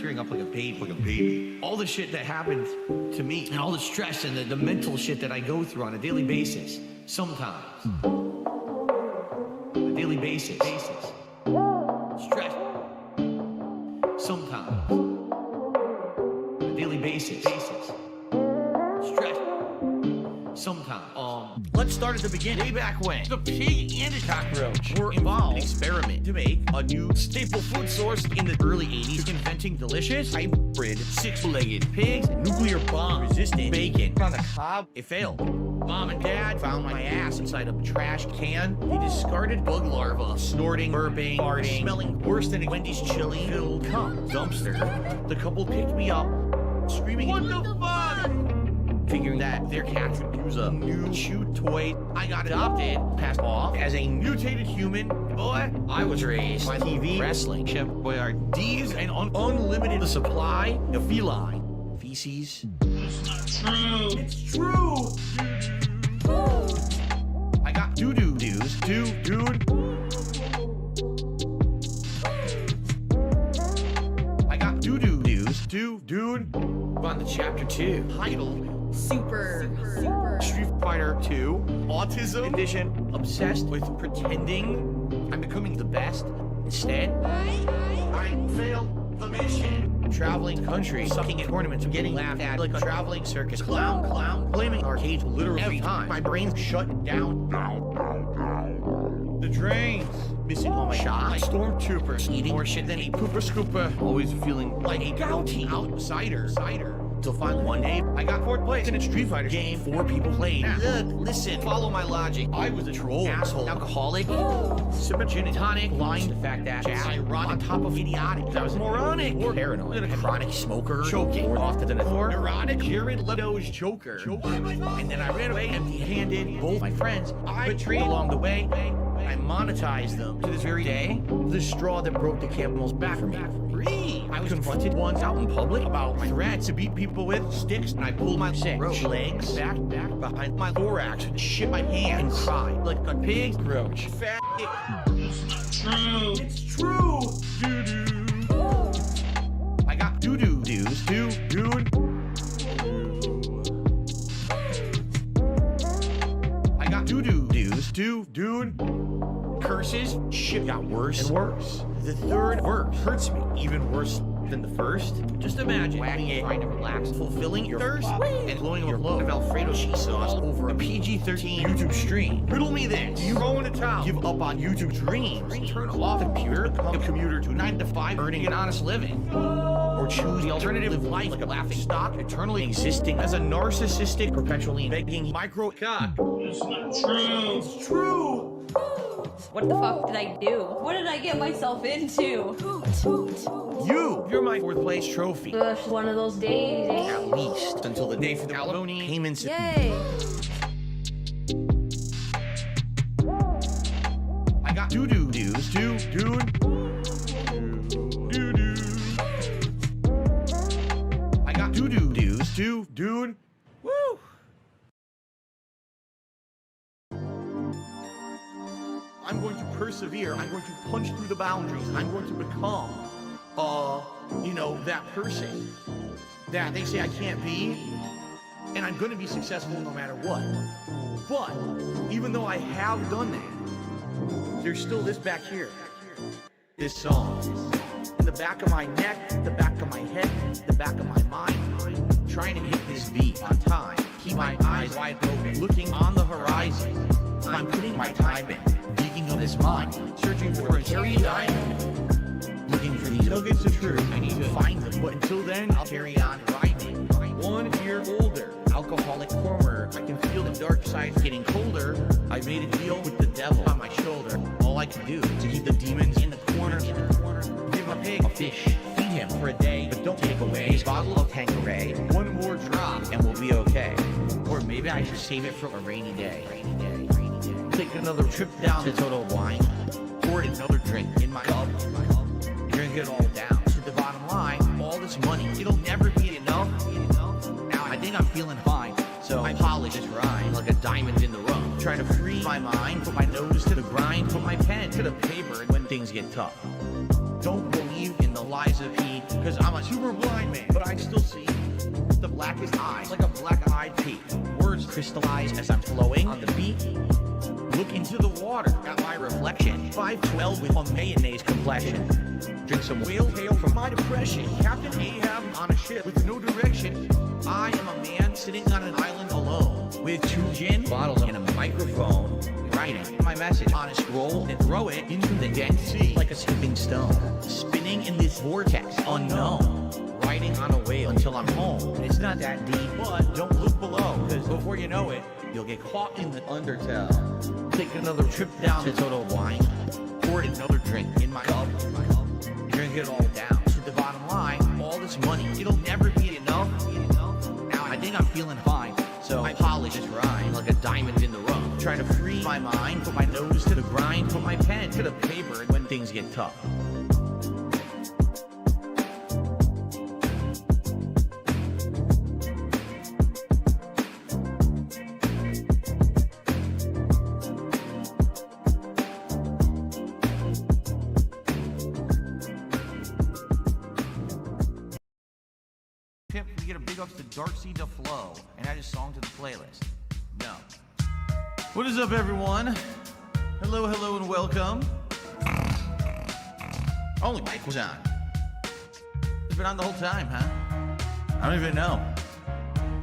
tearing up like a baby. All the shit that happened to me and all the stress and the mental shit that I go through on a daily basis, sometimes. On a daily basis. Stress. Sometimes. On a daily basis. Stress. Sometimes. Let's start at the beginning. Way back when the pig and the cockroach were involved in an experiment to make a new staple food source in the early 80s, inventing delicious hybrid six-legged pigs and nuclear bomb-resistant bacon. On the cob, it failed. Mom and Dad found my ass inside a trash can. They discarded bug larvae, snorting, burping, farting, smelling worse than a Wendy's chili-filled cum dumpster. The couple picked me up, screaming, "What the fuck?" Figuring that their cat could use a new chew toy. I got adopted, passed off as a mutated human. Boy, I was raised by TV, wrestling, Chef Boyardee's, and unlimited supply of feline feces. It's not true. It's true. I got doo-doo dues, dude. I got doo-doo dues, dude. On to chapter 2, titled Super. Street Fighter 2, Autism Edition, obsessed with pretending I'm becoming the best. Instead, I failed the mission. Traveling country, sucking at tournaments, and getting laughed at like a traveling circus clown, blaming arcades literally every time. My brain's shut down. The drains, missing all my shots. Stormtroopers, eating more shit than a pooper scooper. Always feeling like a gouty outsider. Till finally one day, I got 4th place in a Street Fighter game 4 people played. Look, listen, follow my logic. I was a troll, asshole, alcoholic, sipping gin and tonic, lying to the fact that ironic on top of idiotic. I was moronic, or paranoid, a chronic smoker, choking more often than a neurotic, Jared Leto's Joker. And then I ran away empty-handed. Both my friends I betrayed along the way. I monetized them to this very day. The straw that broke the camel's back for me. I was confronted once out in public about my threats to beat people with sticks, and I pulled my legs back behind my thorax and shit my pants and cried like a pig roach. Fat. It's not true. It's true. Doo-doo. I got doo-doo dues, dude. I got doo-doo dues, dude. Curses, shit got worse and worse. The 3rd verse hurts me even worse than the first. Just imagine wagging it, trying to relax, fulfilling your thirst, and blowing your load of Alfredo cheese sauce over a PG-13 YouTube stream. Riddle me this. Do you go into town, give up on YouTube dreams, turn off the computer, become a commuter to 9 to 5, earning an honest living? Or choose the alternative life like a laughing stock, eternally existing as a narcissistic, perpetually begging micro cock? It's not true. It's true. What the fuck did I do? What did I get myself into? You're my 4th place trophy. Gosh, one of those days. At least until the day for the alimony payments. Yay! I got doo-doo dues, dude. I got doo-doo dues, dude. Woo! I'm going to persevere. I'm going to punch through the boundaries. I'm going to become, that person that they say I can't be. And I'm going to be successful no matter what. But even though I have done that, there's still this back here. This song. In the back of my neck, the back of my head, the back of my mind. Trying to hit this beat on time. Keep my eyes wide open, looking on the horizon. I'm putting my time in. Digging up this mine, searching for a cherry diamond. Looking for these nuggets of truth, I need to find them. But until then, I'll carry on grinding. 1 year older, alcoholic former. I can feel the dark side getting colder. I made a deal with the devil on my shoulder. All I can do is to keep the demons in the corner. Give my pig a fish, feed him for a day, but don't take away his bottle of Tanqueray. 1 more drop and we'll be okay. Or maybe I should save it for a rainy day. Take another trip down to Total Wine. Pour another drink in my cup. Drink it all down to the bottom line. All this money, it'll never be enough. Now I think I'm feeling fine, so I polish this rhyme like a diamond in the rough. Try to free my mind, put my nose to the grind, put my pen to the paper when things get tough. Don't believe in the lie eyes of heat, cause I'm a super blind man, but I still see the blackest eyes, like a black-eyed pea. Words crystallize as I'm flowing on the beat. Look into the water at my reflection. 5'12" with a mayonnaise complexion. Drink some whale tail from my depression. Captain Ahab on a ship with no direction. I am a man sitting on an island alone with 2 gin bottles and a microphone. Writing my message on a scroll and throw it into the Dead Sea like a skipping stone. Spinning in this vortex unknown. Riding on a whale until I'm home. It's not that deep, but don't look below, cause before you know it, you'll get caught in the undertow. Take another trip down to Total Wine. Pour another drink in my cup. Drink it all down to the bottom line. All this money, it'll never be enough. Now I think I'm feeling fine, so I polish this rhyme like a diamond in the rough. Try to free my mind, put my nose to the grind, put my pen to the paper when things get tough. We get a big ups to Dark Sea to Flow and add a song to the playlist. No. What is up, everyone? Hello, hello, and welcome. Only mic was on. It's been on the whole time, huh? I don't even know.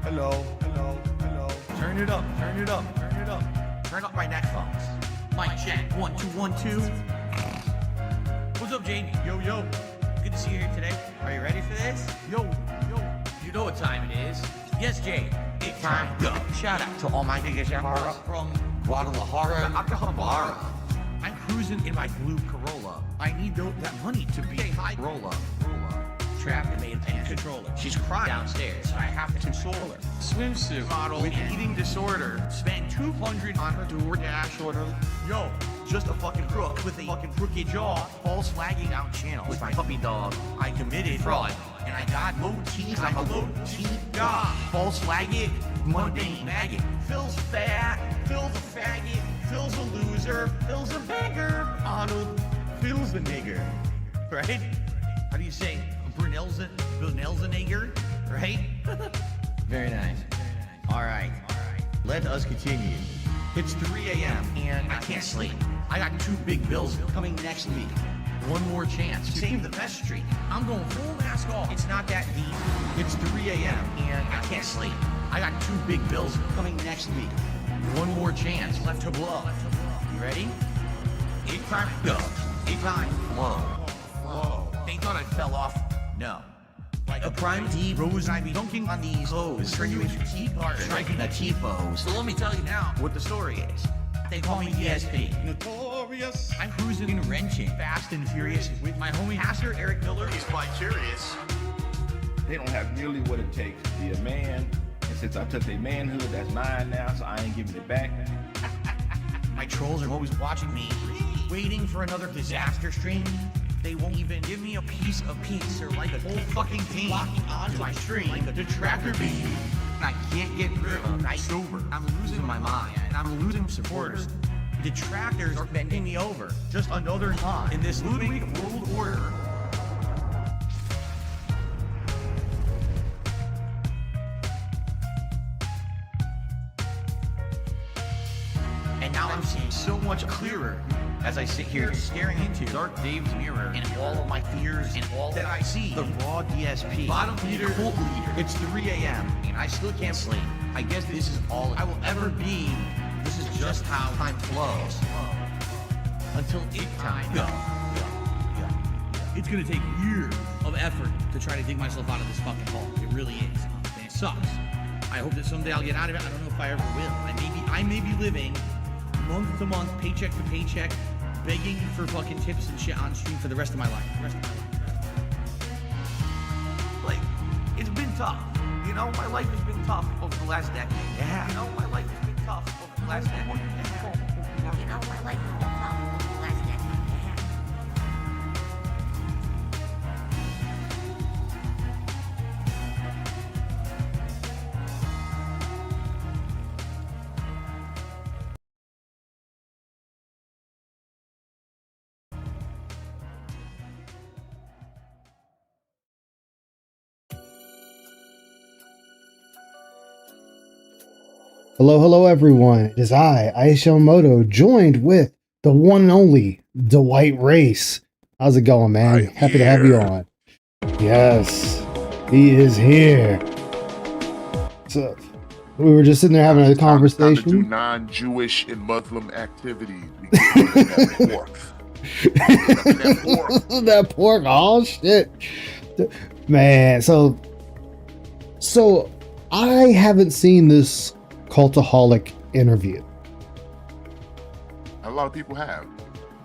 Hello, hello, hello. Turn it up, turn it up, turn it up. Turn up my neckphones. Mic check. 1, 2, 1, 2. What's up, Jamie? Yo, yo. Good to see you here today. Are you ready for this? Yo, yo. You know what time it is. Yes, Jay. It's time to go. Shout out to all my niggas from Guadalajara to Acapulco. I'm cruising in my blue Corolla. I need that money to be a high roller. Trapped and made a controller. She's crying downstairs, so I have to console her. Swimsuit model with eating disorder. Spent $200 on her DoorDash order. Yo, just a fucking crook with a fucking crooked jaw. False flagging out channels with my puppy dog. I committed fraud, and I got low teeth. I'm a low teeth god. False flagging, mundane maggot. Phil's fat, Phil's a faggot. Phil's a loser, Phil's a beggar. Arnold, Phil's a nigger. Right? How do you say? Brunel's a nigger, right? Very nice. All right. Let us continue. It's 3 a.m. and I can't sleep. I got 2 big bills coming next week. One more chance to save the best streak. I'm going full mask off. It's not that deep. It's 3 a.m. and I can't sleep. I got 2 big bills coming next week. One more chance left to blow. You ready? 8 time go. 8 time flow. Whoa. They thought I fell off. No. Like a prime D rose, I be dunking on these hoes. Turn you into T-part, striking a T-pose. So let me tell you now what the story is. They call me DSP. Notorious. I'm cruising and wrenching, fast and furious, with my homie Pastor Eric Miller. He's quite curious. They don't have nearly what it takes to be a man. And since I took their manhood, that's mine now, so I ain't giving it back. My trolls are always watching me, waiting for another disaster stream. They won't even give me a piece of peace or like a whole fucking team locking onto my stream like a detractor bee. I can't get rid of night sober. I'm losing my mind and I'm losing supporters. Detractors are bending me over. Just another time in this Ludwig world order. And now I'm seeing so much clearer as I sit here staring into Dark Dave's mirror and all of my fears and all that I see. The raw DSP, bottom feeder, cult leader. It's 3 a.m. and I still can't sleep. I guess this is all I will ever be. This is just how time flows. Until it time go. It's gonna take years of effort to try to dig myself out of this fucking hole. It really is. And it sucks. I hope that someday I'll get out of it. I don't know if I ever will. I may be living month to month, paycheck to paycheck, begging for fucking tips and shit on stream for the rest of my life. Like, it's been tough. You know, my life has been tough over the last decade. Yeah. You know, my life has been tough over the last decade. Yeah. You know, my life has been tough over the last decade. Hello, hello, everyone. It is I, Aisha Moto, joined with the one and only Dwight Race. How's it going, man? Happy to have you on. Yes, he is here. So, we were just sitting there having a conversation. Time to do non-Jewish and Muslim activities. That pork. That pork. Oh shit, man. So I haven't seen this Cultaholic interview. A lot of people have.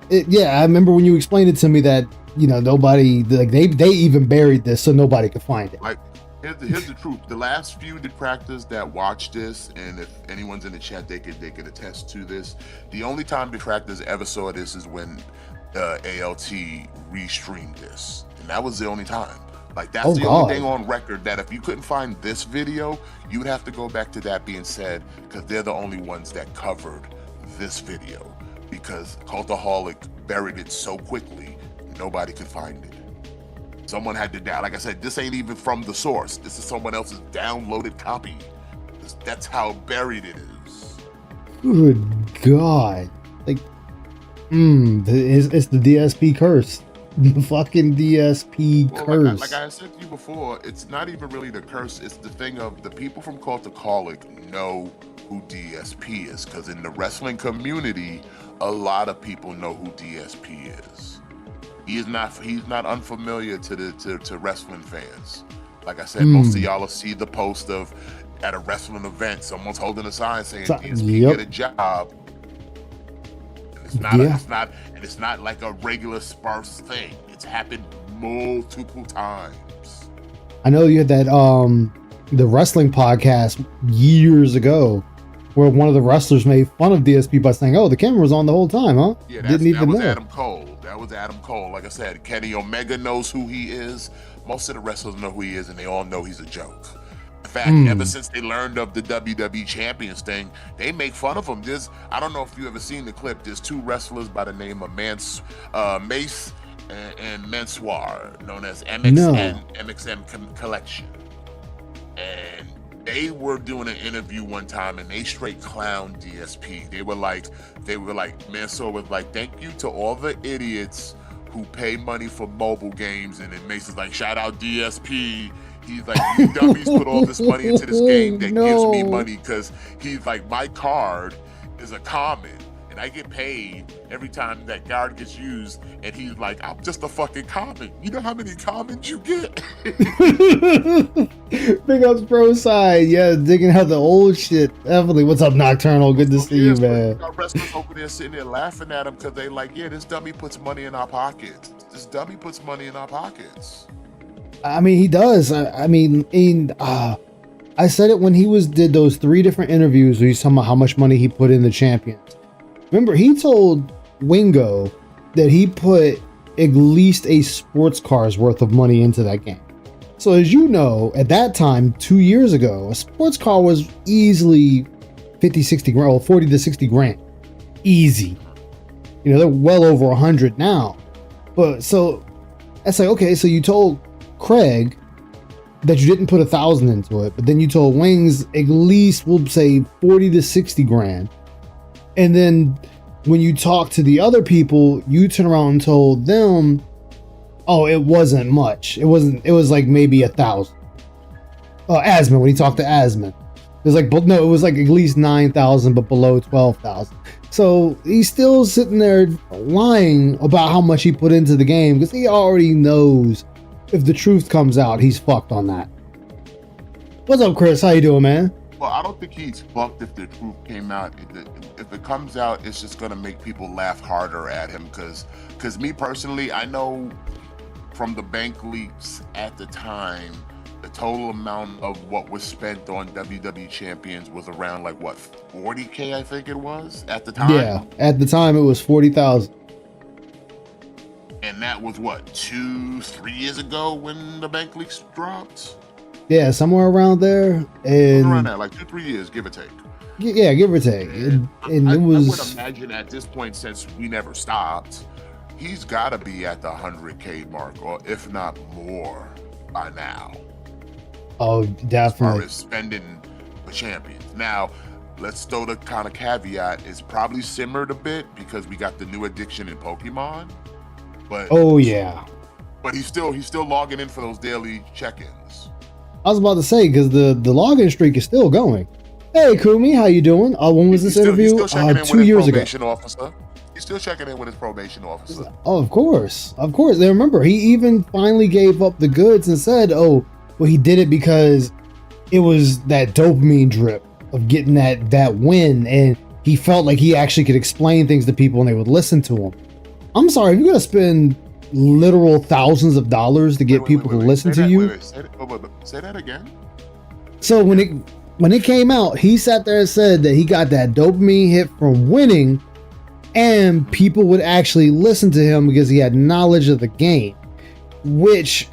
Yeah, I remember when you explained it to me that nobody, like they even buried this so nobody could find it. Like, here's the truth. The last few detractors that watch this, and if anyone's in the chat, they could attest to this. The only time detractors ever saw this is when ALT restreamed this, and that was the only time. Like, that's the only thing on record that if you couldn't find this video, you would have to go back to that being said, because they're the only ones that covered this video, because Cultaholic buried it so quickly, nobody could find it. Someone had to down. Like I said, this ain't even from the source. This is someone else's downloaded copy. That's how buried it is. Good God. Like, it's the DSP curse. The fucking DSP curse. Like I said to you before, it's not even really the curse. It's the thing of the people from Cultaholic know who DSP is, because in the wrestling community, a lot of people know who DSP is. He's not unfamiliar to wrestling fans. Like I said, most of y'all will see the post of at a wrestling event, someone's holding a sign saying DSP get a job. It's not like a regular sparse thing. It's happened multiple times. I know you had that the wrestling podcast years ago where one of the wrestlers made fun of DSP by saying, "Oh, the camera was on the whole time, huh?" Yeah, that was Adam Cole. That was Adam Cole. Like I said, Kenny Omega knows who he is. Most of the wrestlers know who he is, and they all know he's a joke. In fact, ever since they learned of the WWE Champions thing, they make fun of him. I don't know if you ever seen the clip. There's two wrestlers by the name of Mace and Mansoir, known as MXM Collection. And they were doing an interview one time, and they straight clowned DSP. They were like, Mansoor was like, "Thank you to all the idiots who pay money for mobile games," and then Mace is like, "Shout out DSP." He's like, "You dummies put all this money into this game that gives me money," because he's like, "My card is a common, and I get paid every time that card gets used." And he's like, "I'm just a fucking common. You know how many commons you get?" Big ups pro side. Yeah, digging out the old shit. Definitely. What's up, Nocturnal? Good to see you, man. Our wrestlers over there sitting there laughing at him because they like, "Yeah, this dummy puts money in our pockets. This dummy puts money in our pockets." I mean, he does. I said it when he did those 3 different interviews where he's talking about how much money he put in the Champions. Remember, he told Wingo that he put at least a sports car's worth of money into that game. So as you know, at that time, 2 years ago, a sports car was easily 50, 60 grand, or 40 to 60 grand. Easy. They're well over 100 now. But so that's like, okay, so you told Craig that you didn't put 1,000 into it, but then you told Wings at least, we'll say 40 to 60 grand. And then when you talk to the other people, you turn around and told them, "Oh, it wasn't much. It was like maybe 1,000. Asman, when he talked to Asman, it was like, no, it was like at least 9,000, but below 12,000. So he's still sitting there lying about how much he put into the game because he already knows if the truth comes out, he's fucked on that. What's up, Chris? How you doing, man? Well, I don't think he's fucked if the truth came out. If it comes out, it's just gonna make people laugh harder at him. Because me personally, I know from the bank leaks at the time, the total amount of what was spent on WWE Champions was around like what, 40K, I think it was at the time. Yeah, at the time it was 40,000. And that was what, 2-3 years ago when the bank leaks dropped? Yeah, somewhere around there. And around that, like 2-3 years, give or take. Yeah, give or take. And I it was. would imagine at this point, since we never stopped, he's got to be at the 100K mark, or if not more, by now. Oh, definitely. As far as spending the Champions. Now, let's throw the kind of caveat, it's probably simmered a bit because we got the new addiction in Pokemon. But Oh yeah. but he's still logging in for those daily check-ins. I was about to say, because the login streak is still going. Hey Kumi, how you doing? When was this interview? He's still checking in with 2 his years ago. probation officer. He's still checking in with his probation officer. Oh, of course. They remember he even finally gave up the goods and said, "Oh, well, he did it because it was that dopamine drip of getting that win, and he felt like he actually could explain things to people and they would listen to him." I'm sorry, if you're gonna spend literal thousands of dollars to get people to listen to you. Say that again. So when it came out, he sat there and said that he got that dopamine hit from winning, and people would actually listen to him because he had knowledge of the game, which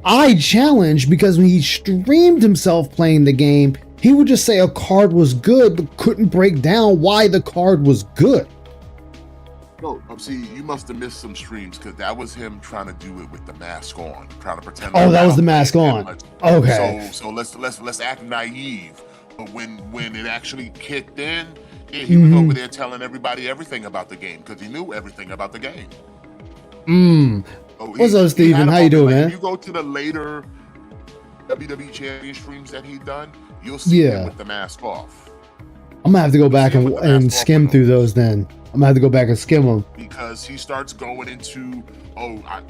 I challenged, because when he streamed himself playing the game, he would just say a card was good but couldn't break down why the card was good. No, see, you must have missed some streams because that was him trying to do it with the mask on, trying to pretend. Oh, that was the mask on. Okay. So let's act naive. But when it actually kicked in, yeah, he was over there telling everybody everything about the game because he knew everything about the game. So What's up, Steven? How you doing, man? If you go to the later WWE Champion streams that he done, you'll see him with the mask off. I'm gonna have to go back and skim through those then. I'm gonna have to go back and skim them. Because he starts going into,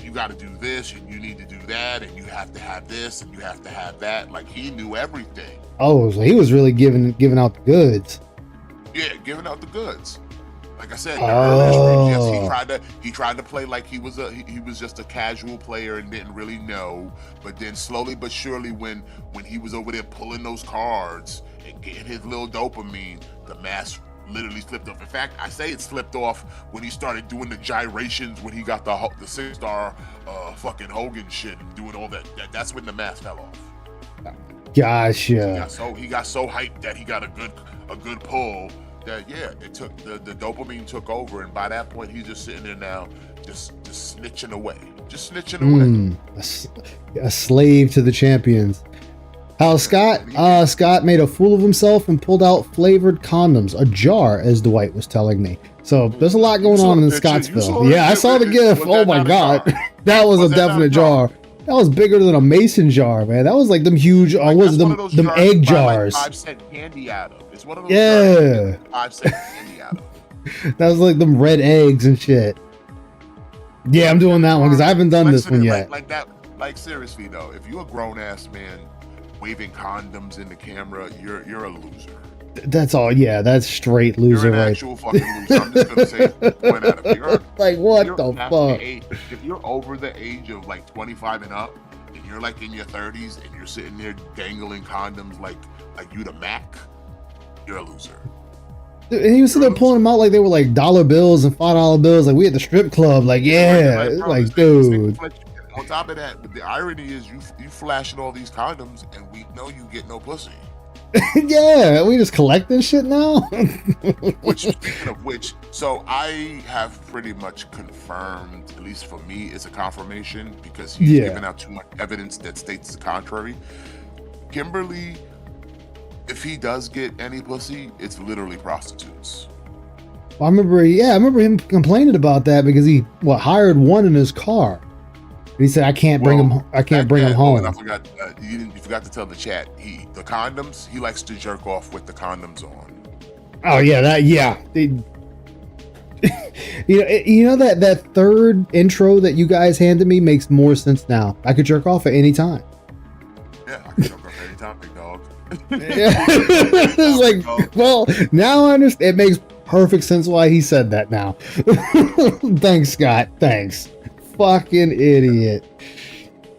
you got to do this, and you need to do that, and you have to have this, and you have to have that. Like, he knew everything. Oh, so he was really giving out the goods. Yeah, giving out the goods. Like I said, in the earlier streams, yes, he tried to play like he was just a casual player and didn't really know. But then slowly but surely, when he was over there pulling those cards and getting his little dopamine, the mask literally slipped off. In fact, I say it slipped off when he started doing the gyrations when he got the 6-star fucking Hogan shit and doing all that. That's when the mask fell off. Gotcha. He got so hyped that he got a good pull that it took the dopamine took over, and by that point he's just sitting there now just snitching away. A slave to the champions. How Scott made a fool of himself and pulled out flavored condoms, a jar, as Dwight was telling me. So there's a lot going on in Scottsville. Yeah, I saw the GIF. Oh my god, that was a definite jar. That was bigger than a mason jar, man. That was like them huge. Them egg jars. Like 5-cent candy out of. It's one of those. Yeah. 5-cent candy out of. That was like them red eggs and shit. Yeah, I'm doing that one because I haven't done this one yet. Like that. Like seriously though, if you're a grown ass man waving condoms in the camera, you're a loser. That's all. Yeah, that's straight loser, you're an right? Actual fucking loser. I'm just gonna say, point out if you're like what the fuck? If you're over the age of like 25 and up, and you're like in your 30s, and you're sitting there dangling condoms like you the Mac, you're a loser. And he was sitting there pulling them out like they were like dollar bills and $5 bills, like we at the strip club. Like dude. On top of that, the irony is you flashing all these condoms, and we know you get no pussy. Yeah, we just collecting shit now. Speaking of which, so I have pretty much confirmed, at least for me, it's a confirmation because he's given out too much evidence that states the contrary. Kimberly, if he does get any pussy, it's literally prostitutes. I remember him complaining about that because he hired one in his car. He said, "I can't bring him. I can't bring him home." And I forgot. You forgot to tell the chat. The condoms. He likes to jerk off with the condoms on. Oh yeah, you know that third intro that you guys handed me makes more sense now. I could jerk off at any time. Yeah, I can jerk off at any time, big dog. It's like, well, now I understand. It makes perfect sense why he said that now. Thanks, Scott. Thanks. Fucking idiot.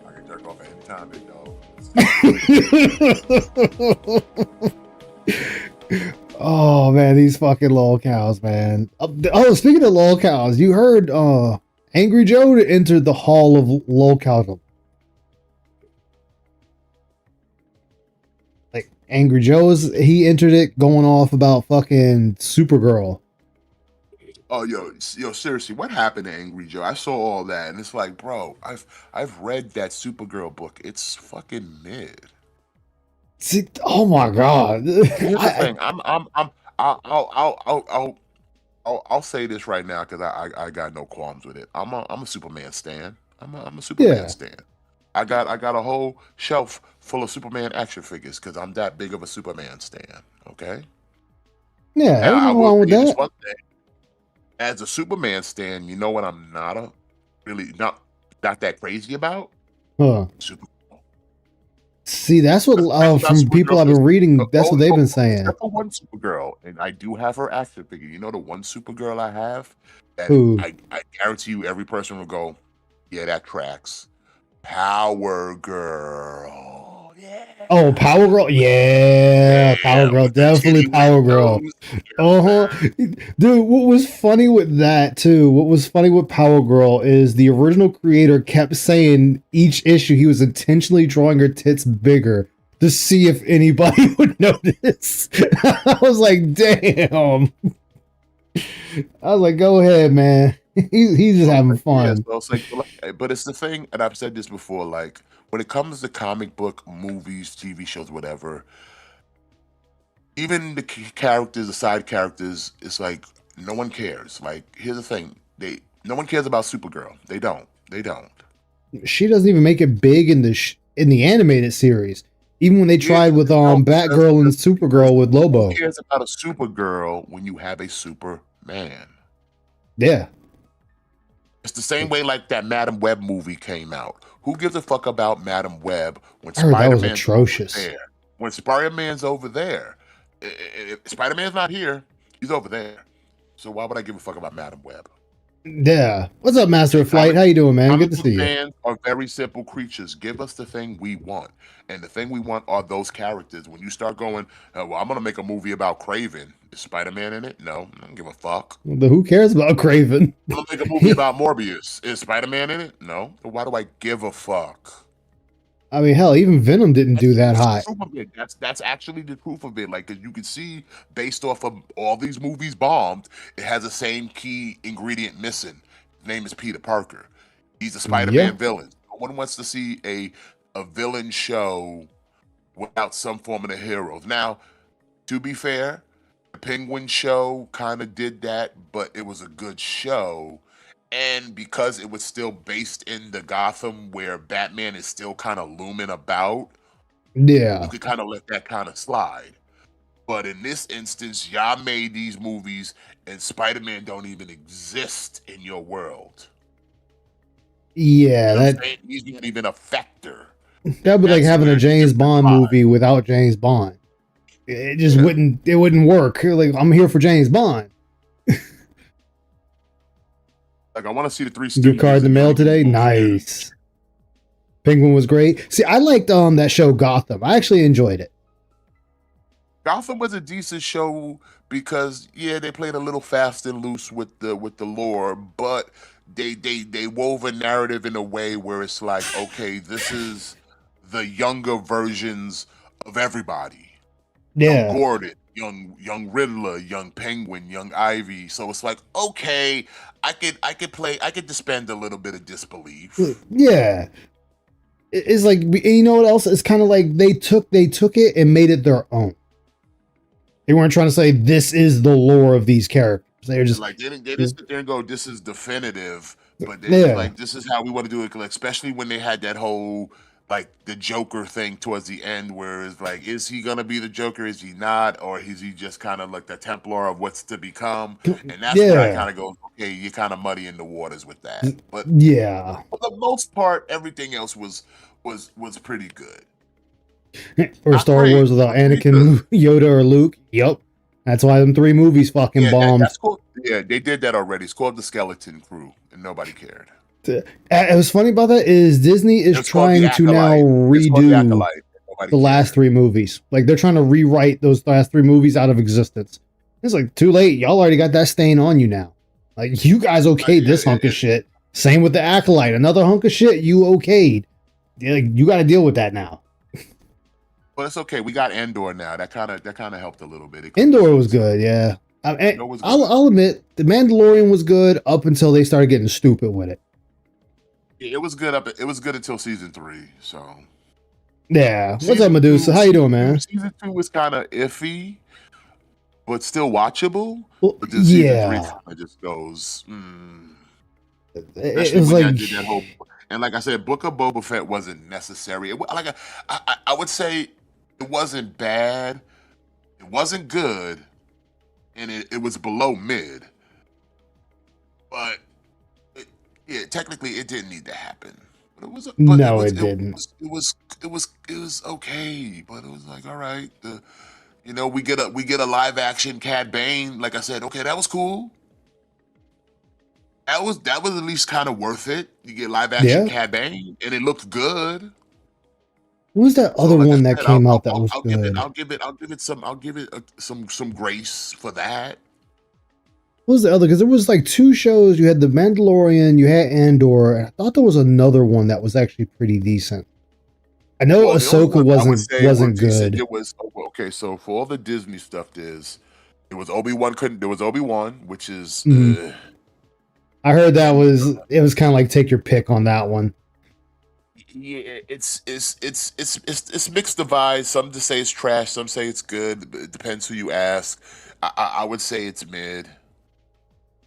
I can jerk off at any time, big dog. Oh man, these fucking lol cows, man. Oh, speaking of lol cows, you heard Angry Joe entered the Hall of Lol Cows. Like Angry Joe's, he entered it going off about fucking Supergirl. Oh, yo, seriously, what happened to Angry Joe? I saw all that, and it's like, bro, I've read that Supergirl book. It's fucking mid. See, oh my god. Here's the thing. I'll say this right now because I got no qualms with it. I'm a Superman stan. I'm a Superman Yeah. stan. I got a whole shelf full of Superman action figures because I'm that big of a Superman stan. Okay. Yeah, Now ain't I nothing will wrong with say this that. one thing. As a Superman stan, you know what I'm not that crazy about? Huh. Supergirl. See, that's what About from people Supergirl I've been is reading, that's what they've been saying. except for one Supergirl, and I do have her action figure. You know the one Supergirl I have that Who? I guarantee you every person will go, yeah, that tracks. Power Girl. Yeah. Oh, Power Girl. Yeah, Power Girl. With the Definitely titty Power Girl. windows. Uh-huh. Dude, what was funny with that too, what was funny with Power Girl is the original creator kept saying each issue he was intentionally drawing her tits bigger to see if anybody would notice. I was like, damn. I was like, go ahead, man. He's just having Yeah, fun. so it's like, but it's the thing, and I've said this before, like when it comes to comic book, movies, TV shows, whatever, even the characters, the side characters, it's like no one cares. Like here's the thing, no one cares about Supergirl. They don't. They don't. She doesn't even make it big in the animated series. Even when they tried with No, Batgirl and Supergirl with Lobo. who cares about a Supergirl when you have a Superman? Yeah. It's the same way like that Madam Web movie came out. Who gives a fuck about Madam Web when I heard that was Spider-Man's atrocious. over there? When Spider-Man's over there. If Spider-Man's not here, he's over there. So why would I give a fuck about Madam Web? Yeah. What's up, Master of Flight? How you doing, man? Good to see you. Fans are very simple creatures. Give us the thing we want. And the thing we want are those characters. When you start going, well, I'm going to make a movie about Craven. Is Spider-Man in it? No, I don't give a fuck. Who cares about Craven? I'm going to make a movie about Morbius. Is Spider-Man in it? No. So why do I give a fuck? I mean, hell, even Venom didn't do that hot. That's actually the proof of it. Like, cause you can see, based off of all these movies bombed, it has the same key ingredient missing. His name is Peter Parker. He's a Spider-Man villain. No one wants to see a villain show without some form of the heroes. Now, to be fair, the Penguin show kind of did that, but it was a good show. And because it was still based in the Gotham where Batman is still kind of looming about, yeah, you could kind of let that kind of slide. But in this instance, y'all made these movies and Spider-Man don't even exist in your world. Yeah, you know he's not even a factor. That'd be like having a James Bond movie without James Bond. It just wouldn't work. Like, I'm here for James Bond. Like, I want to see the Three Stooges. Your card in the mail today? Nice. Penguin was great. See, I liked that show Gotham. I actually enjoyed it. Gotham was a decent show because they played a little fast and loose with the lore, but they wove a narrative in a way where it's like, okay, this is the younger versions of everybody. Yeah. Young Gordon, young Riddler, young Penguin, young Ivy. So it's like, okay, I could dispense a little bit of disbelief. Yeah. It's like, you know what else? It's kind of like they took it and made it their own. They weren't trying to say this is the lore of these characters. They were just like they didn't sit there and go, this is definitive, but they like, this is how we want to do it. Like, especially when they had that whole like the Joker thing towards the end, where it's like, is he gonna be the Joker? Is he not? Or is he just kind of like the Templar of what's to become? And that's where I kind of go, okay, you're kind of muddying the waters with that. But yeah, for the most part, everything else was pretty good. Or Star Wars without Anakin, Yoda, or Luke. Yep. That's why them 3 movies fucking bombed. That's cool. Yeah, they did that already. It's called The Skeleton Crew, and nobody cared. It was funny about that is Disney is trying to now redo the last 3 movies. Like, they're trying to rewrite those last 3 movies out of existence. It's like, too late. Y'all already got that stain on you now. Like, you guys okayed this hunk of shit. Same with the Acolyte. Another hunk of shit you okayed. Like, you got to deal with that now. But it's okay. We got Endor now. That kind of helped a little bit. Endor was good, yeah. I'll admit, The Mandalorian was good up until they started getting stupid with it. It was good. It was good until season 3. So Yeah. What's up, Season Medusa? two, How you doing, man? season two was kind of iffy, but still watchable. Well, But then season three yeah. kind of just goes, It especially was when like, y'all did that whole. And like I said, Book of Boba Fett wasn't necessary. I would say it wasn't bad, it wasn't good, and it was below mid. But yeah, technically, it didn't need to happen. But it was, no, it didn't. it was okay. But it was like, all right, we get a live action Cad Bane. Like I said, okay, that was cool. That was at least kind of worth it. You get live action Yeah. Cad Bane, and it looked good. What was that So other like I one that said, came out that was good? I'll give it some grace for that. What was the other? Because there was like two shows. You had The Mandalorian, you had Andor, and I thought there was another one that was actually pretty decent. I know Well, the only Ahsoka one I would say wasn't was decent, good. it was okay. So for all the Disney stuff, there was Obi-Wan. There was Obi-Wan, which is Mhm. I heard that and it was kind of like take your pick on that one. yeah, it's mixed divides. Some just say it's trash, some say it's good. It depends who you ask. I would say it's mid.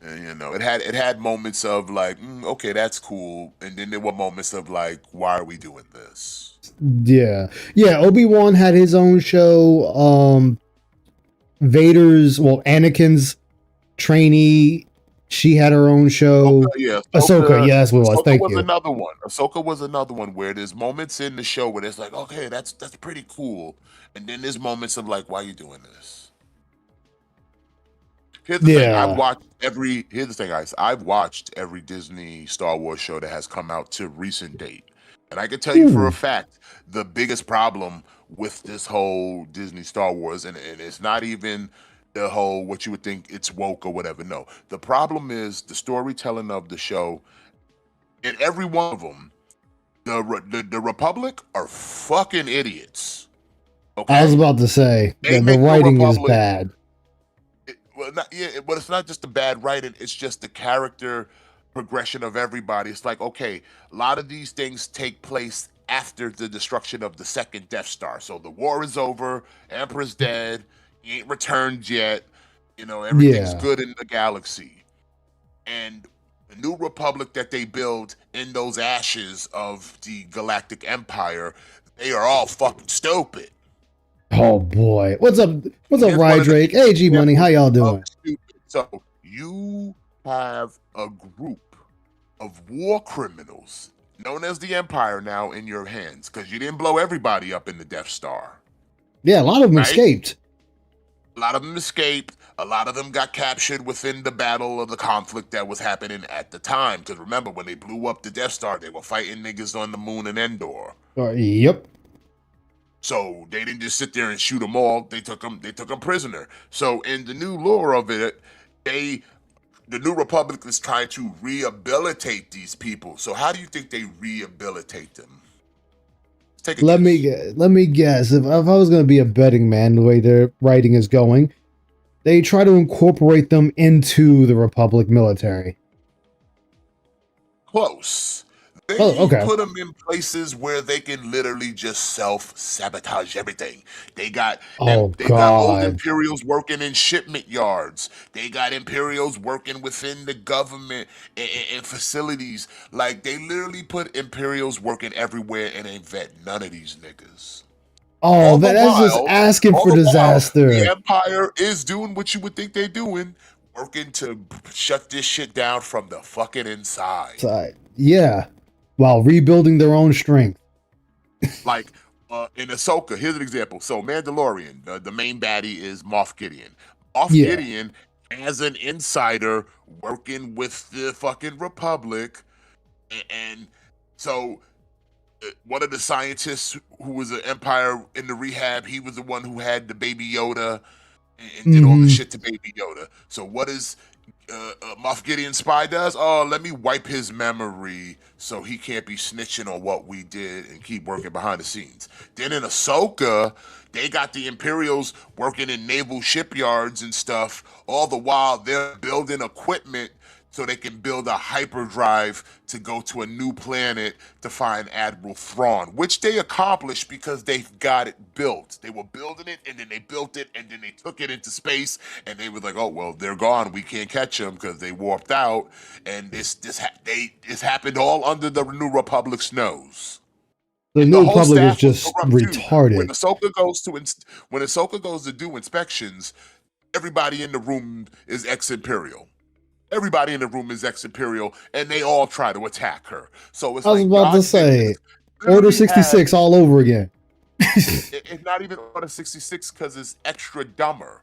And, it had moments of like, okay, that's cool, and then there were moments of like, why are we doing this? Yeah, yeah. Obi-Wan had his own show. Anakin's trainee, she had her own show. Ahsoka, yeah, that's what it was. Ahsoka Thank was you. another one. Ahsoka was another one where there's moments in the show where it's like, okay, that's pretty cool, and then there's moments of like, why are you doing this? Here's the thing. Yeah. Here's the thing, guys. I've watched every Disney Star Wars show that has come out to recent date. And I can tell you for a Ooh. fact, the biggest problem with this whole Disney Star Wars, and it's not even the whole what you would think it's woke or whatever. No. The problem is the storytelling of the show. In every one of them, the Republic are fucking idiots. Okay? I was about to say They that the make the writing is Republic bad. But it's not just the bad writing, it's just the character progression of everybody. It's like, okay, a lot of these things take place after the destruction of the second Death Star. So the war is over, Emperor's dead, he ain't returned yet, everything's Yeah. good in the galaxy. And the new republic that they build in those ashes of the Galactic Empire, they are all fucking stupid. Oh boy. What's up? What's up, Here's one of the Rydrake? Hey, G Money, how y'all examples doing? of stupid. So you have a group of war criminals known as the Empire now in your hands because you didn't blow everybody up in the Death Star. Yeah, a lot of them Right? escaped. A lot of them escaped. A lot of them got captured within the battle of the conflict that was happening at the time. Because remember, when they blew up the Death Star, they were fighting niggas on the moon and Endor. Yep. So they didn't just sit there and shoot them all. They took them prisoner. So in the new lore of it, the New Republic is trying to rehabilitate these people. So how do you think they rehabilitate them? Let's take a Let guess. me guess. If I was going to be a betting man, the way their writing is going, they try to incorporate them into the Republic military. Close. They Okay. put them in places where they can literally just self-sabotage everything. They got Oh they got old God. Imperials working in shipment yards. They got Imperials working within the government and facilities. Like they literally put Imperials working everywhere and ain't vet none of these niggas. Oh, that's just asking for The disaster. Empire is doing what you would think they're doing, working to shut this shit down from the fucking inside. Yeah, while rebuilding their own strength. Like in Ahsoka, here's an example. So Mandalorian, the main baddie is Moff Gideon. Gideon, as an insider, working with the fucking Republic, and so one of the scientists who was an Empire in the rehab, he was the one who had the Baby Yoda and did all the shit to Baby Yoda. So what is Moff Gideon's spy does? Oh, let me wipe his memory so he can't be snitching on what we did and keep working behind the scenes. Then in Ahsoka, they got the Imperials working in naval shipyards and stuff, all the while they're building equipment so they can build a hyperdrive to go to a new planet to find Admiral Thrawn, which they accomplished because they've got it built. They were building it, and then they built it, and then they took it into space, and they were like, "Oh well, they're gone. We can't catch them because they warped out." And this happened all under the New Republic's nose. The New Republic is just retarded. When Ahsoka goes to do inspections, everybody in the room is ex-Imperial. Everybody in the room is ex-Imperial, and they all try to attack her. So it's I was like, about to say, Order 66 all over again. It's not even Order 66 because it's extra dumber.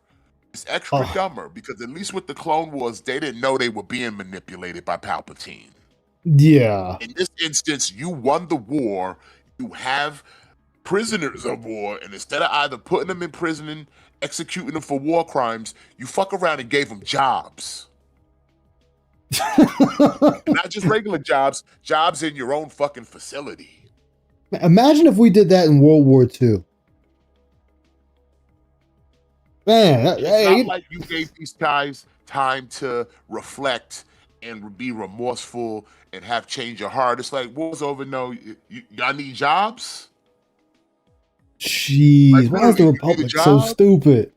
It's extra dumber because at least with the Clone Wars, they didn't know they were being manipulated by Palpatine. Yeah. In this instance, you won the war. You have prisoners of war, and instead of either putting them in prison and executing them for war crimes, you fuck around and gave them jobs. Not just regular jobs in your own fucking facility. Imagine if we did that in World War II. Man, it's not like you gave these guys time to reflect and be remorseful and have change of heart. It's like, war's over. No, y'all need jobs? Jeez, like, why is the Republic so stupid?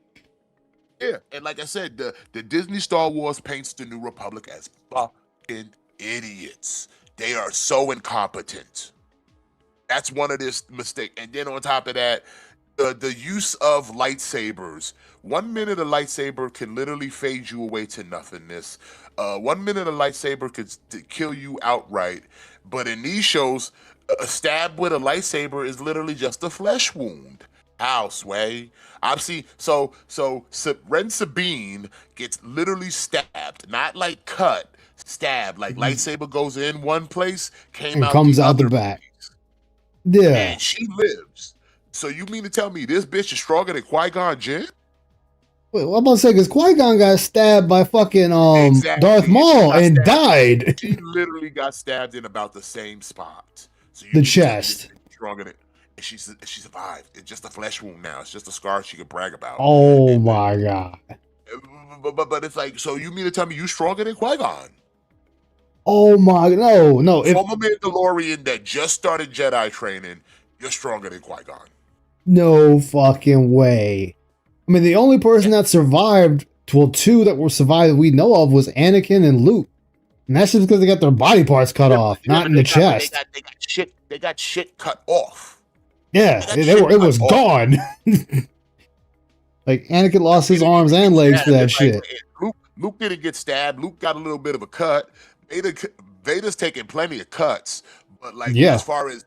Yeah, and like I said, the Disney Star Wars paints the New Republic as fucking idiots. They are so incompetent. That's one of this mistake. And then on top of that, the use of lightsabers. 1 minute a lightsaber can literally fade you away to nothingness. 1 minute a lightsaber could kill you outright. But in these shows, a stab with a lightsaber is literally just a flesh wound. How, Sway? I've seen so Ren Sabine gets literally stabbed, not like cut, stabbed. Like lightsaber goes in one place, comes out the back. Yeah, and she lives. So you mean to tell me this bitch is stronger than Qui-Gon Jinn? Wait, what I'm about to say, because Qui-Gon got stabbed by fucking Darth Maul and died. She literally got stabbed in about the same spot. So the chest. Stronger than. And she survived. It's just a flesh wound now. It's just a scar she could brag about. Oh my god! But it's like, so you mean to tell me you stronger than Qui-Gon? Oh my no! Former Mandalorian that just started Jedi training, you're stronger than Qui-Gon. No fucking way! I mean, the only person that survived, well, two that were survived we know of was Anakin and Luke, and that's just because they got their body parts cut off, not in the chest. They got shit cut off. Yeah, it was gone. Like Anakin lost his arms and legs for that shit. Luke didn't get stabbed. Luke got a little bit of a cut. Vader's taking plenty of cuts, but like as far as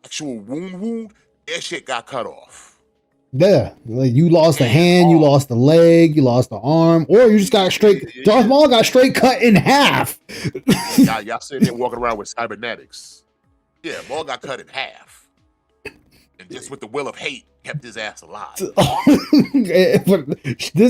actual wound, that shit got cut off. Yeah, like you lost a hand, you lost the leg, you lost the arm, or you just got straight. Darth Maul got straight cut in half. Y'all sitting there walking around with cybernetics. Yeah, Maul got cut in half. And just with the will of hate, kept his ass alive. This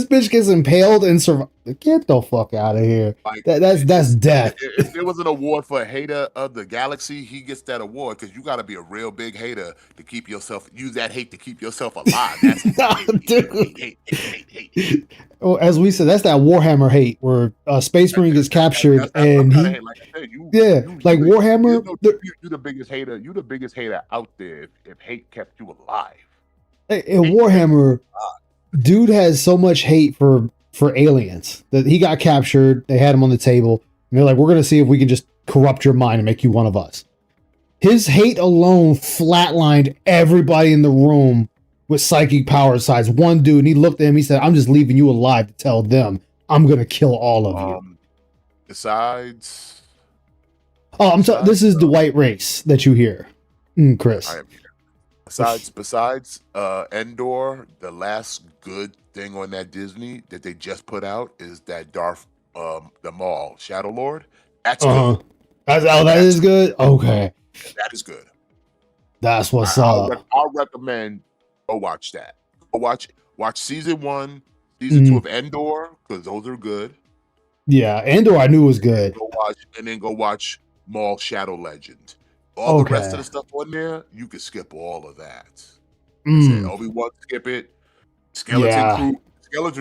bitch gets impaled and survive. Get the fuck out of here. Like, that's death. If there was an award for a hater of the galaxy, he gets that award because you got to be a real big hater to keep yourself, use that hate to keep yourself alive. That's hate. Well, as we said, that's that Warhammer hate where Space Marine gets captured and he, like Warhammer. You're the biggest hater. You're the biggest hater out there if hate kept you alive. In Warhammer, dude has so much hate for aliens that he got captured. They had him on the table. And they're like, we're going to see if we can just corrupt your mind and make you one of us. His hate alone flatlined everybody in the room with psychic power besides one dude. And he looked at him. He said, I'm just leaving you alive to tell them I'm going to kill all of you. Besides. Oh, this is the white race that you hear, Chris. Besides Endor, the last good thing on that Disney that they just put out is that the Maul Shadow Lord. That's good. That is good. Okay, that is good. That's what's up. I'll recommend go watch that. Go watch season 1, season 2 of Endor because those are good. Yeah, Endor I knew was good. Go watch Maul Shadow Legend. All the rest of the stuff on there, you can skip all of that. Obi-Wan, skip it. Skeleton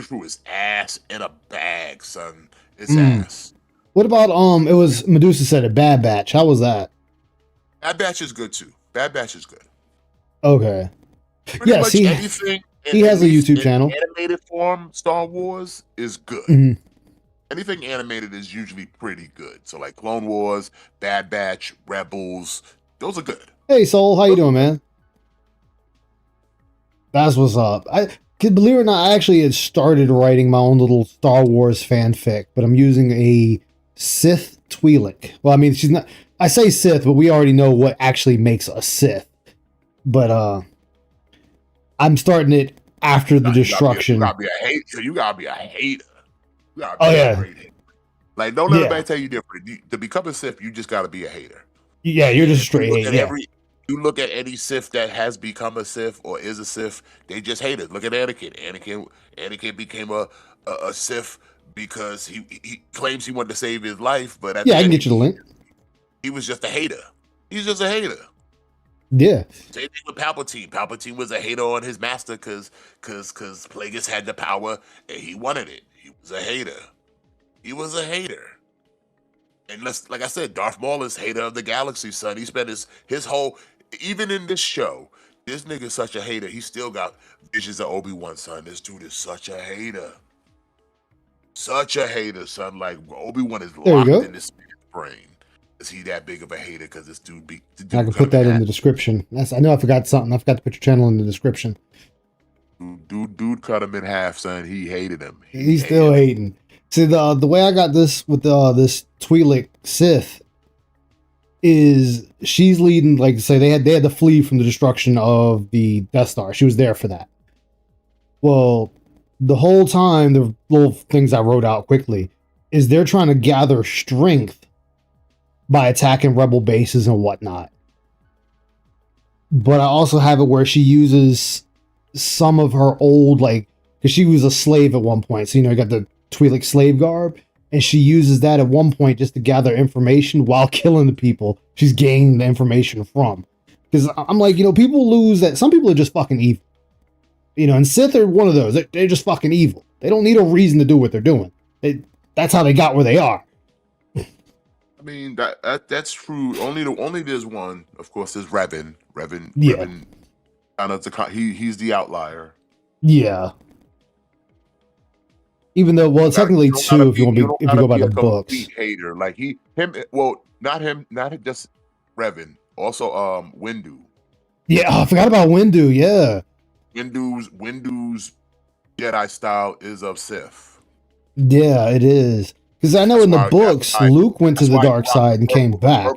Crew is ass in a bag, son. It's ass. What about it was Medusa said it, Bad Batch. How was that? Bad Batch is good too. Bad Batch is good. Okay. Pretty Yes, much anything he at has a least YouTube in channel. animated form, Star Wars is good. Mhm. Anything animated is usually pretty good. So like Clone Wars, Bad Batch, Rebels, those are good. Hey Soul, how you doing, man? That's what's up. Believe it or not, I actually had started writing my own little Star Wars fanfic, but I'm using a Sith Twi'lek. Well, I mean, she's not. I say Sith, but we already know what actually makes a Sith. But I'm starting it after the destruction. You gotta be a hater. You gotta be a hater. You gotta Oh be a yeah, great hater. Like, don't let yeah, anybody tell you different. To become a Sith, you just gotta be a hater. yeah. You're just And straight hate. Yeah, you look at any Sith that has become a Sith or is a Sith, they just hate it. Look at Anakin. Anakin became a Sith because he claims he wanted to save his life, but at yeah. the I can end, get you the link. he was just a hater. He's just a hater. Yeah, Same thing with Palpatine. Palpatine was a hater on his master because Plagueis had the power and he wanted it. He was a hater. He was a hater. And like I said, Darth Maul is hater of the galaxy, son. He spent his whole, even in this show, this nigga's such a hater. He still got visions of Obi-Wan, son. This dude is such a hater. Such a hater, son. Like Obi-Wan is there you locked go. in this man's brain. Is he that big of a hater? Because this dude I can put that in the description. I know I forgot something. I forgot to put your channel in the description. Dude cut him in half, son. He hated him. He's still hating. See, the way I got this with this Twi'lek Sith is she's leading, like say they had to flee from the destruction of the Death Star. She was there for that. Well, the whole time, the little things I wrote out quickly is they're trying to gather strength by attacking rebel bases and whatnot. But I also have it where she uses some of her old, like, because she was a slave at one point. So, you got the Twi'lek slave garb, and she uses that at one point just to gather information while killing the people she's gaining the information from. Because I'm like, people lose that. Some people are just fucking evil. And Sith are one of those. They're just fucking evil. They don't need a reason to do what they're doing. That's how they got where they are. I mean that's true. Only there's one. Of course, there's Revan. Yeah. Revan, kind of he's the outlier. Yeah. Even though, well, technically two, if you go by the books. Hater like not just Revan. Also, Windu. Yeah, I forgot about Windu. Yeah. Windu's Jedi style is of Sith. Yeah, it is. Because I know in the books, Luke went to the dark side and came back.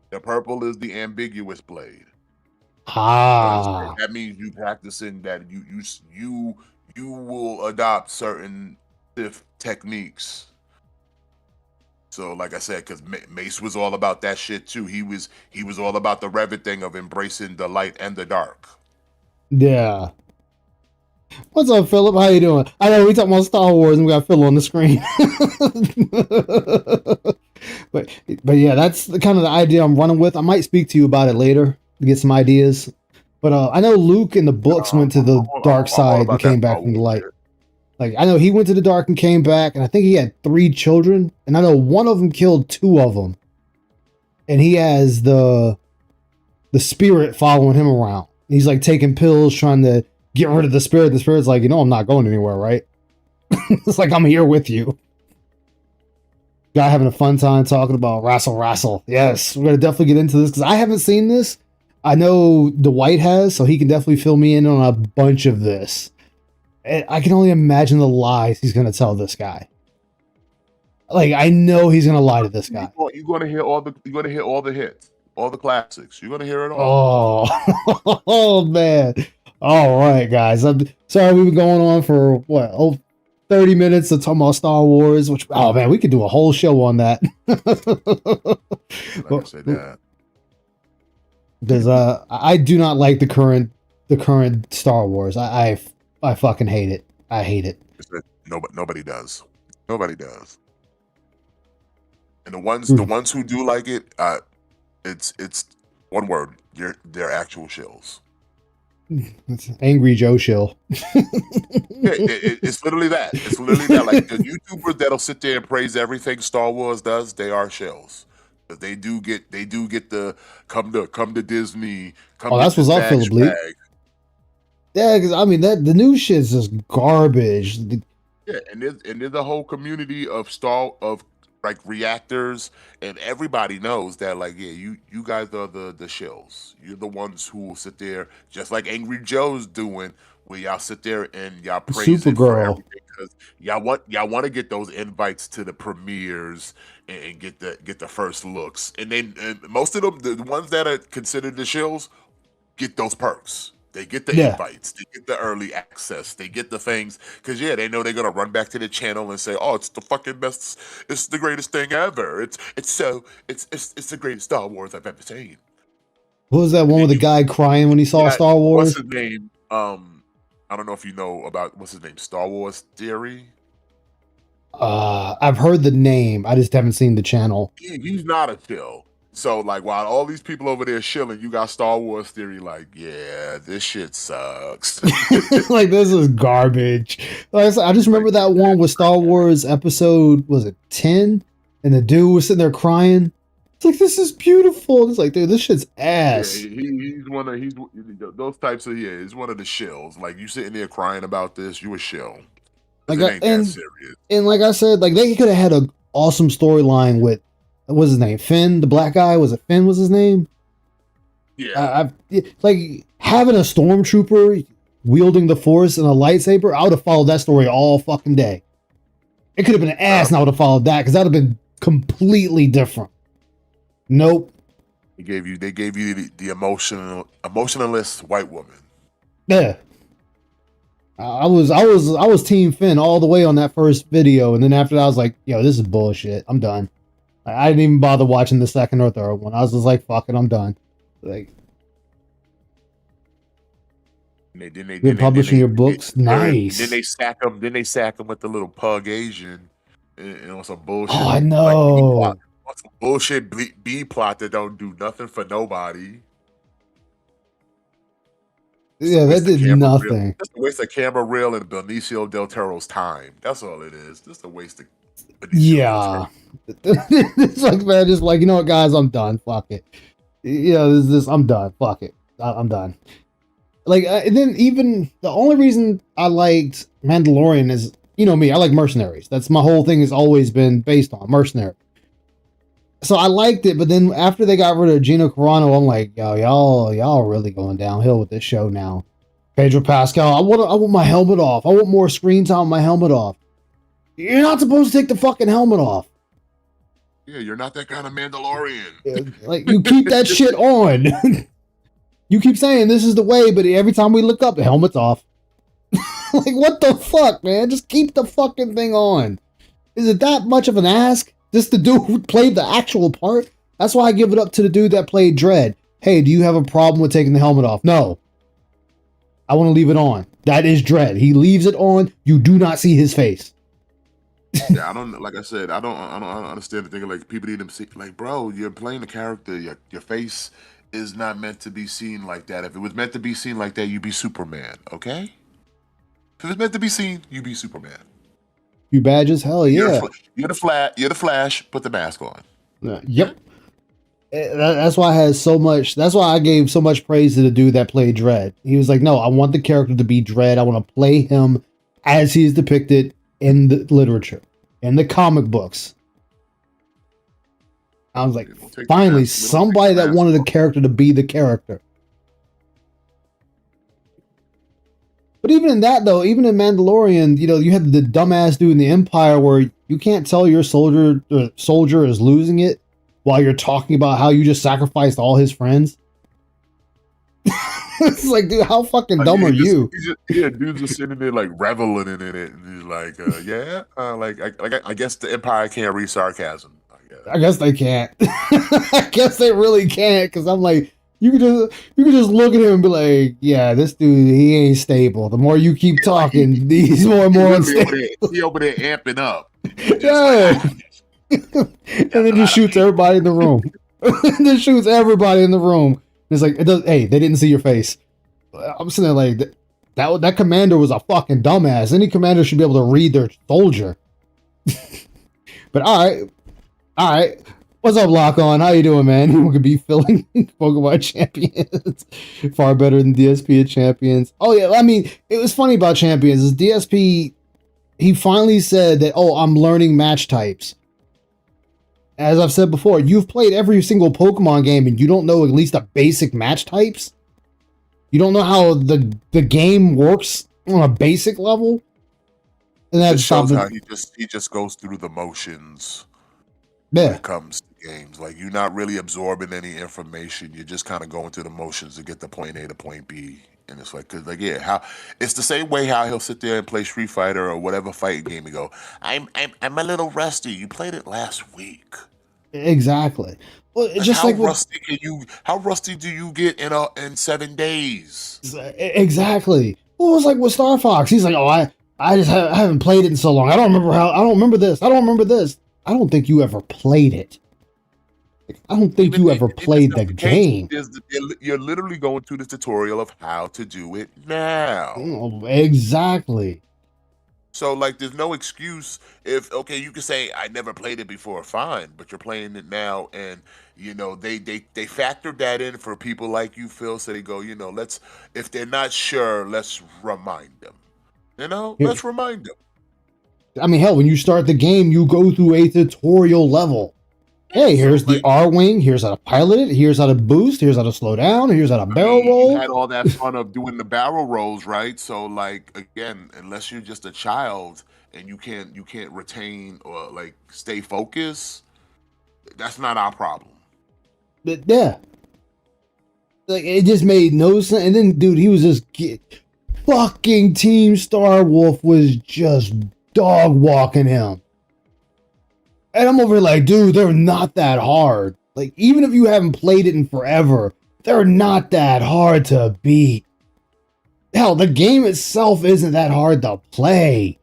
The purple is the ambiguous blade. Ah. That means you practicing that you will adopt certain Sith techniques. So, like I said, because Mace was all about that shit too. He was all about the Revan thing of embracing the light and the dark. Yeah. What's up, Philip? How you doing? I know we talking about Star Wars and we got Phil on the screen. but yeah, that's kind of the idea I'm running with. I might speak to you about it later to get some ideas. But I know Luke in the books went to the dark side and came back from the light. Like, I know he went to the dark and came back, and I think he had 3 children, and I know one of them killed 2 of them. And he has the spirit following him around. He's like taking pills, trying to get rid of the spirit. The spirit's like, I'm not going anywhere, right? It's like, I'm here with you. Guy having a fun time talking about Rassle. Yes, we're going to definitely get into this, because I haven't seen this. I know Dwight has, so he can definitely fill me in on a bunch of this. I can only imagine the lies he's going to tell this guy. Like, I know he's going to lie to this guy. You're going to hear all the hits, all the classics. You're going to hear it all. Oh man. All right, guys. I'm sorry we've been going on for 30 minutes of talking about Star Wars, which, oh man, we could do a whole show on that. Like I said that. Because I do not like the current Star Wars. I fucking hate it. I hate it. Nobody does. Nobody does. And the ones who do like it, it's one word. They're actual shills. It's Angry Joe shill. It's literally that. It's literally that. Like the YouTubers that'll sit there and praise everything Star Wars does, they are shells. 'Cause they do get the come to Disney. Come Oh, get that's this what's up, bag Philip Lee. swag. Yeah, because I mean the new shit's just garbage. Yeah, and there's a whole community of like reactors, and everybody knows that like yeah, you guys are the shills. You're the ones who will sit there just like Angry Joe's doing, where y'all sit there and y'all praise it for Supergirl. everything because y'all want to get those invites to the premieres and get the first looks, and most of them, the ones that are considered the shills, get those perks. They get the Yeah. invites, they get the early access, they get the things because yeah, they know they're gonna run back to the channel and say, "Oh, it's the fucking best, it's the greatest thing ever. It's the greatest Star Wars I've ever seen." What was that one with the guy crying when he saw Star Wars? What's his name? I don't know if you know about what's his name. Star Wars Theory. I've heard the name. I just haven't seen the channel. He's not a chill. So like while all these people over there shilling, you got Star Wars Theory like, yeah, this shit sucks. Like this is garbage. Like I said, I just remember that one with Star Wars episode, was it 10? And the dude was sitting there crying. It's like, this is beautiful. It's like, dude, this shit's ass. Yeah, he's those types of he's one of the shills. Like you sitting there crying about this, you a shill. Like, It ain't that serious. And like I said, like they could have had an awesome storyline with, what's his name? Finn, the black guy. Was it Finn? Was his name? Yeah. Like having a stormtrooper wielding the Force and a lightsaber. I would have followed that story all fucking day. It could have been an ass, and I would have followed that because that would have been completely different. Nope. They gave you the emotionalist white woman. Yeah. I was Team Finn all the way on that first video, and then after that, I was like, "Yo, this is bullshit. I'm done." I didn't even bother watching the second or third one. I was just like, "Fuck it, I'm done." Like, you're publishing your books, nice. Then they sack him. Then they sack him with the little pug Asian, and on some bullshit. Oh, I know. Like, some bullshit B plot that don't do nothing for nobody. Yeah, that did nothing. Just a waste of camera reel and Benicio del Toro's time. That's all it is. Just a waste of. Yeah. It's like, man, just like, you know what, guys, I'm done. Fuck it. Yeah, I'm done. Fuck it. I'm done. Like, and then even the only reason I liked Mandalorian is, you know me, I like mercenaries. That's my whole thing has always been based on mercenary. So I liked it, but then after they got rid of Gina Carano, I'm like, yo, y'all really going downhill with this show now. Pedro Pascal, I want my helmet off. I want more screen time with my helmet off. You're not supposed to take the fucking helmet off. Yeah, you're not that kind of Mandalorian. Like, you keep that shit on. You keep saying this is the way, but every time we look up, the helmet's off. Like, what the fuck, man? Just keep the fucking thing on. Is it that much of an ask? Just the dude who played the actual part? That's why I give it up to the dude that played Dredd. Hey, do you have a problem with taking the helmet off? No. I want to leave it on. That is Dredd. He leaves it on. You do not see his face. Yeah, I don't. Like I said, I don't understand the thing. Like people need to see. Like, bro, you're playing a character. Your face is not meant to be seen like that. If it was meant to be seen like that, you'd be Superman. Okay. If it was meant to be seen, you'd be Superman. You badges? Hell yeah. You're the Flash. Put the mask on. Yep. That's why I had so much. That's why I gave so much praise to the dude that played Dredd. He was like, "No, I want the character to be Dredd. I want to play him as he's depicted in the literature, in the comic books." I was like, finally, somebody that wanted a character to be the character. But even in that, though, even in Mandalorian, you know, you have the dumbass dude in the Empire where you can't tell your soldier is losing it while you're talking about how you just sacrificed all his friends. It's like, dude, how fucking dumb are you? Dude's just sitting there like reveling in it, and he's like, I guess the Empire can't read sarcasm. I guess they can't. I guess they really can't, because I'm like, you could just look at him and be like, yeah, this dude, he ain't stable. The more you keep talking, he's more and more unstable. He over there amping up. Yeah. And then just shoots everybody in the room. Then shoots everybody in the room. It's like, hey, they didn't see your face. I'm sitting there like that commander was a fucking dumbass. Any commander should be able to read their soldier. But all right. What's up, Lock On? How you doing, man? You could be filling Pokemon Champions far better than DSP at Champions. Oh yeah, I mean, it was funny about Champions is DSP. He finally said that, oh, I'm learning match types. As I've said before, you've played every single Pokemon game and you don't know at least the basic match types. You don't know how the game works on a basic level. And that shows how he just goes through the motions. Yeah. When it comes to games, like you're not really absorbing any information. You're just kind of going through the motions to get the point A to point B. And it's like, cause like, yeah, how it's the same way how he'll sit there and play Street Fighter or whatever fighting game and go, I'm a little rusty. You played it last week. Exactly. Well, Like just how like rusty how rusty do you get in 7 days? exactly. Well, it was like with Star Fox. He's like, oh, I haven't played it in so long. I don't remember this. I don't remember this. I don't think you ever played it. I don't think you ever played the game. You're literally going through the tutorial of how to do it now. Oh, exactly. So, like, there's no excuse if, okay, you can say, I never played it before, fine, but you're playing it now, and, you know, they factored that in for people like you, Phil, so they go, you know, if they're not sure, let's remind them. You know, let's remind them. I mean, hell, when you start the game, you go through a tutorial level. Hey, here's the R-Wing, here's how to pilot it, here's how to boost, here's how to slow down, here's how to barrel roll. You had all that fun of doing the barrel rolls, right? So, like, again, unless you're just a child and you can't retain or, like, stay focused, that's not our problem. But, yeah. Like, it just made no sense. And then, dude, he was just... fucking Team Star Wolf was just dog walking him. And I'm over here like, dude, they're not that hard. Like, even if you haven't played it in forever, they're not that hard to beat. Hell, the game itself isn't that hard to play.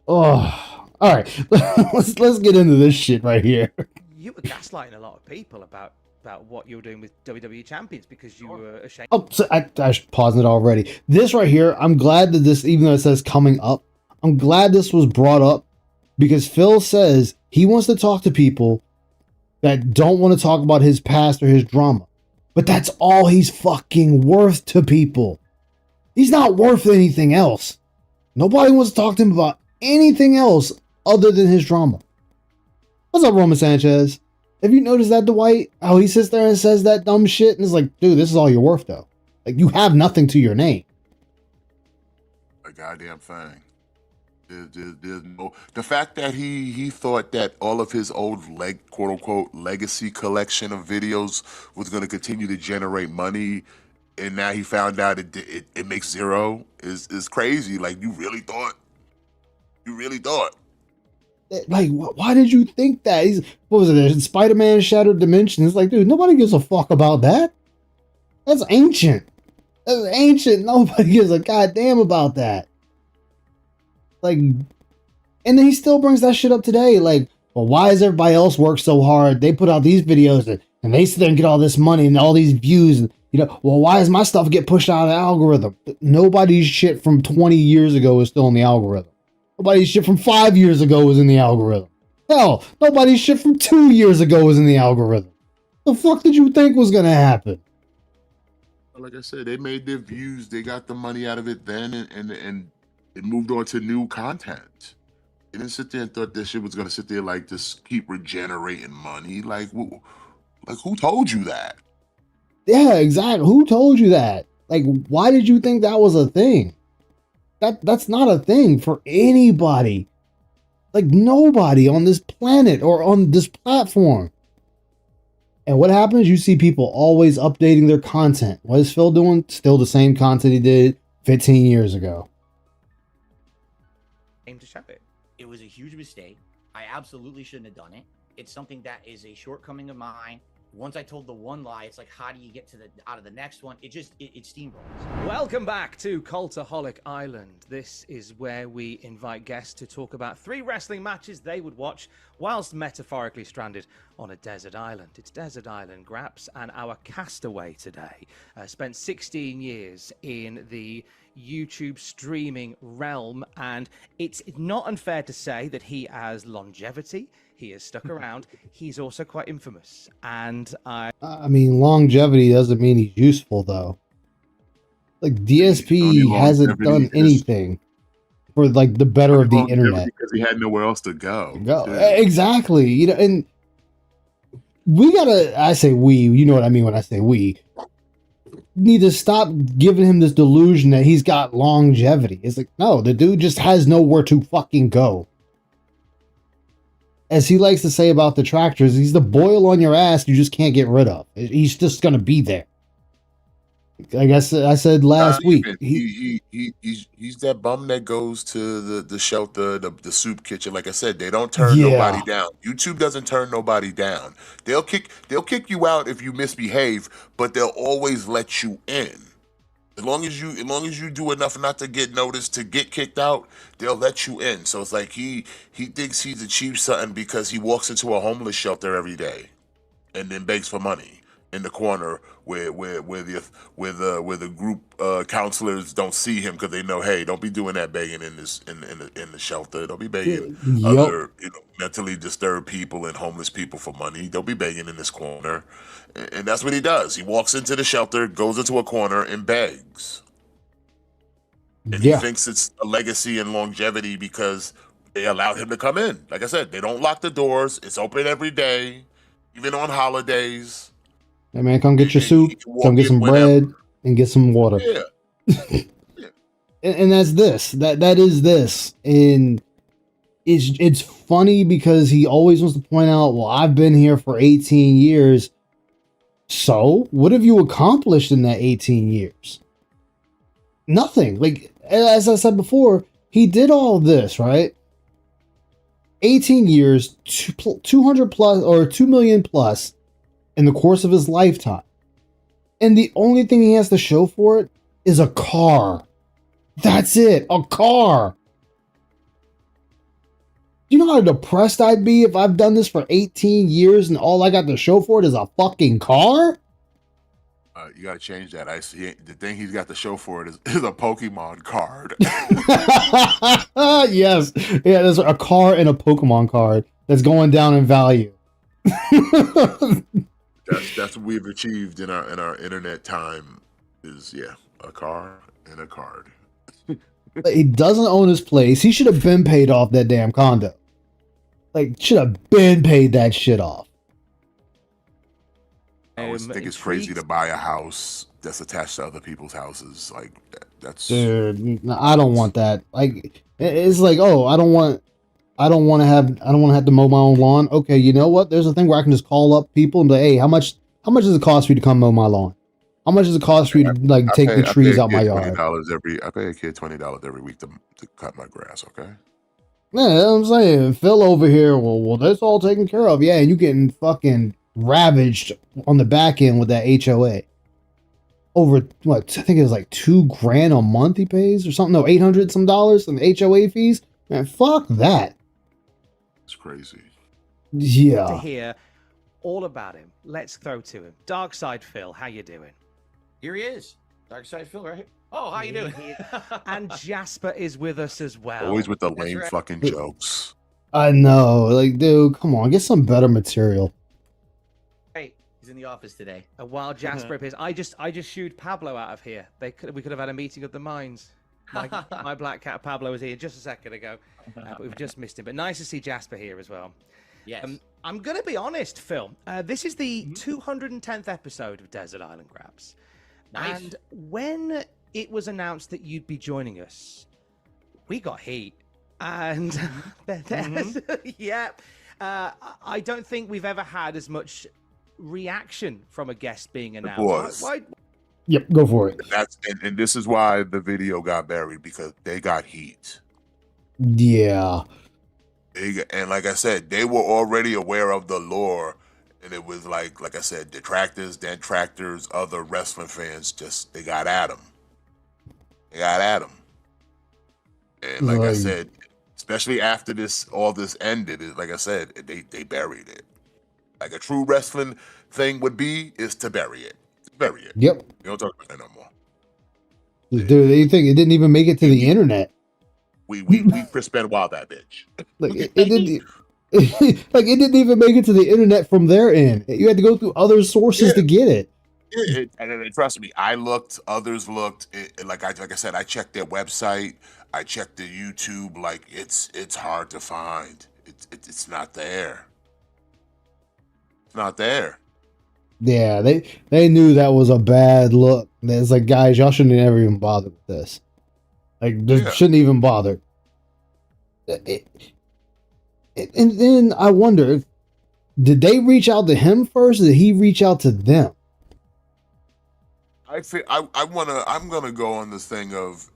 Oh, all right. let's get into this shit right here. You were gaslighting a lot of people about what you were doing with WWE Champions because you were ashamed. Oh, so I should pause it already. This right here, I'm glad that this, even though it says coming up, I'm glad this was brought up because Phil says he wants to talk to people that don't want to talk about his past or his drama. But that's all he's fucking worth to people. He's not worth anything else. Nobody wants to talk to him about anything else other than his drama. What's up, Roman Sanchez? Have you noticed that, Dwight? How he sits there and says that dumb shit and it's like, dude, this is all you're worth, though. Like, you have nothing to your name. A goddamn thing. There's no, the fact that he thought that all of his old quote unquote legacy collection of videos was going to continue to generate money, and now he found out it makes zero is crazy. Like, you really thought. Like, why did you think that? What was it? Spider-Man Shattered Dimensions. It's like, dude, nobody gives a fuck about that. That's ancient. Nobody gives a goddamn about that. Like, and then he still brings that shit up today. Like, well, why does everybody else work so hard? They put out these videos and they sit there and get all this money and all these views. And, you know, well, why does my stuff get pushed out of the algorithm? Nobody's shit from 20 years ago is still in the algorithm. Nobody's shit from 5 years ago was in the algorithm. Hell, nobody's shit from 2 years ago was in the algorithm. The fuck did you think was gonna happen? Like I said, they made their views. They got the money out of it then, and it moved on to new content. They didn't sit there and thought this shit was gonna sit there like just keep regenerating money. Like who told you that? Yeah, exactly. Who told you that? Like, why did you think that was a thing? That's not a thing for anybody. Like, nobody on this planet or on this platform. And what happens? You see people always updating their content. What is Phil doing? Still the same content he did 15 years ago. Aim to show it. It was a huge mistake. I absolutely shouldn't have done it. It's something that is a shortcoming of mine once I told the one lie, it's like, how do you get to out of the next one? It steamrolls. Welcome back to Cultaholic Island. This is where we invite guests to talk about 3 wrestling matches they would watch whilst metaphorically stranded on a desert island. It's Desert Island Graps, and our castaway today spent 16 years in the YouTube streaming realm, and it's not unfair to say that he has longevity. He has stuck around. He's also quite infamous, and I mean, longevity doesn't mean he's useful, though. Like, DSP hasn't done anything for, like, the better of the internet. Because he had nowhere else to go. Exactly. You know, and we gotta, I say we, you know what I mean when I say we, need to stop giving him this delusion that he's got longevity. It's like, no, the dude just has nowhere to fucking go. As he likes to say about the tractors, he's the boil on your ass you just can't get rid of. He's just gonna be there. Like I said last week, he's that bum that goes to the shelter, the soup kitchen. Like I said, they don't turn nobody down. YouTube doesn't turn nobody down. They'll kick you out if you misbehave, but they'll always let you in. As long as you do enough not to get noticed to get kicked out, they'll let you in. So it's like he thinks he's achieved something because he walks into a homeless shelter every day and then begs for money in the corner where the group counselors don't see him because they know, hey, don't be doing that begging in the shelter. Don't be begging other mentally disturbed people and homeless people for money. Don't be begging in this corner. And that's what he does. He walks into the shelter, goes into a corner, and begs. And he thinks it's a legacy and longevity because they allowed him to come in. Like I said, they don't lock the doors. It's open every day, even on holidays. Hey man, come get your soup, come get some bread, and get some water. Yeah. And that's this. That is this. And it's funny because he always wants to point out, well, I've been here for 18 years. So, what have you accomplished in that 18 years? Nothing. Like, as I said before, he did all this, right? 18 years, 200 plus, or 2 million plus in the course of his lifetime. And the only thing he has to show for it is a car. That's it. A car. You know how depressed I'd be if I've done this for 18 years and all I got to show for it is a fucking car? You got to change that. I see the thing he's got to show for it is a Pokemon card. Yes. Yeah, there's a car and a Pokemon card that's going down in value. That's what we've achieved in our internet time is a car and a card. He doesn't own his place. He should have been paid off that damn condo. Like, should have been paid that shit off. I always think it's crazy to buy a house that's attached to other people's houses. Like that's. Dude, I don't want that. Like, it's like, oh, I don't want to have to mow my own lawn. Okay, you know what? There's a thing where I can just call up people and be like, hey, how much does it cost for you to come mow my lawn? How much does it cost for you to like take the trees out my yard? I pay a kid $20 every week to cut my grass. Okay. Yeah, that's what I'm saying. Phil over here, well, that's all taken care of. Yeah, and you getting fucking ravaged on the back end with that HOA. Over what? I think it was like $2,000 a month he pays or something. No, $800 some dollars in HOA fees. Man, fuck that. It's crazy. Yeah. To hear all about him, let's throw to him. Dark Side Phil, how you doing? Here he is. Dark Side Phil, right? Oh, how you doing? And Jasper is with us as well. Always with the lame fucking jokes. I know. Like, dude, come on. Get some better material. Hey, he's in the office today. While Jasper appears, I just shooed Pablo out of here. We could have had a meeting of the minds. My black cat Pablo was here just a second ago, but we've just missed him. But nice to see Jasper here as well. Yes. I'm going to be honest, Phil. This is the 210th episode of Desert Island Graps. Nice. And when it was announced that you'd be joining us, we got heat. And I don't think we've ever had as much reaction from a guest being announced. Why? Yep, go for it. And this is why the video got buried, because they got heat. Yeah. And like I said, they were already aware of the lore And it was like I said, detractors, detractors, other wrestling fans they got at him. They got at him. And like I said, especially after all this ended, like I said, they buried it. Like a true wrestling thing would be is to bury it. Bury it. Yep. You don't talk about that no more. Dude, you think it didn't even make it to the internet? We Chris Benoit that bitch. Like it didn't. Like it didn't even make it to the internet from their end. You had to go through other sources to get it. And trust me, I looked. Others looked. Like I said, I checked their website. I checked their YouTube. Like it's hard to find. It's not there. It's not there. Yeah, they knew that was a bad look. It's like, guys, y'all shouldn't have ever even bothered with this. Like, just shouldn't even bother. And then I wonder, did they reach out to him first, or did he reach out to them? I'm gonna go on this thing of,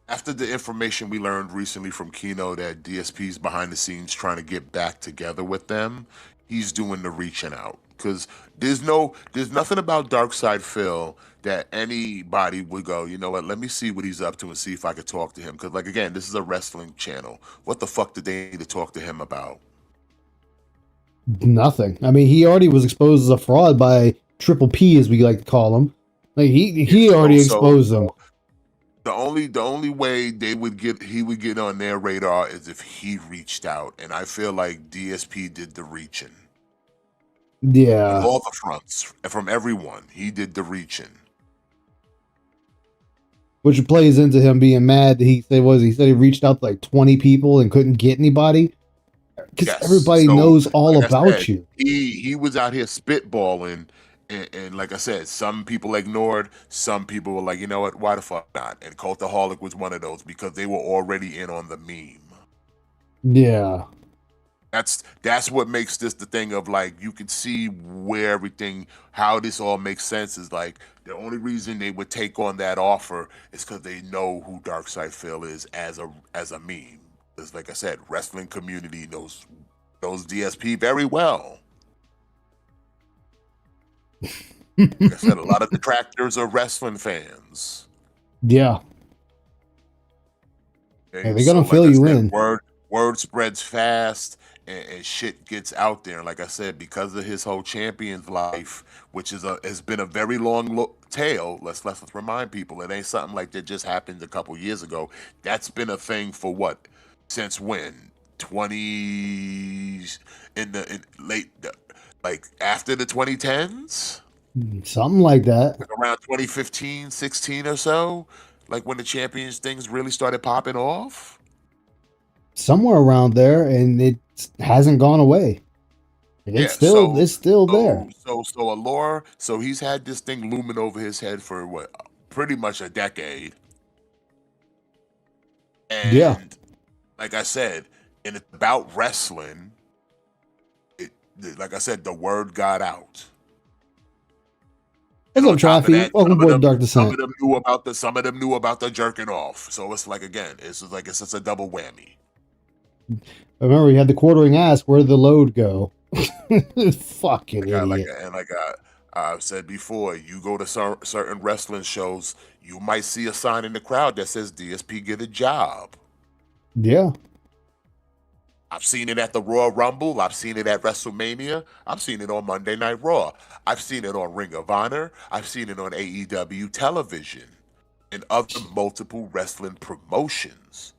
after the information we learned recently from Kino that DSP's behind the scenes trying to get back together with them, he's doing the reaching out. Because there's nothing about Darkside Phil that anybody would go, you know what, let me see what he's up to and see if I could talk to him. Because, like, again, this is a wrestling channel. What the fuck did they need to talk to him about? Nothing. I mean, he already was exposed as a fraud by Triple P, as we like to call him. Like, he already exposed them. The only way he would get on their radar is if he reached out. And I feel like DSP did the reaching. Yeah. All the fronts, from everyone. He did the reaching. Which plays into him being mad that he said he reached out to like 20 people and couldn't get anybody. Because everybody knows all about you. He was out here spitballing, and like I said, some people ignored, some people were like, you know what, why the fuck not? And Cultaholic was one of those because they were already in on the meme. Yeah. That's what makes this the thing of, like, you can see where how this all makes sense is, like, the only reason they would take on that offer is because they know who Darkside Phil is as a meme. Because, like I said, wrestling community knows DSP very well. Like I said, a lot of detractors are wrestling fans. Yeah. Okay? They're gonna fill you in. Word spreads fast. And shit gets out there. And like I said, because of his whole champion's life, which has been a very long tale, let's remind people, it ain't something like that just happened a couple years ago. That's been a thing for what? Since when? 20s, like after the 2010s? Something like that. Like around 2015, 16 or so? Like when the champions things really started popping off? Somewhere around there, and it hasn't gone away. It's still there. So Allure, so he's had this thing looming over his head for what, pretty much a decade. And like I said, and it's about wrestling. Like I said, the word got out. What's up, Traffy? Welcome aboard, Dark Descent. Some of them knew about the jerking off. So it's like, again, it's just a double whammy. Remember, we had the quartering ass. Where'd the load go? Fucking idiot. Like I've said before, you go to certain wrestling shows, you might see a sign in the crowd that says DSP get a job. Yeah. I've seen it at the Royal Rumble. I've seen it at WrestleMania. I've seen it on Monday Night Raw. I've seen it on Ring of Honor. I've seen it on AEW television and other multiple wrestling promotions.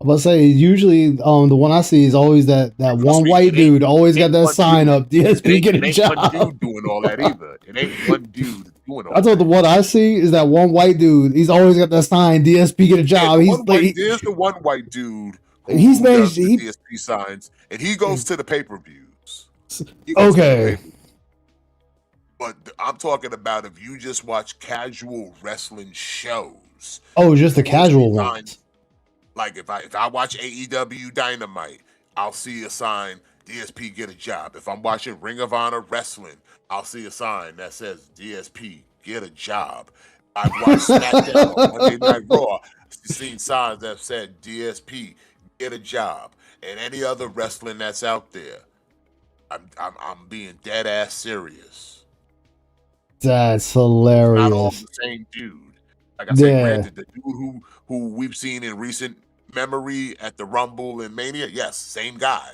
I'm about to say, usually the one I see is always that one white dude always got that sign up, DSP get a job. It ain't one dude doing all that either. It ain't one dude doing all that. I thought the one I see is that one white dude. He's always got that sign, DSP get a job. There's the one white dude who does the DSP signs, and he goes to the pay-per-views. Okay. But I'm talking about if you just watch casual wrestling shows. Oh, just the casual ones. Like if I watch AEW Dynamite, I'll see a sign, DSP get a job. If I'm watching Ring of Honor Wrestling, I'll see a sign that says DSP get a job. I've watched SmackDown on Monday Night Raw, seen signs that said DSP get a job. And any other wrestling that's out there, I'm being dead ass serious. That's Not all hilarious. the same dude. Like I said, Yeah. granted, the dude who we've seen in recent memory at the Rumble and Mania, yes, same guy.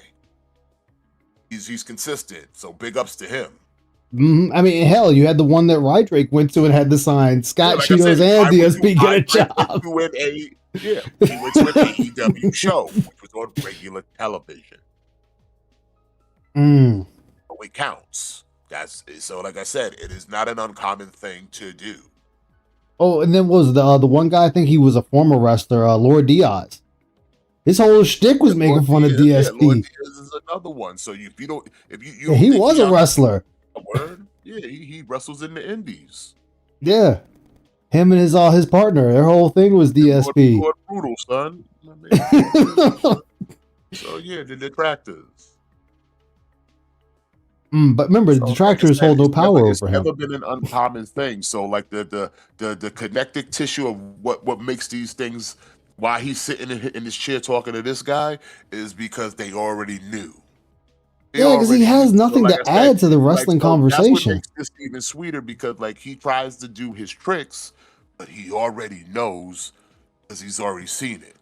He's consistent, so big ups to him. I mean, hell, you had the one that Rydrake went to and had the sign Scott like I Cheetos said, and I went DSP to- get I a went job. to he went to an AEW show, which was on regular television. Mm. So it counts. That's so. Like I said, it is not an uncommon thing to do. Oh, and then was the one guy? I think he was a former wrestler, Lord Diaz. His whole shtick was making fun of DSP. Lord Diaz is another one. So if you don't, if you Yeah, he was a wrestler. A word, yeah, he wrestles in the Indies. Yeah, him and his partner. Their whole thing was DSP. Lord Brutal, son. So yeah, the detractors. But remember, the detractors hold no power over him. It's never been an uncommon thing. So like the connective tissue of what makes these things, why he's sitting in his chair talking to this guy, is because they already knew. Yeah, because he has nothing to add to the wrestling conversation. That's what makes this even sweeter, because like he tries to do his tricks, but he already knows because he's already seen it.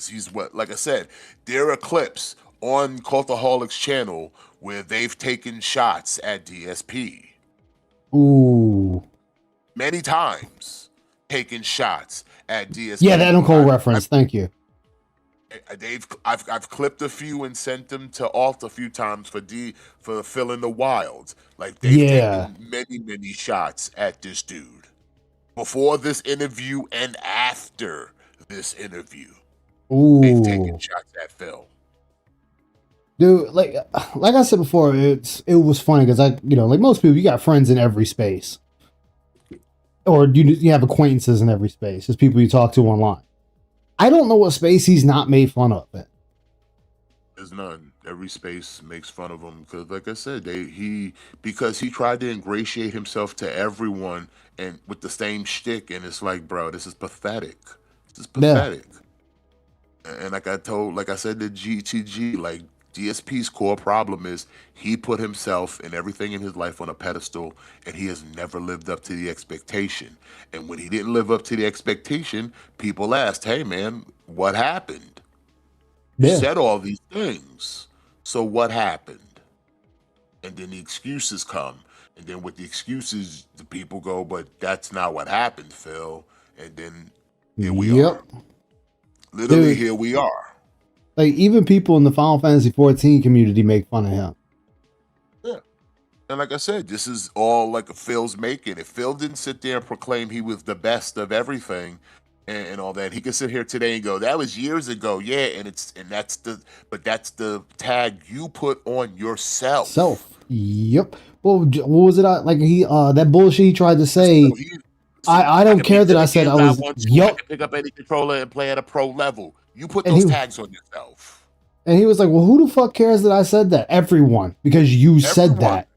He's like I said, there are clips on Cultaholic's channel where they've taken shots at DSP. Ooh. Many times taken shots at DSP. Yeah, that Adam Cole reference. Thank you. I've clipped a few and sent them to Alt a few times for filling the wilds. Like they've taken many shots at this dude before this interview and after this interview. Ooh. They've taken shots at Phil. Dude, like I said before, it was funny because like most people, you got friends in every space, or you have acquaintances in every space. There's people you talk to online. I don't know what space he's not made fun of in. There's none. Every space makes fun of him because, like I said, because he tried to ingratiate himself to everyone and with the same shtick, and it's like, bro, this is pathetic. This is pathetic. Yeah. And like I said to GTG, like DSP's core problem is he put himself and everything in his life on a pedestal, and he has never lived up to the expectation. And when he didn't live up to the expectation, people asked, hey man, what happened? You said all these things. So what happened? And then the excuses come. And then with the excuses, the people go, but that's not what happened, Phil. And then here we are. Literally, here we are. Like, even people in the Final Fantasy 14 community make fun of him. Yeah. And like I said, this is all like Phil's making. If Phil didn't sit there and proclaim he was the best of everything and all that, he could sit here today and go, that was years ago. Yeah, that's the tag you put on yourself. Yep. Well, what was it? Like that bullshit he tried to say. I don't care that I said I was. I can pick up any controller and play at a pro level. You put those tags on yourself. And he was like, well, who the fuck cares that I said that? Everyone. Because you said that.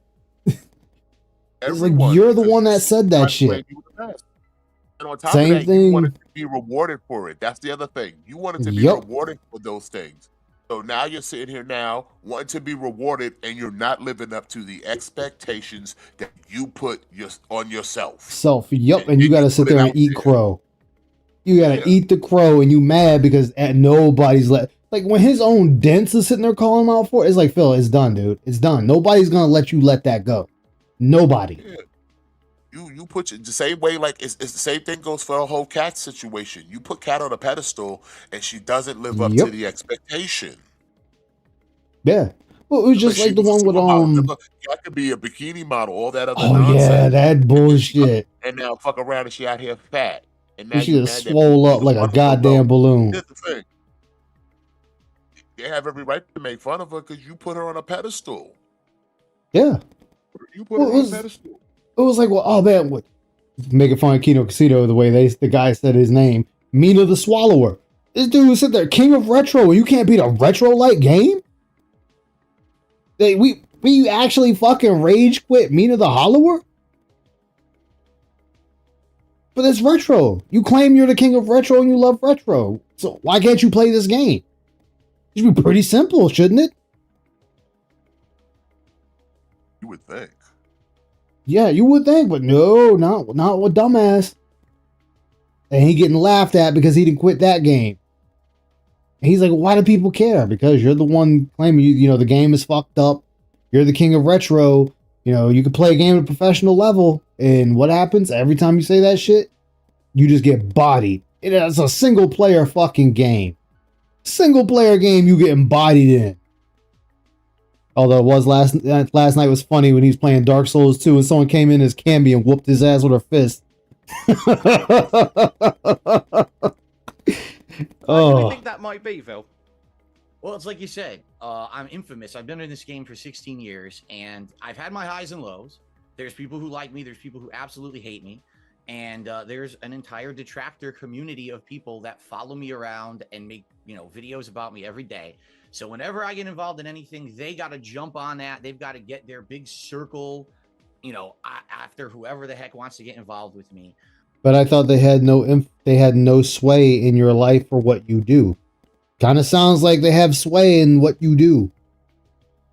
It's like, you're the one that said that shit. And on top of that, you wanted to be rewarded for it. That's the other thing. You wanted to be rewarded for those things. So now you're sitting here now wanting to be rewarded, and you're not living up to the expectations that you put on yourself. And you got to sit there and eat crow. You got to eat the crow, and you mad because nobody's like when his own dents is sitting there calling him out for it, it's like, Phil, it's done, dude. It's done. Nobody's going to let you let that go. Nobody. Yeah. You put the same way, like it's the same thing goes for the whole Cat situation. You put Cat on a pedestal and she doesn't live up to the expectation. Yeah. Well, it was just like the one with Cat could be a bikini model, all that other nonsense. Yeah, that bullshit. And now fuck around and she out here fat. And now she just swole up like a goddamn balloon. Here's the thing. They have every right to make fun of her because you put her on a pedestal. Yeah. You put her on a pedestal. It was like, well, oh man, making fun of Kino Casino the way the guy said his name, Mina the Swallower. This dude sit there, King of Retro, and you can't beat a retro-like game. We actually fucking rage quit Mina the Hollower? But it's retro. You claim you're the king of retro and you love retro. So why can't you play this game? It should be pretty simple, shouldn't it? You would think. Yeah, you would think, but no, not with dumbass. And he getting laughed at because he didn't quit that game. And he's like, why do people care? Because you're the one claiming you know the game is fucked up. You're the king of retro. You know, you can play a game at a professional level, and what happens every time you say that shit? You just get bodied. It's a single player fucking game. Single player game you getting bodied in. Although it was last night was funny when he was playing Dark Souls 2 and someone came in as Camby and whooped his ass with her fist. Why do you think that might be, Phil? Well, it's like you said, I'm infamous. I've been in this game for 16 years, and I've had my highs and lows. There's people who like me. There's people who absolutely hate me. And there's an entire detractor community of people that follow me around and make, videos about me every day. So whenever I get involved in anything, they got to jump on that. They've got to get their big circle, after whoever the heck wants to get involved with me. But I thought they had no sway in your life or what you do. Kind of sounds like they have sway in what you do.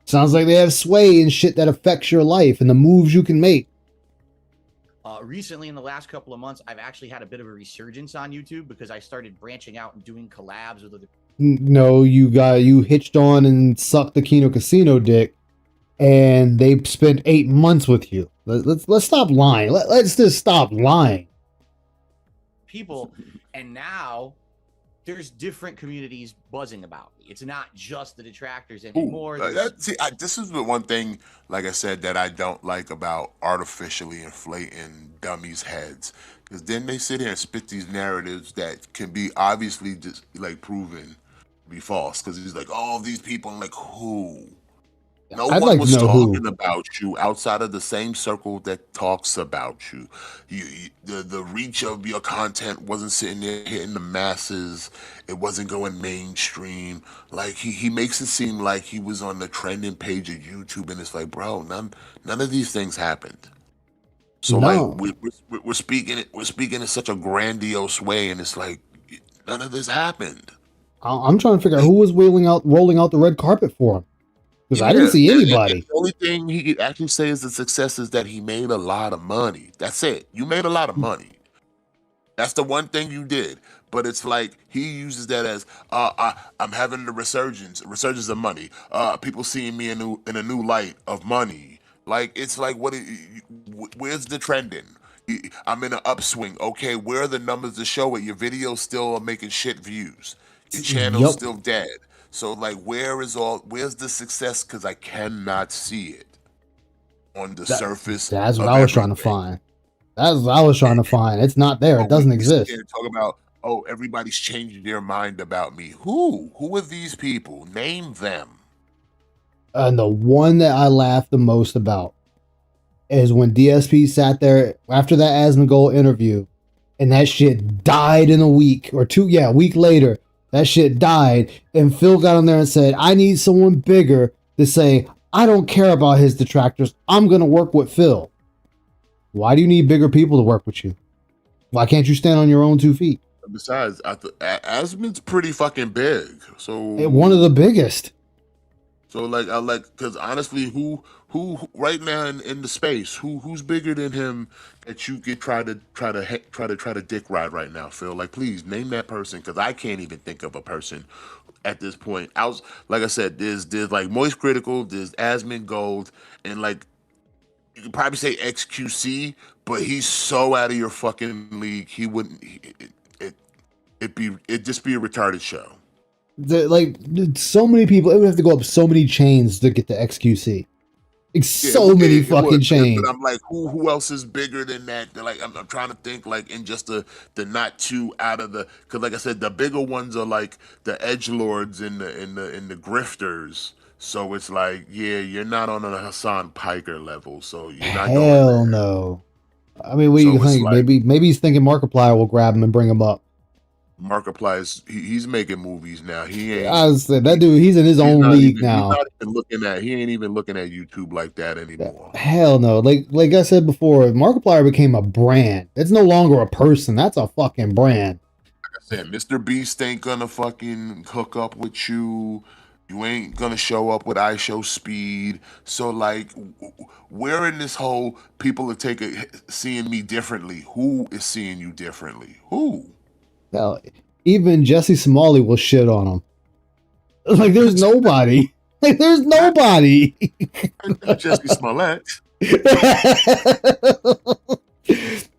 Sounds like they have sway in shit that affects your life and the moves you can make. Recently, in the last couple of months, I've actually had a bit of a resurgence on YouTube because I started branching out and doing collabs with other. No, you hitched on and sucked the Kino Casino dick, and they spent 8 months with you. Let's stop lying. Let's just stop lying. People, and now there's different communities buzzing about me. It's not just the detractors anymore. This is the one thing, like I said, that I don't like about artificially inflating dummies' heads. Because then they sit here and spit these narratives that can be obviously just like proven to be false. Because it's like, oh, these people, I'm like, who? No I'd one like was to know talking who. about you outside of the same circle that talks about you. The reach of your content wasn't sitting there hitting the masses. It wasn't going mainstream. Like he makes it seem like he was on the trending page of YouTube, and it's like, bro, none of these things happened. So No. like we're speaking in such a grandiose way, and it's like none of this happened. I'm trying to figure out who was rolling out the red carpet for him. Because I didn't see and anybody. the only thing he could actually say is the success is that he made a lot of money. That's it. You made a lot of money. That's the one thing you did. But it's like he uses that as I'm having the resurgence of money. People seeing me in a new light of money. Like it's like where's the trending? I'm in an upswing. Okay, where are the numbers to show it? Your videos still are making shit views. Your channel's Yup. still dead. So like, where's the success? Because I cannot see it on the surface. That's what I was trying to find. That's what I was trying to find. It's not there. It doesn't exist. Talk about, oh, everybody's changing their mind about me. Who are these people? Name them. And the one that I laughed the most about is when DSP sat there after that Asmongold interview, and that shit died in a week or two. Yeah, a week later, that shit died, and Phil got on there and said, "I need someone bigger to say I don't care about his detractors. I'm gonna work with Phil." Why do you need bigger people to work with you? Why can't you stand on your own 2 feet? Besides, Asmon's pretty fucking big. So One of the biggest. So because honestly, who right now in the space, who's bigger than him that you could try to dick ride right now, Phil? Like, please name that person, because I can't even think of a person at this point. Like I said, there's like Moist Critical, there's Asmongold, and like you could probably say XQC, but he's so out of your fucking league. He wouldn't. It'd just be a retarded show. So many people, it would have to go up so many chains to get to XQC. Many fucking chains. But I'm like, who else is bigger than that? Like, I'm trying to think, like, in just the not too out of the, because like I said, the bigger ones are like the edgelords and the grifters. So it's like, yeah, you're not on a Hassan Piker level. So you're not. Hell no. I mean, what do you think? Like, maybe he's thinking Markiplier will grab him and bring him up. Markiplier's he's making movies now. He ain't. I said that dude. He's in his own league now. He ain't even looking at YouTube like that anymore. Hell no. Like I said before, Markiplier became a brand. It's no longer a person. That's a fucking brand. Like I said, Mr. Beast ain't gonna fucking hook up with you. You ain't gonna show up with I show speed. So like, where in this whole people are seeing me differently? Who is seeing you differently? Who? Hell, even Jesse Smalley will shit on him. Like, there's nobody. Like, there's nobody. Jesse Smollett.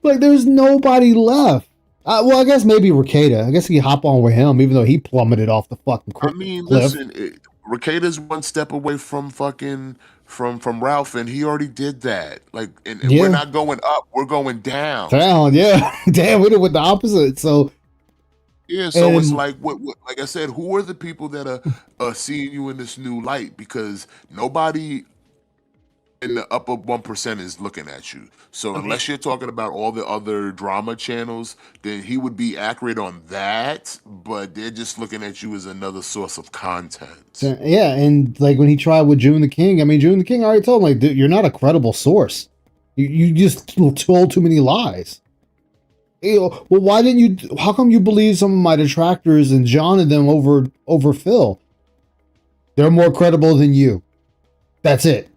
Like, there's nobody left. Well, I guess maybe Ricada. I guess he hop on with him, even though he plummeted off the fucking cliff. I mean, listen, Ricada's one step away from fucking from Ralph, and he already did that. Like, and Yeah. we're not going up; we're going down. Down, yeah. Damn, we did with the opposite. So Yeah, so it's And- like what like I said, who are the people that are seeing you in this new light? Because nobody in the upper 1% is looking at you. So unless you're talking about all the other drama channels, then he would be accurate on that, but they're just looking at you as another source of content. yeah, and like when he tried with June the King, I mean, June the King already told him, like, dude, you're not a credible source. You just told too many lies. You know, well, why didn't you? How come you believe some of my detractors and John and them over Phil? They're more credible than you. That's it.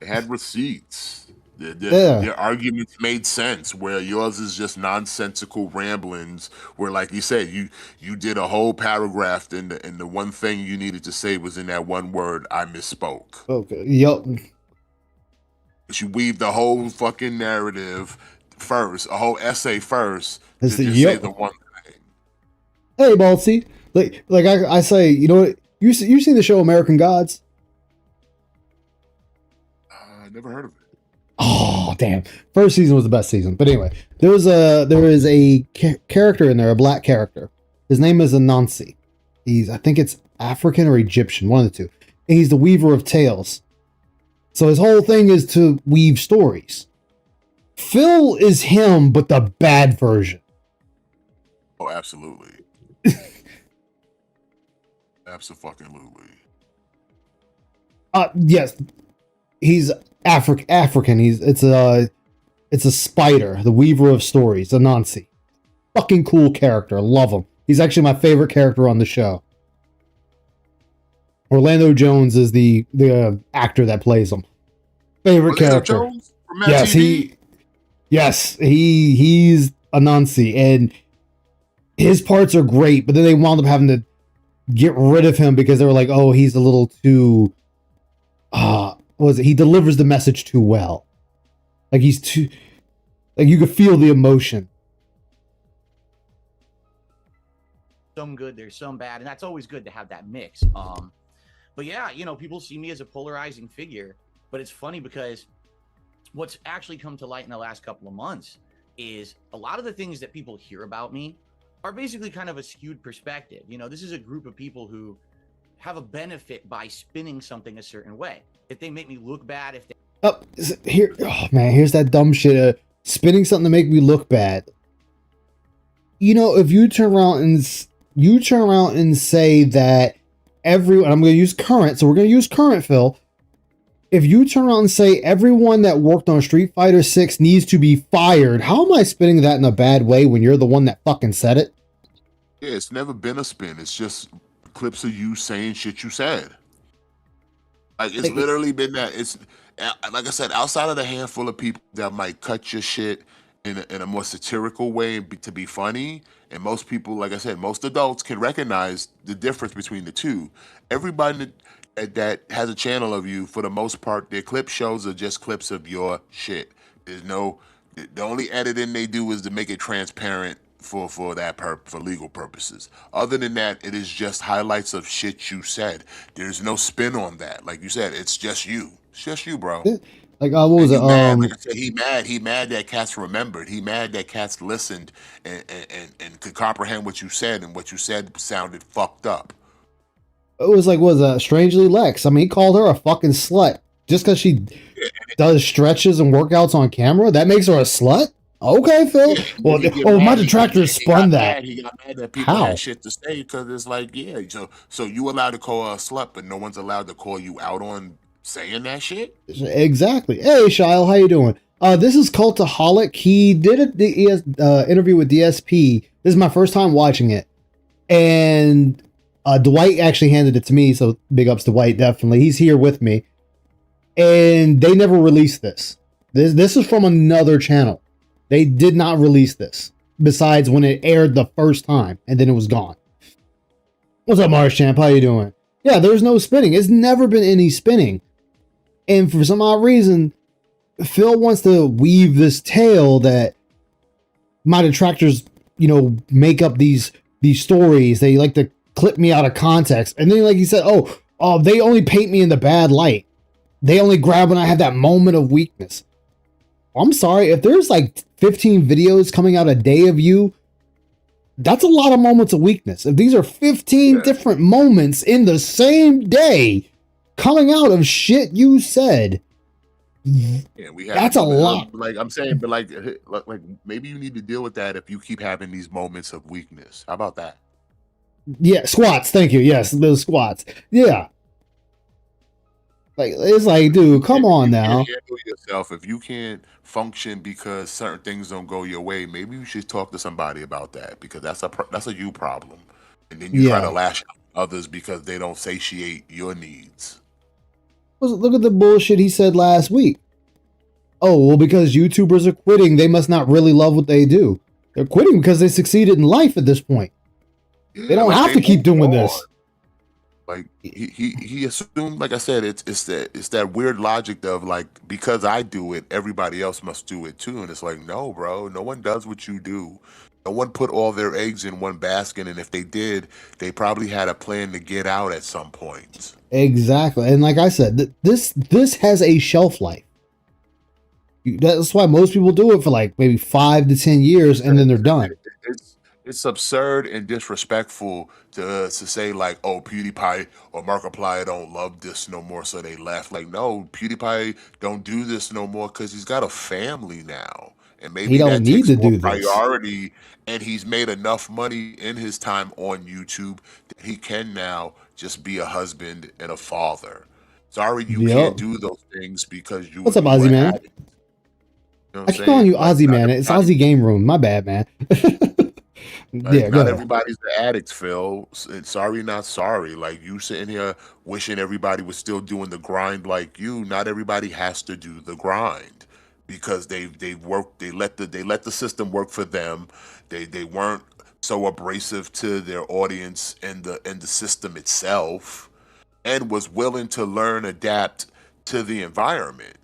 They had receipts. Yeah. Their arguments made sense, where yours is just nonsensical ramblings. Where, like you said, you did a whole paragraph, and the one thing you needed to say was in that one word, "I misspoke." Okay. Yep. But you weaved the whole fucking narrative first, a whole essay first, It's to the just say yep. the one thing. Hey, Baltzy. Like I say, you know what? You seen the show American Gods? I never heard of it. Oh, damn. First season was the best season. But anyway, there is a character in there, a black character. His name is Anansi. I think it's African or Egyptian, one of the two. And he's the weaver of tales. So his whole thing is to weave stories. Phil is him, but the bad version. Oh, absolutely. Absolutely. Yes. He's African. It's a spider, the weaver of stories, Anansi. Fucking cool character. Love him. He's actually my favorite character on the show. Orlando Jones is the actor that plays him. Favorite character. Jones from Mad Yes, TV? he's Anansi, and his parts are great, but then they wound up having to get rid of him because they were like, oh, he's a little too he delivers the message too well. Like he's too, like you could feel the emotion. Some good, there's some bad, and that's always good to have that mix. But yeah, you know, people see me as a polarizing figure, but it's funny because what's actually come to light in the last couple of months is a lot of the things that people hear about me are basically kind of a skewed perspective. You know, this is a group of people who have a benefit by spinning something a certain way. If they make me look bad, if they Here's that dumb shit. Spinning something to make me look bad. You know, if you turn around and say that I'm going to use current, so we're going to use current, Phil. If you turn around and say everyone that worked on Street Fighter 6 needs to be fired, how am I spinning that in a bad way when you're the one that fucking said it? Yeah, it's never been a spin. It's just clips of you saying shit you said. Like, it's literally been that. It's like I said, outside of the handful of people that might cut your shit in a more satirical way to be funny, and most people, like I said, most adults can recognize the difference between the two. Everybody that has a channel of you, for the most part, their clip shows are just clips of your shit. There's no, the only editing they do is to make it transparent for for legal purposes. Other than that, it is just highlights of shit you said. There's no spin on that. Like you said, it's just you. It's just you, bro. Like, what was it? Mad. Like I said, he mad that cats remembered. He mad that cats listened and could comprehend what you said, and what you said sounded fucked up. It was like, Strangely Lex. I mean, he called her a fucking slut just because she does stretches and workouts on camera. That makes her a slut? Okay, Phil. Well, my detractors spun that. He got mad that people How? had shit to say, because it's like, yeah, so you allowed to call her a slut, but no one's allowed to call you out on saying that shit? Exactly. Hey, Shile, how you doing? This is Cultaholic. He did an interview with DSP. This is my first time watching it. And Dwight actually handed it to me, so big ups to Dwight, definitely. He's here with me. And they never released this. This is from another channel. They did not release this, besides when it aired the first time, and then it was gone. What's up, Mars Champ? How you doing? Yeah, there's no spinning. It's never been any spinning. And for some odd reason, Phil wants to weave this tale that my detractors, make up these stories. They like to clip me out of context. And then, like he said, oh, they only paint me in the bad light. They only grab when I have that moment of weakness. I'm sorry, if there's like 15 videos coming out a day of you, that's a lot of moments of weakness. If these are 15 different moments in the same day coming out of shit you said, that's a lot. Like I'm saying, but like maybe you need to deal with that if you keep having these moments of weakness. How about that? Yeah, squats. Thank you. Yes, those squats. Yeah. Like, it's like, dude, come on now. If you can't handle yourself, if you can't function because certain things don't go your way, maybe you should talk to somebody about that, because that's a you problem. And then you try to lash out at others because they don't satiate your needs. Look at the bullshit he said last week. Oh, well, because YouTubers are quitting, they must not really love what they do. They're quitting because they succeeded in life at this point. They don't have to keep doing this. Like he assumed, like I said, it's that weird logic of like, because I do it, everybody else must do it too. And it's like, no, bro, no one does what you do. No one put all their eggs in one basket, and if they did, they probably had a plan to get out at some point. Exactly. And like I said, this has a shelf life. That's why most people do it for like maybe 5 to 10 years, and then they're done. It's absurd and disrespectful to say like, oh, PewDiePie or Markiplier don't love this no more, so they left. Like, no, PewDiePie don't do this no more because he's got a family now, and maybe he don't need to do priority. And he's made enough money in his time on YouTube that he can now just be a husband and a father. Sorry, you can't do those things because you. What's up, Ozzy Man? I keep calling you Ozzy Man. It's Ozzy Game Room. My bad, man. Like, not everybody's the addict, Phil. Sorry, not sorry. Like, you sitting here wishing everybody was still doing the grind like you. Not everybody has to do the grind because they let the system work for them. They weren't so abrasive to their audience and the system itself, and was willing to learn, adapt to the environment.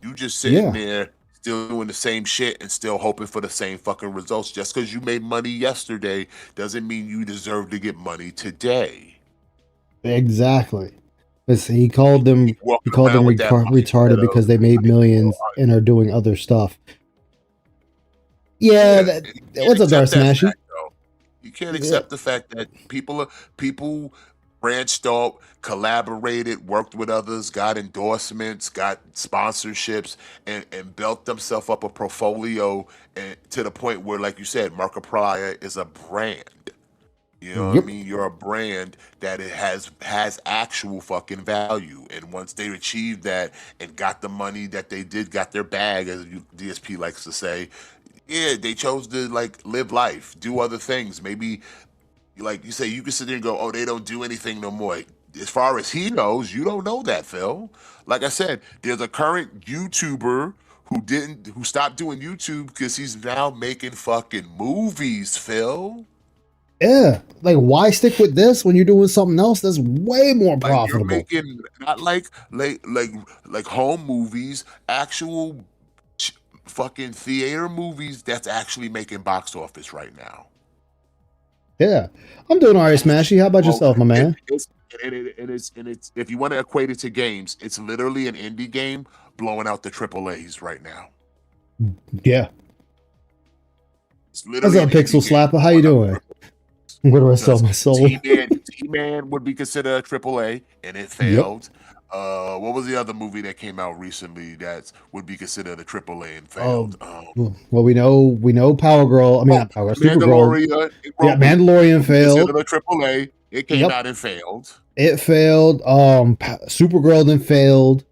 You just sitting there still doing the same shit and still hoping for the same fucking results. Just because you made money yesterday doesn't mean you deserve to get money today. Exactly. He called them retarded because they made millions and are doing other stuff. Yeah, what's up, Darth Smashy? You can't accept the fact that people branched out, collaborated, worked with others, got endorsements, got sponsorships, and built themselves up a portfolio, and to the point where, like you said, Markiplier is a brand. You know what I mean? You're a brand that it has actual fucking value. And once they achieved that and got the money that they did, got their bag, as DSP likes to say, they chose to like live life, do other things. Maybe, like you say, you can sit there and go, oh, they don't do anything no more. As far as he knows, you don't know that, Phil. Like I said, there's a current YouTuber who stopped doing YouTube because he's now making fucking movies, Phil. Yeah, like, why stick with this when you're doing something else that's way more profitable? Like, you're making not like home movies, actual fucking theater movies that's actually making box office right now. Yeah, I'm doing all right, Smashy. How about yourself, my man? It's if you want to equate it to games, it's literally an indie game blowing out the AAAs right now. Yeah. What's up, Pixel Slapper? How you doing? Where do I sell my soul? T-Man would be considered a AAA, and it failed. What was the other movie that came out recently that would be considered a AAA and failed? Well, we know Power Girl. I mean, not Power Girl. Mandalorian. Mandalorian failed. Considered a AAA. It came out and failed. It failed. Supergirl then failed.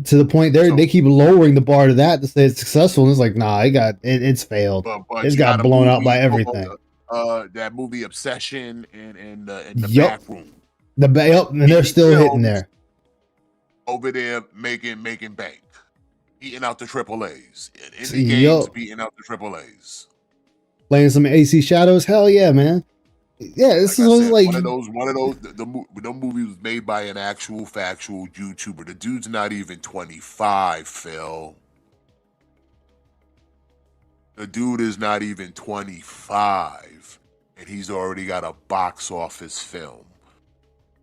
To the point they keep lowering the bar to that to say it's successful, and it's like, nah, it's failed. It's got blown out by everything. that movie Obsession in the Yup. back room. Yep, and they're still hitting films there. Over there making bank, beating out the triple A's. In indie games, Yup. beating out the triple A's. Playing some AC Shadows. Hell yeah, man. Yeah, this Like I is said, like one of those. The movie was made by an actual factual YouTuber. The dude's not even 25, Phil. The dude is not even 25, and he's already got a box office film.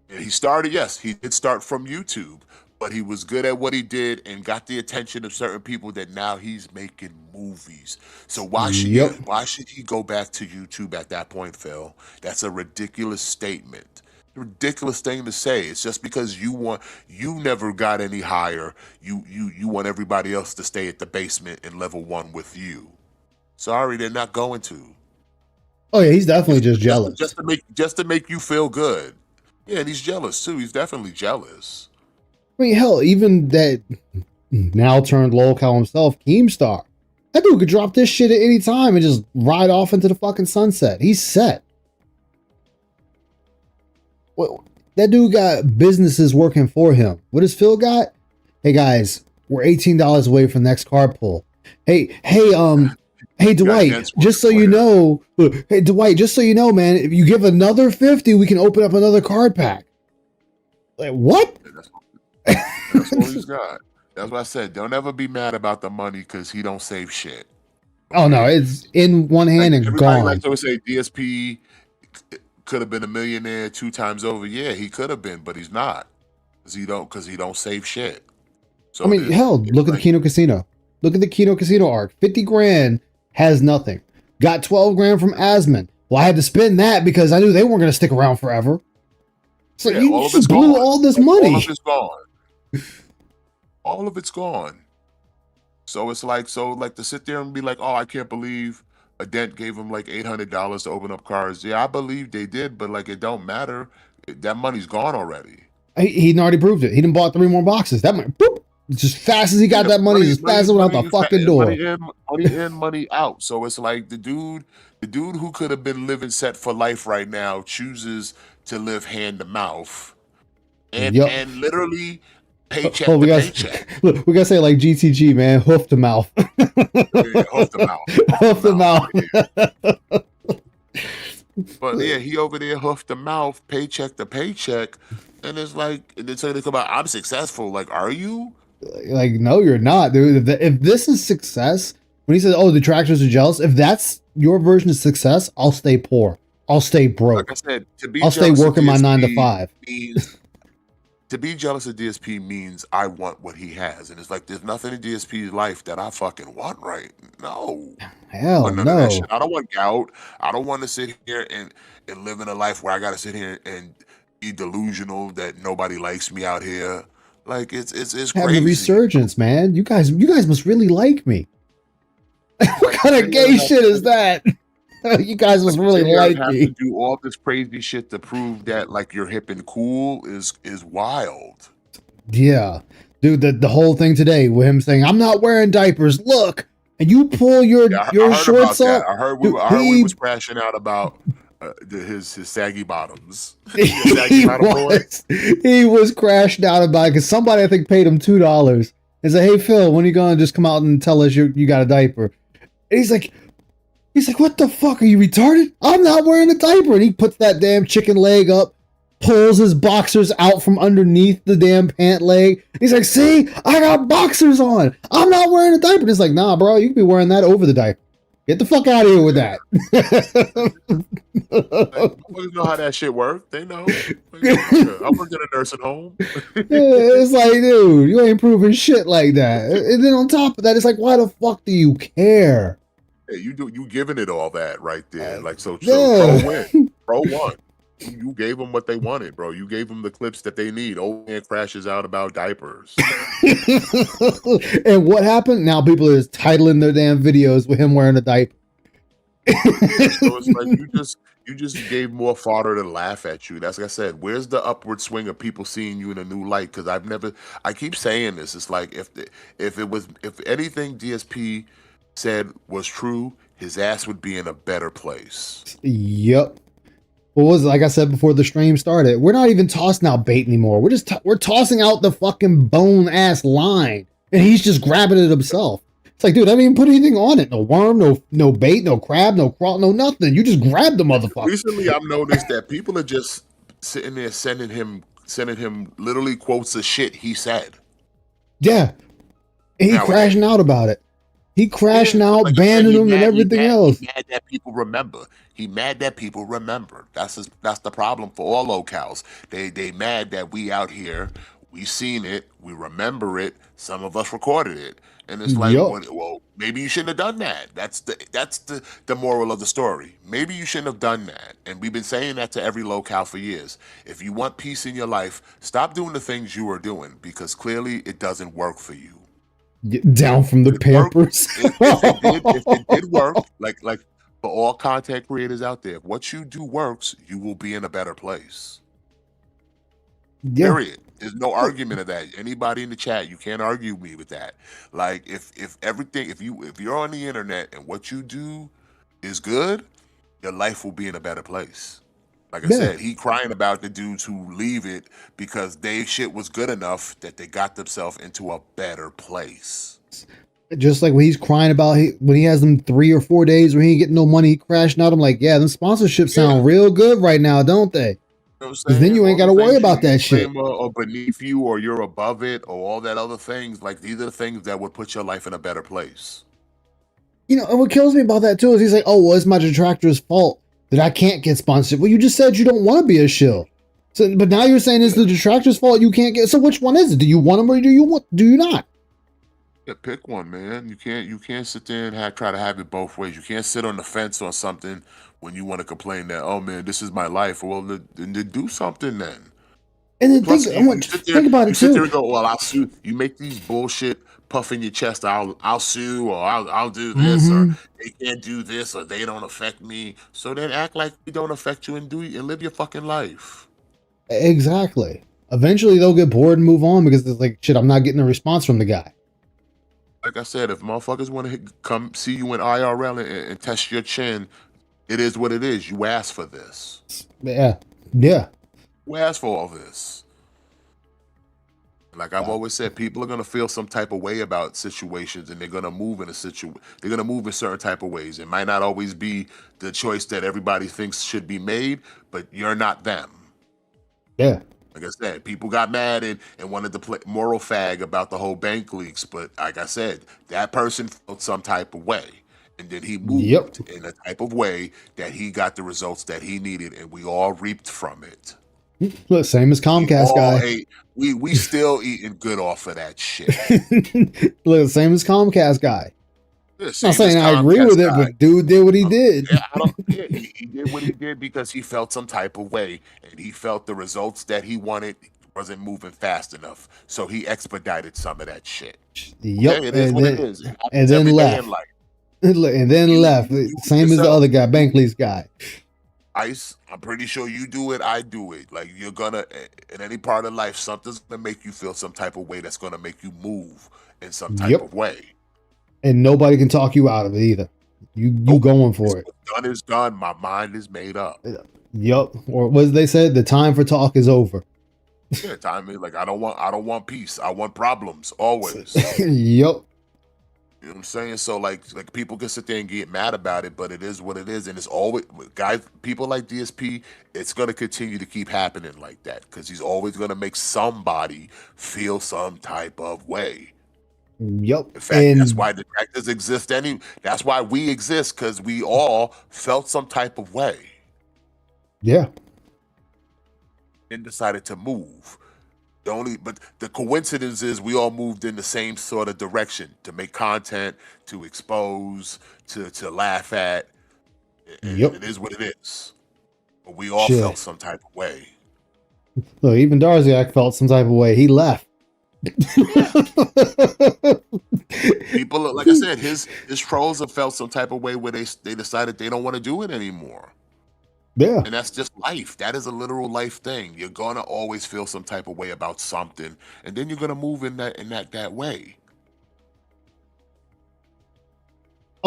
And he started, yes, he did start from YouTube, but he was good at what he did and got the attention of certain people that now he's making movies. So why should he go back to YouTube at that point, Phil? That's a ridiculous statement. Ridiculous thing to say. It's just because you never got any higher. You want everybody else to stay at the basement in level 1 with you. Sorry, they're not going to. Oh yeah, he's definitely just jealous. Just to make you feel good. Yeah, and he's jealous too. He's definitely jealous. I mean, hell, even that now turned lolcow himself, Keemstar. That dude could drop this shit at any time and just ride off into the fucking sunset. He's set. Well, that dude got businesses working for him. What does Phil got? Hey guys, we're $18 away from the next card pull. Hey, Dwight, just so you know, man, if you give another 50, we can open up another card pack. Like, what? That's all he's got. That's what I said. Don't ever be mad about the money because he don't save shit. Okay? Oh no, it's in one hand and everybody gone. Like to say DSP could have been a millionaire 2 times over. Yeah, he could have been, but he's not. Because he don't save shit. So I mean, hell, look at the Kino Casino. Look at the Kino Casino arc. 50 grand has nothing. Got 12 grand from Asmon. Well, I had to spend that because I knew they weren't going to stick around forever. So yeah, you just blew all this money. All of it's gone. All of it's gone. So it's like, to sit there and be like, oh, I can't believe a dent gave him like $800 to open up cards. Yeah, I believe they did, but like it don't matter. That money's gone already. He already proved it. He done bought 3 more boxes. That money, boop, just fast as he got that money, as fast as it went out the fucking door. Money in, money out. So it's like the dude who could have been living set for life right now chooses to live hand to mouth, and literally paycheck to paycheck. Look, we gotta say like GTG, man, hoof to mouth. Hoof to mouth. Hoof to mouth. But yeah, he over there hoof to mouth, paycheck to paycheck, and it's like, and then they come out, I'm successful. Like, are you? Like, no, you're not, dude. If this is success, when he says, "Oh, the detractors are jealous," if that's your version of success, I'll stay poor. I'll stay broke. Like I said, I'll stay working my 9 to 5. To be jealous of DSP means I want what he has, and it's like there's nothing in DSP's life that I fucking want right. No, hell no. I don't want gout. I don't want to sit here and live in a life where I got to sit here and be delusional that nobody likes me out here. Like it's having crazy. A resurgence, man. You guys must really like me. What kind of gay shit is that? You guys must really like me. To do all this crazy shit to prove that like you're hip and cool is wild. Yeah, dude. The whole thing today with him saying, "I'm not wearing diapers." Look, and you pull your shorts up. I heard we was crashing out about his saggy bottoms. He was crashed out about it because somebody I think paid him $2 and said, "Hey Phil, when are you gonna just come out and tell us you got a diaper?" And he's like, "What the fuck? Are you retarded? I'm not wearing a diaper." And he puts that damn chicken leg up, pulls his boxers out from underneath the damn pant leg. He's like, "See, I got boxers on. I'm not wearing a diaper." And it's like, "Nah, bro, you can be wearing that over the diaper. Get the fuck out of here with that." Motherfuckers know how that shit works. They know. I work at a nursing home. It's like, dude, you ain't proving shit like that. And then on top of that, it's like, why the fuck do you care? Hey, you giving it all that right there. Like so Yeah. Pro win. Pro won. You gave them what they wanted, bro. You gave them the clips that they need. Old man crashes out about diapers. And what happened? Now people are just titling their damn videos with him wearing a diaper. So it's like you just gave more fodder to laugh at you. That's like I said. Where's the upward swing of people seeing you in a new light? Because I keep saying this. It's like if anything DSP said was true, his ass would be in a better place. Yep. What was it? Like I said before the stream started, we're not even tossing out bait anymore. We're just we're tossing out the fucking bone ass line, and he's just grabbing it himself. It's like, dude, I didn't even put anything on it. No worm, no bait, no crab, no crawl, no nothing. You just grabbed the motherfucker. Recently, I've noticed that people are just sitting there sending him literally quotes of shit he said. Yeah, and he Nowadays. crashing out about it. He crashing out, Like I said, banning he them and mad- everything else. He mad that people remember. He mad that people remember. That's the problem for all locals. They mad that we out here, we seen it, we remember it. Some of us recorded it, and it's like, Yup. well, maybe you shouldn't have done that. That's the moral of the story. Maybe you shouldn't have done that. And we've been saying that to every locale for years. If you want peace in your life, stop doing the things you are doing, because clearly it doesn't work for you. Get down from the Pampers. If it did work, like for all content creators out there, if what you do works, you will be in a better place. Yeah. Period. There's no argument of that. Anybody in the chat, you can't argue me with that. Like if you're on the internet and what you do is good, your life will be in a better place. Like I Yeah. said, he crying about the dudes who leave it because they shit was good enough that they got themselves into a better place. Just like when he's crying about when he has them 3 or 4 days where he ain't getting no money, he crashing out. I'm like, yeah, them sponsorships sound real good right now, don't they? You know what I'm 'Cause saying? then you ain't All got to the worry things about you that shit. claim are beneath you, or you're above it, or all that other things. Like, these are the things that would put your life in a better place. You know, and what kills me about that too is he's like, oh, well, it's my detractor's fault that I can't get sponsorship. Well, you just said you don't want to be a shill. So, but now you're saying it's the detractor's fault you can't get. So which one is it? Do you want them or do you not? Yeah, pick one, man. You can't sit there and try to have it both ways. You can't sit on the fence on something when you want to complain that, oh man, this is my life. Well, then do something then. And then Plus, think about you it sit there too. and go, well, I'll sue. You make these bullshit puff in your chest. I'll sue, or I'll do this, or they can't do this, or they don't affect me. So then act like we don't affect you and live your fucking life. Exactly. Eventually they'll get bored and move on because it's like, shit, I'm not getting a response from the guy. Like I said, if motherfuckers want to come see you in IRL and test your chin, it is what it is. You asked for this. Yeah. You asked for all this. Like I've always said, people are gonna feel some type of way about situations, and they're gonna move in they're gonna move in certain type of ways. It might not always be the choice that everybody thinks should be made, but you're not them. Yeah. Like I said, people got mad and wanted to play moral fag about the whole bank leaks, but like I said, that person felt some type of way, and then he moved in a type of way that he got the results that he needed, and we all reaped from it. Look, same as Comcast guy. We still eating good off of that shit. Look, same as Comcast guy. Yeah, I'm not saying I agree with it, but dude did what he did. He did what he did because he felt some type of way, and he felt the results that he wanted wasn't moving fast enough, so he expedited some of that shit. Yep, Okay, it is what it is. It happens and then every day left. in life. And then left. Same as the other guy, Bankley's guy. Ice, I'm pretty sure you do it, I do it. Like, you're gonna, in any part of life, something's gonna make you feel some type of way that's gonna make you move in some type of way. And nobody can talk you out of it either. You going for it. What's done is done. My mind is made up. Yep. Or what they said, the time for talk is over. Yeah, time is like, I don't want peace. I want problems always. Yep. You know what I'm saying? So like people can sit there and get mad about it, but it is what it is, and it's always people like DSP. It's gonna continue to keep happening like that because he's always gonna make somebody feel some type of way. Yep. In fact, that's why detractors exist. That's why we exist, because we all felt some type of way. Yeah. And decided to move. But the coincidence is we all moved in the same sort of direction to make content, to expose, to laugh at. Yep. It is what it is. But we all felt some type of way. Look, even Darziak felt some type of way. He left. People, like I said, his trolls have felt some type of way where they decided they don't want to do it anymore. Yeah. And that's just life. That is a literal life thing. You're gonna always feel some type of way about something, and then you're gonna move in that way.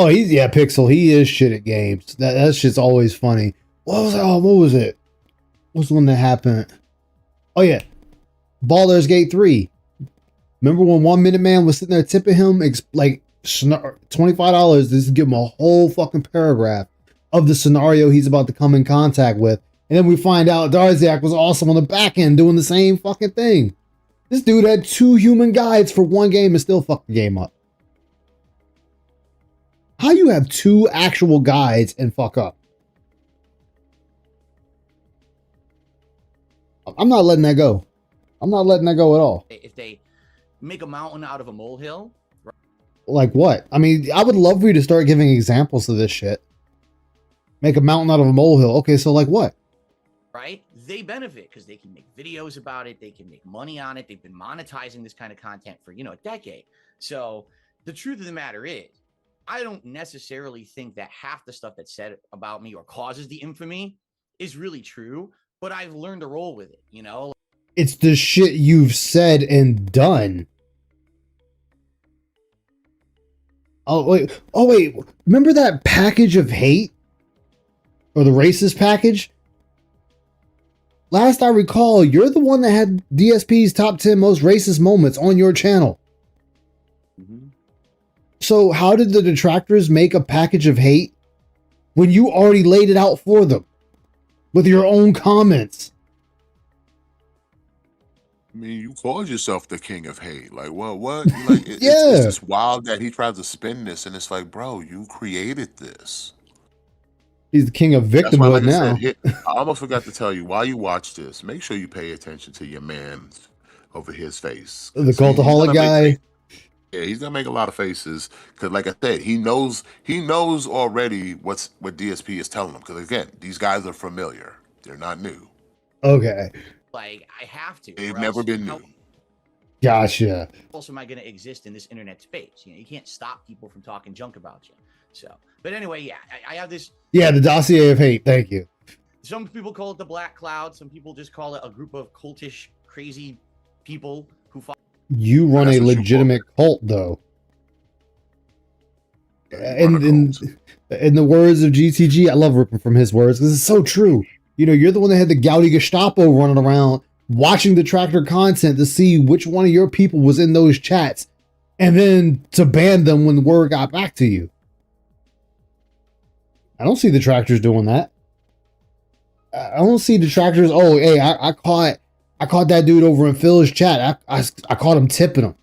Oh, he's yeah, Pixel. He is shit at games. That shit's always funny. What was it? What's the one that happened? Oh yeah, Baldur's Gate 3. Remember when 1 Minute Man was sitting there tipping him like $25 just to give him a whole fucking paragraph of the scenario he's about to come in contact with, and then we find out Darziak was also on the back end doing the same fucking thing. This dude had 2 human guides for one game and still fucked the game up. How you have 2 actual guides and fuck up? I'm not letting that go. I'm not letting that go at all. If they make a mountain out of a molehill, Like what? I mean, I would love for you to start giving examples of this shit. Make a mountain out of a molehill. Okay, so like what? right? They benefit because they can make videos about it. They can make money on it. They've been monetizing this kind of content for, a decade. So the truth of the matter is, I don't necessarily think that half the stuff that's said about me or causes the infamy is really true, but I've learned to roll with it, It's the shit you've said and done. Oh wait. Remember that package of hate? Or the racist package? Last I recall, you're the one that had DSP's top 10 most racist moments on your channel. Mm-hmm. So how did the detractors make a package of hate when you already laid it out for them with your own comments? I mean, you called yourself the king of hate. Like, well, what? Like, Yeah. it's just wild that he tries to spin this, and it's like, bro, you created this. He's the king of That's why, victimhood like I now. said, I almost forgot to tell you, while you watch this, make sure you pay attention to your man over his face. The 'Cause he's cultaholic gonna guy. make- yeah, he's gonna make a lot of faces because, like I said, he knows already what DSP is telling him. Because again, these guys are familiar; they're not new. Okay. Like, I have to. They've or never else been how new. Gotcha. else am I going to exist in this internet space? You can't stop people from talking junk about you. So, but anyway, yeah, I have this. Yeah, the dossier of hate. Thank you. Some people call it the Black Cloud. Some people just call it a group of cultish, crazy people who follow. You run That's a what you legitimate cult, though. Yeah, you run a In cult. in the words of GTG, I love ripping from his words because it's so true. You're the one that had the Gaudi Gestapo running around watching the tractor content to see which one of your people was in those chats, and then to ban them when the word got back to you. I don't see the tractors doing that. I don't see the tractors. Oh, hey, I caught that dude over in Phil's chat. I caught him tipping him.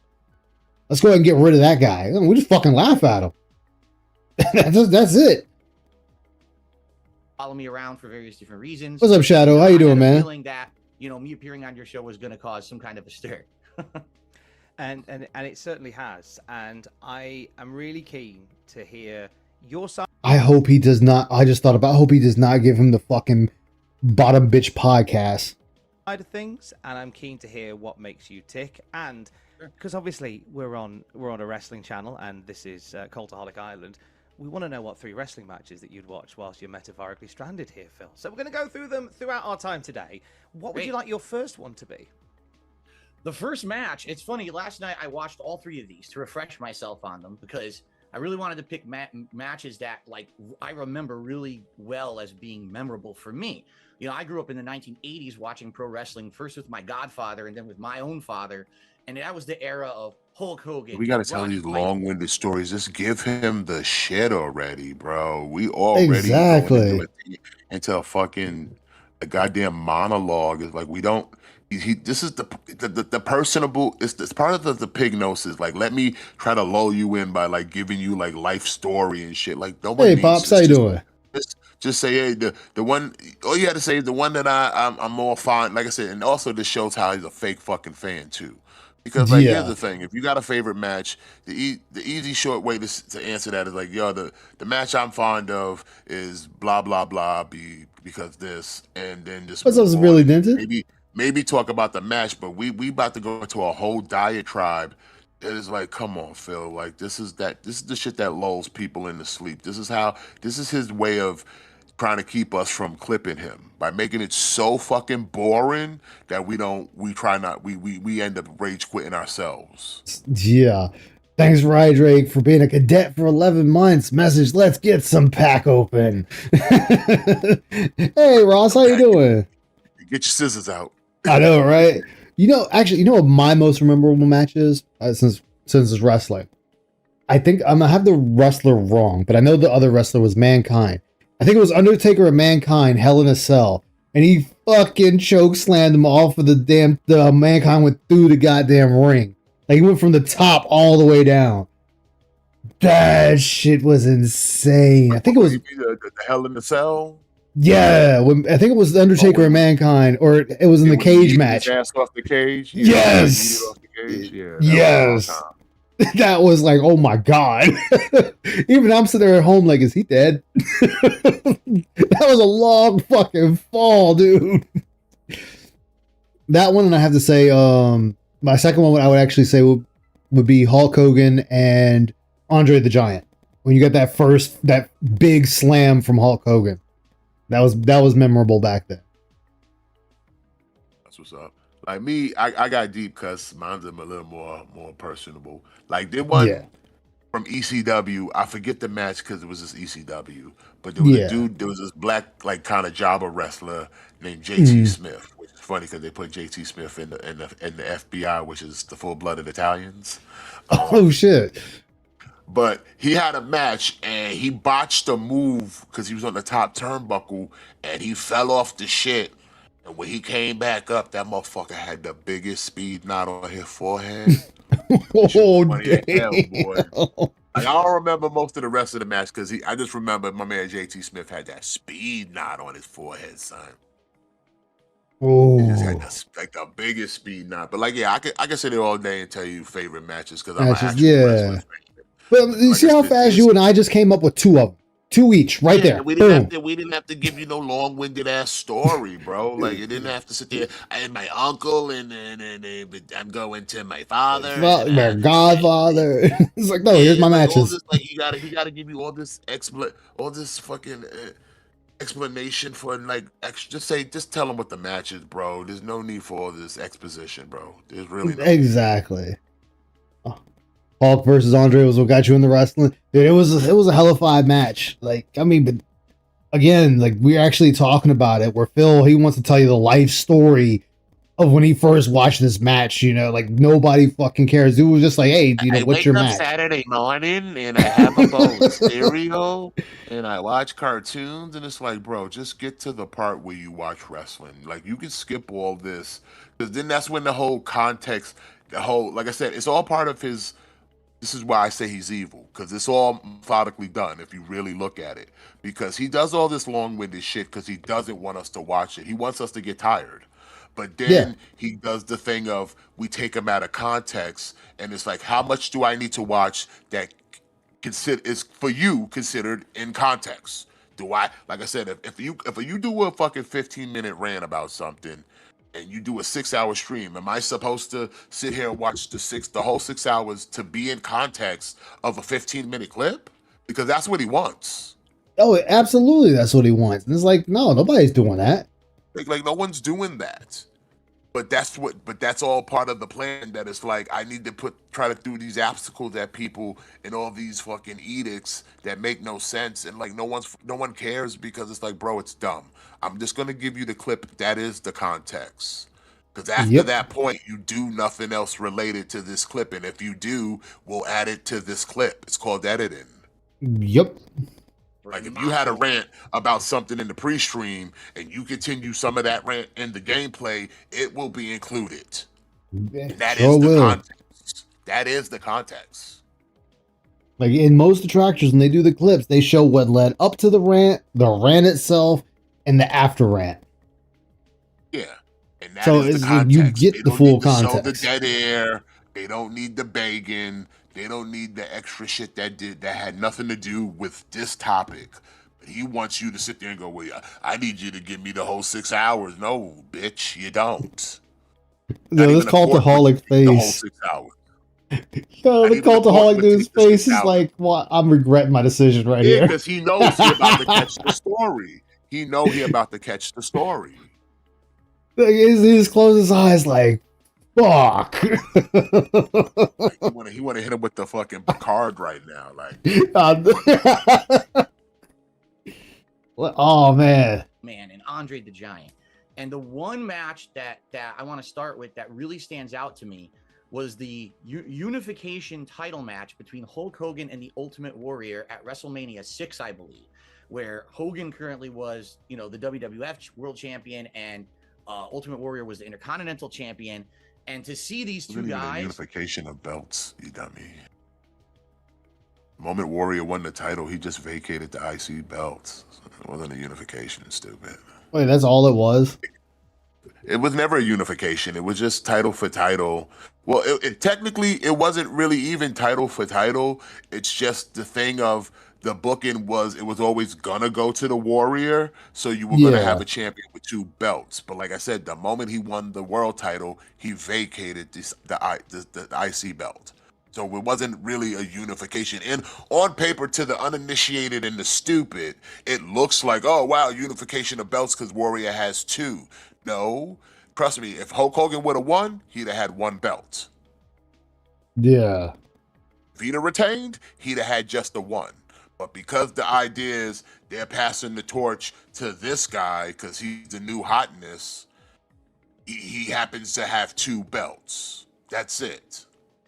Let's go ahead and get rid of that guy. We just fucking laugh at him. That's it. Follow me around for various different reasons. What's up, Shadow? How you I doing, had a man? Feeling that me appearing on your show was going to cause some kind of a stir. And it certainly has. And I am really keen to hear your side I hope he does not. I just thought about. I hope he does not give him the fucking bottom bitch podcast. of things, and I'm keen to hear what makes you tick. And because obviously we're on a wrestling channel, and this is Cultaholic Island, we want to know what 3 wrestling matches that you'd watch whilst you're metaphorically stranded here, Phil. So we're going to go through them throughout our time today. What would you like your first one to be? The first match, it's funny, last night I watched all 3 of these to refresh myself on them because I really wanted to pick matches that I remember really well as being memorable for me. I grew up in the 1980s watching pro wrestling, first with my godfather and then with my own father. And that was the era of Hulk Hogan. We got to tell Ronnie these Blake. long-winded stories. Just give him the shit already, bro. We already Exactly. going into a goddamn monologue. It's like we don't. This is the personable. It's part of the pig gnosis. Like, let me try to lull you in by giving you life story and shit. Like, nobody. Hey, needs Pops, this. how you doing? Just say, hey, the one. All you had to say is the one that I'm more fond. Like I said, and also this shows how he's a fake fucking fan too. Because Yeah. here's the thing: if you got a favorite match, the easy short way to answer that is the match I'm fond of is blah blah blah because this, and then just What's up, move on. Severely Dented? Maybe talk about the match, but we about to go into a whole diatribe. It is like, come on, Phil. This is the shit that lulls people into sleep. This is his way of trying to keep us from clipping him by making it so fucking boring that we end up rage quitting ourselves. Yeah. Thanks, Rydrake, for being a cadet for 11 months. Message, let's get some pack open. Hey, Ross, how you doing? Get your scissors out. I know, right? Actually, you know what my most memorable match is since it's wrestling? I think I'm going to have the wrestler wrong, but I know the other wrestler was Mankind. I think it was Undertaker and Mankind, Hell in a Cell. And he fucking choke slammed him off of the Mankind went through the goddamn ring. Like, he went from the top all the way down. That shit was insane. I think it was the Hell in the Cell. Yeah, I think it was Undertaker and Mankind, or it was in the cage match. His ass off the cage. Yes. Off the cage. Yeah. Yes. That was like, oh my god. Even I'm sitting there at home like, is he dead? That was a long fucking fall, dude. That one, and I have to say, my second one I would actually say would be Hulk Hogan and Andre the Giant. When you got that big slam from Hulk Hogan. That was memorable back then. That's what's up. Like me, I got deep because mine's a little more personable. Like there one from ECW. I forget the match because it was just ECW. But there was a dude. There was this black like kind of jobber wrestler named JT Smith, which is funny because they put JT Smith in the FBI, which is the full-blooded Italians. Oh shit. But he had a match and he botched a move because he was on the top turnbuckle and he fell off the shit. And when he came back up, that motherfucker had the biggest speed knot on his forehead. Oh, damn. Hell, boy. Like, I don't remember most of the rest of the match because I just remember my man JT Smith had that speed knot on his forehead, son. Oh, he just had the biggest speed knot. But like, yeah, I can sit there all day and tell you favorite matches because I'm an actual wrestling fan. But you see how fast you and I just came up with two of them. Two each, right there. We didn't have to give you no long-winded ass story, bro. Like you didn't have to sit there. And my uncle, and I'm going to my father, my godfather. It's like, no, here's my matches. All this, like he gotta give you all this fucking explanation for like just tell them what the match is, bro. There's no need for all this exposition, bro. There's really no exactly. Hulk versus Andre was what got you in the wrestling. Dude, it was a hellified match. Like, I mean, but again, like we're actually talking about it where Phil, he wants to tell you the life story of when he first watched this match, like nobody fucking cares. Dude was just like, hey, what's your match? Saturday morning and I have a bowl of cereal and I watch cartoons and it's like, bro, just get to the part where you watch wrestling. Like you can skip all this because then that's when the whole context, like I said, it's all part of his. This is why I say he's evil, because it's all methodically done if you really look at it. Because he does all this long-winded shit because he doesn't want us to watch it. He wants us to get tired. But then he does the thing of we take him out of context, and it's like, how much do I need to watch that is for you considered in context? Do I, like I said, if you do a fucking 15-minute rant about something, and you do a 6-hour stream, am I supposed to sit here and watch the whole 6 hours to be in context of a 15-minute clip? Because that's what he wants. Oh, absolutely, that's what he wants. And it's like, no, nobody's doing that. Like no one's doing that. But that's all part of the plan. That it's like I need to try to do these obstacles at people and all these fucking edicts that make no sense, and like no one cares because it's like, bro, it's dumb. I'm just gonna give you the clip that is the context. Because after that point, you do nothing else related to this clip, and if you do, we'll add it to this clip. It's called editing. Yep. Like if you had a rant about something in the pre-stream and you continue some of that rant in the gameplay, it will be included. That is the context. That is the context. Like in most attractors, when they do the clips, they show what led up to the rant itself, and the after rant. Yeah. And that so is the context. You get the full context. Show the dead air. They don't need the begging. They don't need the extra shit that had nothing to do with this topic. But he wants you to sit there and go, well, I need you to give me the whole 6 hours. No, bitch, you don't. No, this Cultaholic face. The whole 6 hours. No, the Cultaholic dude's face is like, well, I'm regretting my decision right here. Because he knows he's about to catch the story. He about to catch the story. He just closes his eyes like, Fuck. He wanna hit him with the fucking card right now. Like, Oh man. Man and Andre the Giant. And the one match that I want to start with that really stands out to me was the unification title match between Hulk Hogan and the Ultimate Warrior at WrestleMania 6, I believe, where Hogan currently was, the WWF World Champion and Ultimate Warrior was the Intercontinental Champion. And to see these two guys, unification of belts, you dummy. The moment Warrior won the title, he just vacated the IC belts. It wasn't a unification, stupid. Wait, that's all it was? It was never a unification. It was just title for title. Well, technically, it wasn't really even title for title. It's just the thing of the booking was it was always gonna go to the Warrior, so you were gonna have a champion with 2 belts. But like I said, the moment he won the world title, he vacated the IC belt. So it wasn't really a unification. And on paper, to the uninitiated and the stupid, it looks like, oh wow, unification of belts because Warrior has 2. No, trust me, if Hulk Hogan would have won, he'd have had 1 belt. Yeah. If he'd have retained, he'd have had just the 1. But because the idea is they're passing the torch to this guy because he's the new hotness, he happens to have 2 belts. That's it.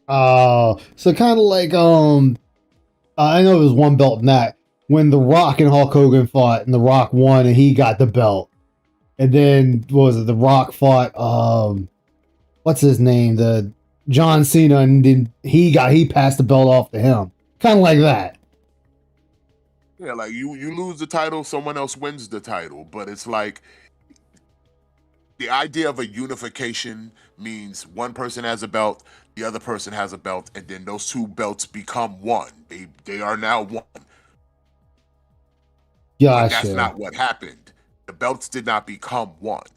So kind of like I know it was 1 belt in that when The Rock and Hulk Hogan fought and The Rock won and he got the belt. And then what was it? The Rock fought what's his name? The John Cena, and then he passed the belt off to him. Kind of like that. Yeah, like you lose the title, someone else wins the title, but it's like the idea of a unification means one person has a belt, the other person has a belt, and then those 2 belts become one. They are now one. Gotcha. But that's not what happened. The belts did not become one.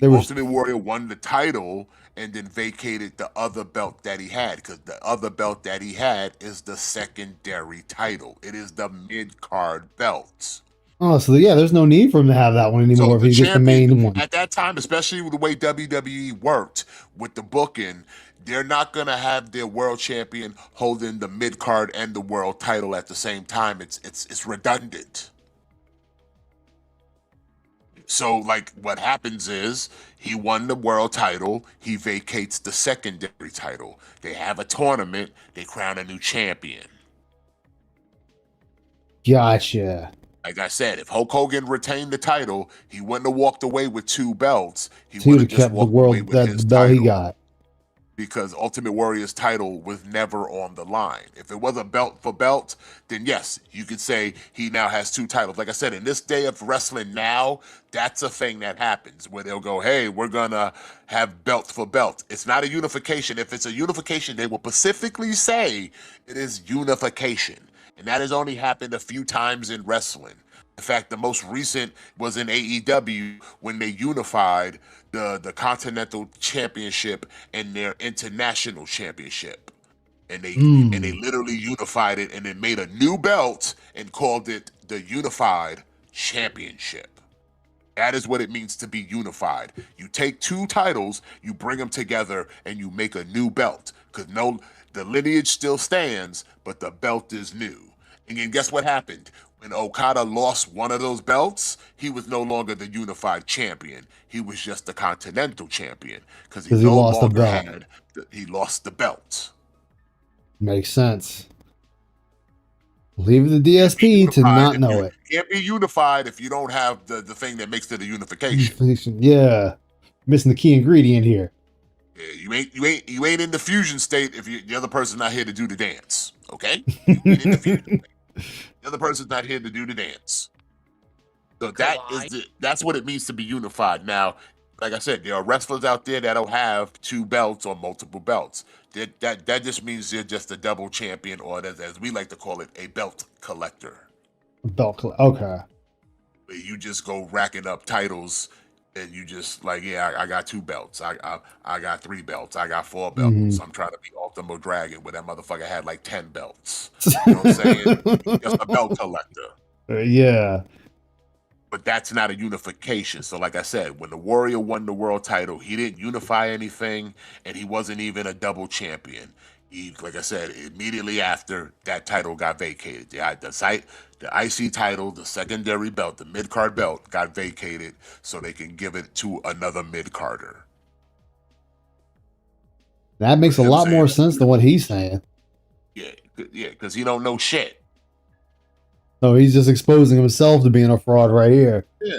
Ultimate Warrior won the title and then vacated the other belt that he had, because the other belt that he had is the secondary title. It is the mid-card belt. Oh, so yeah, there's no need for him to have that one anymore if he gets the main one. At that time, especially with the way WWE worked with the booking, they're not going to have their world champion holding the mid-card and the world title at the same time. It's redundant. So, like, what happens is he won the world title. He vacates the secondary title. They have a tournament. They crown a new champion. Gotcha. Like I said, if Hulk Hogan retained the title, he wouldn't have walked away with 2 belts. He So would he'd have just kept the walked away world with his that belt title. he got. Because Ultimate Warrior's title was never on the line. If it was a belt for belt, then yes, you could say he now has 2 titles. Like I said, in this day of wrestling now, that's a thing that happens where they'll go, hey, we're gonna have belt for belt. It's not a unification. If it's a unification, they will specifically say it is unification. And that has only happened a few times in wrestling. In fact, the most recent was in AEW when they unified the Continental Championship and their International Championship. And they literally unified it and then made a new belt and called it the Unified Championship. That is what it means to be unified. You take 2 titles, you bring them together, and you make a new belt. Because the lineage still stands, but the belt is new. And then guess what happened? When Okada lost one of those belts, he was no longer the unified champion. He was just the Continental champion because he no lost longer the belt. had. He lost the belt. Makes sense. Leave the DSP to not know it. Can't be unified if you don't have the thing that makes it a unification. Yeah, missing the key ingredient here. Yeah, you ain't in the fusion state if the other person's not here to do the dance. Okay, you ain't in the fusion state. The other person's not here to do the dance. So that's what it means to be unified. Now, like I said, there are wrestlers out there that'll have 2 belts or multiple belts. That just means they're just a double champion, or as we like to call it, a belt collector. Okay. Where you just go racking up titles, and you just like, yeah, I got 2 belts. I got 3 belts. I got 4 belts. I'm trying to be Ultimate Dragon, where that motherfucker had like 10 belts. You know what I'm saying? Just a belt collector. Yeah. but that's not a unification. So, like I said, when the Warrior won the world title, he didn't unify anything, and he wasn't even a double champion. He, like I said, immediately after that title got vacated, the IC title, the secondary belt, the mid card belt got vacated, so they can give it to another mid carder. That makes a You know what lot I'm more saying? sense than what he's saying. Yeah, because he don't know shit. So he's just exposing himself to being a fraud right here. Yeah.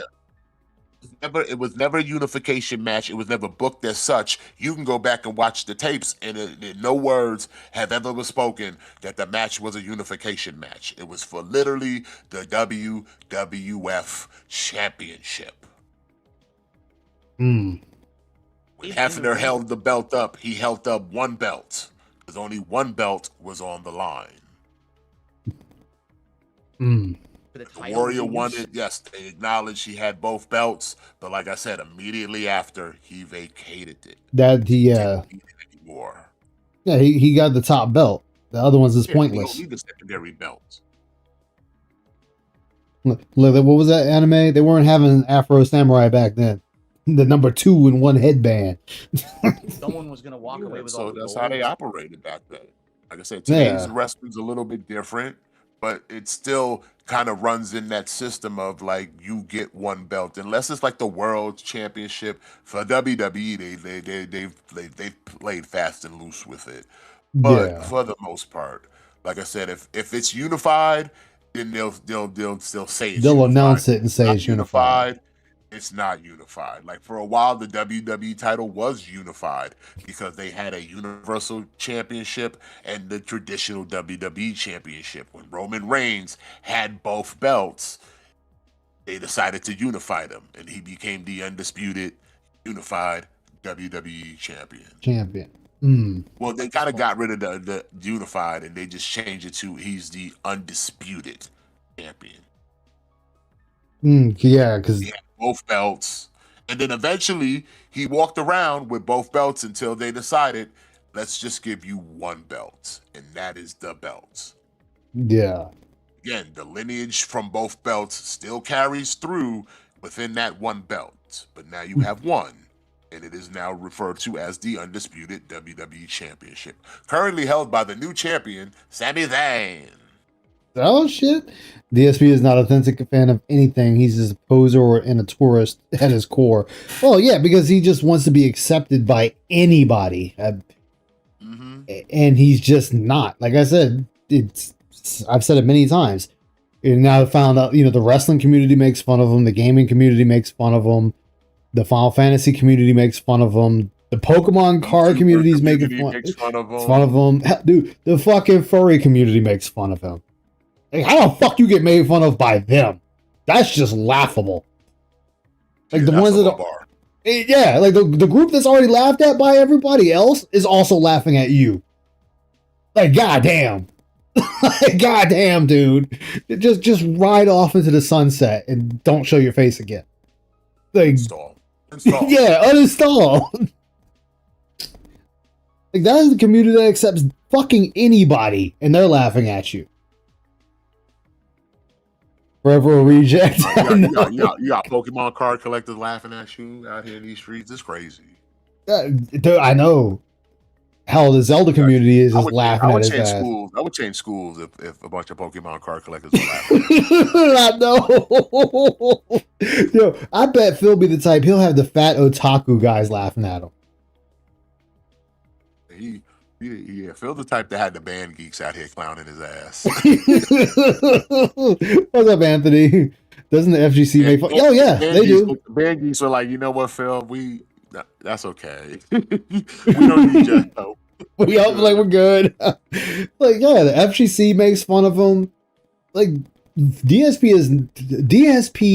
It was never a unification match. It was never booked as such. You can go back and watch the tapes, and no words have ever been spoken that the match was a unification match. It was for literally the WWF Championship. Hmm. When Hefner held the belt up, he held up one belt, because only one belt was on the line. Hmm. For the The title Warrior use. won it. Yes, they acknowledged he had both belts, but like I said, immediately after he vacated it. That he Didn't need it anymore. yeah, he got the top belt. The other one's just Yeah, you pointless. don't need the secondary belt. Look, what was that anime? They weren't having Afro Samurai back then. The number 2 in one headband. Someone was gonna walk away with all So the that's gold. how they operated back then. Like I said, today's Yeah. wrestling's a little bit different, but it still kind of runs in that system of like you get one belt, unless it's like the World Championship for WWE. They've played fast and loose with it, but Yeah. for the most part, like I said, if it's unified, then they'll still say it's They'll unified. announce it and say Not it's unified. it's not unified. Like for a while, the WWE title was unified because they had a Universal Championship and the traditional WWE Championship. When Roman Reigns had both belts, they decided to unify them, and he became the undisputed, unified WWE champion. Hmm. Well, they kind of got rid of the unified, and they just changed it to he's the undisputed champion. Yeah, because He had both belts, and then eventually he walked around with both belts until they decided, let's just give you one belt, and that is the belt. yeah. Again, the lineage from both belts still carries through within that one belt, but now you have one, and it is now referred to as the undisputed WWE Championship, currently held by the new champion, Sami Zayn. Oh shit. DSP is not authentic a fan of anything. He's just a poser and a tourist at his core. Well, yeah, because he just wants to be accepted by anybody. And he's just not. Like I said, I've said it many times. And now I found out, the wrestling community makes fun of him, the gaming community makes fun of him, the Final Fantasy community makes fun of him, the Pokemon card community is making makes fun of him. fun of him. Hell, dude, the fucking furry community makes fun of him. Like, how the fuck you get made fun of by them? That's just laughable. Like Yeah, the that's ones a that low bar. yeah, like the group that's already laughed at by everybody else is also laughing at you. Like, goddamn. Like, goddamn, dude. Just ride off into the sunset and don't show your face again. Like, Install. yeah, uninstall. Like, that is the community that accepts fucking anybody, and they're laughing at you. Forever a reject. You got Pokemon card collectors laughing at you out here in these streets. It's crazy. Dude, I know. Hell, the Zelda community is just laughing at his ass. I would change schools if a bunch of Pokemon card collectors were laughing. I know. Yo, I bet Phil be the type. He'll have the fat otaku guys laughing at him. Yeah, Phil the type that had the band geeks out here clowning his ass. What's up, Anthony? Doesn't the FGC make fun? Oh yeah, they do. The band geeks are like, you know what, Phil? That's okay. We don't need your help. We hope like we're good. Like, yeah, the FGC makes fun of them. Like, DSP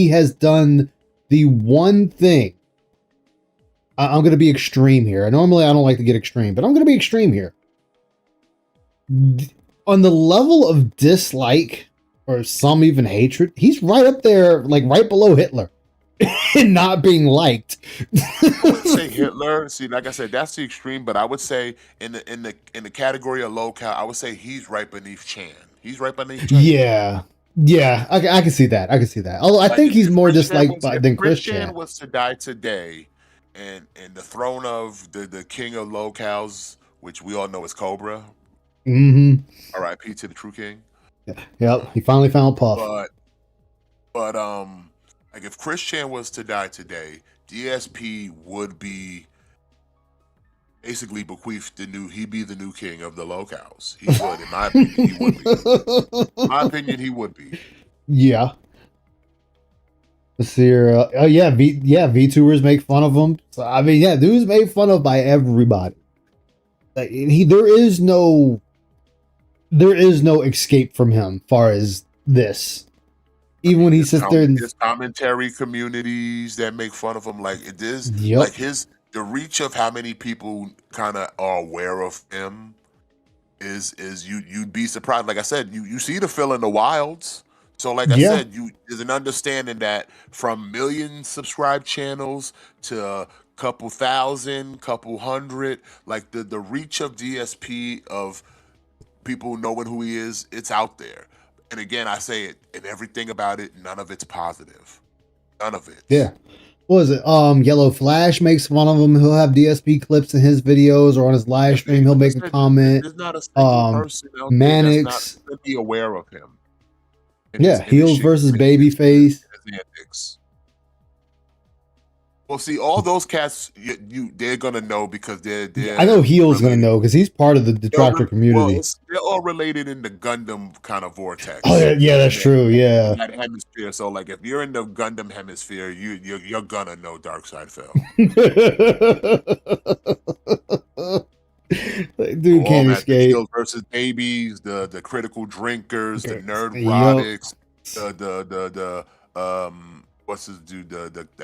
has done the one thing. I'm going to be extreme here. Normally, I don't like to get extreme, but I'm going to be extreme here. On the level of dislike, or some even hatred, he's right up there, like right below Hitler, and not being liked. I would say Hitler. See, like I said, that's the extreme. But I would say in the category of low cal, I would say he's right beneath Chan. He's right beneath Chan. Yeah. Yeah, I can see that. I can see that. Although I Like, think he's if more Christian disliked was, if than Christian Christian. was to die today, and the throne of the king of locales, which we all know is Cobra, Mm-hmm. R.I.P. to the true king. Yep. He finally found Puff. But but like if Christian was to die today, DSP would be basically bequeathed he'd be the new king of the locales. He would, in my opinion, he would be. In my opinion, he would be. Yeah. Let's see here. Oh yeah, VTubers make fun of him. So I mean, yeah, dude's made fun of by everybody. Like there is no escape from him far as this. Even when he sits there and There's commentary communities that make fun of him. Like it is Yep. like the reach of how many people kind of are aware of him is you'd be surprised. Like I said, you see the Phil in the Wilds. So like I Yeah. said, there's an understanding that from million subscribed channels to a couple thousand, couple hundred, like the reach of DSP of people knowing who he is, it's out there. And again, I say it, and everything about it, none of it's positive. None of it. Yeah. What is it? Yellow Flash makes fun of him. He'll have DSP clips in his videos or on his live stream. He'll make a comment. There's not a single person out there that's Mannix. not really aware of him. Yeah, heels versus babyface. Antics. Well, see, all those cats, they're gonna know because they're I know Heel's gonna know because he's part of the detractor community. Well, they're all related in the Gundam kind of vortex. Oh yeah, that's true. Yeah. That hemisphere. So, like, if you're in the Gundam hemisphere, you're gonna know Darkseid Phil. Dude can't The escape. Heels versus babies, the critical drinkers, the nerdrotics, the what's his dude?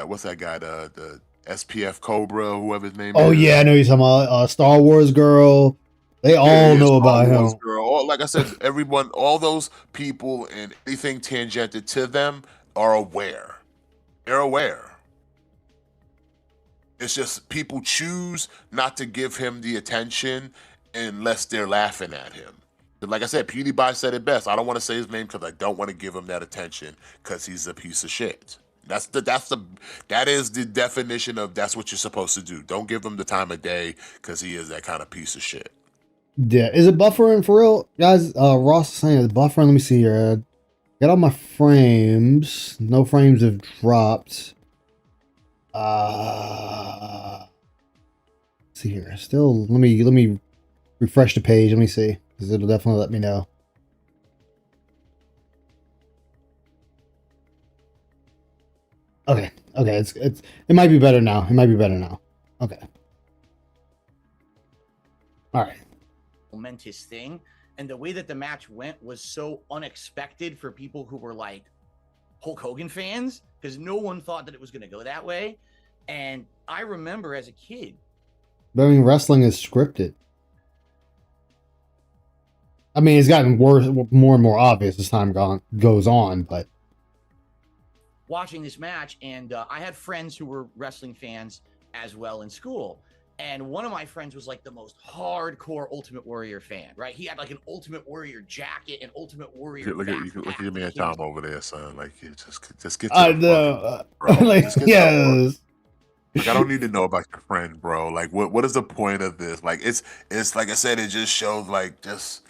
What's that guy? The SPF Cobra, whoever his name is. Oh yeah, I know he's talking about Star Wars girl. They all know about him. Girl. Like I said, everyone, all those people and anything tangented to them are aware. They're aware. It's just people choose not to give him the attention unless they're laughing at him. Like I said, PewDiePie said it best. I don't want to say his name because I don't want to give him that attention because he's a piece of shit. That is the definition of that's what you're supposed to do. Don't give him the time of day because he is that kind of piece of shit. Yeah, is it buffering for real, guys? Ross is saying it's buffering. Let me see here. Got all my frames. No frames have dropped. Let's see here. Still, let me refresh the page. Let me see because it'll definitely let me know. Okay, it might be better now. Okay. All right. Momentous thing, and the way that the match went was so unexpected for people who were like Hulk Hogan fans because no one thought that it was going to go that way. And I remember as a kid, But I mean, wrestling is scripted. I mean, it's gotten worse, more and more obvious as time goes on, but watching this match, and I had friends who were wrestling fans as well in school. And one of my friends was like the most hardcore Ultimate Warrior fan, right? He had like an Ultimate Warrior jacket and Ultimate Warrior. Look at your man Tom over there, son. Like, just get. I know. Like, yes. Like, I don't need to know about your friend, bro. Like, what is the point of this? Like, it's like I said, it just shows like just.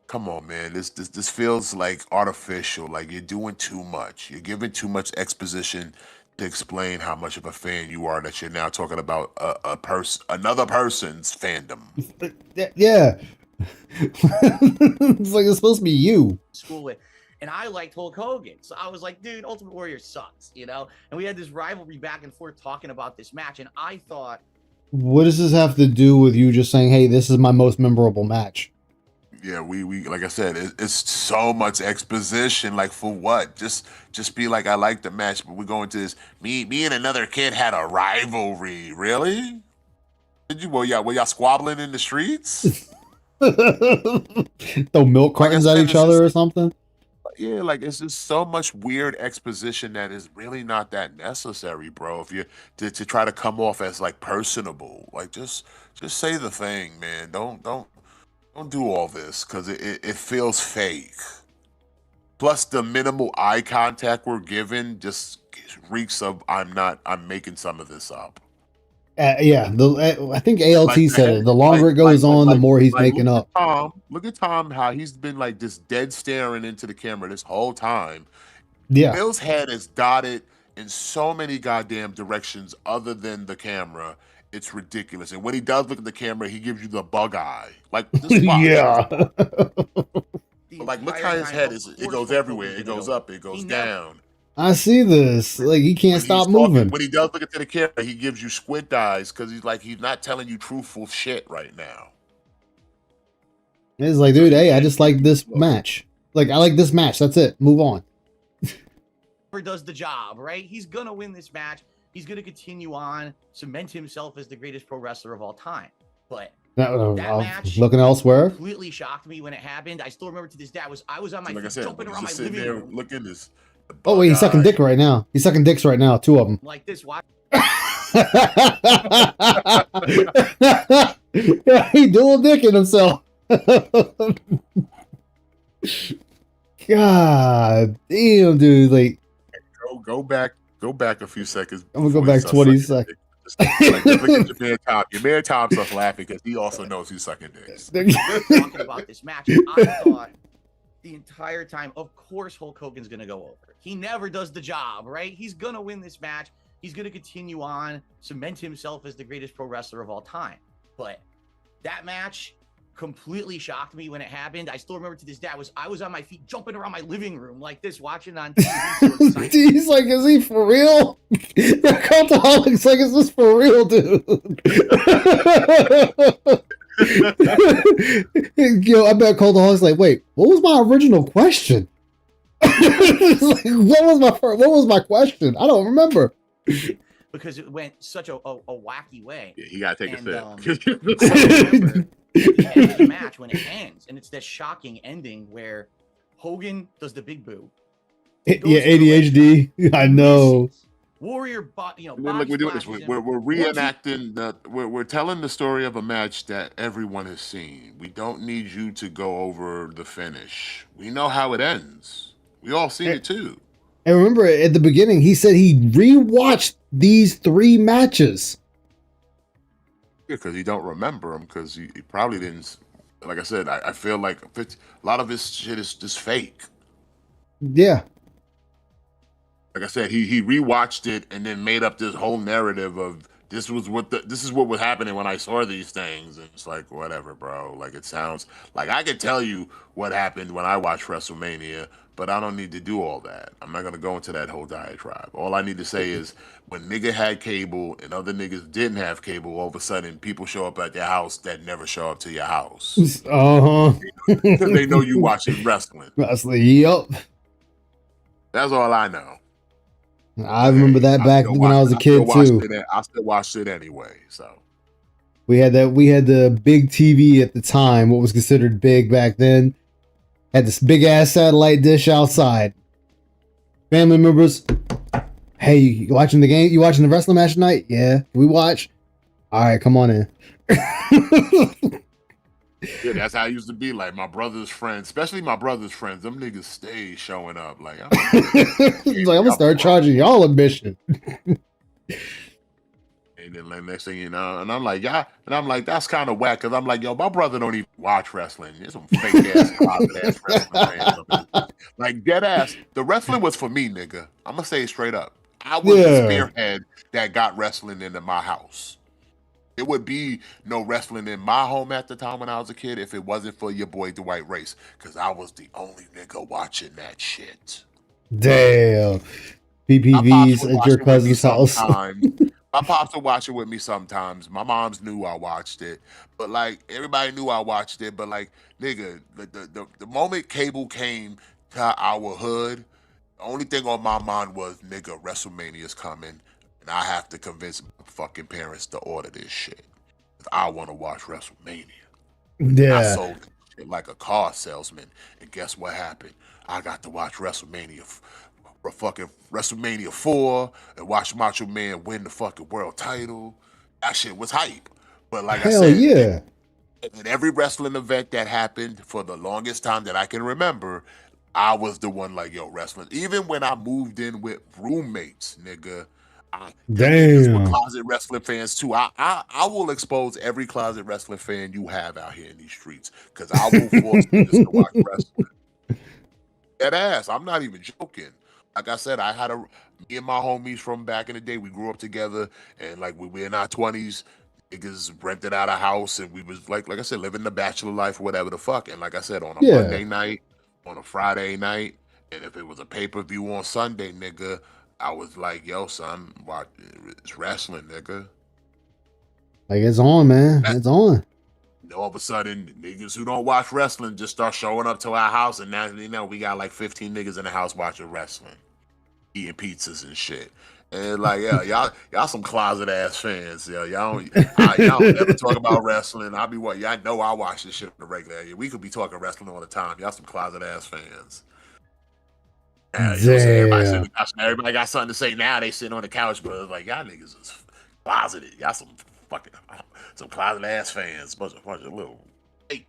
Come on, man. This feels like artificial. Like you're doing too much. You're giving too much exposition to explain how much of a fan you are. That you're now talking about another person's fandom. Yeah, it's like it's supposed to be you. School with, and I liked Hulk Hogan, so I was like, dude, Ultimate Warrior sucks, you know. And we had this rivalry back and forth talking about this match, and I thought, what does this have to do with you just saying, "Hey, this is my most memorable match"? Yeah, we like I said, it's so much exposition. Like for what? Just be like, I like the match, but we're going to this. Me and another kid had a rivalry. Really? Did you? Were y'all squabbling in the streets? Throw milk cartons at each other or something? Yeah, like it's just so much weird exposition that is really not that necessary, bro. If you to try to come off as like personable, like just say the thing, man. Don't do all this because it feels fake. Plus the minimal eye contact we're given just reeks of I'm making some of this up. Yeah, I think ALT Like said it. The longer it goes on, the more he's making up. Look at Tom, how he's been like just dead staring into the camera this whole time. Yeah. Bill's head is dotted in so many goddamn directions other than the camera. It's ridiculous. And when he does look at the camera, he gives you the bug eye. Like, just watch. Yeah. Like, look how his head is. It goes everywhere. It goes up. It goes down. I see this. Like, he can't stop moving. When he does look into the camera, he gives you squint eyes because he's not telling you truthful shit right now. It's like, dude, hey, I just like this match. Like, I like this match. That's it. Move on. Does the job, right? He's gonna win this match. He's gonna continue on, cement himself as the greatest pro wrestler of all time. But that match looking elsewhere completely shocked me when it happened. I still remember to this day. I was on my feet, jumping around my sitting living there room. looking this. Oh wait, he's sucking dick right now. He's sucking dicks right now, 2 of them. Like this, watch. Yeah, he dual dicking himself. God damn, dude! Like, go back a few seconds. I'm gonna go back 20 seconds. Like, look at your man Tom. Your man Tom starts laughing because he also knows he's sucking dicks. Talking about this match, I thought the entire time, of course, Hulk Hogan's gonna go over. He never does the job, right? He's gonna win this match. He's gonna continue on, cement himself as the greatest pro wrestler of all time. But that match completely shocked me when it happened. I still remember to this day. I was on my feet, jumping around my living room like this, watching on TV. So he's like, is he for real? The Cultaholic's like, is this for real, dude? Yo, I bet Cultaholic's like, wait, what was my original question? Like, what was my question? I don't remember. Because it went such a wacky way. Yeah, he gotta take a sip. I remember the end of the match when it ends, and it's that shocking ending where Hogan does the big boo. Yeah, ADHD. I know. Warrior, look, we're doing this. We're reenacting we're telling the story of a match that everyone has seen. We don't need you to go over the finish. We know how it ends. We all seen it too. And remember, at the beginning, he said he rewatched these 3 matches. Yeah, because he don't remember them because he probably didn't. Like I said, I feel like a lot of his shit is just fake. Yeah. Like I said, he rewatched it and then made up this whole narrative of this is what was happening when I saw these things. And it's like, whatever, bro. Like, it sounds like I could tell you what happened when I watched WrestleMania, but I don't need to do all that. I'm not gonna go into that whole diatribe. All I need to say is when nigga had cable and other niggas didn't have cable, all of a sudden people show up at their house that never show up to your house. Because they know you watching wrestling. Yep. That's all I know. I remember that back when I was a kid too. I still watched it anyway. So we had the big TV at the time, what was considered big back then. Had this big ass satellite dish outside. Family members, hey, you watching the game? You watching the wrestling match tonight? Yeah, we watch. All right, come on in. Yeah, that's how it used to be. Like my brother's friends, especially my brother's friends, them niggas stay showing up. Like, he's like, I'm gonna start charging y'all admission. And then like, next thing you know, and I'm like, yeah, and I'm like, that's kind of whack because I'm like, yo, my brother don't even watch wrestling. There's some fake ass, closet ass wrestling fans. Like dead ass. The wrestling was for me, nigga. I'm gonna say it straight up. I was the spearhead that got wrestling into my house. There would be no wrestling in my home at the time when I was a kid if it wasn't for your boy Dwight Race, because I was the only nigga watching that shit. Damn. PPVs at your cousin's house. My pops would watch it with me sometimes. My moms knew I watched it, but like everybody knew I watched it. But like, nigga, the moment cable came to our hood, the only thing on my mind was, nigga, WrestleMania's coming. And I have to convince my fucking parents to order this shit. I want to watch WrestleMania. Yeah. I sold shit like a car salesman. And guess what happened? I got to watch WrestleMania, fucking WrestleMania 4, and watch Macho Man win the fucking world title. That shit was hype. But like I said, yeah. in every wrestling event that happened for the longest time that I can remember, I was the one like, yo, wrestling. Even when I moved in with roommates, nigga, them niggas were Damn. closet wrestling fans too. I will expose every closet wrestling fan you have out here in these streets because I will force niggas to watch wrestling. Dead ass. I'm not even joking. Like I said, me and my homies from back in the day, we grew up together, and like we were in our 20s. Niggas rented out a house, and we was like I said, living the bachelor life, whatever the fuck. And like I said, on a Yeah. Monday night, on a Friday night, and if it was a pay-per-view on Sunday, nigga, I was like, yo, son, watch, it's wrestling, nigga. Like, it's on, man. It's on. And all of a sudden, niggas who don't watch wrestling just start showing up to our house, and now we got like 15 niggas in the house watching wrestling, eating pizzas and shit. And like, yeah, y'all some closet ass fans. Yeah, y'all don't ever talk about wrestling. I'll be what? Y'all know I watch this shit on the regular. We could be talking wrestling all the time. Y'all some closet ass fans. You know what I'm saying? Everybody got something to say now. They sitting on the couch, but it's like y'all niggas is closeted. Y'all some closet ass fans. Bunch of little. Hey.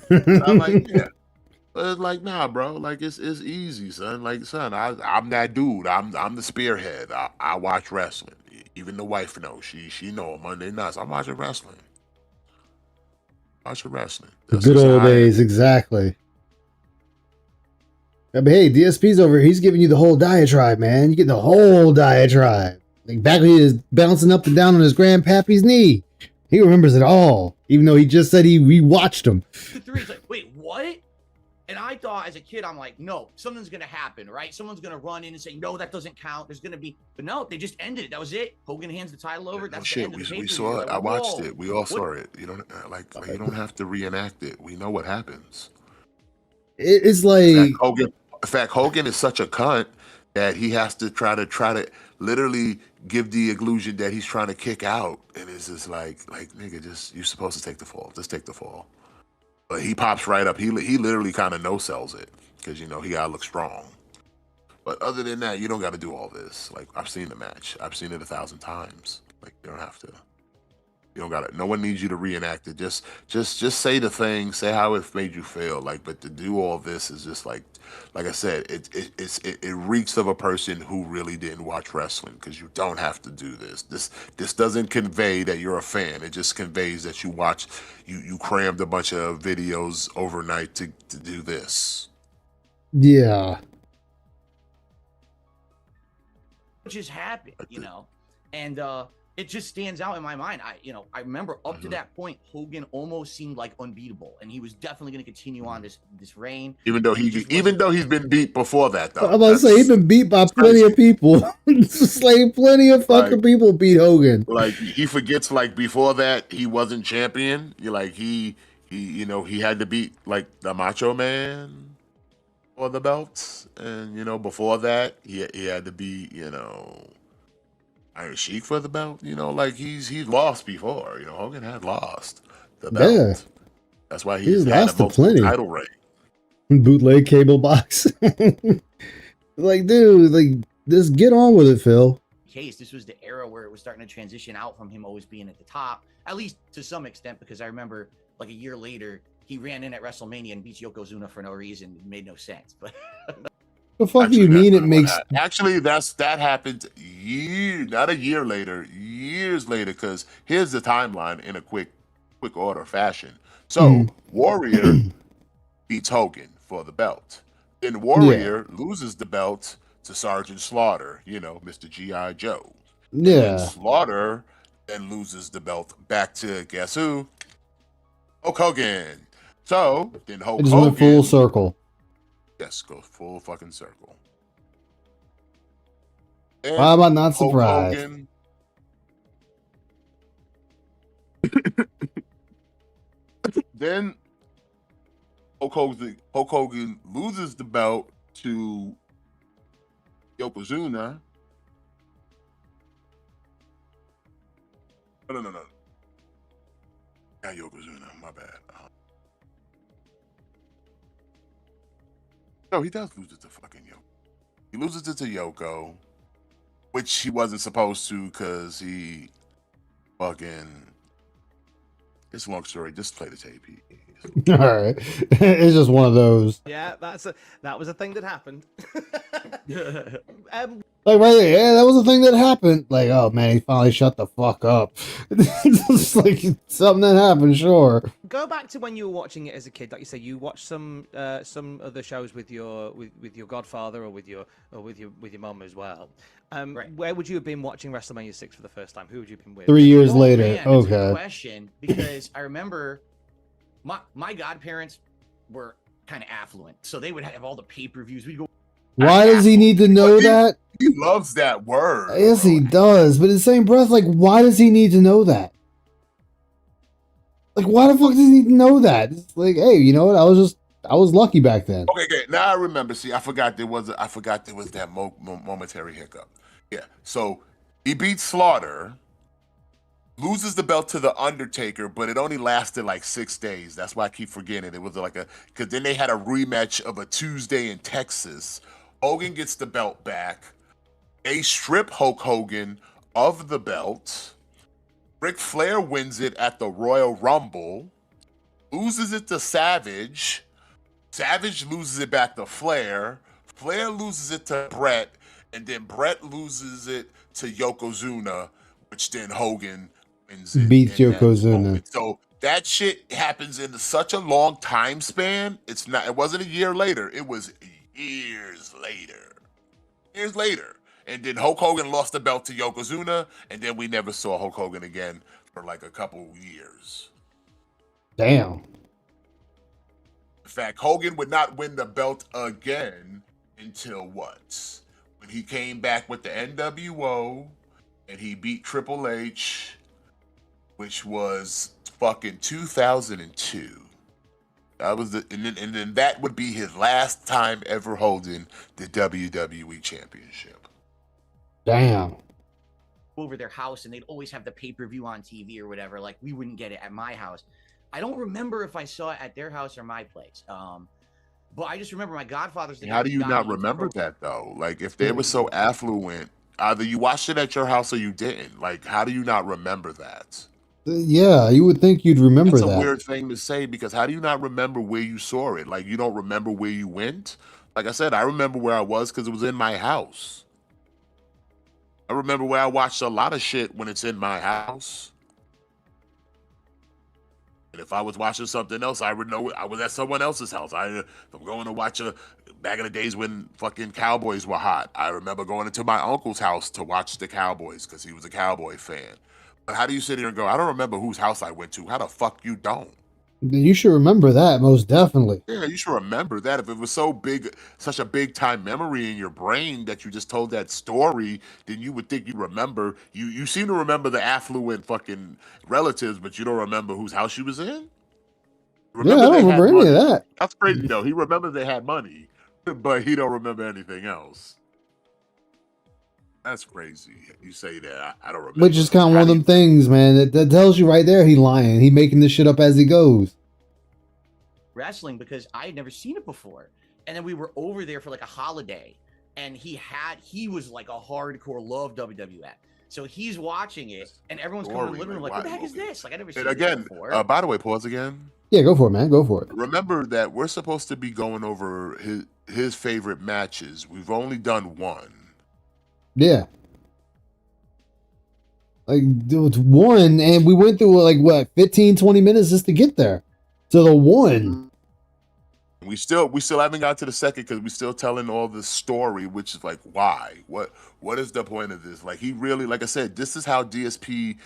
So I'm like, yeah. But it's like, nah, bro. Like it's easy, son. Like, son, I'm that dude. I'm the spearhead. I watch wrestling. Even the wife knows. She know on Monday nights I'm watching wrestling. Watching wrestling. The good old days, exactly. I mean, hey, DSP's over here. He's giving you the whole diatribe, man. You get the whole diatribe. Like back when he was bouncing up and down on his grandpappy's knee. He remembers it all, even though he just said he rewatched them. The three's like, wait, what? And I thought as a kid, I'm like, no, something's going to happen, right? Someone's going to run in and say, no, that doesn't count. There's going to be, but no, they just ended it. That was it. Hogan hands the title over. That's the end of the we pay-per-view. saw it. Like, I watched whoa. it. We all saw it. You don't you don't have to reenact it. We know what happens. It's like in fact, Hogan is such a cunt that he has to try to literally give the illusion that he's trying to kick out, and it's just like nigga, just you're supposed to take the fall. Just take the fall. But he pops right up. He literally kind of no sells it because he gotta look strong. But other than that, you don't got to do all this. Like I've seen the match. I've seen it 1,000 times. Like you don't have to. You don't got it. No one needs you to reenact it. Just say the thing. Say how it made you feel. Like, but to do all this is just like I said, it reeks of a person who really didn't watch wrestling because you don't have to do this. This doesn't convey that you're a fan. It just conveys that you watch. You crammed a bunch of videos overnight to do this. Yeah. What just happened, and it just stands out in my mind. I remember up to that point, Hogan almost seemed like unbeatable, and he was definitely going to continue on this reign. Even though he's been beat before that, though. I'm about to say he's been beat by plenty of people. It's just like plenty of fucking people beat Hogan. Like he forgets, like before that he wasn't champion. He had to beat like the Macho Man for the belts, and before that he had to beat Iron Sheik for the belt. Like he's lost before. Hogan had lost the belt. Yeah. That's why he's had a multiple title reign. Bootleg cable box. Like, dude, like just get on with it, Phil. This was the era where it was starting to transition out from him always being at the top, at least to some extent, because I remember like a year later he ran in at WrestleMania and beat Yokozuna for no reason. It made no sense, but. The fuck do you mean it makes? Actually, that happened not a year later, years later. Because here's the timeline in a quick order fashion. So Warrior beats Hogan for the belt. Then Warrior loses the belt to Sergeant Slaughter. Mr. G.I. Joe. Yeah. And Slaughter then loses the belt back to guess who? Hulk Hogan. So then Hulk Hogan went full circle. Yes, go full fucking circle. Why am I not surprised? Then Hulk Hogan loses the belt to Yokozuna. No. Not Yokozuna, my bad. No, he does lose it to fucking Yoko. He loses it to Yoko, which he wasn't supposed to because he fucking It's a long story. Just play the tape. All right, it's just one of those. Yeah, that was a thing that happened. Like right there, yeah, that was the thing that happened. Like, oh man, he finally shut the fuck up. It's like something that happened, sure. Go back to when you were watching it as a kid. Like you say, you watched some other shows with your godfather or with your mum as well. Right. Where would you have been watching WrestleMania 6 for the first time? Who would you have been with? 3 years Oh, later. man, that's a good Okay. question, because I remember my godparents were kind of affluent, so they would have all the pay-per-views. We'd go. Why does he need to know that? He loves that word. Yes, bro. he does. But in the same breath, like, why does he need to know that? Like, why the fuck does he need to know that? It's like, hey, you know what? I was lucky back then. Okay. Now I remember. See, I forgot there was that momentary hiccup. Yeah. So he beat Slaughter, loses the belt to the Undertaker, but it only lasted like 6 days. That's why I keep forgetting. It was like because then they had a rematch of a Tuesday in Texas. Hogan gets the belt back. They strip Hulk Hogan of the belt. Ric Flair wins it at the Royal Rumble, loses it to Savage. Savage loses it back to Flair. Flair loses it to Brett, and then Brett loses it to Yokozuna, which then Hogan wins it. Beats in that Yokozuna. moment. So that shit happens in such a long time span. It wasn't a year later. It was years later. Years later. And then Hulk Hogan lost the belt to Yokozuna, and then we never saw Hulk Hogan again for like a couple years. Damn. In fact, Hogan would not win the belt again until what? When he came back with the NWO and he beat Triple H, which was fucking 2002. That was and then that would be his last time ever holding the WWE Championship. Damn. Over their house, and they'd always have the pay-per-view on TV or whatever. Like, we wouldn't get it at my house. I don't remember if I saw it at their house or my place. But I just remember my godfather's. How do you not remember that though? Like, if they were so affluent, either you watched it at your house or you didn't. Like, how do you not remember that? Yeah, you would think you'd remember That's a that. weird thing to say, because how do you not remember where you saw it? Like, you don't remember where you went? Like I said, I remember where I was because it was in my house. I remember where I watched a lot of shit when it's in my house. And if I was watching something else, I would know I was at someone else's house. If I'm going to watch back in the days when fucking Cowboys were hot, I remember going into my uncle's house to watch the Cowboys because he was a Cowboy fan. But how do you sit here and go, I don't remember whose house I went to? How the fuck you don't? You should remember that, most definitely. Yeah, you should remember that. If it was so big, such a big time memory in your brain that you just told that story, then you would think you remember. You seem to remember the affluent fucking relatives, but you don't remember whose house you was in? Yeah, I don't remember any of that. That's crazy though. He remembers they had money, but he don't remember anything else. That's crazy. You say that. I don't remember. Which is kind of one of them things, man. That tells you right there he lying. He making this shit up as he goes. Wrestling, because I had never seen it before. And then we were over there for like a holiday, and he was like a hardcore love WWF. So he's watching it, and everyone's coming in the living room like, what the heck is this? Like, I never seen this before. By the way, pause again. Yeah, go for it, man. Go for it. Remember that we're supposed to be going over his favorite matches. We've only done one. Yeah. Like, there was one, and we went through, like, what, 15, 20 minutes just to get there. To the one. We still haven't got to the second because we're still telling all the story, which is like, why? What is the point of this? Like, he really, like I said, this is how DSP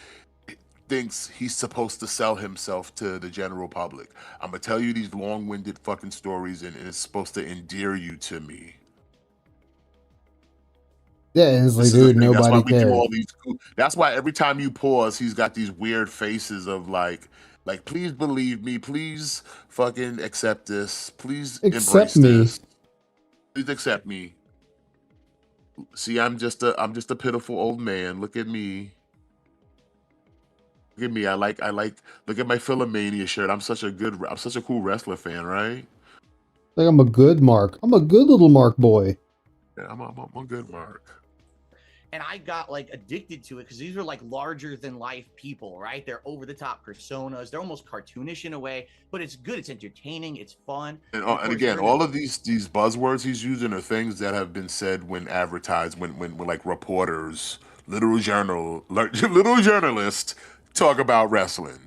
thinks he's supposed to sell himself to the general public. I'm going to tell you these long-winded fucking stories, and it's supposed to endear you to me. Yeah, and it's like, dude, nobody cares. That's why every time you pause, he's got these weird faces of like, please believe me, please fucking accept this, please embrace this, please accept me. See, I'm just a pitiful old man. Look at me. Look at me. I like. Look at my Philomania shirt. I'm such a cool wrestler fan, right? Like, I'm a good Mark. I'm a good little Mark boy. Yeah, I'm a good Mark. and I got like addicted to it because these are like larger than life people, right? They're over the top personas. They're almost cartoonish in a way, but it's good. It's entertaining. It's fun. And, of and course, again, during the all of these buzzwords he's using are things that have been said when advertised, when like reporters, little journalists talk about wrestling.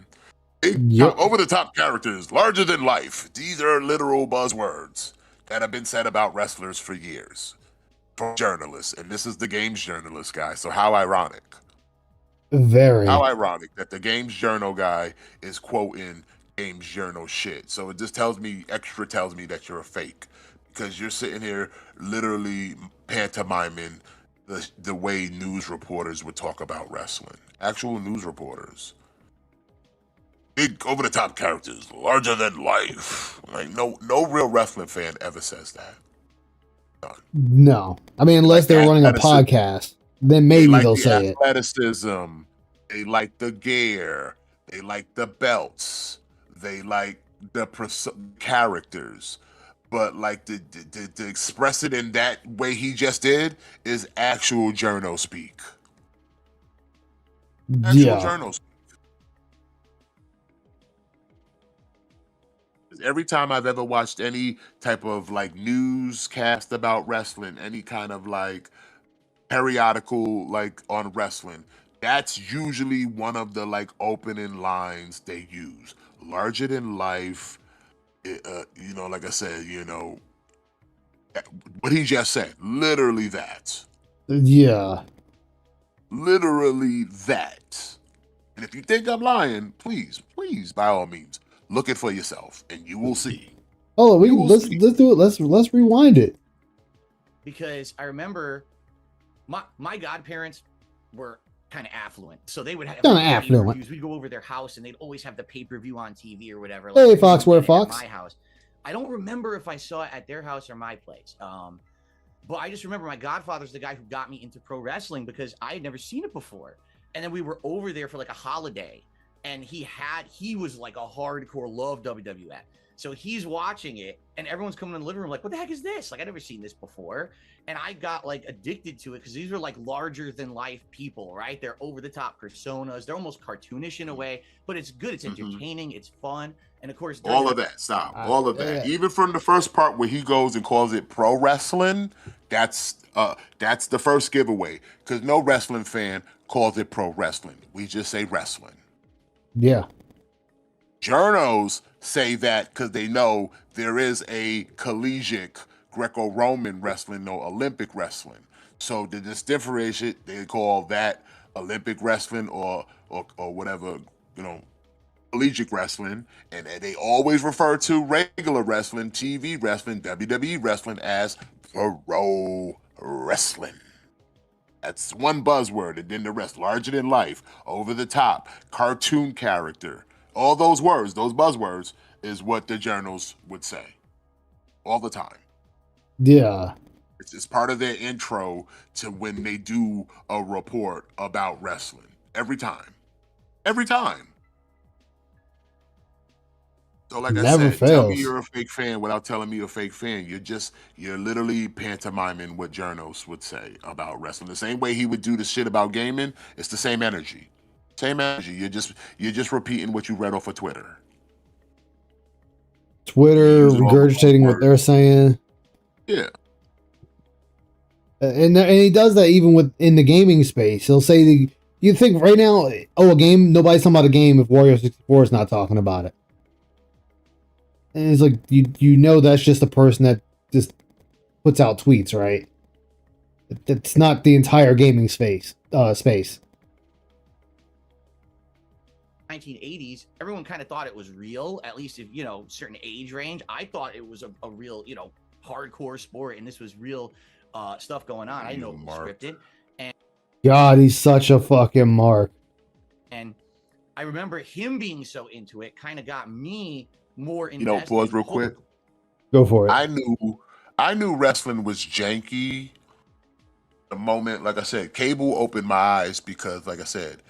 Yep. Over the top characters, larger than life. These are literal buzzwords that have been said about wrestlers for years from journalists. And this is the games journalist guy. So how ironic. Very. How ironic that the Games Journal guy is quoting Games Journal shit. So it just tells me that you're a fake because you're sitting here literally pantomiming the way news reporters would talk about wrestling. Actual news reporters. Big over the top characters, larger than life. Like no real wrestling fan ever says that. None. No. I mean, unless Like they're running a athleticism. podcast, then maybe They like they'll the say it. athleticism. They like the gear. They like the belts. They like the characters. But like to express it in that way he just did is actual journo speak. Actual Yeah. journo speak. Every time I've ever watched any type of like newscast about wrestling, any kind of like periodical like on wrestling, that's usually one of the like opening lines they use. Larger than life, like I said, what he just said, literally that. Yeah. Literally that. And if you think I'm lying, please, by all means, look it for yourself, and you will see. Oh, let's do it. Let's rewind it. because I remember my godparents were kind of affluent, so they would have Kinda like, affluent. pay-per-views. We'd go over their house, and they'd always have the pay-per-view on TV or whatever. Hey, we Fox, would where get it at Fox? My house. I don't remember if I saw it at their house or my place. But I just remember my godfather's the guy who got me into pro wrestling because I had never seen it before. And then we were over there for like a holiday, and he was like a hardcore love WWF. So he's watching it, and everyone's coming in the living room like, what the heck is this? Like, I've never seen this before. And I got like addicted to it because these are like larger than life people, right? They're over the top personas. They're almost cartoonish in a way, but it's good. It's entertaining. It's fun. And of course, All of that. Stop. All of that. Even from the first part where he goes and calls it pro wrestling, that's the first giveaway. Because no wrestling fan calls it pro wrestling. We just say wrestling. Yeah. Journos say that because they know there is a collegiate Greco-Roman wrestling, no Olympic wrestling. So to just differentiate, they call that Olympic wrestling or whatever, collegiate wrestling, and they always refer to regular wrestling, TV wrestling, WWE wrestling as pro wrestling. That's one buzzword, and then the rest, larger than life, over the top, cartoon character. All those words, those buzzwords, is what the journals would say all the time. Yeah. It's part of their intro to when they do a report about wrestling. Every time. Every time. So like Never I said, tell me fails. you're a fake fan without telling me you're a fake fan. You're literally pantomiming what journals would say about wrestling. The same way he would do the shit about gaming, it's the same energy. Same energy. You're just repeating what you read off of Twitter. Twitter Using all the regurgitating what words. they're saying. Yeah. And he does that even in the gaming space. He'll say you think right now, a game, nobody's talking about a game if Wario 64 is not talking about it. And it's like you know that's just a person that just puts out tweets, right? It's not the entire gaming space. 1980s, everyone kind of thought it was real, at least if, certain age range. I thought it was a real, hardcore sport, and this was real stuff going on. I didn't know it was scripted. And God, he's such a fucking mark. And I remember him being so into it kind of got me more invested. Pause real quick. Go for it. I knew wrestling was janky the moment, like I said, cable opened my eyes because, like I said,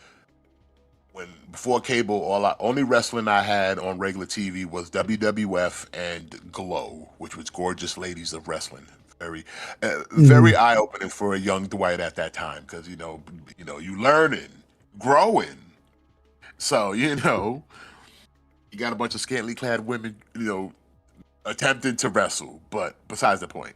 before cable, only wrestling I had on regular TV was WWF and Glow, which was Gorgeous Ladies of Wrestling. Very eye opening for a young Dwight at that time because you learning, growing. So you got a bunch of scantily clad women, attempting to wrestle. But besides the point,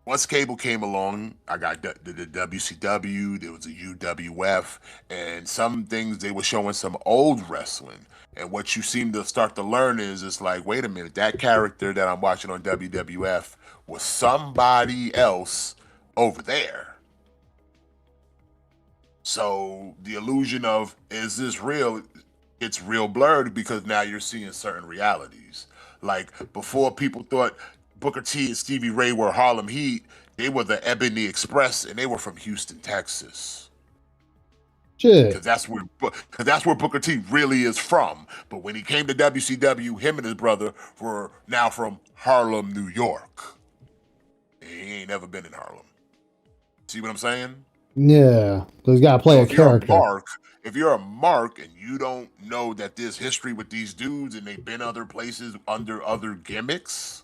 once cable came along, I got the WCW. There was a UWF, and some things they were showing some old wrestling. And what you seem to start to learn is it's like, wait a minute, that character that I'm watching on WWF was somebody else over there. So the illusion of, is this real? It's real blurred because now you're seeing certain realities. Like before people thought Booker T and Stevie Ray were Harlem Heat, they were the Ebony Express and they were from Houston, Texas. Shit. Because that's where Booker T really is from. But when he came to WCW, him and his brother were now from Harlem, New York. He ain't never been in Harlem. See what I'm saying? Yeah, so he's got to play a character. If you're a mark and you don't know that there's history with these dudes and they've been other places under other gimmicks,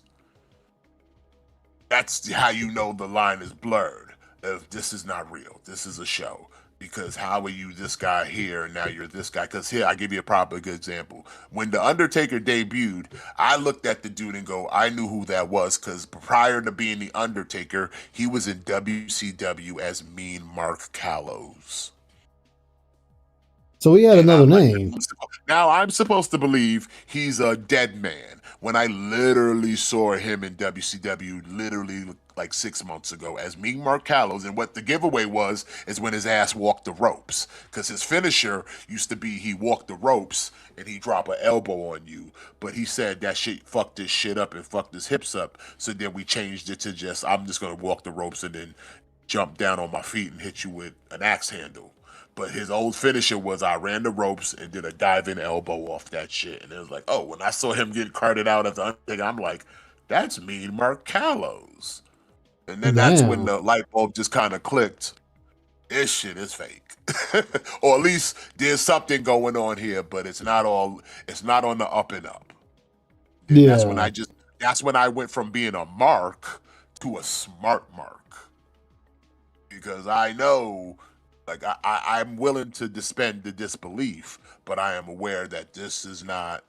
that's how you know the line is blurred. If this is not real, this is a show. Because how are you this guy here and now you're this guy? Because here, I give you a proper good example. When The Undertaker debuted, I looked at the dude and go, I knew who that was because prior to being The Undertaker, he was in WCW as Mean Mark Callows. So he had another name. Now I'm supposed to believe he's a dead man when I literally saw him in WCW literally like 6 months ago as Mean Mark Callows. And what the giveaway was is when his ass walked the ropes. Because his finisher used to be he walked the ropes and he drop an elbow on you. But he said that shit fucked his shit up and fucked his hips up. So then we changed it to just, I'm just going to walk the ropes and then jump down on my feet and hit you with an axe handle. But his old finisher was I ran the ropes and did a dive-in elbow off that shit. And it was like, oh, when I saw him get carted out as the Undertaker, I'm like, that's Mean Mark Callows. And then that's when the light bulb just kind of clicked. This shit is fake. Or at least there's something going on here, but it's not on the up and up. And Yeah. That's when I went from being a mark to a smart mark. Because I know, like I'm willing to suspend the disbelief, but I am aware that this is not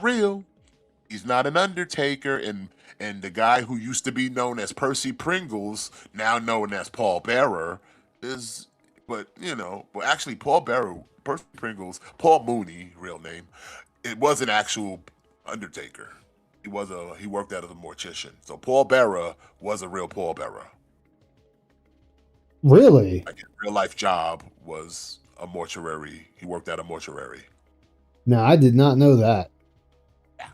real. He's not an Undertaker, and the guy who used to be known as Percy Pringles, now known as Paul Bearer, actually Paul Bearer, Percy Pringles, Paul Mooney, real name, it was an actual Undertaker. He worked out as a mortician. So Paul Bearer was a real Paul Bearer. Really? Like his real life job was a mortuary. He worked at a mortuary. No, I did not know that. Yeah.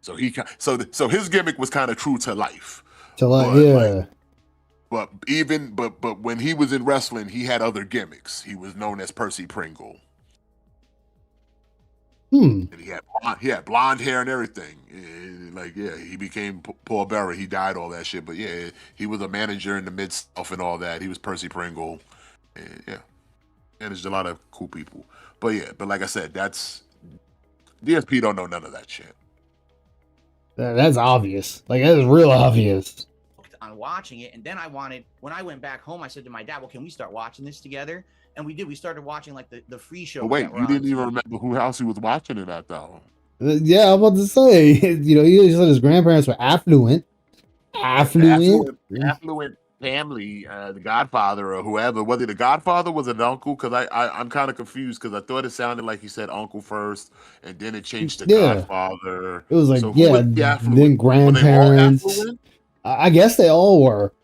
So his gimmick was kind of true to life. Yeah. But when he was in wrestling, he had other gimmicks. He was known as Percy Pringle. And he had blonde hair and everything. And he became Paul Bearer. He died, all that shit. But yeah, he was a manager in the Mid-South and all that. He was Percy Pringle. And yeah, managed a lot of cool people. But like I said, that's DSP don't know none of that shit. That's obvious. Like, that is real obvious. On watching it, and then when I went back home, I said to my dad, well, can we start watching this together? And we did. We started watching like the free show. But wait, you didn't even remember who else he was watching it at, though. Yeah, I was about to say, he said his grandparents were affluent. Affluent Family, the Godfather or whoever. Whether the Godfather was an uncle, because I'm kind of confused because I thought it sounded like he said uncle first, and then it changed to Godfather. It was like, so then grandparents. I guess they all were.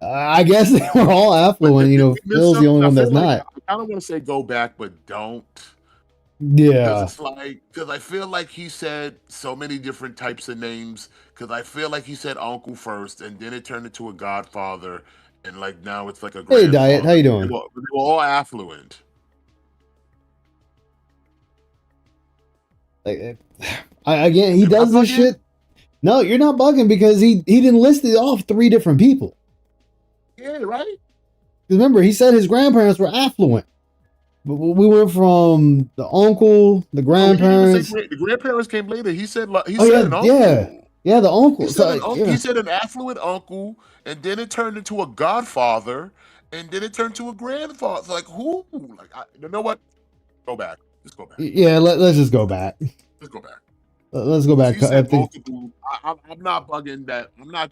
I guess they were all affluent. Phil's the only one that's not. I don't want to say go back, but don't. Yeah. Because I feel like he said so many different types of names. Because I feel like he said uncle first, and then it turned into a Godfather, and like now it's like a grandfather. Hey, Diet, how you doing? They were all affluent. Like, again, he does this shit. No, you're not bugging because he didn't list it off 3 different people. Yeah, right. Remember, he said his grandparents were affluent. But we went from the uncle, the grandparents. The grandparents came later. He said an uncle. Yeah. Yeah, the uncle. He said, So, yeah. he said an affluent uncle, and then it turned into a godfather, and then it turned to a grandfather. It's like who? Like, you know what? Go back. Let's go back. Yeah, let's just go back. Let's go back. Let's go back. He I said think, multiple. I'm not bugging that. I'm not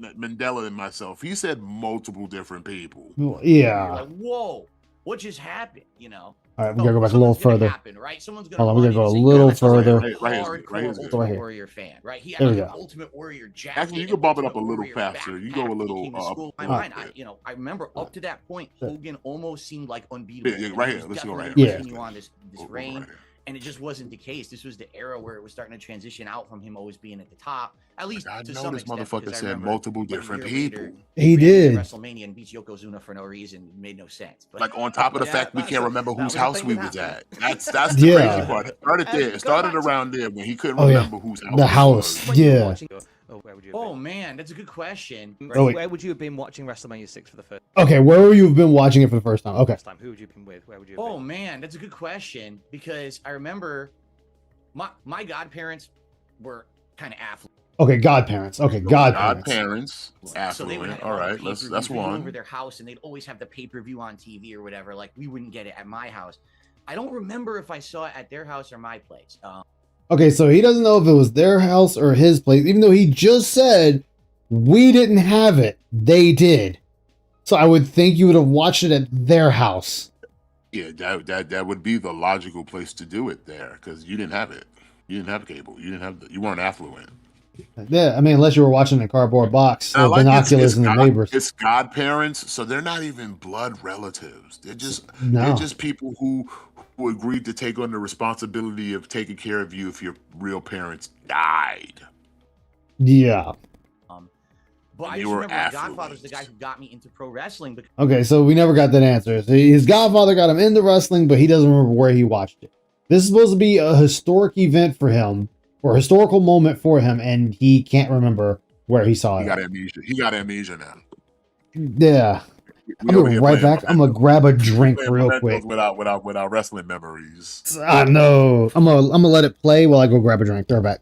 Mandela in myself. He said multiple different people. You're yeah. like, whoa, what just happened? You know. All right, we gotta go back a Something's little gonna further. Happen, right? Someone's gonna Hold on, we run gotta go in a and say, little "God, this is like further. a Right here, hardcore right here. Ultimate Right here. Warrior fan, right? He had There we like an go. Ultimate Warrior jacket. Actually, you and can bump it up Ultimate a little Warrior faster. You go a backpack little that came to school. My up a mind, little bit. I remember up to that point, Hogan almost seemed like unbeatable. Yeah, and right he here. was Let's go right definitely here. continue on this Go reign. right here. And it just wasn't the case. This was the era where it was starting to transition out from him always being at the top. At least I to know some this extent. motherfucker because I said remember, multiple like, a different year later, people. He ran into did. WrestleMania and beats Yokozuna for no reason. It made no sense. But Like on top of the yeah, fact we can't remember that whose was the house thing we that was happened. at. That's the Yeah. crazy part. It started there. It started around there when he couldn't Oh, yeah. remember whose house The it house. was. When you were Yeah. watching, where would you have Oh been? man, that's a good question. Oh, wait. Where would you have been watching WrestleMania 6 for the first Okay, where would you have been watching it for the first time? Okay. time? Who would you have been with? Where would you have Oh been? man, that's a good question because I remember my godparents were kind of affluent. Okay, godparents. Okay, godparents. Godparents, So they would affluent. have All all the right, pay-per-views. that's We'd go over one. their house and they'd always have the pay-per-view on TV or whatever. Like we wouldn't get it at my house. I don't remember if I saw it at their house or my place. Okay, so he doesn't know if it was their house or his place, even though he just said we didn't have it. They did. So I would think you would have watched it at their house. Yeah, that would be the logical place to do it there because you didn't have it. You didn't have cable. You weren't affluent. Yeah, I mean, unless you were watching the cardboard box And I with like binoculars and the neighbors. It's godparents, so they're not even blood relatives. They're No. just people who agreed to take on the responsibility of taking care of you if your real parents died. Yeah. But And I you just were remember my godfather's the affluent. guy who got me into pro wrestling. Because Okay, so we never got that answer. So his godfather got him into wrestling, but he doesn't remember where he watched it. This is supposed to be a historic event for him, or a historical moment for him, and he can't remember where he saw He it. got amnesia. He got amnesia now. Yeah. We I'm over gonna be here right playing back. I'm gonna grab a drink playing real mementos quick. without wrestling memories. I know. I'm gonna let it play while I go grab a drink. They're back.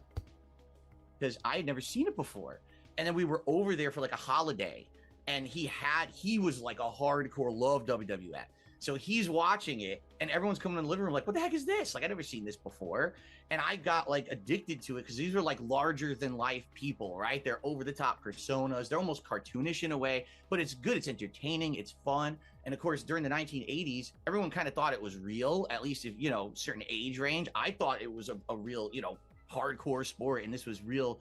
I had never seen it before. And then we were over there for like a holiday, and he was like a hardcore love WWF. So he's watching it, and everyone's coming in the living room like, what the heck is this? Like, I've never seen this before. And I got like addicted to it because these are like larger than life people, right? They're over the top personas. They're almost cartoonish in a way, but it's good. It's entertaining. It's fun. And of course, during the 1980s, everyone kind of thought it was real, at least if, certain age range. I thought it was a real, hardcore sport, and this was real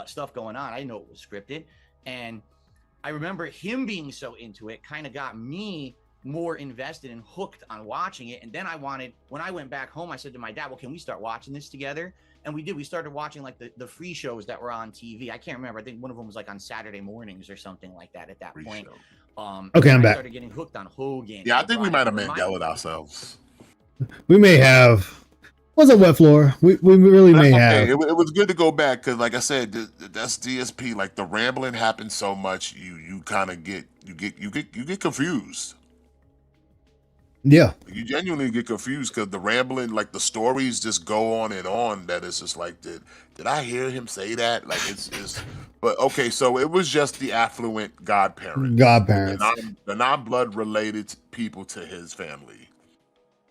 stuff going on. I didn't know it was scripted. And I remember him being so into it kind of got me more invested and hooked on watching it. And then when I went back home, I said to my dad, well, can we start watching this together? And we did. We started watching like the free shows that were on TV. I can't remember. I think one of them was like on Saturday mornings or something like that at that Free point. show. Okay, I'm I back. started getting hooked on Hogan. Yeah, I think we might have Brian. Mandela'd ourselves. We may have. What's up, wet floor? We really may That's okay. have. It was good to go back because, like I said, that's DSP. Like the rambling happens so much, you kind of get confused. Yeah. You genuinely get confused because the rambling, like the stories, just go on and on. That it's just like, did I hear him say that? Like it's. But okay, so it was just the affluent godparents, Godparents. the non-blood related people to his family.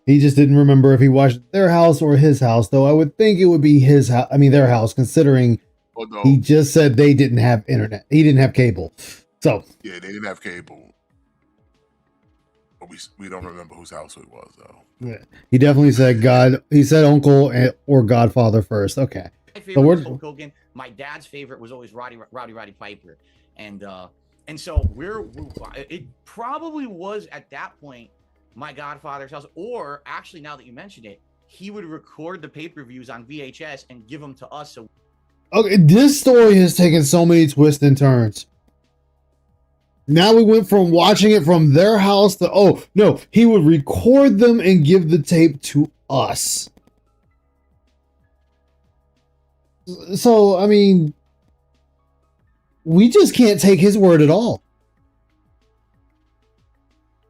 He just didn't remember if he watched their house or his house, though I would think it would be his house. I mean, their house, considering Oh no, he just said they didn't have internet. He didn't have cable. So, yeah, they didn't have cable. But we don't remember whose house it was though. yeah, he definitely said God. He said uncle or godfather first. Okay. My So favorite we're- was Hulk Hogan. My dad's favorite was always Roddy Piper, and so it probably was at that point my godfather's house, or actually now that you mention it, he would record the pay-per-views on VHS and give them to us. So Okay, this story has taken so many twists and turns. Now we went from watching it from their house to, oh, no, he would record them and give the tape to us. So, I mean, we just can't take his word at all.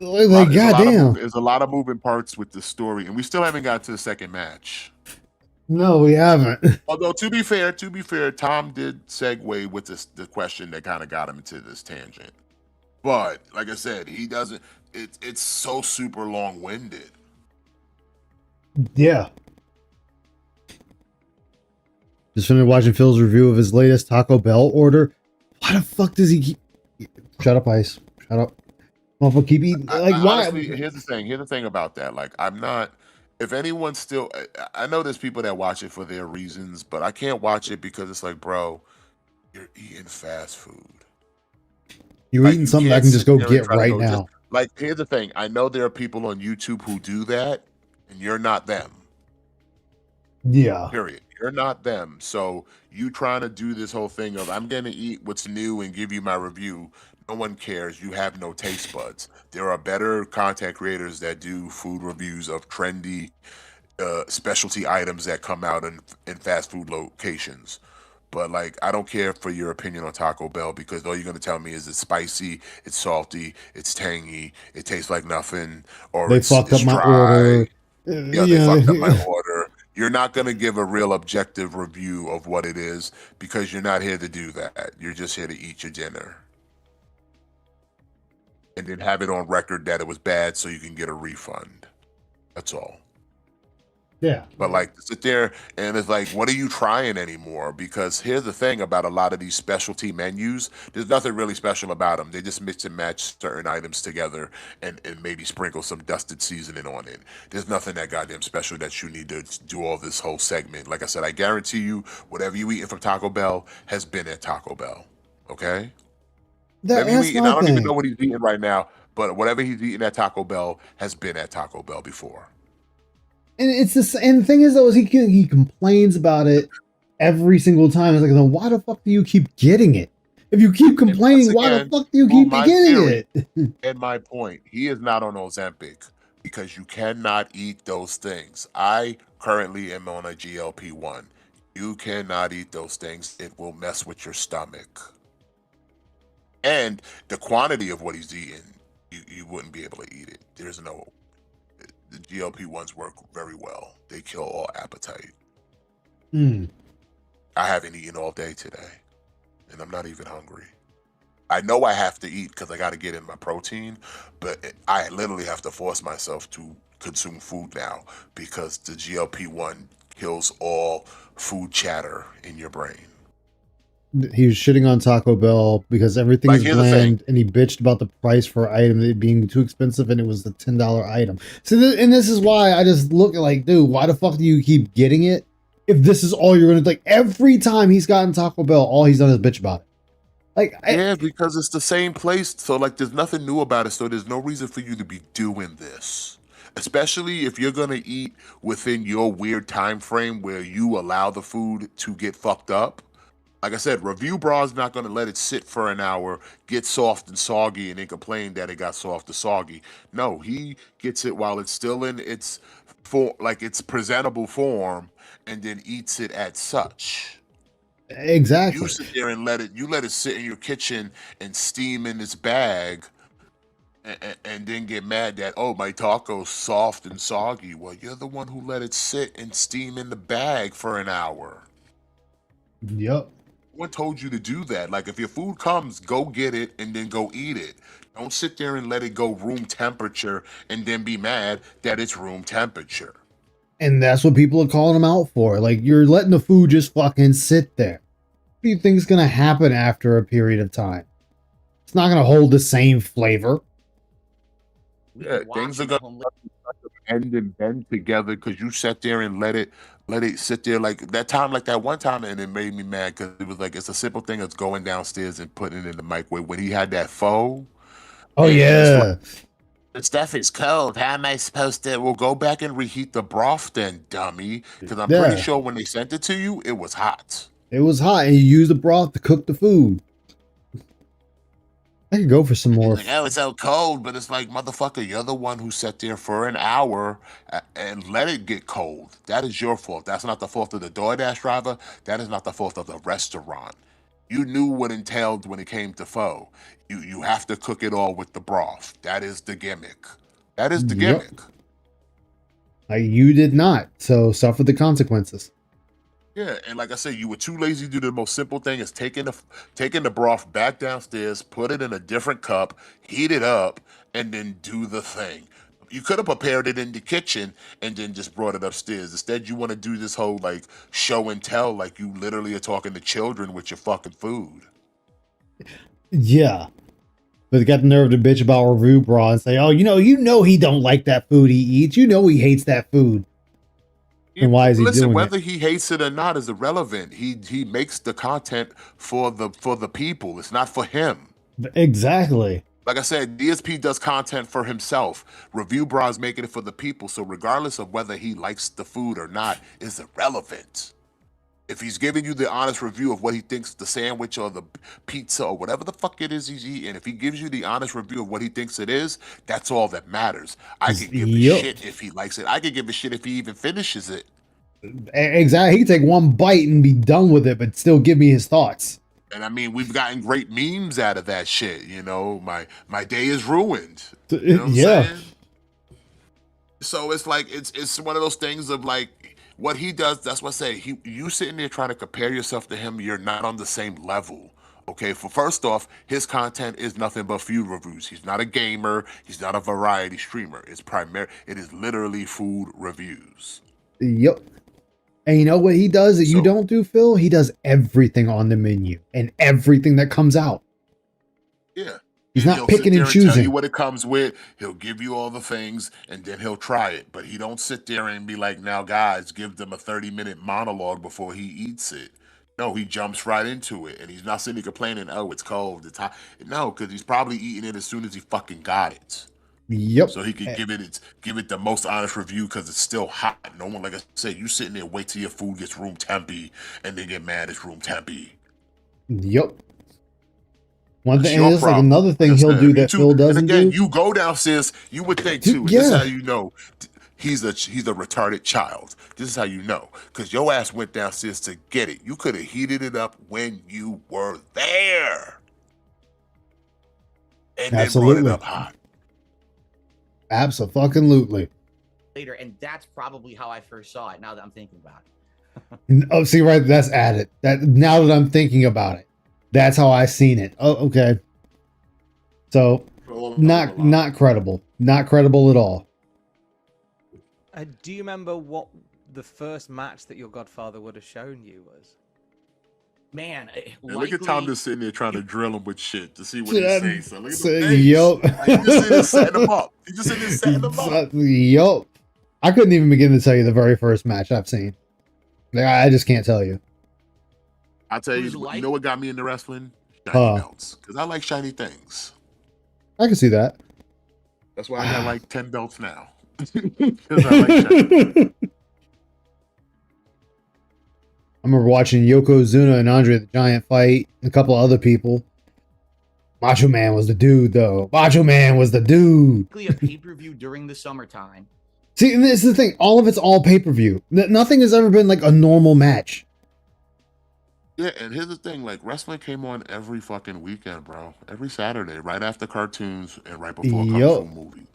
Like, goddamn. There's a lot of moving parts with the story, and we still haven't got to the second match. No, we haven't. Although to be fair, Tom did segue with the question that kind of got him into this tangent. But like I said, he doesn't. It's so super long winded. Yeah. Just finished watching Phil's review of his latest Taco Bell order. Why the fuck does he keep... Shut up, Ice. Shut up. Motherfucker keep eating. Like, why? Honestly, here's the thing. Here's the thing about that. Like, I'm not. If anyone's still, I know there's people that watch it for their reasons, but I can't watch it because it's like, bro, you're eating fast food. You're Like, eating you something I can't can just sit go there and get try to right go now. like, here's the thing. I know there are people on YouTube who do that, and you're not them. Yeah. Period. You're not them. So you trying to do this whole thing of I'm gonna eat what's new and give you my review. No one cares. You have no taste buds. There are better content creators that do food reviews of trendy specialty items that come out in fast food locations. But like, I don't care for your opinion on Taco Bell because all you're gonna tell me is it's spicy, it's salty, it's tangy, it tastes like nothing, or They it's fucked up my dry. order. Yeah, they fucked up my order. You're not gonna give a real objective review of what it is because you're not here to do that. You're just here to eat your dinner. And then have it on record that it was bad so you can get a refund. That's all. Yeah. But like to sit there and it's like, what are you trying anymore? Because here's the thing about a lot of these specialty menus, there's nothing really special about them. They just mix and match certain items together and maybe sprinkle some dusted seasoning on it. There's nothing that goddamn special that you need to do all this whole segment. Like I said, I guarantee you, whatever you eating from Taco Bell has been at Taco Bell. Okay? Whatever you eating, I don't even know what he's eating right now, but whatever he's eating at Taco Bell has been at Taco Bell before. And it's this, and the thing is though, is he complains about it every single time. It's like, then why the fuck do you keep getting it? If you keep complaining, why the fuck do you keep getting it? And my point, he is not on Ozempic because you cannot eat those things. I currently am on a GLP-1. You cannot eat those things. It will mess with your stomach. And the quantity of what he's eating, you wouldn't be able to eat it. There's no. The GLP-1s work very well. They kill all appetite. I haven't eaten all day today, and I'm not even hungry. I know I have to eat because I got to get in my protein, but I literally have to force myself to consume food now because the GLP-1 kills all food chatter in your brain. He was shitting on Taco Bell because everything is bland, and he bitched about the price for an item it being too expensive, and it was the $10 item. So, and this is why I just look at like, dude, why the fuck do you keep getting it? If this is all you're gonna like, every time he's gotten Taco Bell, all he's done is bitch about it. Like, yeah, because it's the same place, so like, there's nothing new about it. So there's no reason for you to be doing this. Especially if you're gonna eat within your weird time frame where you allow the food to get fucked up. Like I said, Review Bra's not going to let it sit for an hour, get soft and soggy, and then complain that it got soft or soggy. No, he gets it while it's still in its its presentable form, and then eats it as such. Exactly. You sit there and let it sit in your kitchen and steam in its bag, and then get mad that, oh, my taco's soft and soggy. Well, you're the one who let it sit and steam in the bag for an hour. Yep. What told you to do that? Like, if your food comes, go get it and then go eat it. Don't sit there and let it go room temperature and then be mad that it's room temperature. And that's what people are calling him out for. Like, you're letting the food just fucking sit there. What do you think is going to happen after a period of time? It's not going to hold the same flavor. Yeah, things are going to end and bend together because you sat there and let it sit there like that one time, and it made me mad because it was like, it's a simple thing as going downstairs and putting it in the microwave when he had that pho. Oh yeah, the stuff is cold. How am I supposed to? Well, go back and reheat the broth then, dummy. Because I'm pretty sure when they sent it to you, it was hot. It was hot, and you used the broth to cook the food. I could go for some more. Like, oh, it's so cold, but it's like, motherfucker, you're the one who sat there for an hour and let it get cold. That is your fault. That's not the fault of the DoorDash driver. That is not the fault of the restaurant. You knew what entailed when it came to pho. You have to cook it all with the broth. That is the gimmick. That is the gimmick. You did not, so suffer the consequences. Yeah, and like I said, you were too lazy to do the most simple thing is taking the broth back downstairs, put it in a different cup, heat it up, and then do the thing. You could have prepared it in the kitchen and then just brought it upstairs. Instead, you want to do this whole like show and tell, like you literally are talking to children with your fucking food. Yeah. But they got the nerve to bitch about review bra and say, "Oh, you know he don't like that food he eats. You know he hates that food." And why is he Listen, doing whether it? he hates it or not is irrelevant. He makes the content for the people. It's not for him. Exactly. Like I said, DSP does content for himself. Review Bra is making it for the people. So regardless of whether he likes the food or not, is irrelevant. If he's giving you the honest review of what he thinks the sandwich or the pizza or whatever the fuck it is he's eating, if he gives you the honest review of what he thinks it is, that's all that matters. I could give a Yep. shit if he likes it. I could give a shit if he even finishes it. Exactly. He can take one bite and be done with it, but still give me his thoughts. And I mean, we've gotten great memes out of that shit. You know, my day is ruined. You know what I'm Yeah. saying? So it's like it's one of those things of like what he does. That's what I say. You sitting there trying to compare yourself to him. You're not on the same level. Okay. For first off, his content is nothing but food reviews. He's not a gamer. He's not a variety streamer. It is literally food reviews. Yep. And you know what he does that you So- don't do, Phil? He does everything on the menu and everything that comes out. Yeah. He's And not he'll picking sit and there Tell choosing. you what it comes with. He'll give you all the things, and then he'll try it. But he don't sit there and be like, "Now, guys, give them a 30-minute monologue before he eats it." No, he jumps right into it, and he's not sitting there complaining, "Oh, it's cold, it's hot." No, because he's probably eating it as soon as he fucking got it, Yep. so he could give it the most honest review because it's still hot. No one, like I said, you sitting there wait till your food gets room tempy, and then get mad it's room tempy. Yep. One That's thing your is like problem. another thing Like I he'll said, do you that too- Phil and doesn't again, do. you go downstairs, you would think Dude, too. This is yeah. how you know he's a retarded child. This is how you know because your ass went downstairs to get it. You could have heated it up when you were there, and then brought Absolutely. it up hot. Absolutely. later, and that's probably how I first saw it. Now that I'm thinking about it. Oh, see, right, that's added. That now that I'm thinking about it, that's how I seen it. Oh, okay. So not credible. Not credible at all. Do you remember what the first match that your godfather would have shown you was? Man, And look at Tom likely- just sitting there trying to drill him with shit to see what he Yeah, says. So look at so- the face. yup. Like, he just sitting there setting him up. He just sitting there setting him up. Yup. I couldn't even begin to tell you the very first match I've seen. Like, I just can't tell you. I'll tell you, Who's you like- know what got me into wrestling? Shiny Huh. belts. Because I like shiny things. I can see that. That's why I got like 10 belts now. Because I like shiny. I remember watching Yokozuna and Andre the Giant fight, and a couple of other people. Macho Man was the dude, though. Macho Man was the dude. likely a pay-per-view during the summertime. See, and this is the thing. All of it's all pay-per-view. Nothing has ever been like a normal match. Yeah, and here's the thing, like wrestling came on every fucking weekend, bro. Every Saturday, right after cartoons and right before Yup. Kung Fu movies.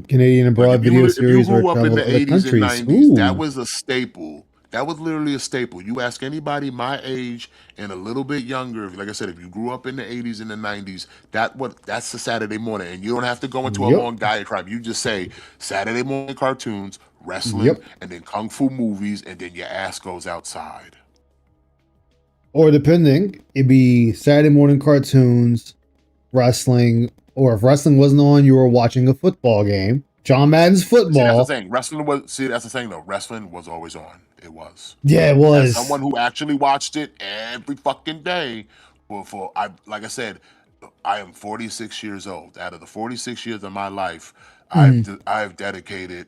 Canadian and Like, abroad video series if you where grew it up in traveled the other 80s and countries. 90s, Ooh. that was a staple. That was literally a staple. You ask anybody my age and a little bit younger, like I said, if you grew up in the 80s and the 90s, that's the Saturday morning. And you don't have to go into a Yep. long diatribe. You just say Saturday morning cartoons, wrestling, Yep. and then Kung Fu movies, and then your ass goes outside. Or depending, it'd be Saturday morning cartoons, wrestling, or if wrestling wasn't on, you were watching a football game. John Madden's See, that's the football. thing. That's the thing though. Wrestling was always on. It was. Yeah, it As was. someone who actually watched it every fucking day, like I said, I am 46 years old. Out of the 46 years of my life, I've dedicated,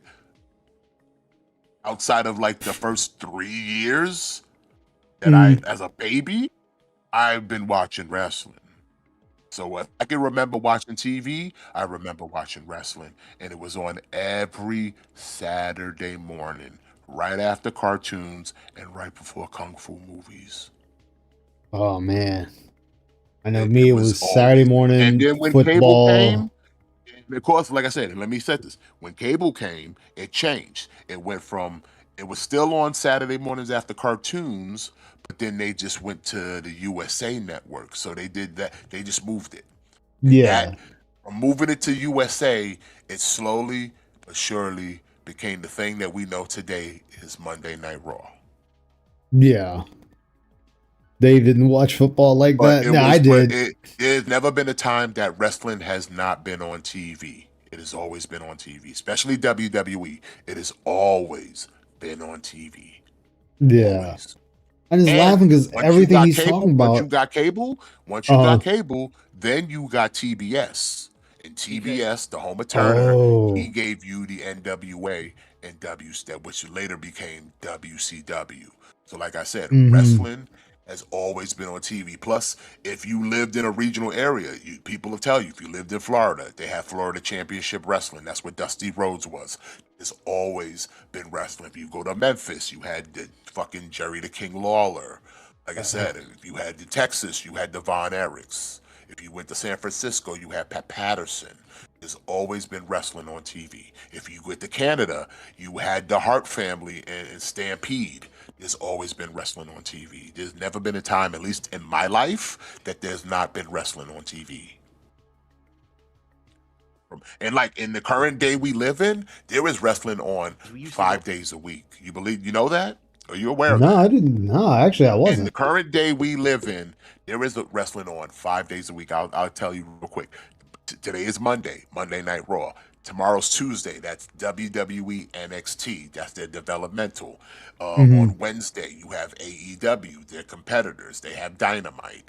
outside of like the first 3 years that as a baby, I've been watching wrestling. So if I can remember watching TV, I remember watching wrestling, and it was on every Saturday morning, right after cartoons and right before Kung Fu movies. Oh man, I know It- me. it It was was Saturday always- morning And then when football. cable came, and of course, like I said, let me set this. When cable came, it changed. It went from It was still on Saturday mornings after cartoons, but then they just went to the USA Network. So they did that. They just moved it. Yeah. That, from moving it to USA, it slowly but surely became the thing that we know today is Monday Night Raw. Yeah. They didn't watch football like But that? No, I did. there's never been a time that wrestling has not been on TV. It has always been on TV, especially WWE. It has always been on TV. Yeah. Always. I'm just And laughing because once you everything got he's cable, talking once you about. got cable, then you got TBS. And TBS, the home of Turner, he Oh. gave you the NWA and which later became WCW. So like I said, Hmm. wrestling has always been on TV. Plus, if you lived in a regional area, people will tell you, if you lived in Florida, they have Florida Championship Wrestling. That's what Dusty Rhodes was. It's always been wrestling. If you go to Memphis, you had the fucking Jerry the King Lawler. Like I said, if you had the Texas, you had the Von Erichs. If you went to San Francisco, you had Pat Patterson. There's always been wrestling on TV. If you went to Canada, you had the Hart family and Stampede. There's always been wrestling on TV. There's never been a time, at least in my life, that there's not been wrestling on TV. And like in the current day we live in, there is wrestling on 5 days a week. You know that? Are you aware of No, I that? didn't. No, actually, I In the wasn't. current day we live in, there is a wrestling on 5 days a week. I'll tell you real quick. Today is Monday Night Raw. Tomorrow's Tuesday. That's WWE NXT. That's their developmental. Hmm. On Wednesday, you have AEW, their competitors. They have Dynamite.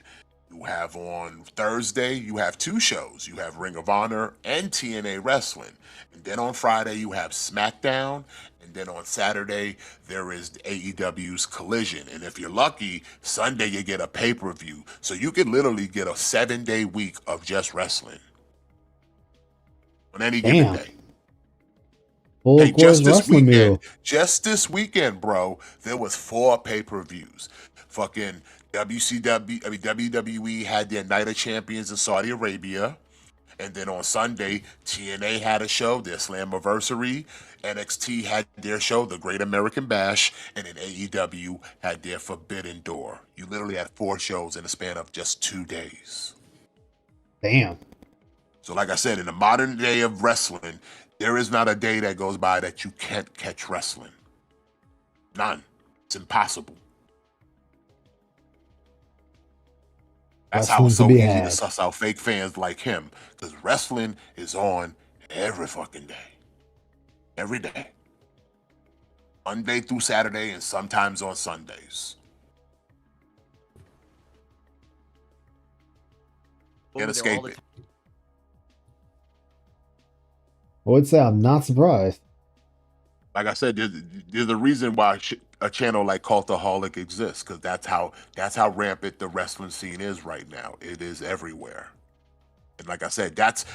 You have on Thursday, you have 2 shows. You have Ring of Honor and TNA Wrestling. And then on Friday, you have SmackDown. And then on Saturday, there is AEW's Collision. And if you're lucky, Sunday you get a pay-per-view. So you could literally get a 7-day week of just wrestling on any given Damn. day. Full Hey, course wrestling meal. just this weekend, bro, there was 4 pay-per-views. Fucking WWE had their Night of Champions in Saudi Arabia. And then on Sunday, TNA had a show, their Slammiversary. NXT had their show, The Great American Bash. And then AEW had their Forbidden Door. You literally had 4 shows in the span of just 2 days. Damn. So like I said, in the modern day of wrestling, there is not a day that goes by that you can't catch wrestling. None. It's impossible. That's how it's so Wrestling to be easy to had. suss out fake fans like him. Because wrestling is on every fucking day. Every day. Monday through Saturday and sometimes on Sundays. Can't escape it. I would say I'm not surprised. Like I said, there's a reason why a channel like Cultaholic exists, because that's how rampant the wrestling scene is right now. It is everywhere. And like I said, that's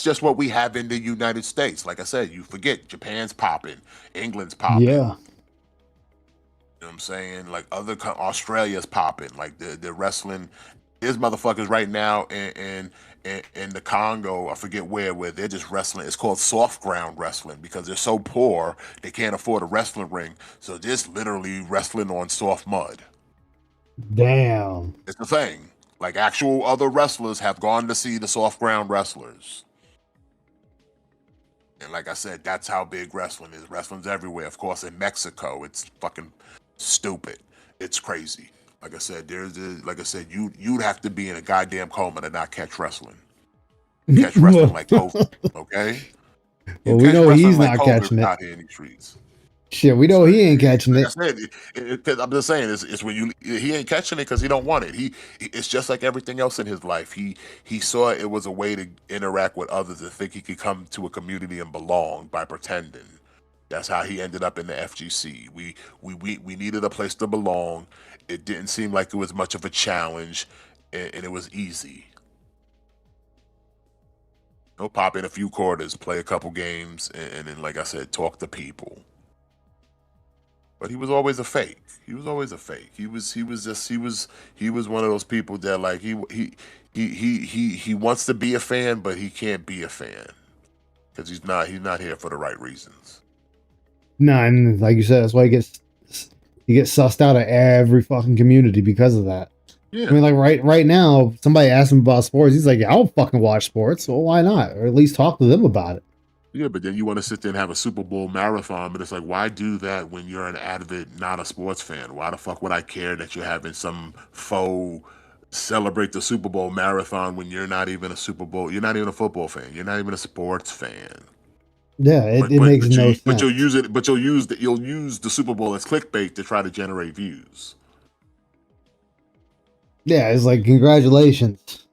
just what we have in the United States. Like I said, you forget Japan's popping, England's popping. Yeah. You know what I'm saying? Like Australia's popping. Like the wrestling, there's motherfuckers right now in the Congo, I forget where they're just wrestling. It's called soft ground wrestling because they're so poor they can't afford a wrestling ring. So they're just literally wrestling on soft mud. Damn. It's the thing. Like actual other wrestlers have gone to see the soft ground wrestlers. And like I said, that's how big wrestling is. Wrestling's everywhere. Of course, in Mexico, it's fucking stupid. It's crazy. Like I said, you'd have to be in a goddamn coma to not catch wrestling. Catch wrestling like COVID, okay? Well, we know he's not catching it. Out here in these streets. Shit, we know he ain't catching it. Like I said, I'm just saying, it's when he ain't catching it because he don't want it. It's just like everything else in his life. He saw it was a way to interact with others and think he could come to a community and belong by pretending. That's how he ended up in the FGC. We needed a place to belong. It didn't seem like it was much of a challenge, and it was easy. He'll pop in a few quarters, play a couple games, and then, like I said, talk to people. But he was always a fake. He was always a fake. He was one of those people that like he wants to be a fan, but he can't be a fan because he's not here for the right reasons. Nah, and like you said, that's why he gets sussed out of every fucking community because of that. Yeah. I mean, like right now, somebody asked him about sports. He's like, "Yeah, I don't fucking watch sports. Well, why not? Or at least talk to them about it." Yeah, but then you want to sit there and have a Super Bowl marathon, but it's like, why do that when you're an avid, not a sports fan? Why the fuck would I care that you're having some faux celebrate the Super Bowl marathon when you're not even you're not even a football fan, you're not even a sports fan. Yeah, it makes no sense. But you'll use the Super Bowl as clickbait to try to generate views. Yeah, it's like, congratulations.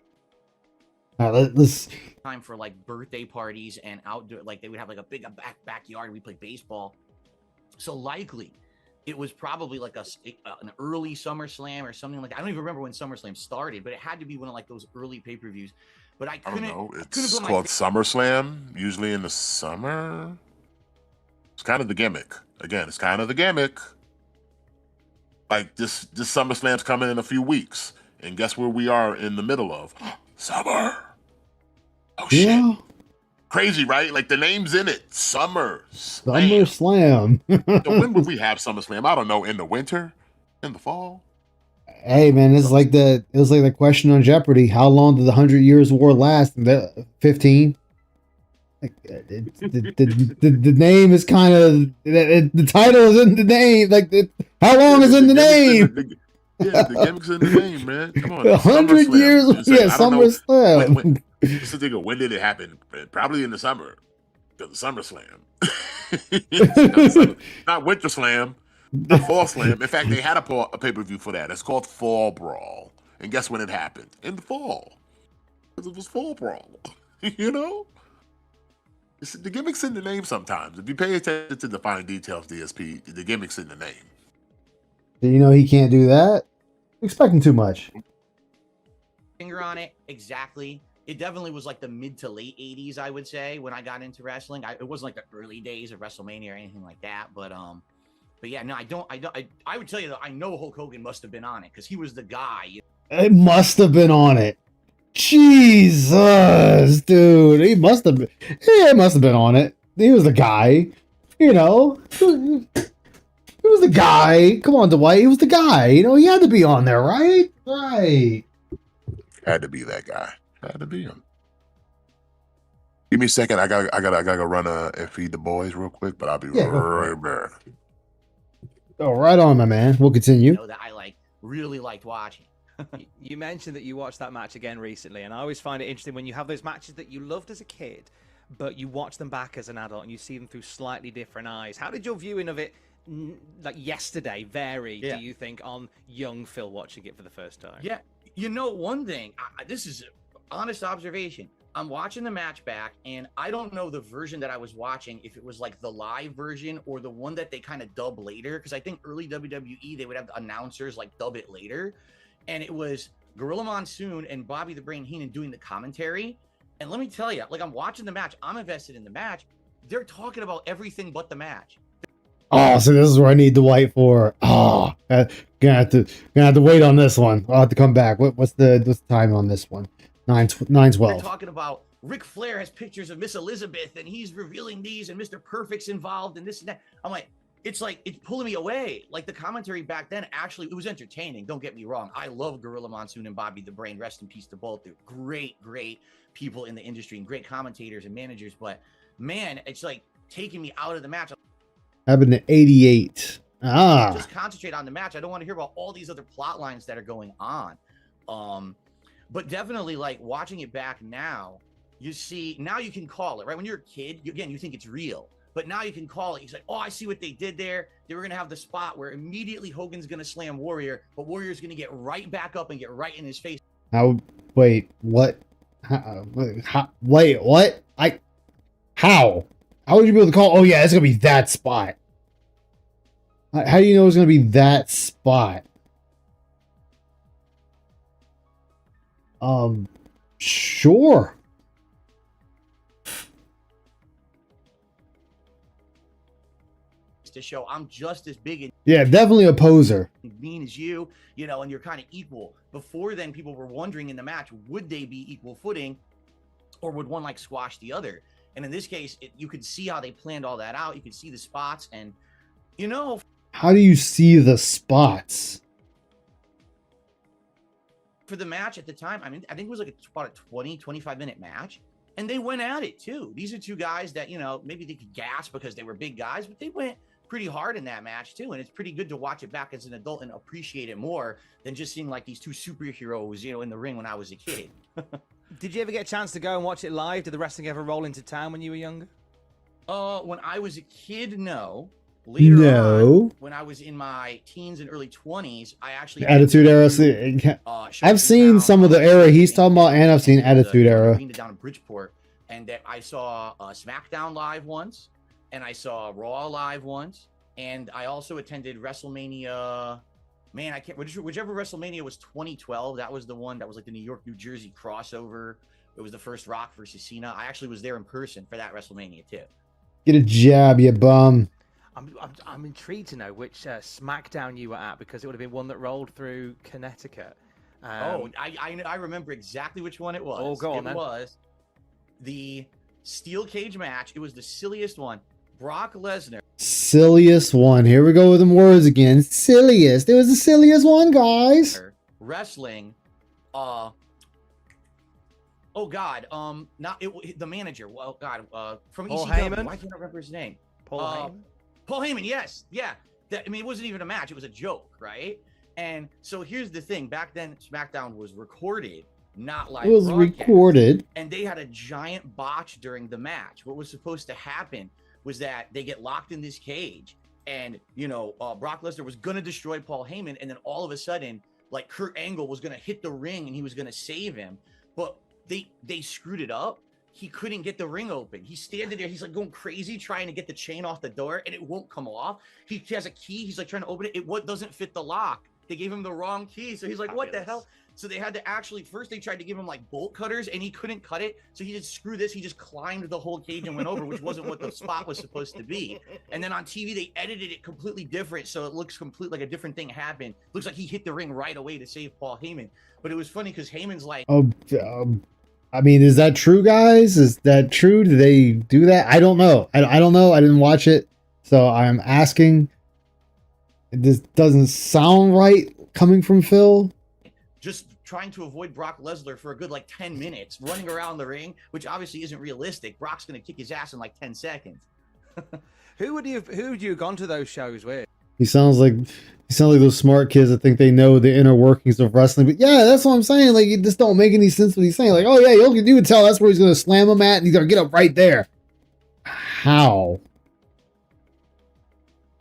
All right, let's Time for like birthday parties and outdoor, like they would have like a big backyard and we play baseball. So likely it was probably like an early SummerSlam or something like that. I don't even remember when SummerSlam started, but it had to be one of like those early pay-per-views. But I don't couldn't know. couldn't It's put called SummerSlam, usually in the summer. It's kind of the gimmick. Again, it's kind of the gimmick. Like this SummerSlam's coming in a few weeks, and guess where we are in the middle of summer. Oh shit! yeah, Crazy, right? Like the name's in it. SummerSlam. SummerSlam. So when would we have SummerSlam? I don't know. In the winter, in the fall. Hey man, it was like the question on Jeopardy: how long did the 100 Years War last? 15. Like, the name is kind of the title is in the name. Like, how long is in the name? Yeah, the gimmick's in the name, man. Come on, 100 years. Yeah, SummerSlam. Just think of when did it happen? Probably in the summer. Because the SummerSlam. Not Winter Slam. Not Fall Slam. In fact, they had a pay-per-view for that. It's called Fall Brawl. And guess when it happened? In the fall. Because it was Fall Brawl. You know? The gimmick's in the name sometimes. If you pay attention to the fine details, DSP, the gimmick's in the name. You know he can't do that. Expecting too much. finger on it exactly. It definitely was like the mid to late 80s, I would say, when I got into wrestling. It wasn't like the early days of WrestleMania or anything like that, but yeah, no, I would tell you though, I know Hulk Hogan must have been on it because he was the guy. It must have been on it. Jesus, dude, he must have been. Yeah, it must have been on it. He was the guy, you know. He was the guy. Come on, Dwight. He was the guy. You know, he had to be on there, right? Right. Had to be that guy. Had to be him. Give me a second. I gotta run and feed the boys real quick, but I'll be right back. Oh, right on, my man. We'll continue. You know, that I really liked watching. You mentioned that you watched that match again recently, and I always find it interesting when you have those matches that you loved as a kid, but you watch them back as an adult and you see them through slightly different eyes. How did your viewing of it, like yesterday, vary, do you think, on young Phil watching it for the first time? Yeah, you know, one thing, this is honest observation. I'm watching the match back, and I don't know the version that I was watching, if it was like the live version or the one that they kind of dub later, because I think early WWE, they would have the announcers like dub it later. And it was Gorilla Monsoon and Bobby the Brain Heenan doing the commentary. And let me tell you, like, I'm watching the match. I'm invested in the match. They're talking about everything but the match. Oh, so this is where I need Dwight for. Oh, gonna have to wait on this one. I'll have to come back. What's the time on this one? 9:12. They're talking about Ric Flair has pictures of Miss Elizabeth and he's revealing these and Mr. Perfect's involved and this and that. I'm like, it's pulling me away. Like the commentary back then, actually, it was entertaining. Don't get me wrong. I love Gorilla Monsoon and Bobby the Brain. Rest in peace to both. They're great people in the industry and great commentators and managers. But man, it's like taking me out of the match. Happened in 88. Just concentrate on the match. I don't want to hear about all these other plot lines that are going on. But definitely, like, watching it back now, you see, now you can call it, right? When you're a kid, you think it's real. But now you can call it. He's like, oh, I see what they did there. They were going to have the spot where immediately Hogan's going to slam Warrior, but Warrior's going to get right back up and get right in his face. Wait, what? Wait, what? How? How would you be able to call? Oh, yeah, it's going to be that spot. How do you know it's going to be that spot? Sure. To show I'm just as big and definitely a poser, mean as you know, and you're kind of equal. Before then, people were wondering in the match, would they be equal footing or would one like squash the other? And in this case, you could see how they planned all that out. You could see the spots, and you know, How do you see the spots? for the match at the time, I mean, I think it was like about a 20, 25-minute match. And they went at it too. These are two guys that, you know, maybe they could gas because they were big guys, but they went pretty hard in that match too. And it's pretty good to watch it back as an adult and appreciate it more than just seeing like these two superheroes, you know, in the ring when I was a kid. Did you ever get a chance to go and watch it live? Did the wrestling ever roll into town when you were younger? When I was a kid, no. Later on, when I was in my teens and early 20s, I actually Attitude Era. I've seen some of the era he's talking about, and I've seen Attitude Era. Down in Bridgeport, and that I saw SmackDown live once, and I saw Raw live once, and I also attended WrestleMania. Man, I can't. Whichever WrestleMania was 2012, that was the one that was like the New York, New Jersey crossover. It was the first Rock versus Cena. I actually was there in person for that WrestleMania too. Get a jab, you bum. I'm intrigued to know which SmackDown you were at, because it would have been one that rolled through Connecticut. I remember exactly which one it was. Oh, go on, it then. was the steel cage match. It was the silliest one. Brock Lesnar. Silliest one. Here we go with them words again. Silliest. It was the silliest one, guys. Wrestling. Oh God. The manager. Well, God. From Paul ECW. Heyman? I can't remember his name. Paul Heyman? Paul Heyman. Yes. Yeah. I mean, it wasn't even a match. It was a joke, right? And so here's the thing. Back then, SmackDown was recorded, not live. It was recorded. And they had a giant botch during the match. What was supposed to happen was that they get locked in this cage, and you know, Brock Lesnar was gonna destroy Paul Heyman, and then all of a sudden, like Kurt Angle was gonna hit the ring and he was gonna save him, but they screwed it up. He couldn't get the ring open. He's standing there. He's like going crazy trying to get the chain off the door, and it won't come off. He has a key. He's like trying to open it. It doesn't fit the lock. They gave him the wrong key. So he's like, what the hell? So they had to actually, first they tried to give him like bolt cutters, and he couldn't cut it. So he just, screw this. He just climbed the whole cage and went over, which wasn't what the spot was supposed to be. And then on TV, they edited it completely different. So it looks completely like a different thing happened. Looks like he hit the ring right away to save Paul Heyman. But it was funny because Heyman's like, I mean, is that true, guys? Is that true? Do they do that? I don't know. I don't know. I didn't watch it. So I'm asking. This doesn't sound right coming from Phil. just trying to avoid Brock Lesnar for a good like 10 minutes, running around the ring, which obviously isn't realistic. Brock's going to kick his ass in like 10 seconds. Who would you have gone to those shows with? He sounds like those smart kids that think they know the inner workings of wrestling. But yeah, that's what I'm saying. Like, it just don't make any sense what he's saying. Like, oh yeah, you can tell that's where he's going to slam him at, and he's going to get up right there. How?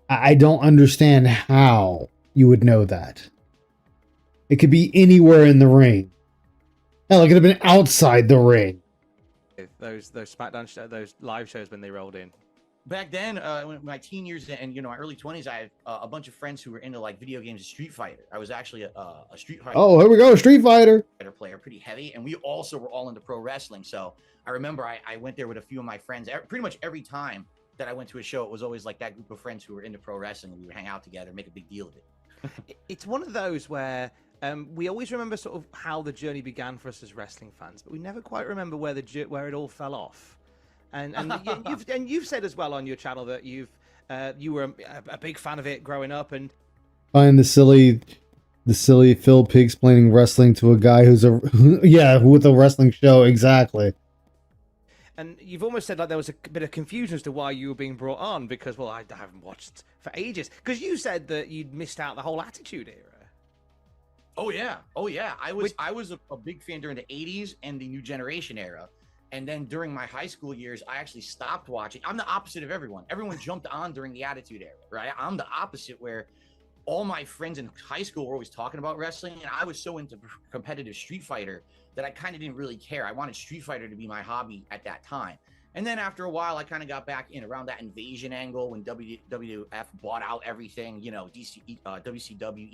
I don't understand how you would know that. It could be anywhere in the ring. Hell, it could have been outside the ring. Those SmackDown those live shows when they rolled in. Back then, my teen years and my early 20s, I had a bunch of friends who were into like video games and Street Fighter. I was actually a Street Fighter. Oh, here we go, Street Fighter player, pretty heavy, and we also were all into pro wrestling. So I remember I went there with a few of my friends. Pretty much every time that I went to a show, it was always like that group of friends who were into pro wrestling, and we would hang out together, make a big deal of it. It's one of those where we always remember sort of how the journey began for us as wrestling fans, but we never quite remember where it all fell off. And you've said as well on your channel that you were a big fan of it growing up, and find the silly Phil Pig explaining wrestling to a guy who's with a wrestling show. Exactly. And you've almost said like there was a bit of confusion as to why you were being brought on, because, well, I haven't watched for ages. Because you said that you'd missed out the whole Attitude Era. Oh yeah. I was a big fan during the 80s and the New Generation era. And then during my high school years, I actually stopped watching. I'm the opposite of everyone. Everyone jumped on during the Attitude Era, right? I'm the opposite, where all my friends in high school were always talking about wrestling, and I was so into competitive Street Fighter that I kind of didn't really care. I wanted Street Fighter to be my hobby at that time. And then after a while, I kind of got back in around that invasion angle when WWF bought out everything, WCW,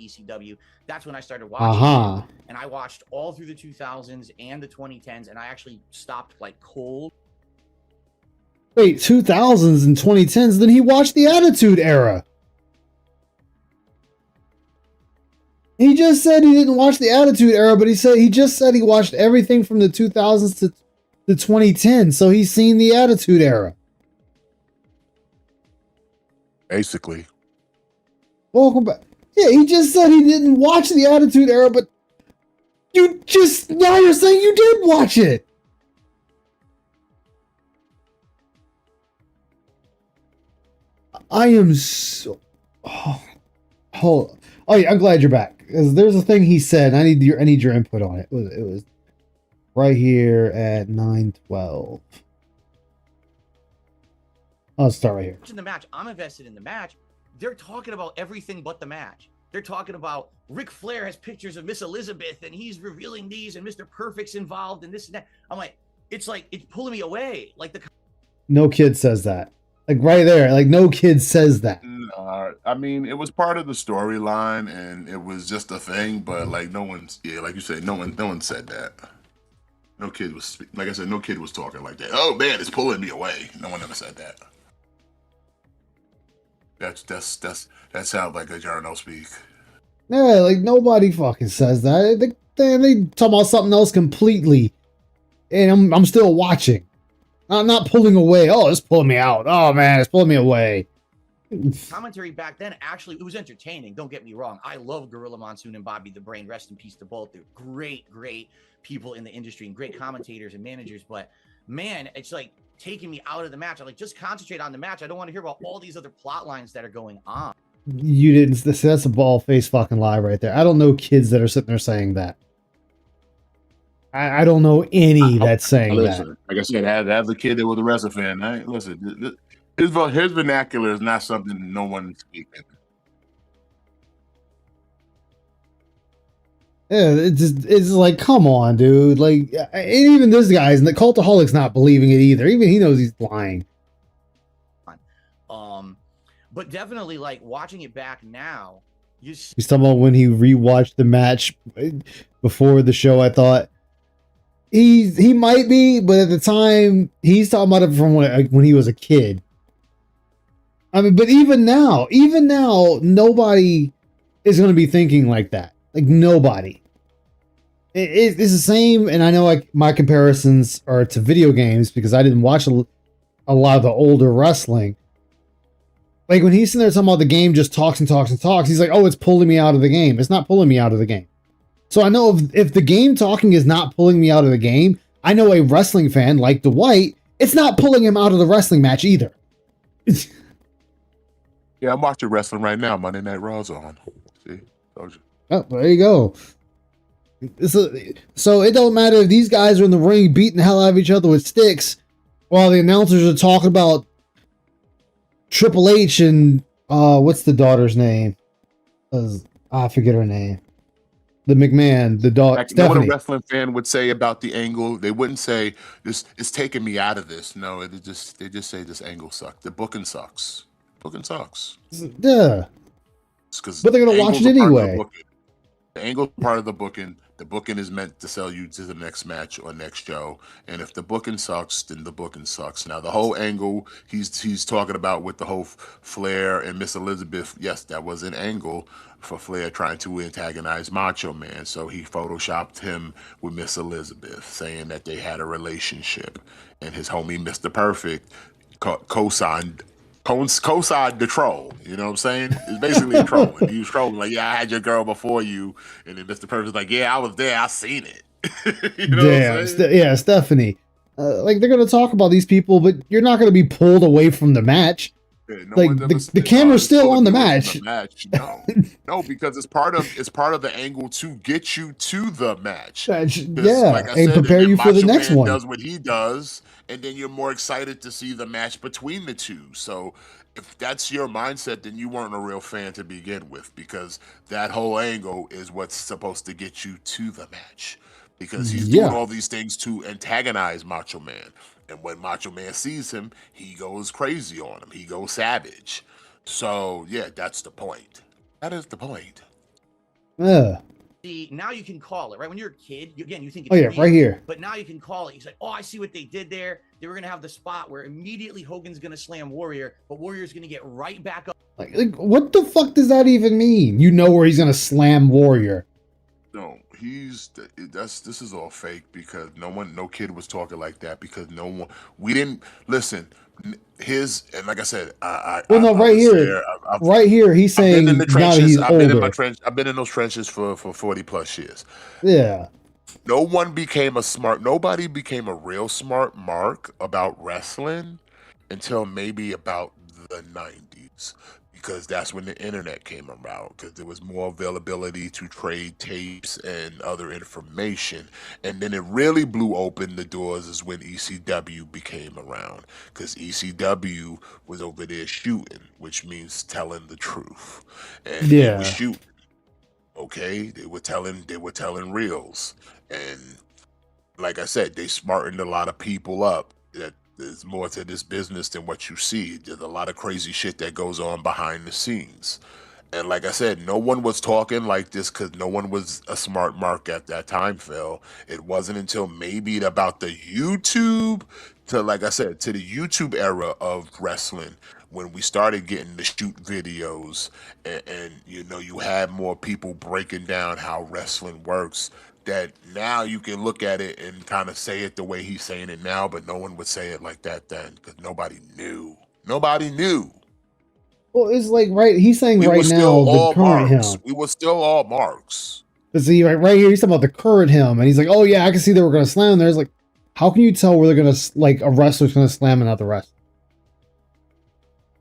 ECW. That's when I started watching. And I watched all through the 2000s and the 2010s, and I actually stopped like cold. Wait, 2000s and 2010s? Then he watched the Attitude Era. He just said he didn't watch the Attitude Era, but he just said he watched everything from the 2000s to the 2010, so he's seen the Attitude Era. Basically. Welcome back. Yeah, he just said he didn't watch the Attitude Era, but you just now you're saying you did watch it. I am so. Oh yeah, I'm glad you're back. Because there's a thing he said. I need your input on it. It was right here at 9:12. I'll start right here. Watching the match, I'm invested in the match. They're talking about everything but the match. They're talking about Ric Flair has pictures of Miss Elizabeth and he's revealing these and Mr. Perfect's involved and this and that. I'm like, it's pulling me away. Like No kid says that. Like right there, like no kid says that. I mean, it was part of the storyline, and it was just a thing. But like, no one's like you said, no one said that. No kid was like I said, no kid was talking like that. Oh man, it's pulling me away. No one ever said that. That sounds like a journal speak. Yeah, like nobody fucking says that. They talk about something else completely, and I'm still watching. I'm not pulling away. Oh, it's pulling me out. Oh man, it's pulling me away. commentary back then, actually, it was entertaining. Don't get me wrong. I love Gorilla Monsoon and Bobby the Brain. Rest in peace to both. They're great people in the industry and great commentators and managers. But man, it's like taking me out of the match. I like just concentrate on the match. I don't want to hear about all these other plot lines that are going on. You didn't. That's a bald face fucking lie right there. I don't know kids that are sitting there saying that. I don't know any that's saying listen, that. Like I said, as a kid that was a wrestling fan, listen, his vernacular is not something no one's speaking. Yeah, it's like, come on, dude. Like, and even this guy's, and the Cultaholic's not believing it either. Even he knows he's lying. But definitely, like, watching it back now, He's talking about when he rewatched the match before the show. I thought he might be, but at the time he's talking about it from when he was a kid. I mean, but even now, nobody is going to be thinking like that. Like nobody. It's the same, and I know like my comparisons are to video games because I didn't watch a lot of the older wrestling. Like when he's sitting there talking about the game just talks and talks and talks, he's like, oh, it's pulling me out of the game. It's not pulling me out of the game. So I know if the game talking is not pulling me out of the game, I know a wrestling fan like Dwight, it's not pulling him out of the wrestling match either. Yeah, I'm watching wrestling right now. Monday Night Raw's on. See? Told you. Oh, there you go. So it don't matter if these guys are in the ring beating the hell out of each other with sticks while the announcers are talking about Triple H and what's the daughter's name? I forget her name. The McMahon, the daughter. Like, you know what a wrestling fan would say about the angle? They wouldn't say this is taking me out of this. No, they just say this angle sucks. The booking sucks. Booking sucks. Yeah. But they're gonna watch it anyway. The angle part of the booking. The booking is meant to sell you to the next match or next show. And if the booking sucks, then the booking sucks. Now the whole angle he's talking about with the whole Flair and Miss Elizabeth, yes, that was an angle for Flair trying to antagonize Macho Man. So he photoshopped him with Miss Elizabeth, saying that they had a relationship. And his homie Mr. Perfect co-signed the troll, you know what I'm saying? It's basically trolling. He was trolling, like, yeah, I had your girl before you, and then Mr. Perfect's like, yeah, I was there, I seen it. You know what I'm saying? Yeah, Stephanie. Like they're gonna talk about these people, but you're not gonna be pulled away from the match. Yeah, like the camera's still on the match. No, because it's part of the angle to get you to the match. Yeah, like and prepare you for the next one. Does what he does, and then you're more excited to see the match between the two. So if that's your mindset, then you weren't a real fan to begin with, because that whole angle is what's supposed to get you to the match. Because he's doing all these things to antagonize Macho Man. And when Macho Man sees him, he goes crazy on him. He goes savage. So, yeah, that's the point. That is the point. Yeah. See, now you can call it, right? When you're a kid, you think it's real, right here. But now you can call it. He's like, oh, I see what they did there. They were going to have the spot where immediately Hogan's going to slam Warrior, but Warrior's going to get right back up. Like, what the fuck does that even mean? You know where he's going to slam Warrior. No, this is all fake because no kid was talking like that because no one, we didn't listen. And like I said, Well, no, I right was here, there. right here, he's I've been in saying the now that trenches. he's I've been in my older. trench. I've been in those trenches for 40 plus years. Yeah. No one became nobody became a real smart mark about wrestling until maybe about the 90s because that's when the internet came around because there was more availability to trade tapes and other information, and then it really blew open the doors is when ECW became around because ECW was over there shooting, which means telling the truth, and they were Yeah. shooting. Okay, they were telling reels, and like I said, they smartened a lot of people up. That there's more to this business than what you see. There's a lot of crazy shit that goes on behind the scenes. And like I said, no one was talking like this because no one was a smart mark at that time, Phil. It wasn't until maybe about the YouTube to, like I said, to the YouTube era of wrestling when we started getting the shoot videos and you know, you had more people breaking down how wrestling works that now you can look at it and kind of say it the way he's saying it now, but no one would say it like that then because nobody knew. Nobody knew. Well, it's like he's saying We were right now still the all current marks. him. We were still all marks. But see, right here, he's talking about the current him, and he's like, "Oh yeah, I can see that we're gonna slam." There's like, how can you tell where they're gonna like a wrestler's gonna slam another wrestler?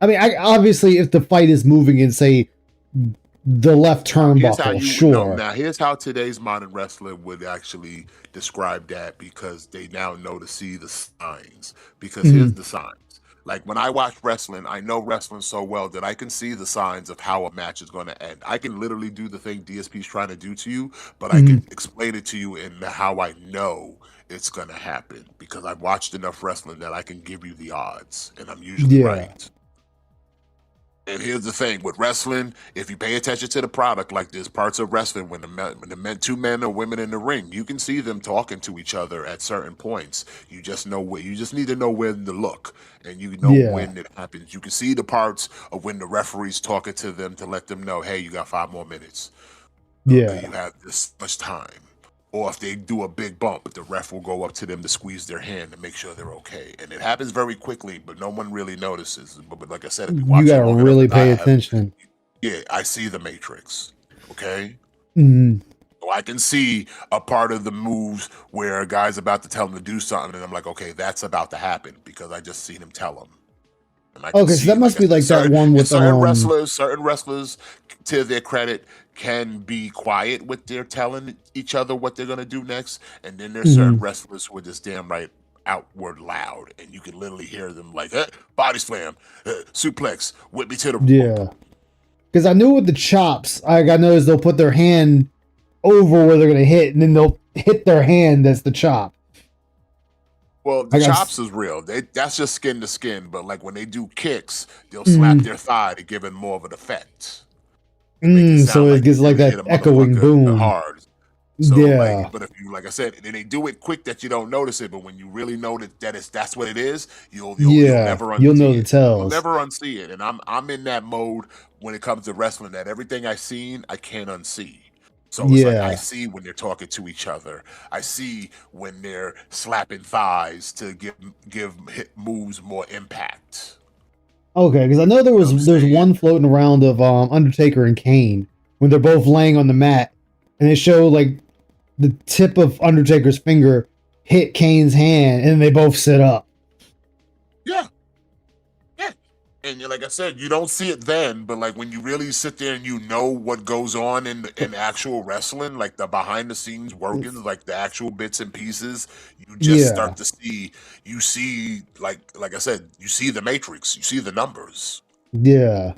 I mean, obviously, if the fight is moving in, say, the left turnbuckle, sure. Now here's how today's modern wrestler would actually describe that because they now know to see the signs. Because here's the signs. Like when I watch wrestling, I know wrestling so well that I can see the signs of how a match is going to end. I can literally do the thing DSP's trying to do to you, but I can explain it to you in how I know it's going to happen because I've watched enough wrestling that I can give you the odds, and I'm usually right. And here's the thing with wrestling, if you pay attention to the product, like there's parts of wrestling when two men or women in the ring, you can see them talking to each other at certain points. You just need to know when to look and you know when it happens. You can see the parts of when the referee's talking to them to let them know, hey, you got 5 more minutes. Yeah. You have this much time. Or if they do a big bump, the ref will go up to them to squeeze their hand to make sure they're okay. And it happens very quickly, but no one really notices. But like I said, if you watch you gotta really pay attention. Yeah, I see the Matrix. Okay? Mm-hmm. So I can see a part of the moves where a guy's about to tell him to do something, and I'm like, okay, that's about to happen because I just seen him tell him. Okay, so that must be like that one with certain wrestlers, to their credit, can be quiet with their telling each other what they're gonna do next, and then there's certain wrestlers who are just damn right outward loud, and you can literally hear them like, body slam, suplex, whip me to the rope. Because I knew with the chops, I noticed they'll put their hand over where they're gonna hit, and then they'll hit their hand as the chop. Well, the chops is real. That's just skin to skin. But like when they do kicks, they'll slap their thigh to give it more of an effect. So it gives like that echoing boom. Hard. So like, but if you, like I said, and they do it quick that you don't notice it. But when you really know that's what it is, you'll never unsee you'll know the it. tells. You'll never unsee it. And I'm in that mode when it comes to wrestling. That everything I've seen, I can't unsee. So it's like I see when they're talking to each other. I see when they're slapping thighs to give hit moves more impact. Okay, because I know there's one floating around of Undertaker and Kane when they're both laying on the mat, and they show like the tip of Undertaker's finger hit Kane's hand, and they both sit up. Yeah. And like I said, you don't see it then, but like when you really sit there and you know what goes on in actual wrestling, like the behind the scenes workings, like the actual bits and pieces, you just start to see. You see, like I said, you see the Matrix, you see the numbers. Yeah.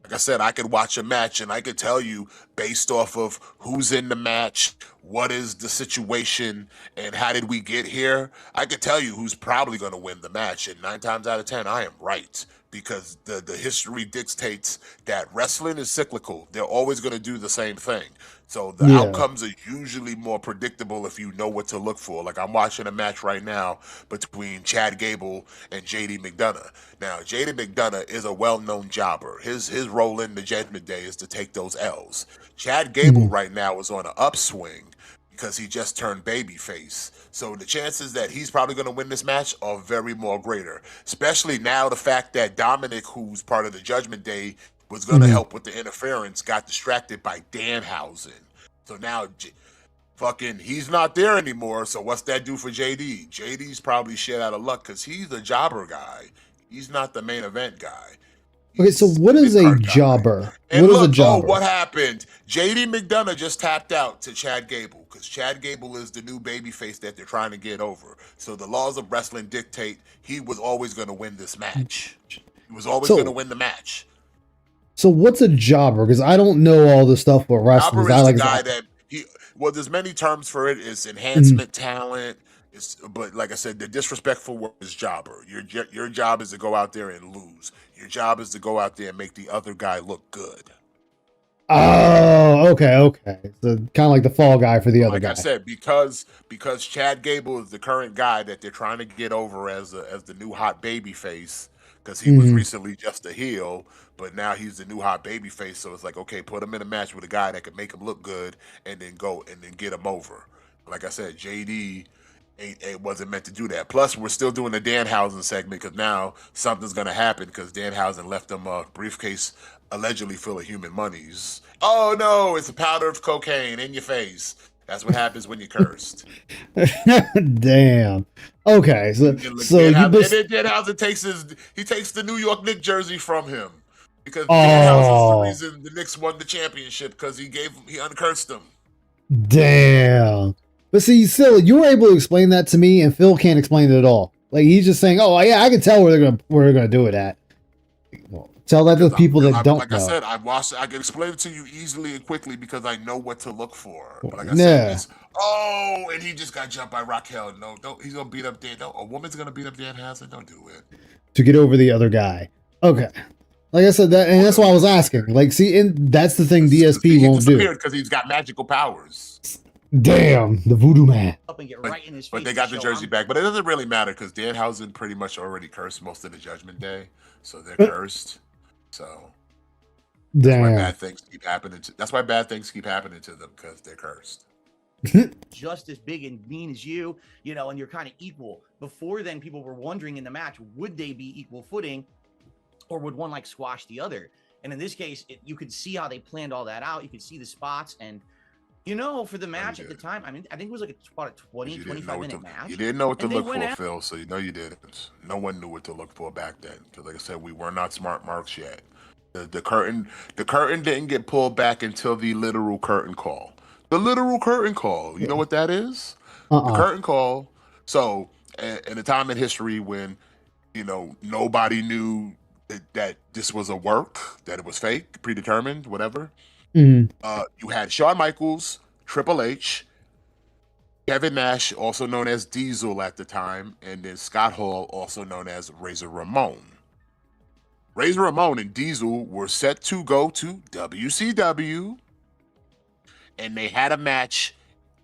Like I said, I could watch a match and I could tell you based off of who's in the match, what is the situation and how did we get here, I can tell you who's probably going to win the match. And 9 times out of 10, I am right, because the history dictates that wrestling is cyclical. They're always going to do the same thing. So the Yeah. outcomes are usually more predictable if you know what to look for. Like I'm watching a match right now between Chad Gable and JD McDonough. Now, JD McDonough is a well-known jobber. His role in the Judgment Day is to take those L's. Chad Gable right now is on an upswing because he just turned babyface. So the chances that he's probably going to win this match are very more greater, especially now the fact that Dominic, who's part of the Judgment Day, was going to help with the interference, got distracted by Danhausen. So now fucking he's not there anymore. So what's that do for JD? JD's probably shit out of luck because he's a jobber guy. He's not the main event guy. Okay, so what is a jobber? And What is look, a jobber? what happened? JD McDonough just tapped out to Chad Gable because Chad Gable is the new babyface that they're trying to get over. So the laws of wrestling dictate he was always going to win this match. He was always going to win the match. So what's a jobber? Because I don't know all the stuff with wrestling. Jobber is the guy that there's many terms for it. It's enhancement talent. But like I said, the disrespectful word is jobber. Your job is to go out there and lose. Your job is to go out there and make the other guy look good. Oh, okay. So kind of like the fall guy for the other guy. Like I said, because Chad Gable is the current guy that they're trying to get over as the new hot baby face, because he was recently just a heel, but now he's the new hot baby face. So it's like, okay, put him in a match with a guy that can make him look good and then get him over. Like I said, JD wasn't meant to do that. Plus, we're still doing the Danhausen segment because now something's going to happen because Danhausen left them a briefcase allegedly full of human monies. Oh, no, it's a powder of cocaine in your face. That's what happens when you're cursed. Damn. Okay, so Danhausen takes the New York Knicks jersey from him because Danhausen's the reason the Knicks won the championship because he uncursed them. Damn. But see, still, you were able to explain that to me, and Phil can't explain it at all. Like he's just saying, "Oh, yeah, I can tell where they're gonna do it at." Well, tell that to people that don't know. Like I said, I can explain it to you easily and quickly because I know what to look for. But like I said, and he just got jumped by Raquel. No, don't. He's gonna beat up Dan. No, a woman's gonna beat up Danhausen. Don't do it. To get over the other guy. Okay. Like I said, and that's why I was asking. Like, see, and that's the thing DSP won't do because he's got magical powers. Damn, the voodoo man. Up and get right in his face But they got the jersey back. But it doesn't really matter because Danhausen pretty much already cursed most of the Judgment Day. So they're cursed. So that's why bad things keep happening to them because they're cursed. Just as big and mean as you, and you're kind of equal. Before then, people were wondering in the match, would they be equal footing or would one squash the other? And in this case, you could see how they planned all that out. You could see the spots and for the match at the time, I mean, I think it was like a 20, 25-minute match. You didn't know what to look for, Phil, so you didn't. No one knew what to look for back then. Because like I said, we were not smart marks yet. The curtain didn't get pulled back until the literal curtain call. The literal curtain call. You know what that is? The curtain call. So, in a time in history when, nobody knew that this was a work, that it was fake, predetermined, whatever. You had Shawn Michaels, Triple H, Kevin Nash, also known as Diesel at the time, and then Scott Hall, also known as Razor Ramon. Razor Ramon and Diesel were set to go to WCW, and they had a match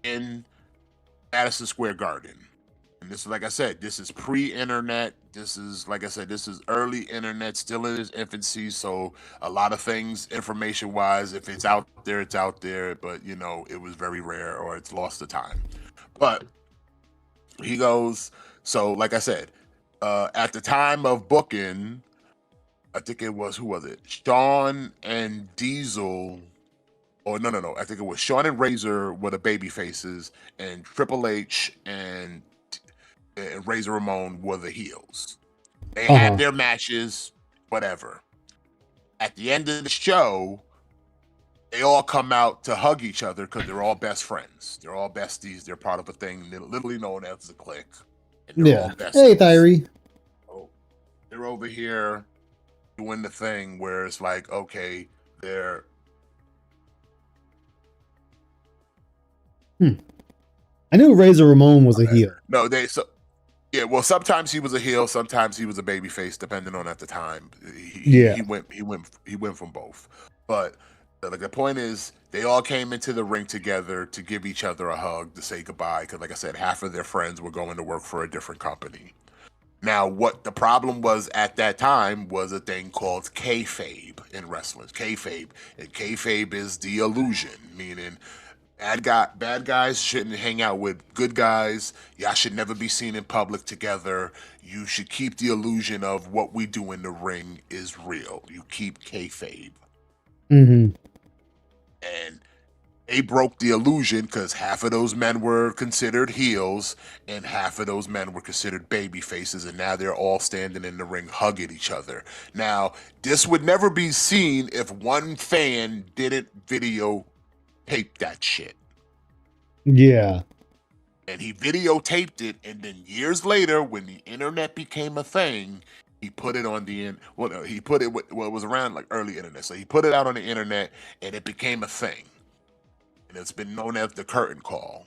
in Madison Square Garden. And this is, like I said, this is pre-internet. This is, like I said, this is early internet, still in its infancy. So a lot of things, information-wise, if it's out there, it's out there. But, it was very rare or it's lost to time. But he goes, so like I said, at the time of booking, I think it was, who was it? Shawn and Diesel. Or no. I think it was Shawn and Razor were the baby faces, and Triple H and Razor Ramon were the heels. They had their matches, whatever. At the end of the show, they all come out to hug each other because they're all best friends. They're all besties. They're part of a thing literally known as the Clique. And they're all besties. Hey, Tyree. So they're over here doing the thing where it's like, okay, they're I knew Razor Ramon was a heel. No, yeah. Well, sometimes he was a heel, sometimes he was a babyface, depending on at the time. Yeah. He went from both. But like the point is, they all came into the ring together to give each other a hug to say goodbye. Because, like I said, half of their friends were going to work for a different company. Now, what the problem was at that time was a thing called kayfabe in wrestling. Kayfabe, and kayfabe is the illusion, meaning bad guys shouldn't hang out with good guys. Y'all should never be seen in public together. You should keep the illusion of what we do in the ring is real. You keep kayfabe. Mm-hmm. And they broke the illusion because half of those men were considered heels and half of those men were considered baby faces, and now they're all standing in the ring hugging each other. Now, this would never be seen if one fan didn't videotape that shit. Yeah. And he videotaped it, and then years later, when the internet became a thing, he put it on the he put it, it was around like early internet, so he put it out on the internet, and it became a thing. And it's been known as the curtain call.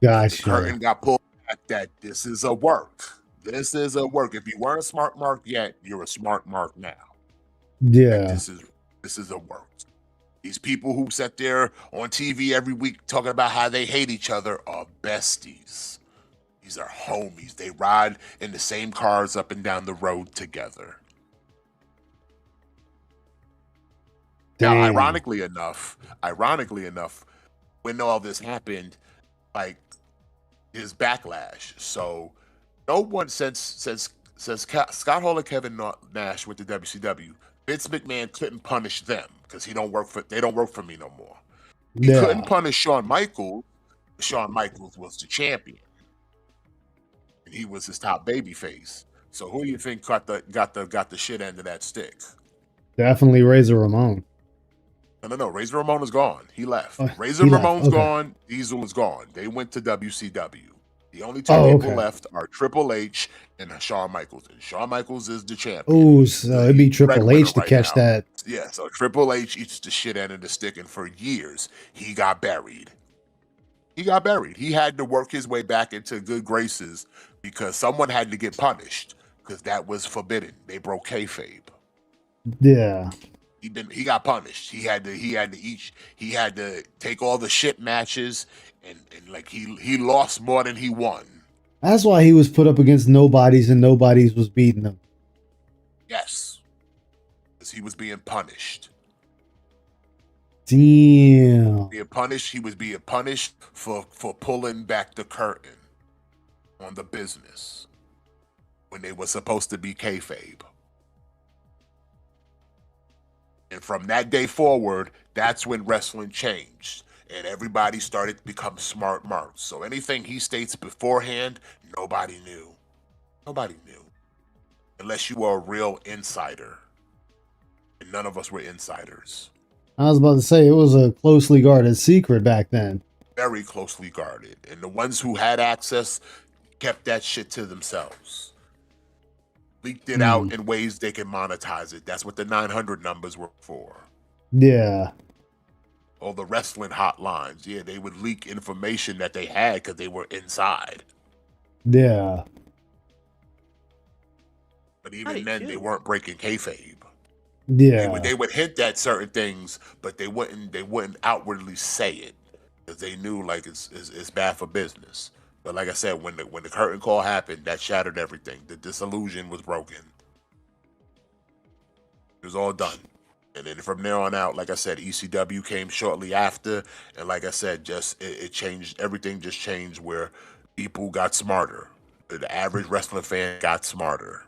Gotcha. The curtain got pulled back that this is a work. This is a work. If you weren't a smart mark yet, you're a smart mark now. Yeah. This is a work. These people who sit there on TV every week talking about how they hate each other are besties. These are homies. They ride in the same cars up and down the road together. Damn. Now, ironically enough, when all this happened, like, his backlash. So, no one since Scott Hall and Kevin Nash went to WCW, Vince McMahon couldn't punish them because they don't work for me no more. He couldn't punish Shawn Michaels. Shawn Michaels was the champion, and he was his top babyface. So, who do you think got the shit end of that stick? Definitely Razor Ramon. No. Razor Ramon is gone. He left. Oh, Razor he left. Ramon's Okay. gone. Diesel is gone. They went to WCW. The only two people okay. left are Triple H and Shawn Michaels. And Shawn Michaels is the champion. Oh, so it'd be Triple H to right catch now. that. Yeah, so Triple H eats the shit end of the stick, and for years, he got buried. He had to work his way back into good graces because someone had to get punished because that was forbidden. They broke kayfabe. Yeah. He got punished. He had to take all the shit matches, and like he lost more than he won. That's why he was put up against nobodies and nobodies was beating him. Yes, because he was being punished. Damn. He was being punished for pulling back the curtain on the business when they were supposed to be kayfabe. And from that day forward, that's when wrestling changed. And everybody started to become smart marks. So anything he states beforehand, nobody knew. Nobody knew. Unless you were a real insider. And none of us were insiders. I was about to say, it was a closely guarded secret back then. Very closely guarded. And the ones who had access kept that shit to themselves. Leaked it out in ways they can monetize it. That's what the 900 numbers were for. Yeah. All the wrestling hotlines. Yeah, they would leak information that they had because they were inside. Yeah. But even then, they weren't breaking kayfabe. Yeah. They would hint at certain things, but they wouldn't outwardly say it because they knew like it's bad for business. But like I said, when the curtain call happened, that shattered everything. The disillusion was broken. It was all done. And then from there on out, like I said, ECW came shortly after. And like I said, just it changed. Everything just changed where people got smarter. The average wrestling fan got smarter.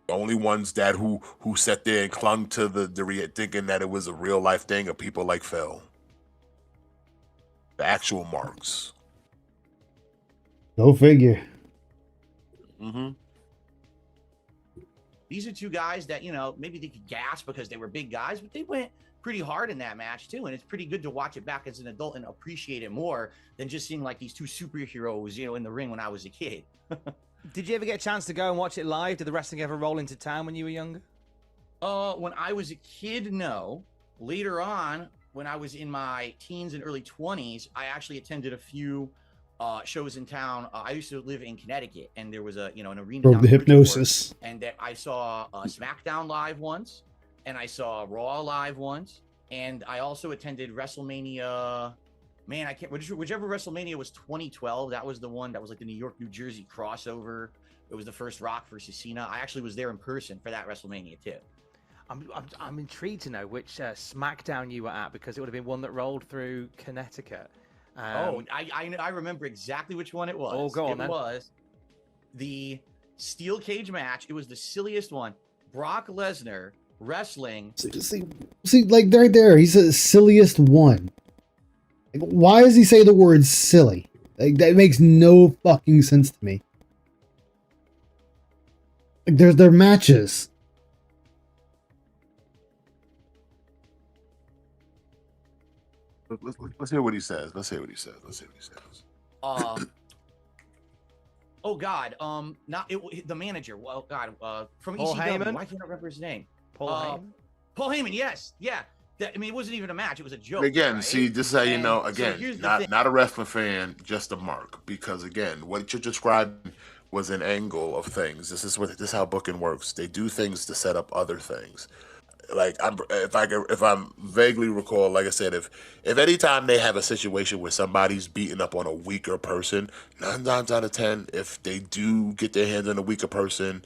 The only ones that who sat there and clung to the thinking that it was a real life thing are people like Phil. The actual marks. Go figure. Mm-hmm. These are two guys that, maybe they could gasp because they were big guys, but they went pretty hard in that match too. And it's pretty good to watch it back as an adult and appreciate it more than just seeing like these two superheroes, in the ring when I was a kid. Did you ever get a chance to go and watch it live? Did the wrestling ever roll into town when you were younger? When I was a kid, no. Later on, when I was in my teens and early 20s, I actually attended a few shows in town. I used to live in Connecticut, and there was an arena Broke down the in Bridgeport, hypnosis. and that I saw SmackDown live once, and I saw Raw live once, and I also attended WrestleMania. Man, I can't. Whichever WrestleMania was 2012, that was the one that was like the New York, New Jersey crossover. It was the first Rock versus Cena. I actually was there in person for that WrestleMania too. I'm intrigued to know which SmackDown you were at, because it would have been one that rolled through Connecticut. I remember exactly which one it was. Oh, go on, then. It was the steel cage match. It was the silliest one. Brock Lesnar wrestling. See, like right there, he's the silliest one. Like, why does he say the word silly? Like, that makes no fucking sense to me. Like, their matches. Let's hear what he says. Let's hear what he says. Oh God, the manager. Well, God, from Paul ECW. Heyman? Why can't I remember his name? Paul Heyman? Paul Heyman. Yes, yeah. I mean, it wasn't even a match; it was a joke. Again, right? see, this is how you know. So Again, here's the thing. not a wrestling fan, just a mark. Because again, what you're describing was an angle of things. This is how booking works. They do things to set up other things. Like if I'm vaguely recall, like I said, if any time they have a situation where somebody's beating up on a weaker person, 9 times out of 10, if they do get their hands on a weaker person,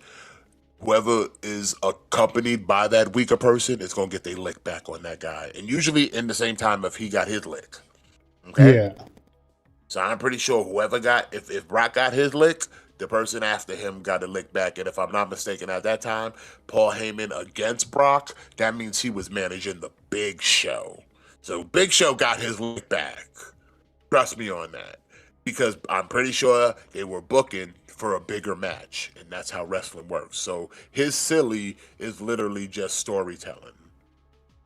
whoever is accompanied by that weaker person is gonna get their lick back on that guy, and usually in the same time if he got his lick. Okay. Yeah. So I'm pretty sure whoever got if Brock got his lick, the person after him got a lick back. And if I'm not mistaken, at that time, Paul Heyman against Brock, that means he was managing the Big Show. So Big Show got his lick back. Trust me on that. Because I'm pretty sure they were booking for a bigger match. And that's how wrestling works. So his silly is literally just storytelling.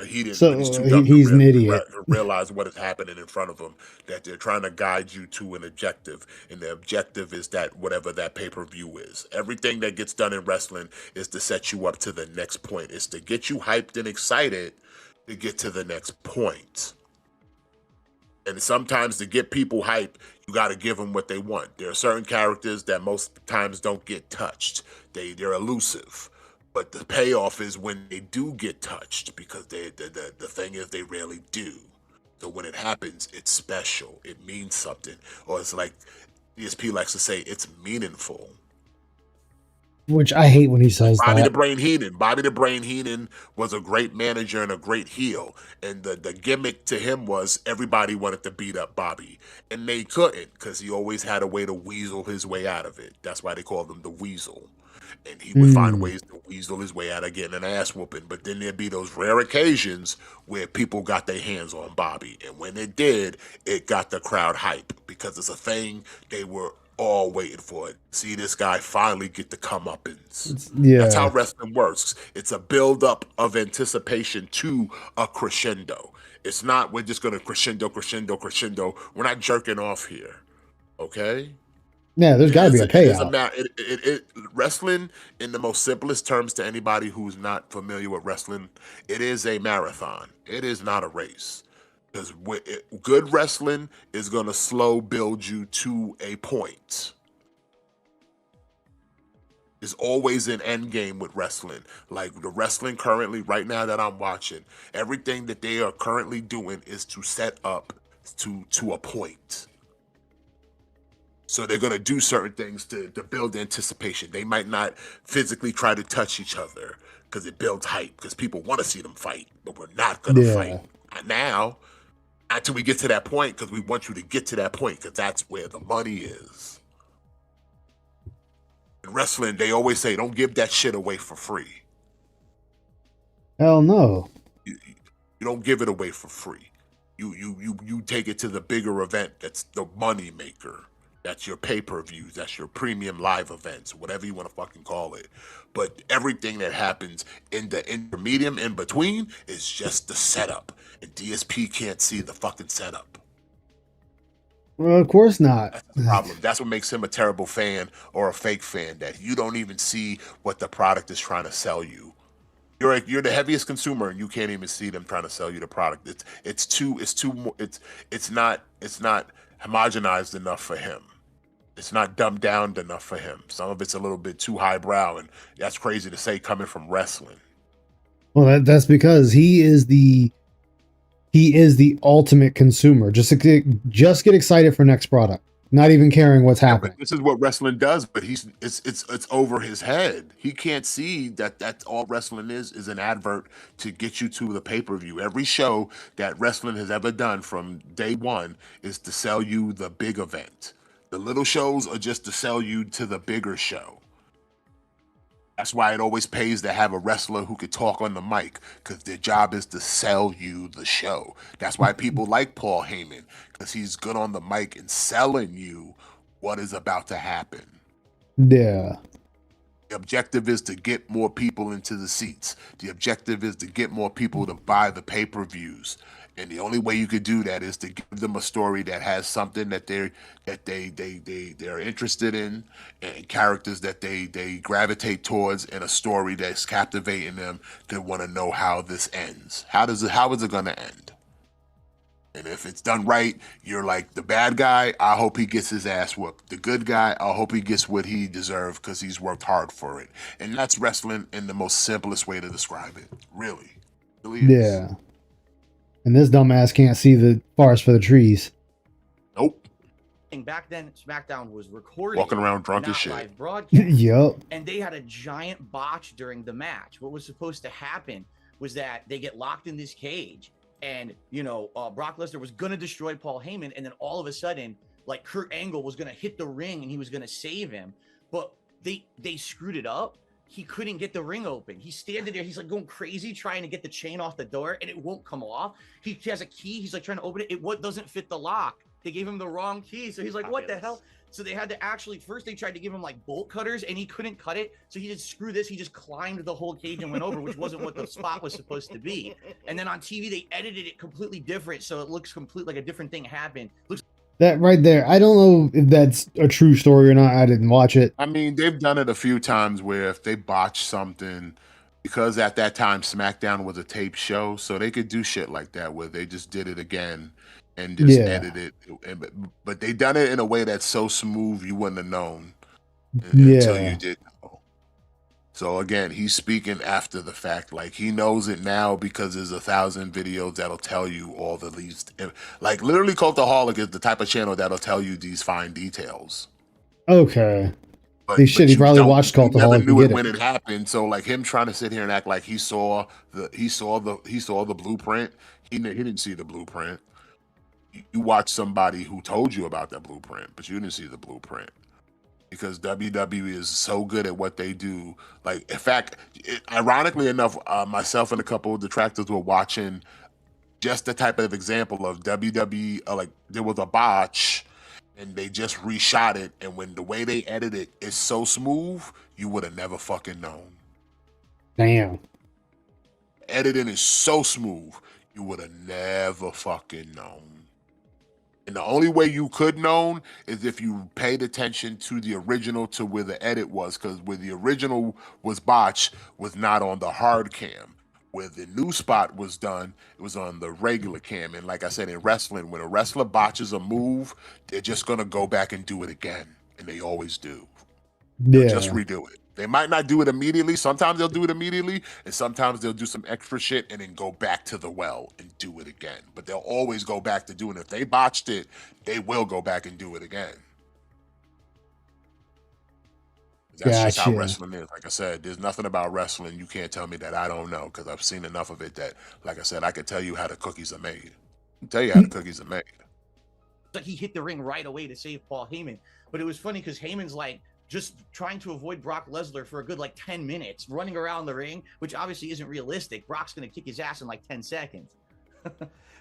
He's too dumb he's to an idiot. realize what is happening in front of him, that they're trying to guide you to an objective, and the objective is that whatever that pay-per-view is. Everything that gets done in wrestling is to set you up to the next point. It's to get you hyped and excited to get to the next point. And sometimes to get people hyped, you got to give them what they want. There are certain characters that most times don't get touched. They're elusive. But the payoff is when they do get touched, because the thing is they rarely do. So when it happens, it's special. It means something. Or it's like DSP likes to say, it's meaningful. Which I hate when he says Bobby that. the Brain Heenan. Bobby the Brain Heenan was a great manager and a great heel. And the gimmick to him was everybody wanted to beat up Bobby. And they couldn't, because he always had a way to weasel his way out of it. That's why they called him the Weasel. And he would find ways to weasel his way out of getting an ass whooping. But then there'd be those rare occasions where people got their hands on Bobby. And when it did, it got the crowd hype, because it's a thing they were all waiting for. It. See this guy finally get the comeuppance. Yeah. That's how wrestling works. It's a build-up of anticipation to a crescendo. It's not, we're just going to crescendo. We're not jerking off here. Okay? Yeah, there's got to be a payout. Wrestling, in the most simplest terms to anybody who's not familiar with wrestling, it is a marathon. It is not a race. Because good wrestling is going to slow build you to a point. There's always an end game with wrestling. Like the wrestling currently, right now that I'm watching, everything that they are currently doing is to set up to a point. So they're going to do certain things to build anticipation. They might not physically try to touch each other because it builds hype, because people want to see them fight, but we're not going to fight. Not now, until we get to that point, because we want you to get to that point, because that's where the money is. In wrestling, they always say, don't give that shit away for free. Hell no. You don't give it away for free. You take it to the bigger event that's the money maker. That's your pay-per-views. That's your premium live events, whatever you want to fucking call it. But everything that happens in the intermediate in between is just the setup. And DSP can't see the fucking setup. Well, of course not. That's the problem. That's what makes him a terrible fan or a fake fan, that you don't even see what the product is trying to sell you. You're the heaviest consumer, and you can't even see them trying to sell you the product. It's not homogenized enough for him. It's not dumbed down enough for him. Some of it's a little bit too highbrow, and that's crazy to say coming from wrestling. Well, that's because he is the ultimate consumer. Just get excited for next product, not even caring what's happening. But this is what wrestling does. But it's over his head. He can't see that that's all wrestling is an advert to get you to the pay-per-view. Every show that wrestling has ever done from day one is to sell you the big event. The little shows are just to sell you to the bigger show. That's why it always pays to have a wrestler who could talk on the mic, because their job is to sell you the show. That's why people like Paul Heyman, because he's good on the mic and selling you what is about to happen. Yeah. The objective is to get more people into the seats. The objective is to get more people to buy the pay-per-views. And the only way you could do that is to give them a story that has something that they're interested in, and characters that they gravitate towards, and a story that's captivating them to want to know how this ends. How is it going to end? And if it's done right, you're like, the bad guy, I hope he gets his ass whooped. The good guy, I hope he gets what he deserves because he's worked hard for it. And that's wrestling in the most simplest way to describe it. Really. Really is. Yeah. And this dumbass can't see the forest for the trees. Nope. And back then, SmackDown was recorded. Walking around drunk not as shit. live broadcast. Yep. And they had a giant botch during the match. What was supposed to happen was that they get locked in this cage, and Brock Lesnar was gonna destroy Paul Heyman, and then all of a sudden, like, Kurt Angle was gonna hit the ring and he was gonna save him, but they screwed it up. He couldn't get the ring open. He's standing there. He's like going crazy trying to get the chain off the door, and it won't come off. He has a key. He's like trying to open it. It doesn't fit the lock. They gave him the wrong key. So he's like, what the hell? So they had to first they tried to give him like bolt cutters, and he couldn't cut it. So he just, screw this. He just climbed the whole cage and went over, which wasn't what the spot was supposed to be. And then on TV, they edited it completely different. So it looks completely like a different thing happened. That right there, I don't know if that's a true story or not. I didn't watch it. I mean, they've done it a few times where if they botch something, because at that time SmackDown was a tape show, so they could do shit like that where they just did it again and just edit it. But they done it in a way that's so smooth you wouldn't have known until you did know. So again, he's speaking after the fact. Like, he knows it now because there's 1,000 videos that'll tell you all the least. Like, literally, Cultaholic is the type of channel that'll tell you these fine details. Okay. He probably watched Cultaholic. He never knew it when it happened. So, like, him trying to sit here and act like he saw the blueprint. He didn't see the blueprint. You watch somebody who told you about that blueprint, but you didn't see the blueprint. Because WWE is so good at what they do. Like, in fact, ironically enough, myself and a couple of detractors were watching just the type of example of WWE. Like, there was a botch, and they just reshot it. And when the way they edit it is so smooth, you would have never fucking known. Damn. Editing is so smooth, you would have never fucking known. And the only way you could known is if you paid attention to the original, to where the edit was, because where the original was botched was not on the hard cam. Where the new spot was done, it was on the regular cam. And like I said, in wrestling, when a wrestler botches a move, they're just gonna go back and do it again, and they always do. They'll just redo it. They might not do it immediately. Sometimes they'll do it immediately, and sometimes they'll do some extra shit and then go back to the well and do it again. But they'll always go back to doing it. If they botched it, they will go back and do it again. That's just how wrestling is. Like I said, there's nothing about wrestling you can't tell me that I don't know, because I've seen enough of it that, like I said, I can tell you how the cookies are made. I can tell you how the cookies are made. Like, he hit the ring right away to save Paul Heyman. But it was funny because Heyman's like, just trying to avoid Brock Lesnar for a good 10 minutes, running around the ring, which obviously isn't realistic. Brock's going to kick his ass in 10 seconds.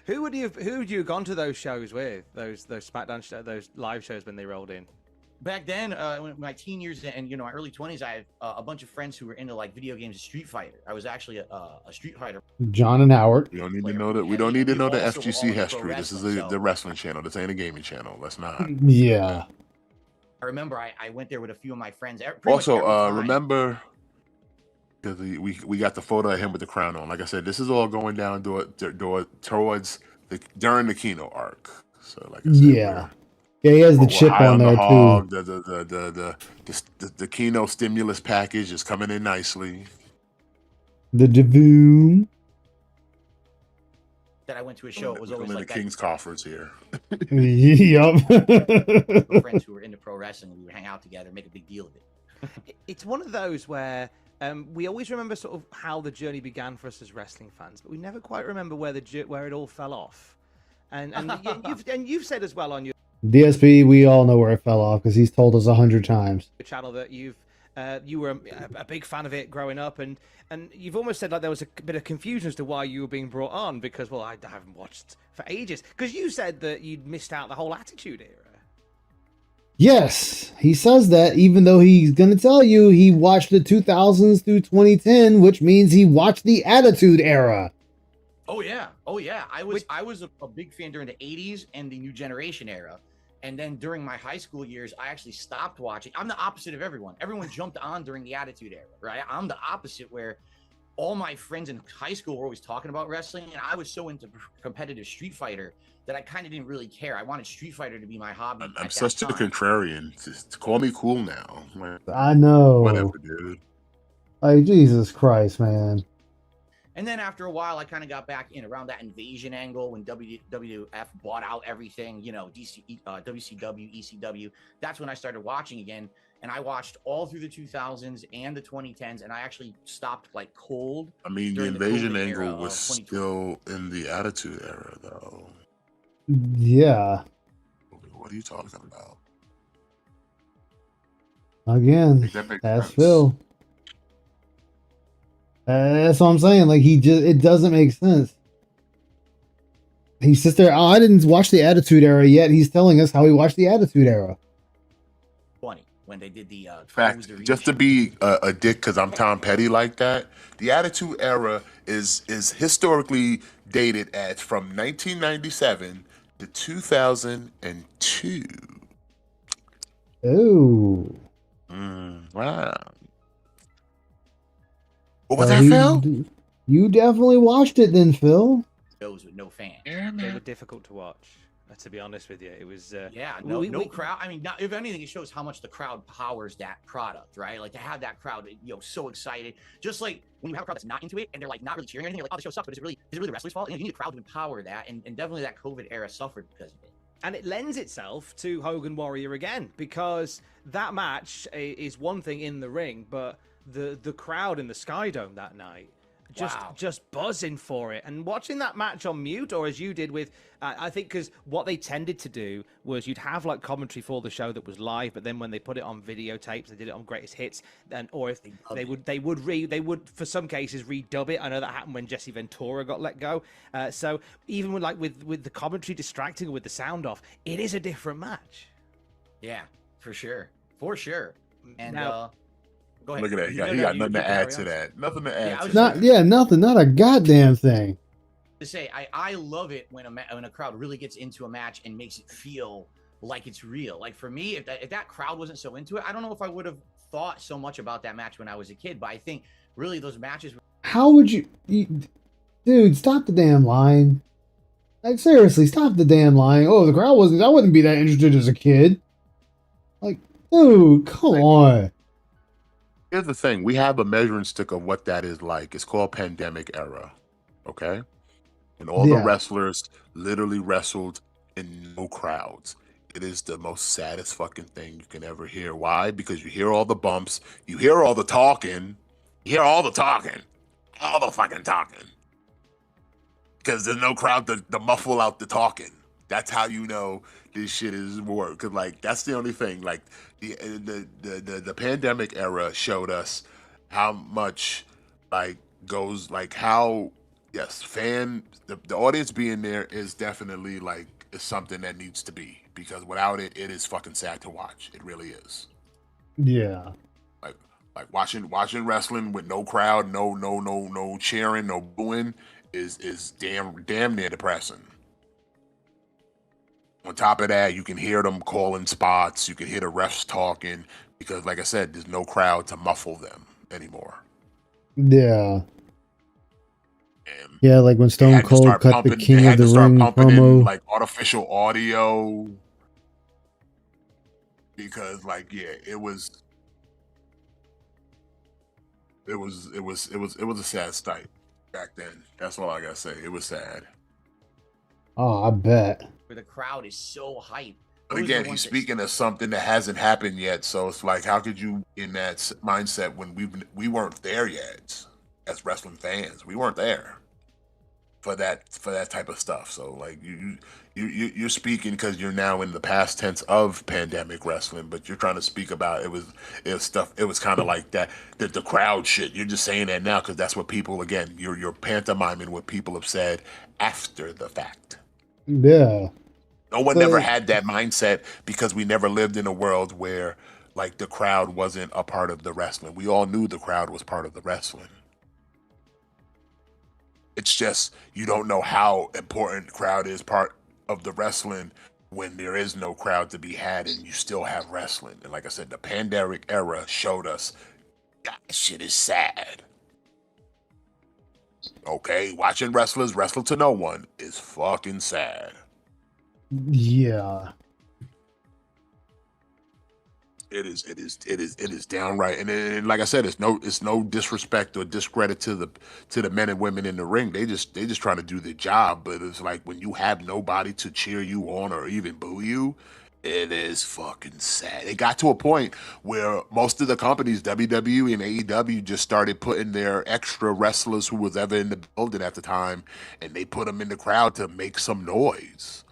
Who would you have gone to those shows with? Those SmackDown those live shows when they rolled in? Back then, in my teen years and my early 20s, I had a bunch of friends who were into video games and Street Fighter. I was actually a Street Fighter. John and Howard. We don't need to know that. We don't need to know the FGC history. This is the wrestling channel. This ain't a gaming channel. Let's not. Yeah. I remember I went there with a few of my friends. Also, remember because we got the photo of him with the crown on. Like I said, this is all going down towards during the Kino arc. So like I said, Yeah. Yeah, he has the we're chip high on the there hog. too. The Kino stimulus package is coming in nicely. The Davoon. That I went to a show, it was always in like the that. King's coffers here. Yup. Friends who were into pro wrestling, we would hang out together, make a big deal of it. It's one of those where we always remember sort of how the journey began for us as wrestling fans, but we never quite remember where where it all fell off. And you've said as well on your DSP, we all know where it fell off because he's told us 100 times. channel that you were a big fan of it growing up, and you've almost said like there was a bit of confusion as to why you were being brought on because, well, I haven't watched for ages, because you said that you'd missed out the whole Attitude Era. Yes, he says that, even though he's going to tell you he watched the 2000s through 2010, which means he watched the Attitude Era. Oh yeah. I was a big fan during the 80s and the New Generation era. And then during my high school years, I actually stopped watching. I'm the opposite of everyone. Everyone jumped on during the Attitude Era, right? I'm the opposite, where all my friends in high school were always talking about wrestling, and I was so into competitive Street Fighter that I kind of didn't really care. I wanted Street Fighter to be my hobby. I'm such a contrarian. Just call me cool now. Like, I know. whatever, dude. Like, Jesus Christ, man. And then after a while, I kind of got back in around that invasion angle when WWF bought out everything, you know, WCW, ECW. That's when I started watching again. And I watched all through the 2000s and the 2010s. And I actually stopped like cold. I mean, the during invasion COVID angle era was of 2020. still in the Attitude Era, though. Yeah. What are you talking about? Again, Make that make that's sense. Phil. That's what I'm saying. Like, it doesn't make sense. He sits there, oh, I didn't watch the Attitude Era yet. He's telling us how he watched the Attitude Era. When they did the In fact, just to be a dick because I'm Tom Petty like that, the Attitude Era is historically dated at from 1997 to 2002. Oh. Wow. What was that, Phil? You definitely watched it then, Phil. shows with no fans. They were difficult to watch. To be honest with you, it was no crowd. I mean, if anything, it shows how much the crowd powers that product, right? Like to have that crowd, so excited. Just like when you have a crowd that's not into it and they're like not really cheering or anything, you're like, oh, the show sucks, but is it really the wrestler's fault? You need a crowd to empower that, and definitely that COVID era suffered because of it. And it lends itself to Hogan Warrior again, because that match is one thing in the ring, but the crowd in the Sky Dome that night just buzzing for it. And watching that match on mute, or as you did with I think, because what they tended to do was you'd have like commentary for the show that was live, but then when they put it on videotapes, they did it on Greatest Hits, or if they would for some cases redub it. I know that happened when Jesse Ventura got let go. So even with the commentary distracting or with the sound off, it is a different match. Yeah, for sure. And now, go ahead. Look at that. He got nothing to add to that. Nothing to add to that. Nothing. Not a goddamn thing. To say, I love it when a crowd really gets into a match and makes it feel like it's real. Like for me, if that crowd wasn't so into it, I don't know if I would have thought so much about that match when I was a kid. But I think really those matches. How would you dude? Stop the damn line. Like seriously, stop the damn line. Oh, the crowd wasn't. I wouldn't be that interested as a kid. Like, dude, come on. Here's the thing. We have a measuring stick of what that is like. It's called Pandemic Era. Okay? And all the wrestlers literally wrestled in no crowds. It is the most saddest fucking thing you can ever hear. Why? Because you hear all the bumps. You hear all the talking. You hear all the talking. All the fucking talking. Because there's no crowd to muffle out the talking. That's how you know this shit is work. Cause like that's the only thing. Like the pandemic era showed us how much goes how the audience being there is definitely is something that needs to be, because without it, it is fucking sad to watch. It really is. Yeah. Like watching wrestling with no crowd, no cheering, no booing is damn near depressing. On top of that, you can hear them calling spots. You can hear the refs talking because, like I said, there's no crowd to muffle them anymore. Yeah. And Yeah, like when they Stone had to Cold start cut the pumping. They King of had the to start Ring pumping in promo. like artificial audio because, like, yeah, it was a sad sight back then. That's all I gotta say. It was sad. Oh, I bet. Where the crowd is so hype. But Those are again, the he's ones that- speaking of something that hasn't happened yet. So it's like, how could you in that mindset when we weren't there yet as wrestling fans? We weren't there for that type of stuff. So like you're speaking because you're now in the past tense of pandemic wrestling, but you're trying to speak about it was stuff. It was kind of like that the crowd shit. You're just saying that now because that's what people again. You're pantomiming what people have said after the fact. Yeah. No one But never had that mindset because we never lived in a world where like the crowd wasn't a part of the wrestling. We all knew the crowd was part of the wrestling. It's just you don't know how important the crowd is part of the wrestling when there is no crowd to be had and you still have wrestling. And like I said, the pandemic era showed us that shit is sad. Okay, watching wrestlers wrestle to no one is fucking sad. yeah. It is downright, and like I said, it's no disrespect or discredit to the men and women in the ring. They just trying to do their job, but it's like when you have nobody to cheer you on or even boo you, it is fucking sad. It got to a point where most of the companies, WWE and AEW, just started putting their extra wrestlers who was ever in the building at the time, and they put them in the crowd to make some noise.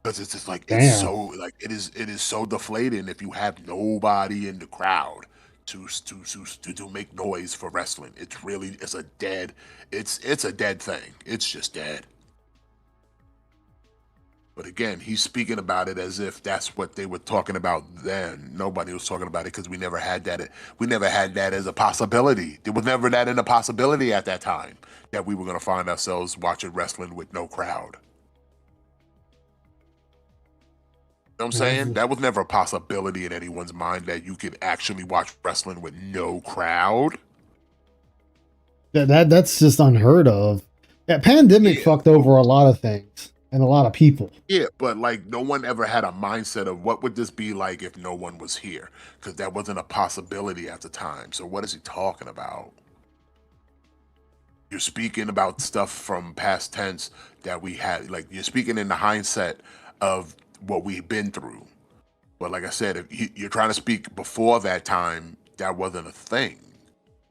Because it's just like it's Damn. so like it is so deflating if you have nobody in the crowd to make noise for wrestling. It's a dead thing. It's just dead. But again, he's speaking about it as if that's what they were talking about then. Nobody was talking about it because we never had that. We never had that as a possibility. There was never that in a possibility at that time that we were going to find ourselves watching wrestling with no crowd. You know what I'm saying? That was never a possibility in anyone's mind that you could actually watch wrestling with no crowd. That's just unheard of. Yeah, pandemic fucked over a lot of things and a lot of people. Yeah, but like no one ever had a mindset of what would this be like if no one was here, because that wasn't a possibility at the time. So what is he talking about? You're speaking about stuff from past tense that we had. Like you're speaking in the hindsight of what we've been through. But like I said, if you're trying to speak before that time, that wasn't a thing.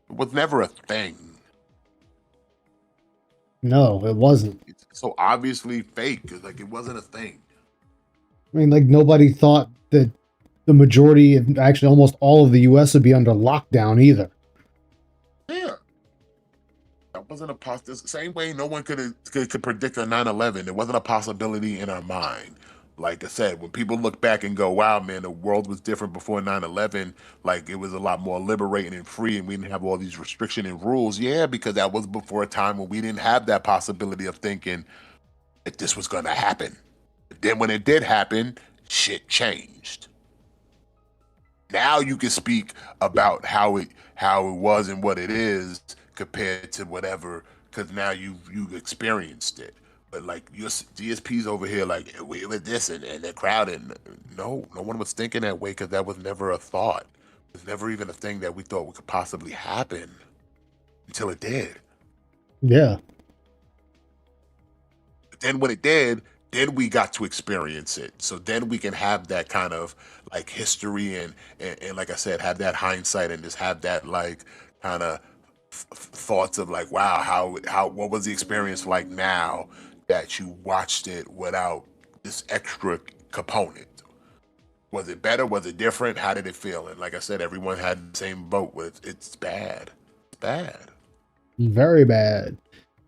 It was never a thing. No, it wasn't. It's so obviously fake because like it wasn't a thing. I mean, like nobody thought that the majority, actually almost all of the US would be under lockdown either. Yeah. That wasn't a possibility. Same way no one could predict a 9/11. It wasn't a possibility in our mind. Like I said, when people look back and go, wow, man, the world was different before 9/11. Like it was a lot more liberating and free and we didn't have all these restrictions and rules. Yeah, because that was before a time when we didn't have that possibility of thinking that this was going to happen. But then when it did happen, shit changed. Now you can speak about how it was and what it is compared to whatever, because now you've experienced it. But like your DSP's over here, like with this and the crowd, and no one was thinking that way because that was never a thought. It was never even a thing that we thought could possibly happen until it did. Yeah. But then when it did, then we got to experience it. So then we can have that kind of like history and like I said, have that hindsight and just have that like kind of thoughts of like, wow, how what was the experience like now that you watched it without this extra component? Was it better? Was it different? How did it feel? And like I said, everyone had the same boat with it's bad. It's bad. Very bad.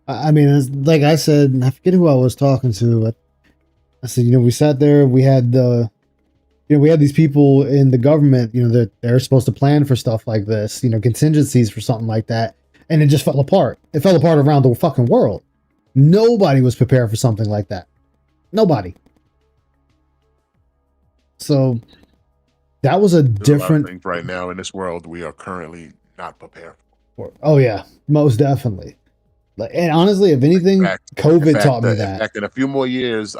I mean, like I said, I forget who I was talking to, but I said, we sat there, we had we had these people in the government, that they're supposed to plan for stuff like this, contingencies for something like that. And it just fell apart. It fell apart around the fucking world. Nobody was prepared for something like that. Nobody. So that was a There's different a lot of things right now in this world we are currently not prepared for. Oh yeah, most definitely. Like, and honestly, if anything, In COVID fact, taught me in that. fact, in a few more years,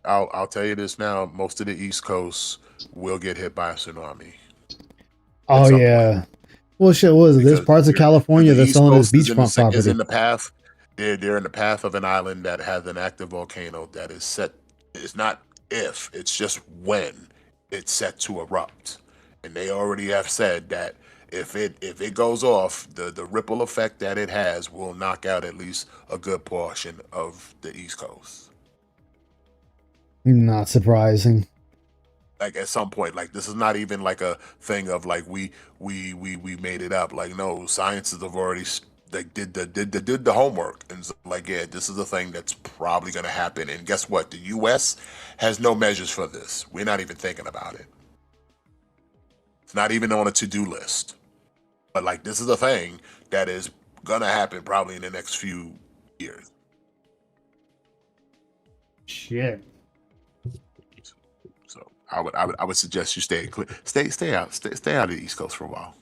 I'll tell you this now: most of the East Coast will get hit by a tsunami at Oh some point yeah. Well, shit, what is it? There's because parts of California the that's East selling as Coast beachfront is in property. the path. They're in the path of an island that has an active volcano that is set. It's not if, it's just when it's set to erupt, and they already have said that if it goes off, the ripple effect that it has will knock out at least a good portion of the East Coast. Not surprising. Like at some point, like this is not even like a thing of like we made it up. Like no, scientists have already like did the homework and it's like yeah, this is a thing that's probably gonna happen. And guess what? The U.S. has no measures for this. We're not even thinking about it. It's not even on a to-do list. But like this is a thing that is gonna happen probably in the next few years. Shit. So I would suggest you stay out of the East Coast for a while.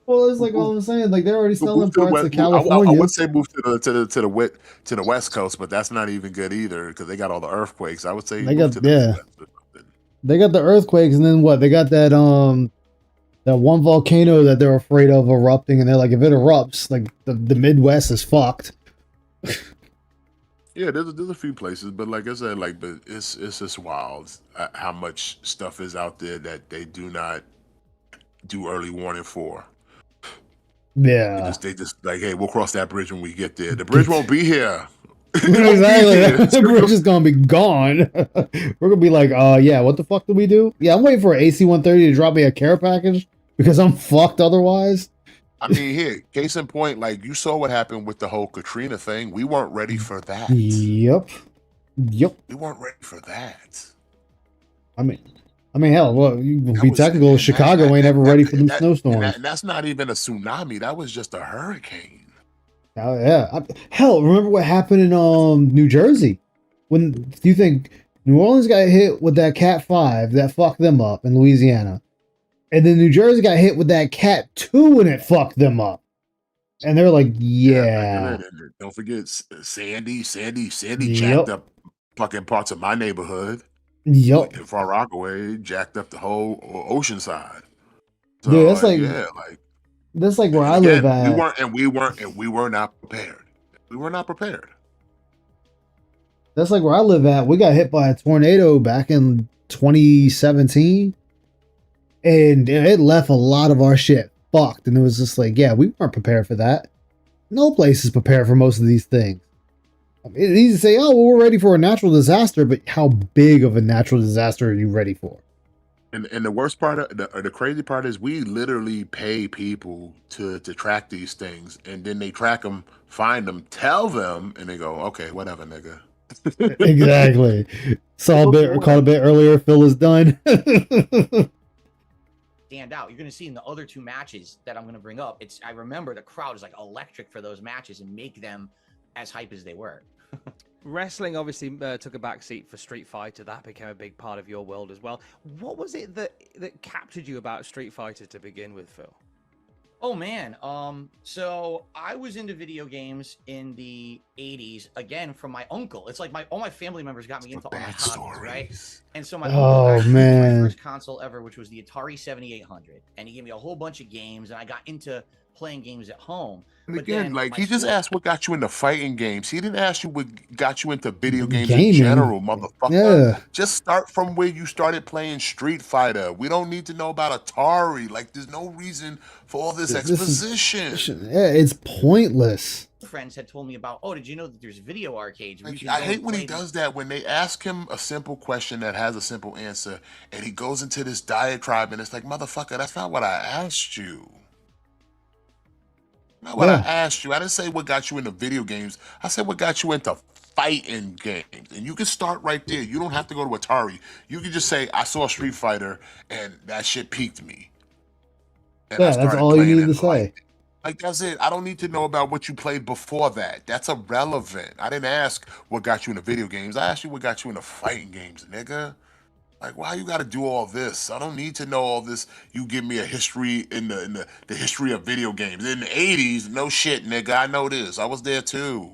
Well, it's like all I'm saying. Like they're already Move selling to the parts west. of I California. would say move to the West Coast, but that's not even good either because they got all the earthquakes. I would say They move got to the yeah. Midwest or something. They got the earthquakes, and then what? They got that one volcano that they're afraid of erupting, and they're like, if it erupts, like the Midwest is fucked. Yeah, there's a few places, but like I said, like but it's just wild how much stuff is out there that they do not do early warning for. Yeah. They just like, hey, we'll cross that bridge when we get there. The bridge won't be here. Exactly. The bridge is gonna be gone. We're gonna be like, yeah, what the fuck do we do? Yeah, I'm waiting for an AC-130 to drop me a care package because I'm fucked otherwise. I mean, here, case in point, like you saw what happened with the whole Katrina thing. We weren't ready for that. Yep. We weren't ready for that. I mean, hell, well, you That be was technical. Chicago ain't ever ready for them snowstorms. and that's not even a tsunami. That was just a hurricane. Oh yeah. Hell, remember what happened in New Jersey? When do you think New Orleans got hit with that Cat 5 that fucked them up in Louisiana? And then New Jersey got hit with that Cat 2 and it fucked them up. And they're like, yeah. Don't forget Sandy Yep. jacked up fucking parts of my neighborhood. Yep. In Far Rockaway, jacked up the whole ocean side. So, Dude, that's like where I live at. We were not prepared. We were not prepared. That's like where I live at. We got hit by a tornado back in 2017. And it left a lot of our shit fucked. And it was just like, yeah, we weren't prepared for that. No place is prepared for most of these things. I mean, it's easy to say, oh, well, we're ready for a natural disaster, but how big of a natural disaster are you ready for? And the worst part of the crazy part is we literally pay people to track these things, and then they track them, find them, tell them, and they go, okay, whatever, nigga. Exactly. Caught a bit earlier. Phil is done. Stand out. You're going to see in the other two matches that I'm going to bring up. I remember the crowd is like electric for those matches and make them as hype as they were. Wrestling obviously took a backseat for Street Fighter. That became a big part of your world as well. What was it that captured you about Street Fighter to begin with, Phil? Oh man, so I was into video games in the 80s again from my uncle. It's like all my family members got me into all my hobbies, right? And so my uncle actually gave me my first console ever, which was the Atari 7800, and he gave me a whole bunch of games, and I got into playing games at home. And But again, then like my he just school- asked what got you into fighting games. He didn't ask you what got you into video games Gaming. in general, motherfucker. Yeah. Just start from where you started playing Street Fighter. We don't need to know about Atari. Like, there's no reason for all this exposition. Yeah, it's pointless. friends had told me about, oh, did you know that there's video arcades? where you Like, can I go hate and when he play does that, when they ask him a simple question that has a simple answer, and he goes into this diatribe, and it's like, motherfucker, that's not what I asked you. Not what I asked you. I didn't say what got you into video games. I said what got you into fighting games. And you can start right there. You don't have to go to Atari. You can just say, I saw Street Fighter, and that shit piqued me. And I Yeah, that's started all you playing need it to and say. liked it. Like, that's it. I don't need to know about what you played before that. That's irrelevant. I didn't ask what got you into video games. I asked you what got you into fighting games, nigga. Like, why you got to do all this? I don't need to know all this. You give me a history in the history of video games in the '80s. No shit, nigga. I know this. I was there too.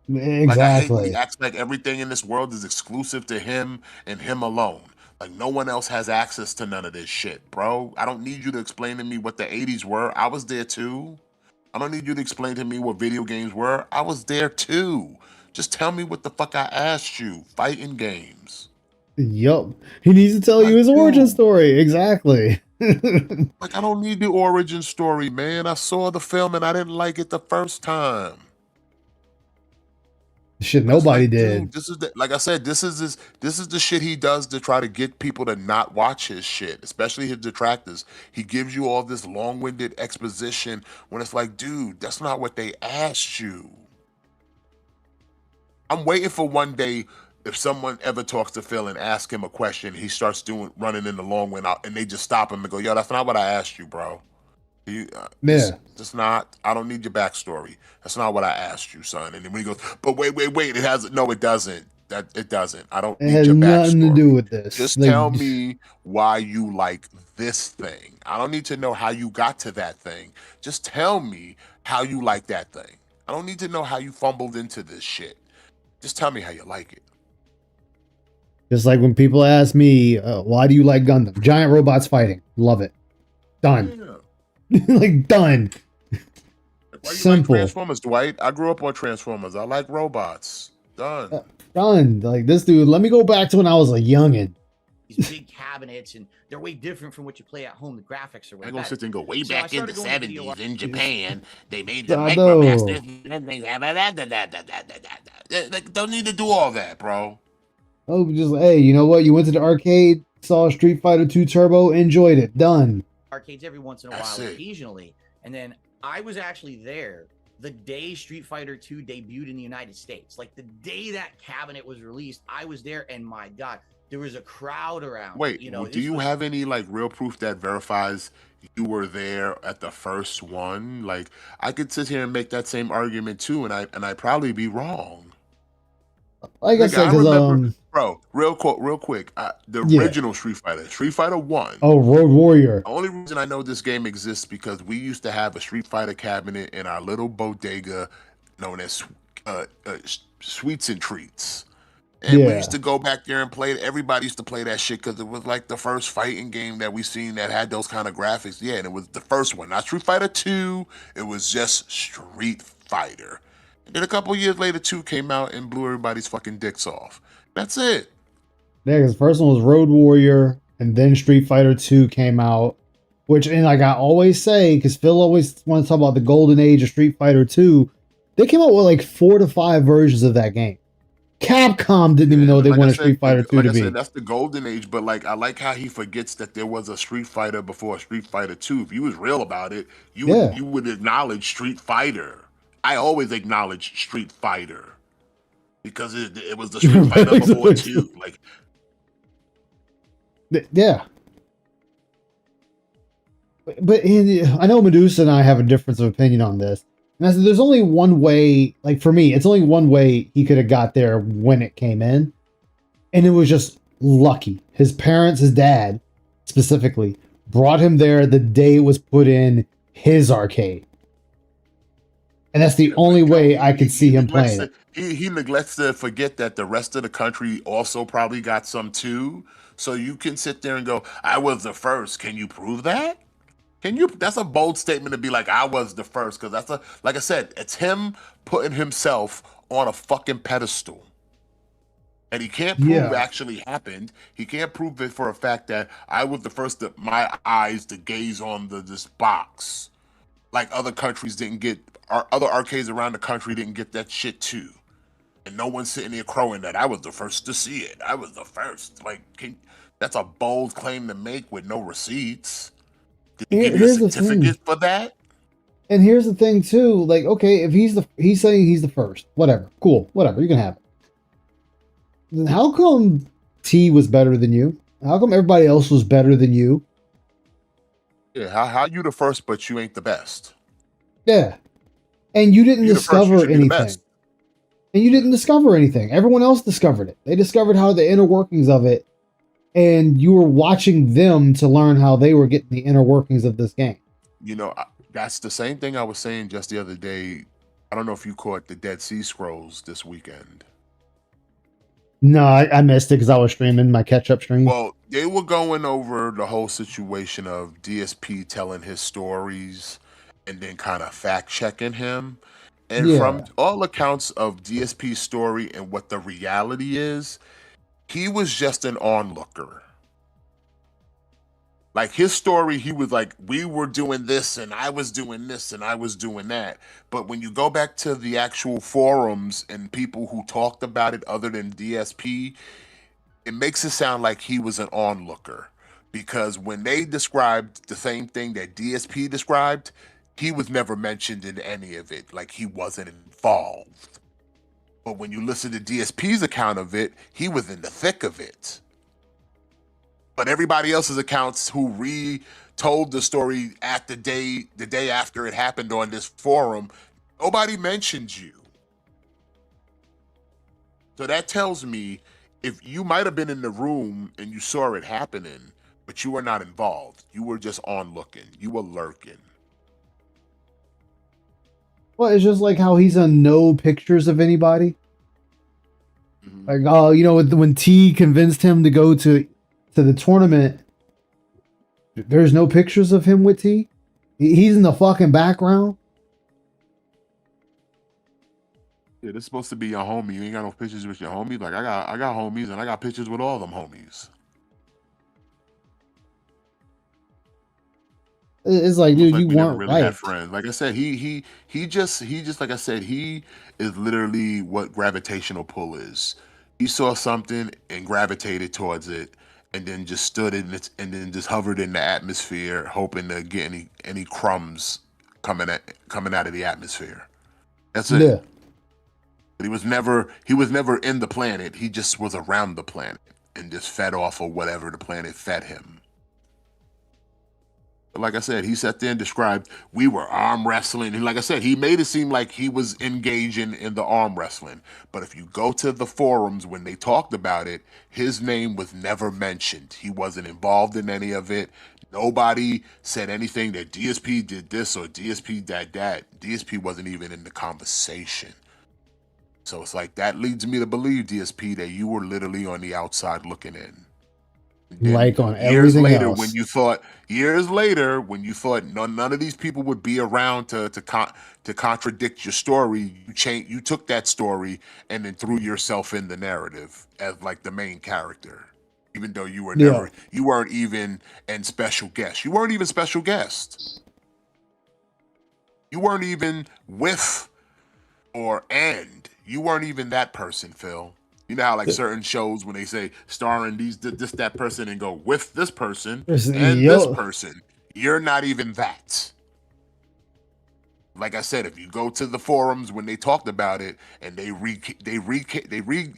Like, I hate when he Exactly. acts like everything in this world is exclusive to him and him alone. Like, no one else has access to none of this shit, bro. I don't need you to explain to me what the '80s were. I was there too. I don't need you to explain to me what video games were. I was there too. Just tell me what the fuck I asked you. Fighting games. Yup. He needs to tell you Like, his origin dude. story. Exactly. Like, I don't need the origin story, man. I saw the film and I didn't like it the first time. Shit, It's nobody like, did. dude, this is the, like I said, this is the shit he does to try to get people to not watch his shit, especially his detractors. He gives you all this long-winded exposition when it's like, dude, that's not what they asked you. I'm waiting for one day if someone ever talks to Phil and asks him a question, he starts running in the long wind out, and they just stop him and go, "Yo, that's not what I asked you, bro. You, Yeah. just not. I don't need your backstory. That's not what I asked you, son." And then when he goes, "But wait, it has no, it doesn't. That it doesn't. I don't It need has your nothing to do backstory. with this. Just Like, tell me why you like this thing. I don't need to know how you got to that thing. Just tell me how you like that thing. I don't need to know how you fumbled into this shit. Just tell me how you like it." just like when people ask me, why do you like Gundam? Giant robots fighting. Love it. Done. Yeah. Like, done. Why you like Simple. Transformers, Dwight? I grew up on Transformers. I like robots. Done. Done. Like, this dude, let me go back to when I was a youngin'. These big cabinets, and they're way different from what you play at home. The graphics are way I ain't gonna better. sit there and go way So I back in the started going to video 70s in arcades. Japan. They made the I know. Micromasters. And they have like, don't need to do all that, bro. Oh, just, hey, you know what? You went to the arcade, saw Street Fighter 2 Turbo, enjoyed it. Done. Arcades every once in a That's while, it. occasionally. And then I was actually there the day Street Fighter 2 debuted in the United States. Like the day that cabinet was released, I was there, and my God, there was a crowd around. Wait, you know, do this you was- have any like real proof that verifies you were there at the first one? Like, I could sit here and make that same argument too, and I probably be wrong. Like I Nigga, said, I because, remember, bro, real quick, the Yeah. original Street Fighter 1. oh, Road Warrior. The only reason I know this game exists because we used to have a Street Fighter cabinet in our little bodega known as Sweets and Treats. And we Yeah. used to go back there and play it. Everybody used to play that shit because it was like the first fighting game that we seen that had those kind of graphics. Yeah, and it was the first one, not Street Fighter 2. It was just Street Fighter. And then a couple years later, 2 came out and blew everybody's fucking dicks off. That's it. Yeah, because the first one was Road Warrior, and then Street Fighter 2 came out. Which, and like I always say, because Phil always wants to talk about the golden age of Street Fighter 2, they came out with like 4 to 5 versions of that game. Capcom didn't even know they Like I wanted said, Street Fighter 2 like to I be. said, that's the golden age. But like, I like how he forgets that there was a Street Fighter before Street Fighter 2. If you was real about it, Yeah. you would acknowledge Street Fighter. I always acknowledge Street Fighter because it was the Street Fighter before 2. Like, Yeah. But I know Medusa and I have a difference of opinion on this. And I said, there's only one way, like for me, it's only one way he could have got there when it came in. And it was just lucky. His parents, his dad specifically, brought him there the day it was put in his arcade. And that's the only way I could see him playing it. He neglects to forget that the rest of the country also probably got some too. So you can sit there and go, I was the first. Can you prove that? Can you? That's a bold statement to be like, I was the first. Because that's like I said, it's him putting himself on a fucking pedestal. And he can't prove it actually happened. He can't prove it for a fact that I was the first that my eyes to gaze on this box. Like other countries didn't get, other arcades around the country didn't get that shit too. And no one's sitting there crowing that I was the first to see it. I was the first. Like, that's a bold claim to make with no receipts. Did he give you a certificate for that? And here's the thing too, like, okay, if he's saying he's the first, whatever, cool, whatever, you can have it. Then how come T was better than you? How come everybody else was better than you? Yeah, how you the first, but you ain't the best? Yeah. And you didn't You the first, you discover should be the anything. best. And you didn't discover anything. Everyone else discovered it. They discovered how the inner workings of it and you were watching them to learn how they were getting the inner workings of this game. You know, that's the same thing I was saying just the other day. I don't know if you caught the Dead Sea Scrolls this weekend. No, I missed it because I was streaming my catch-up stream. Well, they were going over the whole situation of DSP telling his stories and then kind of fact-checking him. And Yeah. from all accounts of DSP's story and what the reality is, he was just an onlooker. Like his story, he was like, we were doing this and I was doing this and I was doing that. But when you go back to the actual forums and people who talked about it other than DSP, it makes it sound like he was an onlooker. Because when they described the same thing that DSP described, he was never mentioned in any of it. Like he wasn't involved. But when you listen to DSP's account of it, he was in the thick of it. But everybody else's accounts who retold the story at the day after it happened on this forum, nobody mentioned you. So that tells me if you might have been in the room and you saw it happening, but you were not involved. You were just onlooking. You were lurking. Well, it's just like how he's on no pictures of anybody. Mhm. Like, oh, when T convinced him to go to the tournament, there's no pictures of him with T. He's in the fucking background. Yeah, this is supposed to be your homie. You ain't got no pictures with your homie. Like I got homies and I got pictures with all them homies. It's like, dude, Like you we never weren't really had right. friends. Like I said, he just like I said, he is literally what gravitational pull is. He saw something and gravitated towards it, and then just stood in it, and then just hovered in the atmosphere, hoping to get any crumbs coming out of the atmosphere. That's it. Yeah. But he was never in the planet. He just was around the planet and just fed off of whatever the planet fed him. But like I said, he sat there and described we were arm wrestling. And like I said, he made it seem like he was engaging in the arm wrestling. But if you go to the forums when they talked about it, his name was never mentioned. He wasn't involved in any of it. Nobody said anything that DSP did this or DSP did that. DSP wasn't even in the conversation. So it's like that leads me to believe, DSP, that you were literally on the outside looking in. Then Like on everything else. when you thought none of these people would be around to contradict your story, you took that story and then threw yourself in the narrative as like the main character, even though you were you weren't even in special guest. You weren't even special guest. You weren't even with or and. You weren't even that person, Phil. You know how like certain shows when they say starring that person and go with this person and this person, you're not even that. Like I said, if you go to the forums when they talked about it and they recapped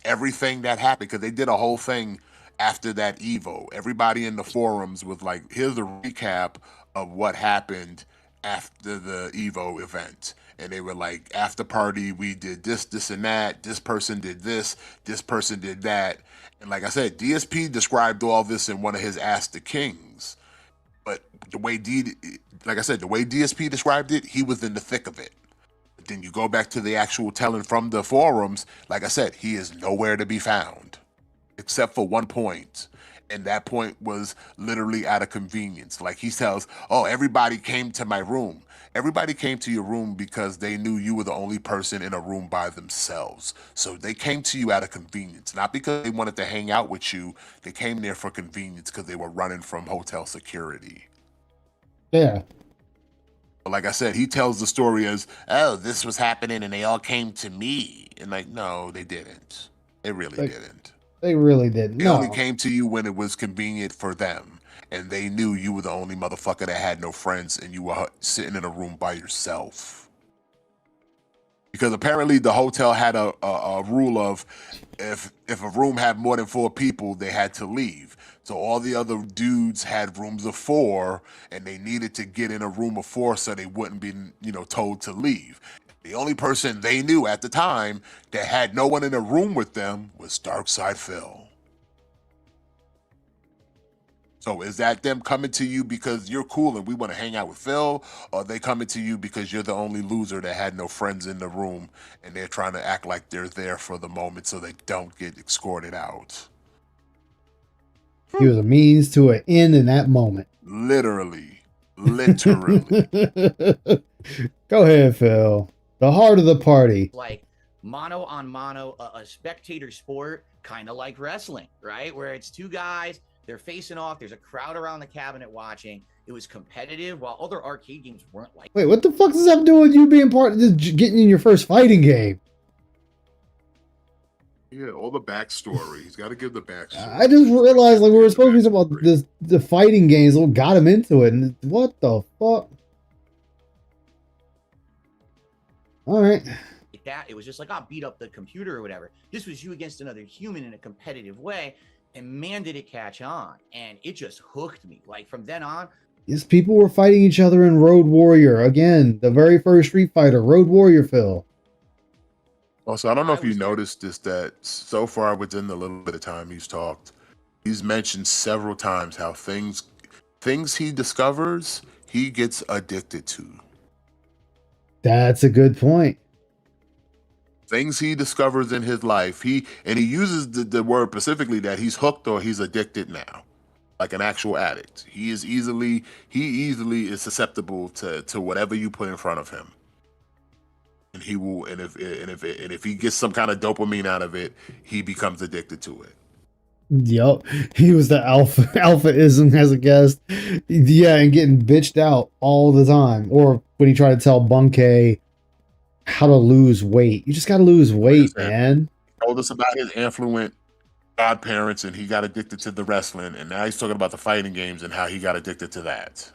everything that happened, because they did a whole thing after that Evo. Everybody in the forums was like, here's a recap of what happened after the Evo event. And they were like, after party, we did this, and that. This person did this person did that. And like I said, DSP described all this in one of his Ask the Kings. But the way DSP described it, he was in the thick of it. But then you go back to the actual telling from the forums, like I said, he is nowhere to be found. Except for one point. And that point was literally out of convenience. Like he tells, oh, everybody came to my room. Everybody came to your room because they knew you were the only person in a room by themselves. So they came to you out of convenience, not because they wanted to hang out with you. They came there for convenience because they were running from hotel security. Yeah. But like I said, he tells the story as, oh, this was happening and they all came to me. And like, no, they didn't. They really didn't. They really didn't. They only came to you when it was convenient for them. And they knew you were the only motherfucker that had no friends and you were sitting in a room by yourself. Because apparently the hotel had a rule of if a room had more than 4 people, they had to leave. So all the other dudes had rooms of 4 and they needed to get in a room of 4 so they wouldn't be, told to leave. The only person they knew at the time that had no one in a room with them was Darkside Phil. So is that them coming to you because you're cool and we want to hang out with Phil, or are they coming to you because you're the only loser that had no friends in the room and they're trying to act like they're there for the moment so they don't get escorted out? He was a means to an end in that moment. Literally. Literally. Go ahead, Phil. The heart of the party. Like mano on mano, a spectator sport, kind of like wrestling, right? Where it's two guys, they're facing off. There's a crowd around the cabinet watching. It was competitive, while other arcade games weren't like. Wait, what the fuck does that have to do with you being part of this, getting in your first fighting game? Yeah, all the backstory. He's got to give the backstory. I just realized like we were supposed to be talking about the fighting games. What got him into it? And what the fuck? All right. That it was just like, I'll beat up the computer or whatever. This was you against another human in a competitive way, and man, did it catch on, and it just hooked me. Like from then on, Yes, people were fighting each other in Road Warrior again. The very first Street Fighter, Road Warrior, Phil. Also, I don't know if you noticed this, that so far within the little bit of time he's talked, he's mentioned several times how things he discovers, he gets addicted to. That's a good point. Things he discovers in his life, he uses the word specifically that he's hooked or he's addicted now, like an actual addict. He easily is susceptible to whatever you put in front of him, and he will. And if he gets some kind of dopamine out of it, he becomes addicted to it. Yup, he was the alphaism as a guest. Yeah, and getting bitched out all the time. Or when he tried to tell Bunkei how to lose weight. You just got to lose weight, man. He told us about his affluent godparents, and he got addicted to the wrestling, and now he's talking about the fighting games and how he got addicted to that.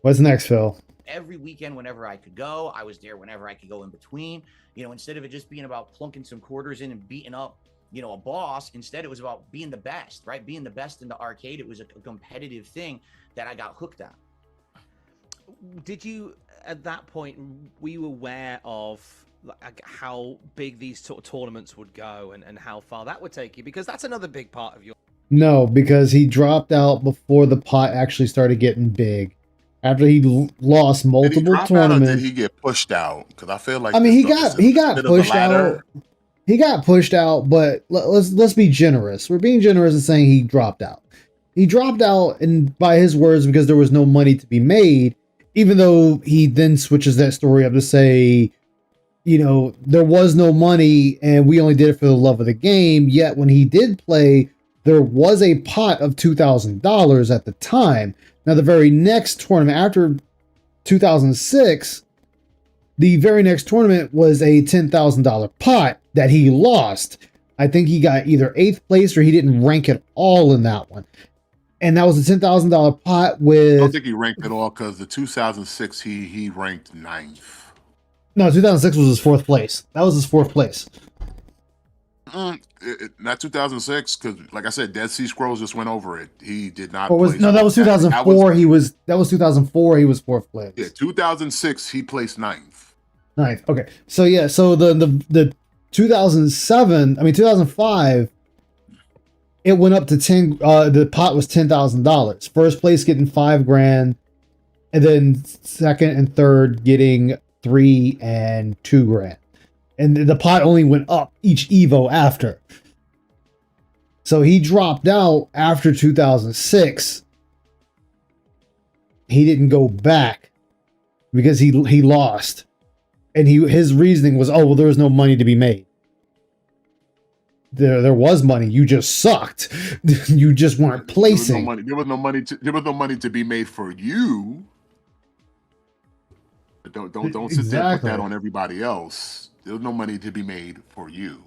What's next, Phil? every weekend whenever I could go. I was there whenever I could go in between. You know, instead of it just being about plunking some quarters in and beating up, you know, a boss, instead it was about being the best, right? Being the best in the arcade. It was a competitive thing that I got hooked on. Did you, at that point, were you aware of like how big these sort of tournaments would go and how far that would take you? Because that's another big part of your... No, because he dropped out before the pot actually started getting big. After he lost multiple did he drop tournaments, out or did he get pushed out? Because I feel like I mean, he got pushed out. He got pushed out, but let's be generous. We're being generous in saying he dropped out. He dropped out, and by his words, because there was no money to be made. Even though he then switches that story up to say, you know, there was no money and we only did it for the love of the game. Yet when he did play, there was a pot of $2,000 at the time. Now, the very next tournament after 2006, the very next tournament was a $10,000 pot that he lost. I think he got either 8th place or he didn't rank at all in that one. And that was a $10,000 pot with... I don't think he ranked at all because the 2006 he ranked 9th. No, 2006 was his 4th place. That was his 4th place. Not 2006 because, like I said, Dead Sea Scrolls just went over it. He did not. No, that was 2004. That was 2004. He was 4th place. Yeah, 2006 he placed 9th. 9th. Okay, so yeah, so the 2005. It went up to 10. The pot was $10,000. First place getting $5,000, and then second and third getting $3,000 and $2,000. And the pot only went up each Evo after. So he dropped out after 2006. He didn't go back because he lost, and his reasoning was, oh well, there was no money to be made. There was money. You just sucked. You just weren't placing. There was no money to be made for you. But don't sit there and put that on everybody else. There was no money to be made for you.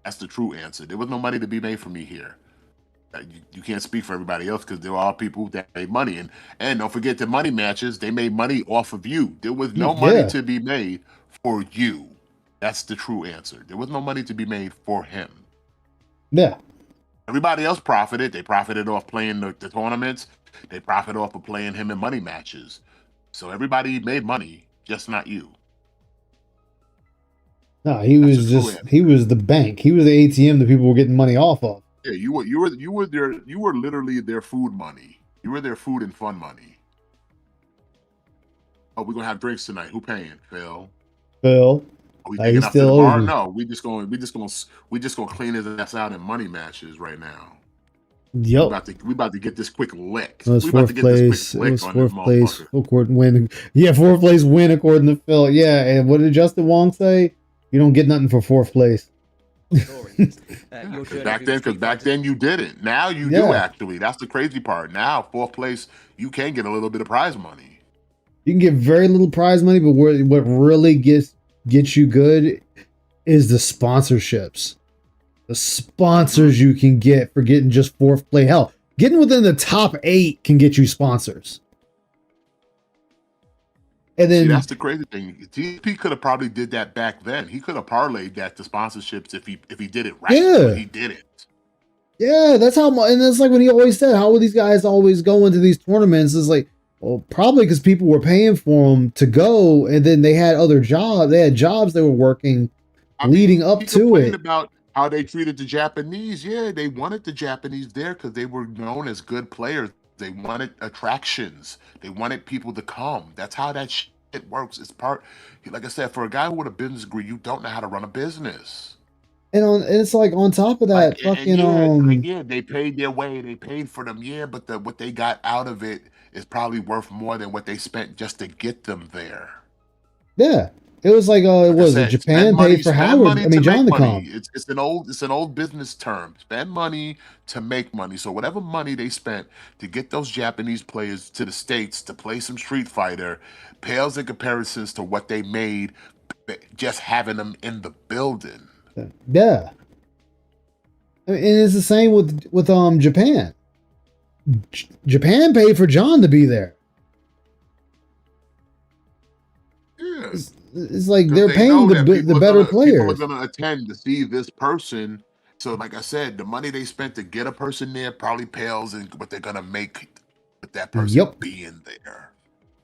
That's the true answer. There was no money to be made for me here. You can't speak for everybody else because there are people that made money, and don't forget the money matches. They made money off of you. There was no money to be made for you. That's the true answer. There was no money to be made for him. Yeah. Everybody else profited. They profited off playing the tournaments. They profited off of playing him in money matches. So everybody made money, just not you. No, he was the bank. He was the ATM that people were getting money off of. Yeah, you were literally their food money. You were their food and fun money. Oh, we're gonna have drinks tonight. Who paying? Phil. Phil, Are we he taking out to still the owes bar? me. No, we just gonna clean his ass out in money matches right now. Yep. We about to get this quick lick. It was We about to fourth get this place. quick It lick was on this fourth place. motherfucker. According win. Yeah, fourth place win according to Phil. Yeah, and what did Justin Wong say? You don't get nothing for fourth place. Stories. Your journey Back through then, the Street back Fighter- then you didn't. Now you do actually. That's the crazy part. Now fourth place, you can get a little bit of prize money. You can get very little prize money, but what really gets you good is the sponsorships. The sponsors you can get for getting just fourth place. Hell, getting within the top 8 can get you sponsors. And then See, that's the crazy thing. DSP could have probably did that back then. He could have parlayed that to sponsorships if he did it right. Yeah. But he didn't. yeah, that's how. And that's like when he always said, "How would these guys always go into these tournaments?" It's like, well, probably because people were paying for them to go, and then they had other jobs. They had jobs they were working leading up he to complained it. about how they treated the Japanese. Yeah, they wanted the Japanese there because they were known as good players. They wanted attractions. They wanted people to come. That's how that shit works. It's part, like I said, for a guy with a business degree, you don't know how to run a business. And it's like on top of that, Yeah, they paid their way. They paid for them. Yeah, but what they got out of it is probably worth more than what they spent just to get them there. yeah, it was like Japan paid for Howard. I mean, John to come. It's an old business term. Spend money to make money. So whatever money they spent to get those Japanese players to the States to play some Street Fighter pales in comparisons to what they made just having them in the building. Yeah, and it's the same with Japan. Japan paid for John to be there. Yeah. It's like they're paying the better players. People are going to attend to see this person. So, like I said, the money they spent to get a person there probably pales in what they're going to make with that person being there.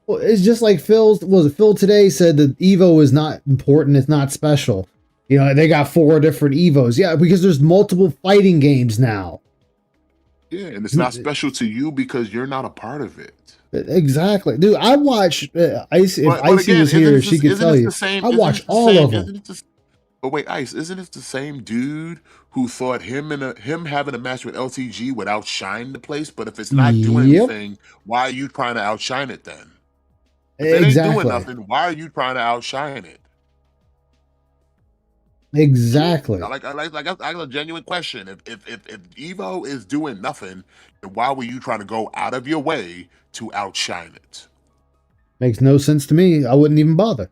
Well, it's just like Phil today said that Evo is not important. It's not special. You know, they got 4 different Evos. Yeah, because there's multiple fighting games now. Yeah, and it's not special to you because you're not a part of it. Exactly, dude. I watch Icy. If Icy was here, she could tell you. I watch all of them. But wait, Ice, isn't it the same dude who thought him having a match with LTG would outshine the place? But if it's not doing anything, why are you trying to outshine it then? If it ain't doing nothing, why are you trying to outshine it? Exactly. I got a genuine question. If Evo is doing nothing, then why were you trying to go out of your way to outshine it? Makes no sense to me. I wouldn't even bother.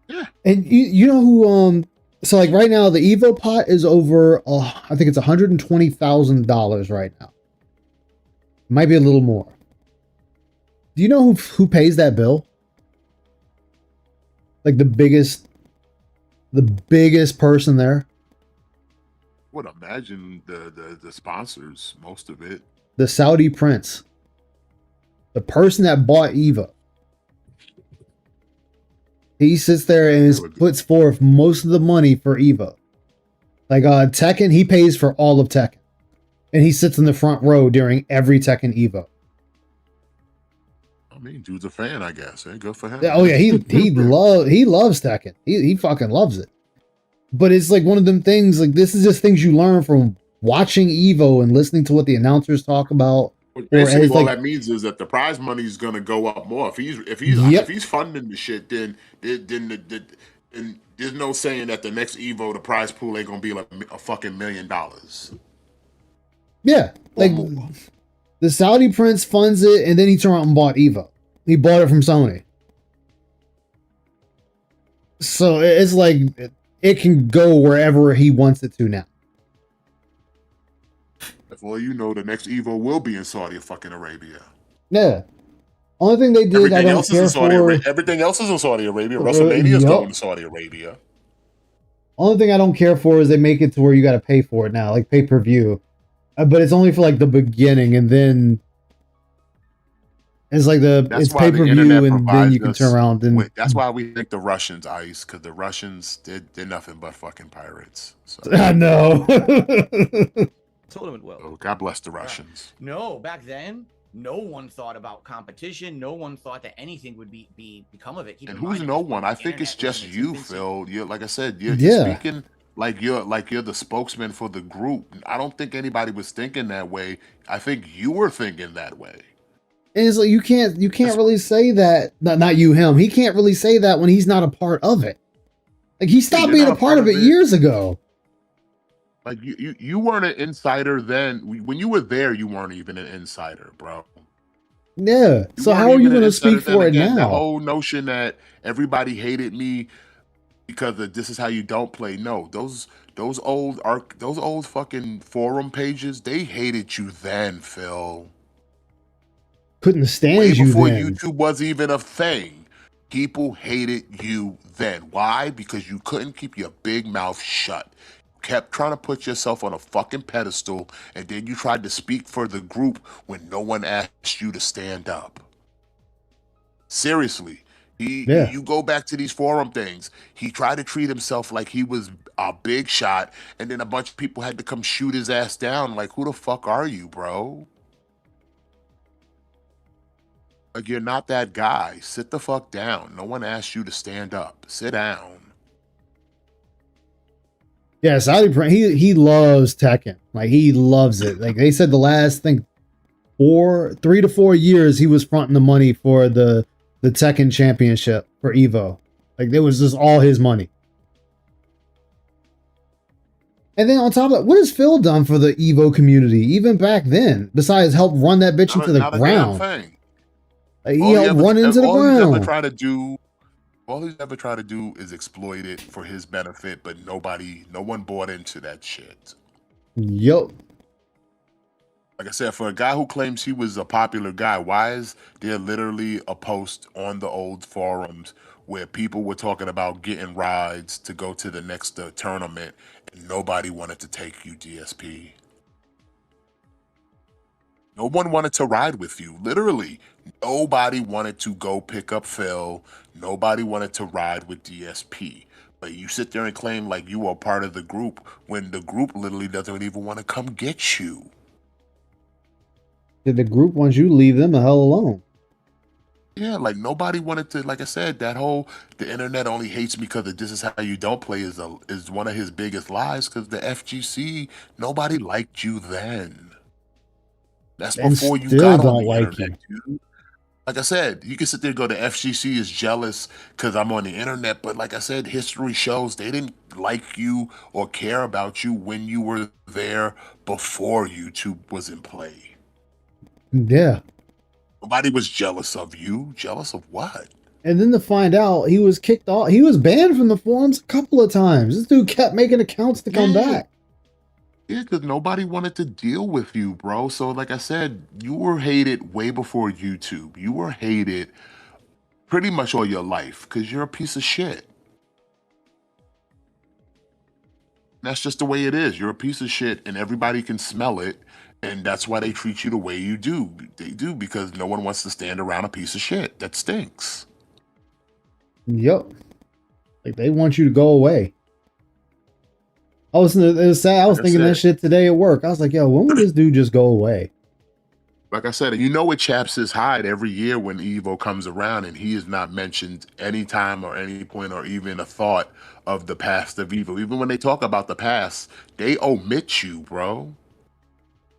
Yeah. And you know who? So like right now, the Evo pot is over. I think it's $120,000 right now. Might be a little more. Do you know who pays that bill? Like the biggest person there. I would imagine the sponsors, most of it. The Saudi prince. The person that bought Evo. He sits there and puts forth most of the money for Evo. Like Tekken, he pays for all of Tekken. And he sits in the front row during every Tekken Evo. I mean, dude's a fan, I guess. Hey, good for him. Oh yeah, he loves Tekken. He fucking loves it. But it's like one of them things, like this is just things you learn from watching Evo and listening to what the announcers talk about. Basically, all that means is that the prize money is going to go up more. If he's funding the shit, then there's no saying that the next Evo the prize pool ain't going to be like a fucking $1 million. Yeah, like the Saudi prince funds it, and then he turned around and bought Evo. He bought it from Sony, so it's like it can go wherever he wants it to now. Well, you know, the next Evo will be in Saudi fucking Arabia. Yeah. Only thing they did, everything else is in Saudi Arabia. Everything else is in Saudi Arabia. WrestleMania is going to Saudi Arabia. Only thing I don't care for is they make it to where you got to pay for it now, like pay-per-view. But it's only for like the beginning, and then It's like That's it's why the pay-per-view internet and then you provides can us turn around and with. That's why we think the Russians ice, because the Russians they're nothing but fucking pirates. So, I know. Tournament world. so God bless the Russians. No, back then, no one thought about competition. No one thought that anything would become of it. Keep And in mind, who's at no this point, one? the I think it's internet was in just its you, infancy. Phil. You're like I said, you're Yeah. speaking like you're the spokesman for the group. I don't think anybody was thinking that way. I think you were thinking that way. And it's like you can't really say that. Not you, him. He can't really say that when he's not a part of it. Like he stopped you're being not a part of it years ago. Like you weren't an insider then. When you were there, you weren't even an insider, bro. Yeah. You So weren't how are you even an going to insider speak then. for it Again, the now? whole notion that everybody hated me because of this is how you don't play. No, those old fucking forum pages, they hated you then, Phil. Couldn't Way stand you before then. YouTube was even a thing. People hated you then. Why? Because you couldn't keep your big mouth shut. You kept trying to put yourself on a fucking pedestal, and then you tried to speak for the group when no one asked you to stand up. Seriously. Yeah. You go back to these forum things. He tried to treat himself like he was a big shot, and then a bunch of people had to come shoot his ass down. Like, who the fuck are you, bro? Like, you're not that guy. Sit the fuck down. No one asked you to stand up. Sit down. Yeah, Saudi he loves Tekken. Like he loves it. Like they said the last thing 3 to 4 years he was fronting the money for the Tekken championship for Evo. Like it was just all his money. And then on top of that, what has Phil done for the Evo community even back then? Besides help run that bitch into the Not a damn ground. thing. Like, he helped run into the All he's ever ground. tried to do, is exploit it for his benefit, but no one bought into that shit. Yup. Like I said, for a guy who claims he was a popular guy, why is there literally a post on the old forums where people were talking about getting rides to go to the next tournament and nobody wanted to take you, DSP? No one wanted to ride with you. Literally, nobody wanted to go pick up Phil. Nobody wanted to ride with DSP. But you sit there and claim like you are part of the group when the group literally doesn't even want to come get you. If the group wants you, leave them the hell alone. Yeah, like nobody wanted to. Like I said, that whole the internet only hates me because this is how you don't play is one of his biggest lies. Because the FGC, nobody liked you then. That's And before you still got on don't the like internet, dude. Like I said, you can sit there and go, the FGC is jealous because I'm on the internet. But like I said, history shows they didn't like you or care about you when you were there before YouTube was in play. Yeah. Nobody was jealous of you. Jealous of what? And then to find out he was kicked off, he was banned from the forums a couple of times. This dude kept making accounts to come back. Yeah, because nobody wanted to deal with you, bro. So like I said, you were hated way before YouTube. You were hated pretty much all your life because you're a piece of shit. That's just the way it is. You're a piece of shit and everybody can smell it. And that's why they treat you the way you do. They do because no one wants to stand around a piece of shit that stinks. Yep. Like they want you to go away. It was sad. I was thinking that shit today at work. I was like, yo, when would this dude just go away? Like I said, you know it chaps his hide every year when Evo comes around and he is not mentioned any time or any point or even a thought of the past of Evo. Even when they talk about the past, they omit you, bro.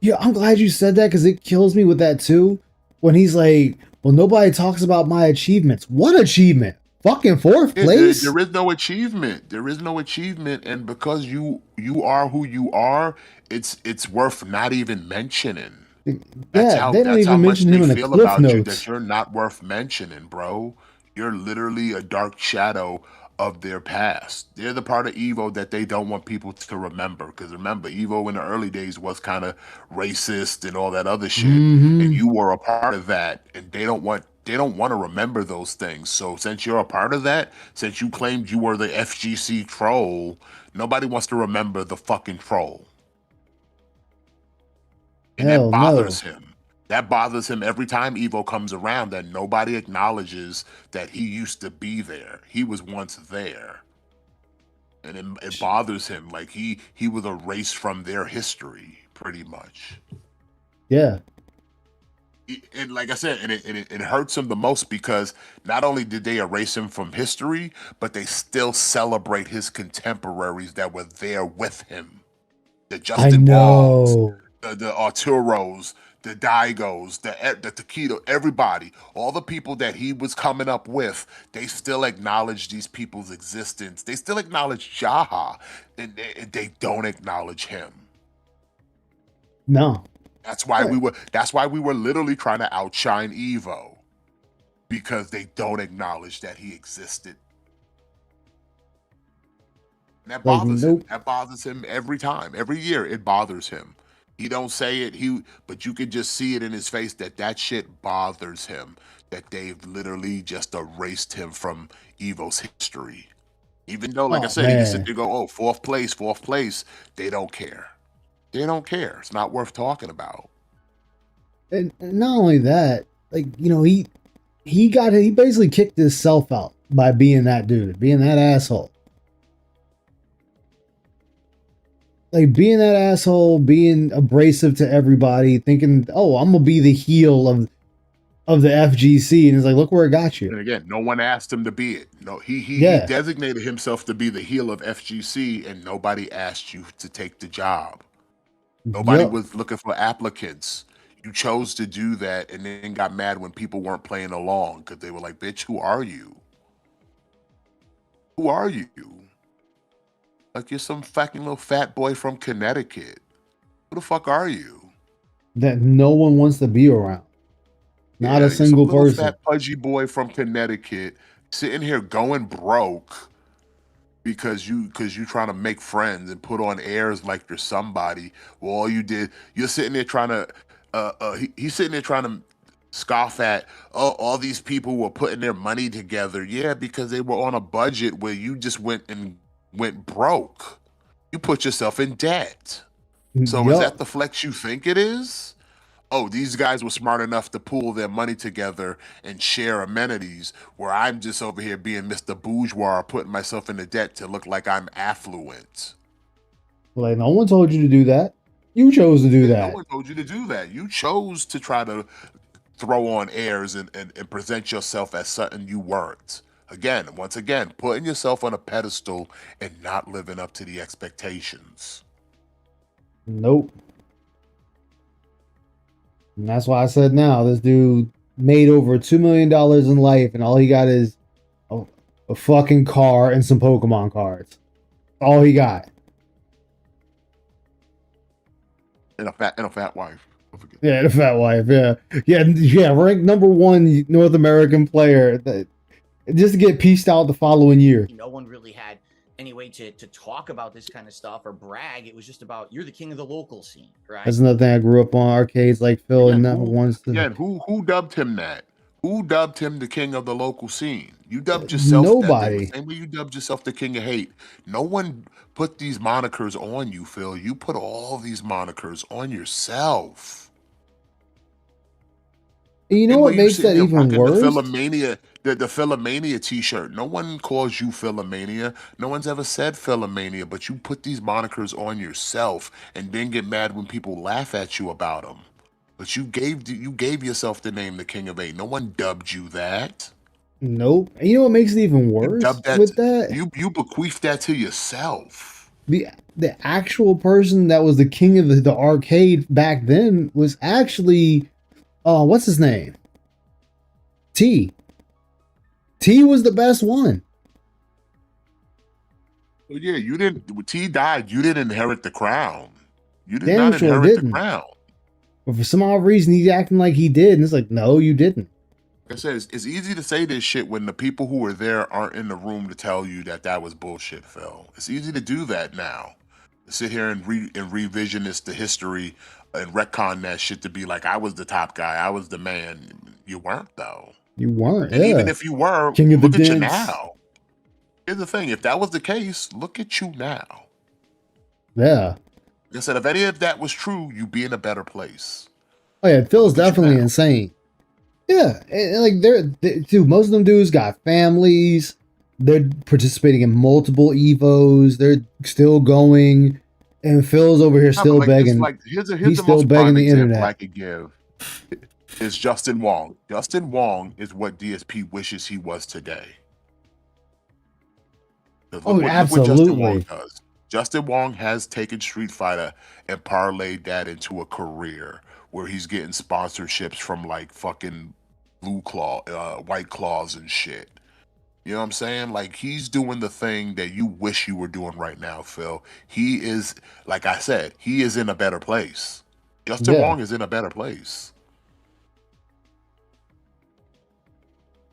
Yeah, I'm glad you said that because it kills me with that too. When he's like, well, nobody talks about my achievements. What achievement? Fucking fourth place? There is no achievement. There is no achievement. And because you are who you are, it's worth not even mentioning. Yeah, they don't even mention him in the cliff you notes. that you're not worth mentioning, bro. You're literally a dark shadow of their past. They're the part of Evo that they don't want people to remember. Because remember, Evo in the early days was kind of racist and all that other shit. And you were a part of that. And they don't want to remember those things. So since you're a part of that, since you claimed you were the FGC troll, nobody wants to remember the fucking troll. And Hell that bothers no. him. That bothers him every time Evo comes around, that nobody acknowledges that he used to be there. He was once there. And it bothers him. Like he was erased from their history, pretty much. Yeah. And like I said, and it hurts him the most because not only did they erase him from history, but they still celebrate his contemporaries that were there with him. The Justin Balls, the Arturos, the Daigos, the Taquito, everybody, all the people that he was coming up with, they still acknowledge these people's existence. They still acknowledge Jaha, and they don't acknowledge him. No. That's why we were literally trying to outshine Evo, because they don't acknowledge that he existed. And that bothers him. That bothers him every time. Every year it bothers him. He don't say it, but you can just see it in his face that shit bothers him, that they've literally just erased him from Evo's history. Even though, like I said, he can sit there and go, oh, fourth place. They don't care. They don't care. It's not worth talking about. And not only that, like, you know, he basically kicked himself out by being that dude, being that asshole. Like, being that asshole, being abrasive to everybody, thinking, oh, I'm gonna be the heel of the FGC, and it's like, look where it got you. And again, no one asked him to be it. No, he designated himself to be the heel of FGC, and nobody asked you to take the job. Nobody was looking for applicants. You chose to do that, and then got mad when people weren't playing along because they were like, bitch, who are you? Who are you? Like, you're some fucking little fat boy from Connecticut. Who the fuck are you? That no one wants to be around. Not a single person. Fat pudgy boy from Connecticut sitting here going broke because you trying to make friends and put on airs like you're somebody. Well, all you did, you're sitting there trying to he's sitting there trying to scoff at, oh, all these people were putting their money together. Yeah, because they were on a budget where you just went broke. You put yourself in debt. So is that the flex you think it is? Oh, these guys were smart enough to pool their money together and share amenities, where I'm just over here being Mr. Bourgeois, putting myself into debt to look like I'm affluent. Like, no one told you to do that. You chose to do that. No one told you to do that. You chose to try to throw on airs and present yourself as something you weren't. Once again, putting yourself on a pedestal and not living up to the expectations. Nope. And that's why I said now, this dude made over $2 million in life, and all he got is a fucking car and some Pokemon cards. All he got. And a fat wife. Yeah, and a fat wife. Yeah. Ranked number 1 North American player. Just to get pieced out the following year. No one really had any way to talk about this kind of stuff or brag. It was just about, you're the king of the local scene, right? That's another thing. I grew up on arcades like Phil, and never once. Who dubbed him that? Who dubbed him the king of the local scene? You dubbed yourself nobody. That. Same way you dubbed yourself the king of hate. No one put these monikers on you, Phil. You put all these monikers on yourself. You know what makes that even worse? The Philomania t-shirt. No one calls you Philomania. No one's ever said Philomania, but you put these monikers on yourself and then get mad when people laugh at you about them. But you gave yourself the name the King of Eight. No one dubbed you that. Nope. And you know what makes it even worse with that? You bequeathed that to yourself. The actual person that was the king of the arcade back then was actually what's his name? T was the best one. Well, yeah, you didn't. When T died, you didn't inherit the crown. You did not inherit the crown. But for some odd reason, he's acting like he did, and it's like, no, you didn't. Like I said, it's easy to say this shit when the people who were there aren't in the room to tell you that was bullshit, Phil. It's easy to do that now. To sit here and revisionist the history and retcon that shit to be like, I was the top guy, I was the man. You weren't, though. You weren't. And even if you were, King of look the at dance. you now. Here's the thing: if that was the case, look at you now. Yeah. Like I said, if any of that was true, you'd be in a better place. Oh yeah, Phil's Look at you definitely now. insane. Yeah, and like dude, most of them dudes got families. They're participating in multiple Evos. They're still going, and Phil's over here No, but still begging. here's He's the still most begging prime the example I internet. could give is Justin Wong. Justin Wong is what DSP wishes he was today. 'Cause Oh, look what Justin Wong absolutely. does. Justin Wong has taken Street Fighter and parlayed that into a career where he's getting sponsorships from like fucking White Claws and shit. You know what I'm saying? Like he's doing the thing that you wish you were doing right now, Phil. He is, like I said, he is in a better place. Justin Yeah. Wong is in a better place.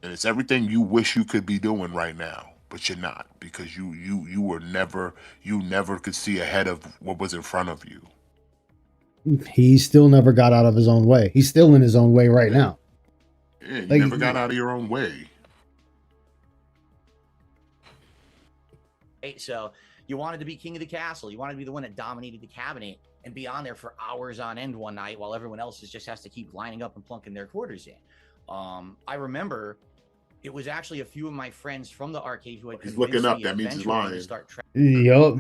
And it's everything you wish you could be doing right now, but you're not because you never could see ahead of what was in front of you. He still never got out of his own way. He's still in his own way right Yeah. now. Yeah, you Like, never got out of your own way. Right? So you wanted to be king of the castle. You wanted to be the one that dominated the cabinet and be on there for hours on end one night while everyone else just has to keep lining up and plunking their quarters in. I remember it was actually a few of my friends from the arcade who had He's convinced looking up. me That means he's eventually to lying. start yup.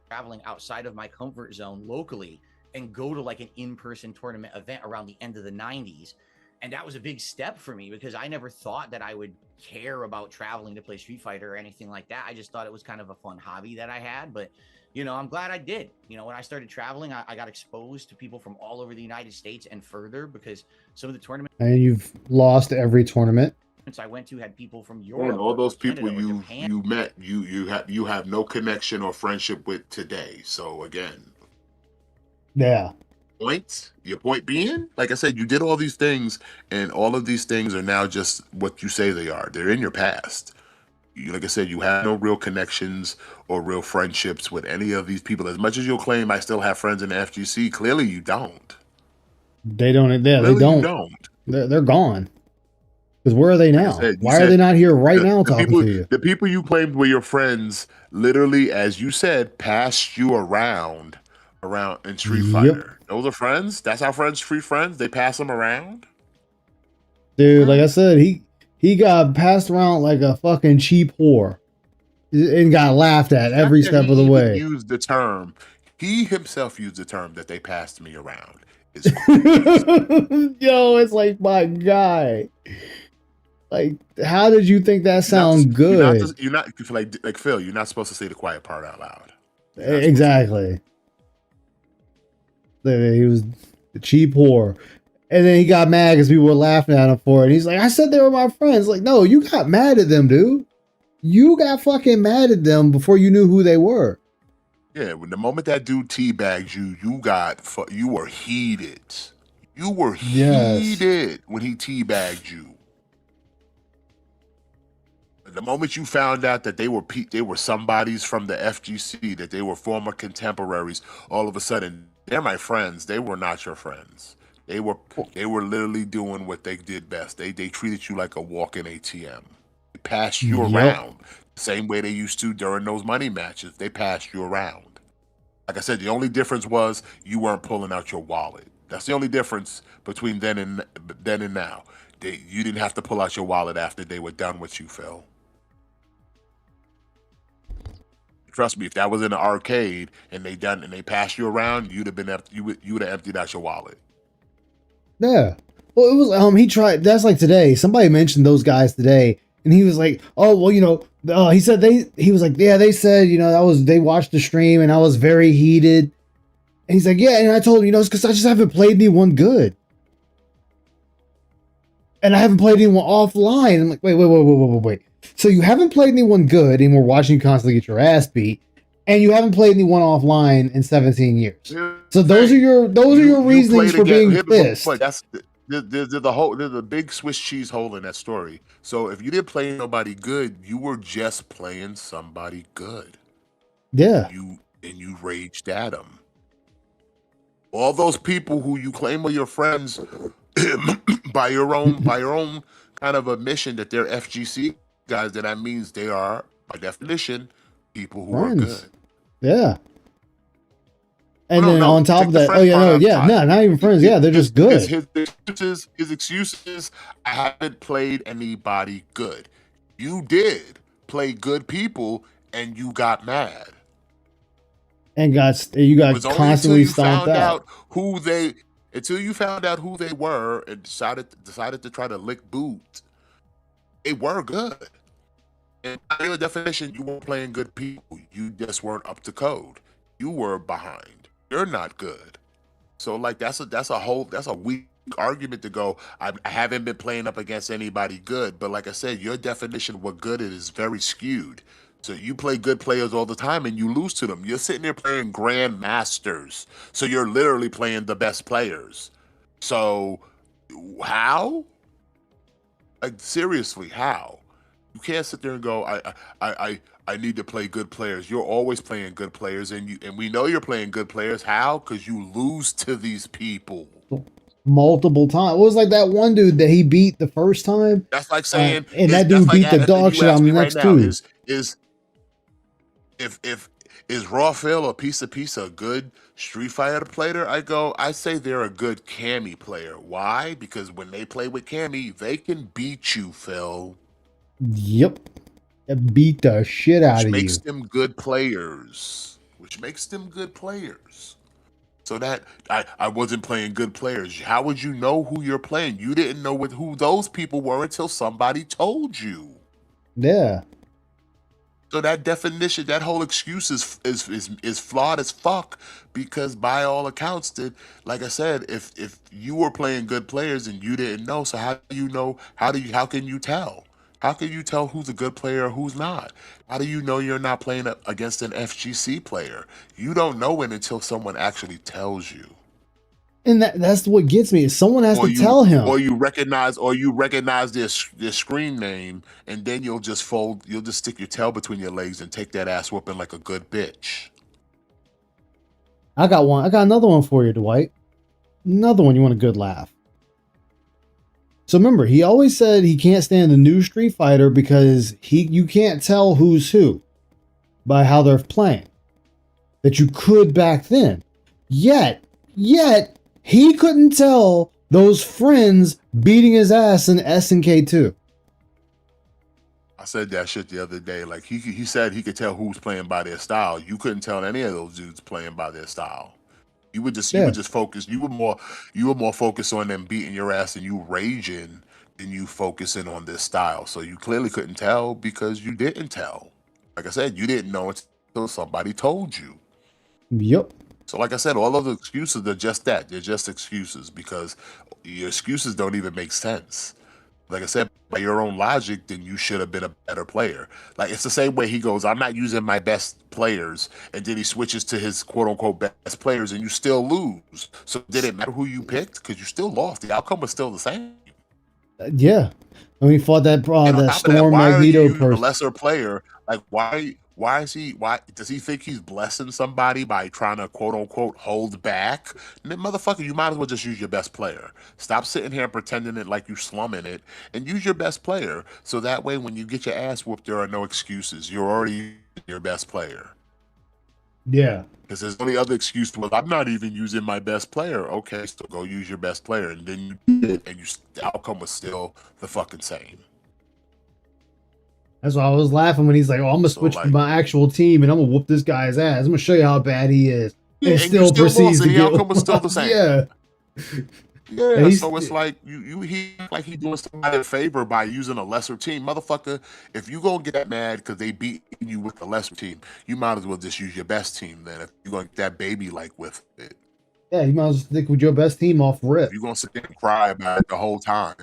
traveling outside of my comfort zone locally and go to like an in-person tournament event around the end of the 90s. And that was a big step for me because I never thought that I would care about traveling to play Street Fighter or anything like that. I just thought it was kind of a fun hobby that I had. But, you know, I'm glad I did. You know, when I started traveling, I got exposed to people from all over the United States and further because some of the tournaments And you've lost every tournament. I went to had people from Europe. And all or those people Canada or Japan. you met, you have no connection or friendship with today. So again, Yeah. your point being, like I said, you did all these things, and all of these things are now just what you say they are. They're in your past. Like I said, you have no real connections or real friendships with any of these people. As much as you'll claim I still have friends in the FGC, clearly you don't. They don't. Yeah, Clearly they don't. you don't. They're gone. Because where are they Like I now? said, you Why are said they not here right now the talking people, to you? the people you claimed were your friends, literally, as you said, passed you around in Street Yep. Fighter. Those are friends. That's how friends treat friends. They pass them around. Dude, like I said, he got passed around like a fucking cheap whore. And got laughed at The every fact that step he of the even way. used the term. He himself used the term that they passed me around. It's crazy. Yo, it's like, my guy. Like, how did you think that sound good? You're not like Phil. You're not supposed to say the quiet part out loud. Exactly. He was the cheap whore. And then he got mad because people were laughing at him for it. And he's like, I said they were my friends. Like, no, you got mad at them, dude. You got fucking mad at them before you knew who they were. Yeah, when the moment that dude teabagged you, you were heated. You were heated when he teabagged you. The moment you found out that they were somebodies from the FGC, that they were former contemporaries, all of a sudden they're my friends. They were not your friends. They were literally doing what they did best. They treated you like a walking ATM. They passed you around the same way they used to during those money matches. They passed you around. Like I said, the only difference was you weren't pulling out your wallet. That's the only difference between then and now. You didn't have to pull out your wallet after they were done with you, Phil. Trust me, if that was in an arcade and they passed you around, you would have emptied out your wallet. Yeah. Well, it was he tried. That's like today. Somebody mentioned those guys today, and he was like, "Oh, well, you know," he said he was like, "Yeah, they said, you know, they watched the stream, and I was very heated." And he's like, "Yeah," and I told him, you know, it's because I just haven't played anyone good, and I haven't played anyone offline. I'm like, wait. So you haven't played anyone good, and we're watching you constantly get your ass beat, and you haven't played anyone offline in 17 years. So those are your reasonings for being pissed. There's a big Swiss cheese hole in that story. So if you didn't play nobody good, you were just playing somebody good. Yeah. You raged at them. All those people who you claim are your friends by your own kind of admission that they're FGC guys, then that means they are, by definition, people who are good. Yeah. And No, then no, on top take of the that, oh friend yeah, part no, out yeah, of no, not even friends. Yeah, they're just because good. his excuses, I haven't played anybody good. You did play good people, and you got mad. And you It got was only until constantly you stomped found out. out until you found out who they were and decided to try to lick boot. They were good. And by your definition, you weren't playing good people. You just weren't up to code. You were behind. You're not good. So like that's a weak argument to go. I haven't been playing up against anybody good, but like I said, your definition of what good is very skewed. So you play good players all the time and you lose to them. You're sitting there playing grandmasters. So you're literally playing the best players. So how? Like seriously, how? You can't sit there and go, I need to play good players. You're always playing good players, and we know you're playing good players. How? Because you lose to these people. Multiple times. It was like that one dude that he beat the first time. That's like saying, And that that's dude like beat the dog you shit ask on me the right next now, two. is if is Raw Phil or Piece a good Street Fighter player? I say they're a good Cammy player. Why? Because when they play with Cammy, they can beat you, Phil. Yep. It beat the shit out Which of makes you. them good players. So that I wasn't playing good players. How would you know who you're playing? You didn't know who those people were until somebody told you. Yeah. So that definition, that whole excuse is flawed as fuck because by all accounts, like I said, if you were playing good players and you didn't know, so how do you know? How can you tell? How can you tell who's a good player or who's not? How do you know you're not playing against an FGC player? You don't know it until someone actually tells you. And that's what gets me is someone has to tell him. Or you recognize their screen name, and then you'll just stick your tail between your legs and take that ass whooping like a good bitch. I got another one for you, Dwight. Another one. You want a good laugh? So remember, he always said he can't stand the new Street Fighter because you can't tell who's who by how they're playing. That you could back then. Yet he couldn't tell those friends beating his ass in SNK 2. I said that shit the other day. Like he said he could tell who's playing by their style. You couldn't tell any of those dudes playing by their style. You would just focus. You were more focused on them beating your ass and you raging than you focusing on this style. So you clearly couldn't tell because you didn't tell. Like I said, you didn't know until somebody told you. Yep. So like I said, all of the excuses are just that. They're just excuses because your excuses don't even make sense. Like I said, by your own logic, then you should have been a better player. Like it's the same way he goes, I'm not using my best players, and then he switches to his quote unquote best players, and you still lose. So did it matter who you picked? Because you still lost. The outcome was still the same. Yeah. When he fought that Storm why Magneto are you using a person. lesser player? Like why does he think he's blessing somebody by trying to quote unquote hold back? Motherfucker, you might as well just use your best player. Stop sitting here and pretending it like you slumming it and use your best player. So that way when you get your ass whooped, there are no excuses. You're already your best player. Yeah. Because his only other excuse was, I'm not even using my best player. Okay, so go use your best player. And then you did, and the outcome was still the fucking same. That's why I was laughing when he's like, "Oh, I'm gonna switch to my actual team and I'm gonna whoop this guy's ass. I'm gonna show you how bad he is." Yeah, and you still proceeds lost, to and the get outcome was still the same. Yeah. Yeah, so it's like he doing somebody a favor by using a lesser team. Motherfucker, if you gonna get mad because they beat you with the lesser team, you might as well just use your best team then if you're gonna get that baby like with it. Yeah, you might as well stick with your best team off rip. If you're gonna sit there and cry about it the whole time.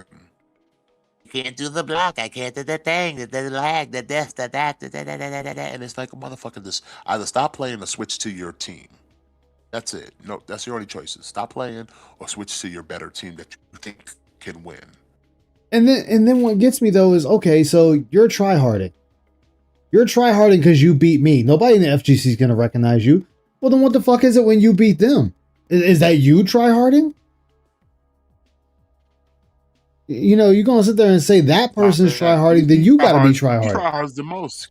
Can't do the block. I can't do the thing. The lag. The this. The that. And it's like a motherfucker. Just either stop playing or switch to your team. That's it. No, that's your only choices. Stop playing or switch to your better team that you think can win. And then what gets me though is okay. So you're tryharding. You're tryharding because you beat me. Nobody in the FGC is gonna recognize you. Well, then what the fuck is it when you beat them? Is that you tryharding? You're gonna sit there and say that person's tryharding, then you gotta be tryhard. He tryhards the most.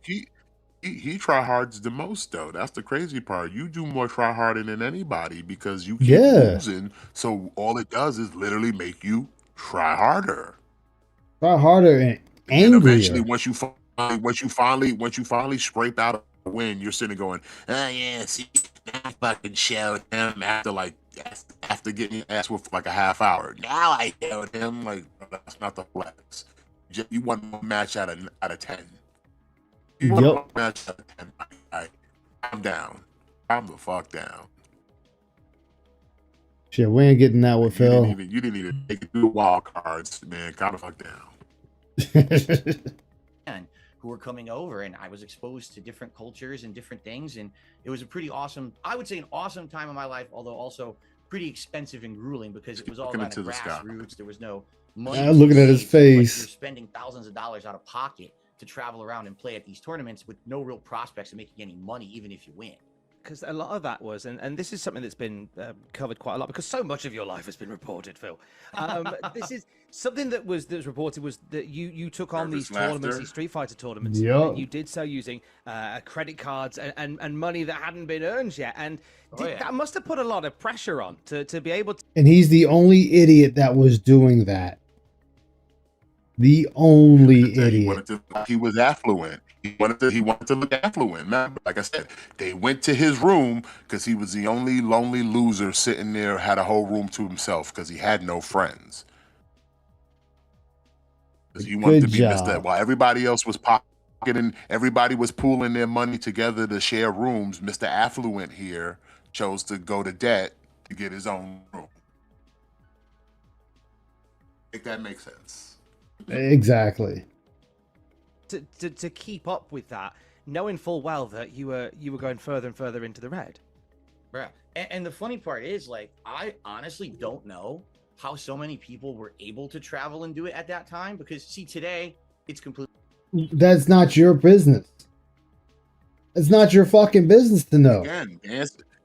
He try hards the most though. That's the crazy part. You do more try harder than anybody because you keep Yeah. losing. So all it does is literally make you try harder. Try harder and And eventually, angrier. once you finally scrape out a win, you're sitting there going, "Oh yeah, see, now I fucking showed him after getting your ass with like a half hour. Now I showed him like that's not the flex. You won one match out of 10. You won one Yup. match out of 10. I'm down. I'm the fuck down. Shit, we ain't getting that with Phil. You didn't even take it through the wild cards, man. Calm the fuck down. Who were coming over, and I was exposed to different cultures and different things, and it was a pretty awesome, I would say an awesome time in my life, although also pretty expensive and grueling because it was all kind of grassroots. There was no money. Looking at his So, like, face. you're spending thousands of dollars out of pocket to travel around and play at these tournaments with no real prospects of making any money, even if you win. Because a lot of that was, and this is something that's been covered quite a lot, because so much of your life has been reported, Phil. This is something that was reported was that you took on these tournaments, these Street Fighter tournaments, and you did so using credit cards and money that hadn't been earned yet, and that must have put a lot of pressure on to be able to. And he's the only idiot that was doing that. The only idiot. He was affluent. He wanted to look affluent. Man, like I said, they went to his room because he was the only lonely loser sitting there, had a whole room to himself because he had no friends. Because he wanted to be Mr. While everybody else was pocketing, everybody was pooling their money together to share rooms. Mr. Affluent here chose to go to debt to get his own room. I think that makes sense. Exactly. To keep up with that, knowing full well that you were going further and further into the red. Right. And the funny part is, like, I honestly don't know how so many people were able to travel and do it at that time, because see, today it's completely. That's not your business. It's not your fucking business to know. Again,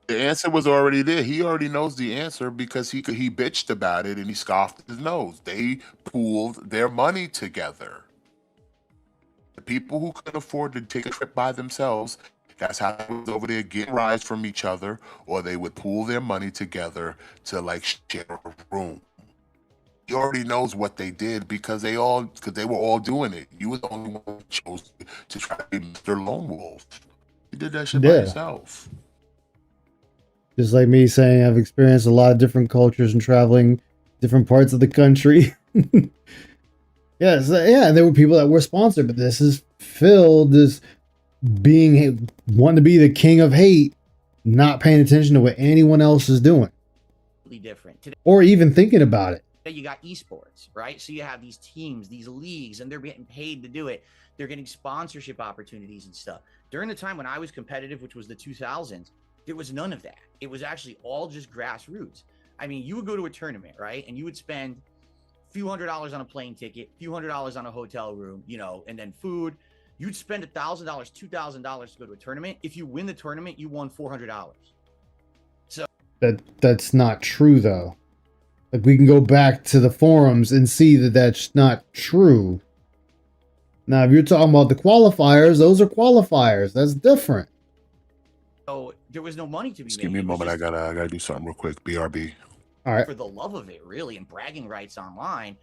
the answer was already there. He already knows the answer because he bitched about it and he scoffed his nose. They pooled their money together. The people who couldn't afford to take a trip by themselves, that's how they was over there getting rides from each other, or they would pool their money together to like share a room. He already knows what they did because they were all doing it. You were the only one who chose to try to be Mr. Lone Wolf. You did that shit by yourself. Just like me saying I've experienced a lot of different cultures and traveling different parts of the country. Yes, yeah, there were people that were sponsored, but this is Phil just wanting to be the king of hate, not paying attention to what anyone else is doing. Different. Today, or even thinking about it. You got esports, right? So you have these teams, these leagues, and they're getting paid to do it. They're getting sponsorship opportunities and stuff. During the time when I was competitive, which was the 2000s, there was none of that. It was actually all just grassroots. I mean, you would go to a tournament, right? And you would spend a few $100s on a plane ticket, a few $100s on a hotel room, you know, and then food. You'd spend $1,000, $2,000 to go to a tournament. If you win the tournament, you won $400. So that's not true, though. Like, we can go back to the forums and see that that's not true. Now, if you're talking about the qualifiers, those are qualifiers. That's different. So there was no money to be made. Give me a moment. I gotta do something real quick. BRB. All right. For the love of it, really, and bragging rights online,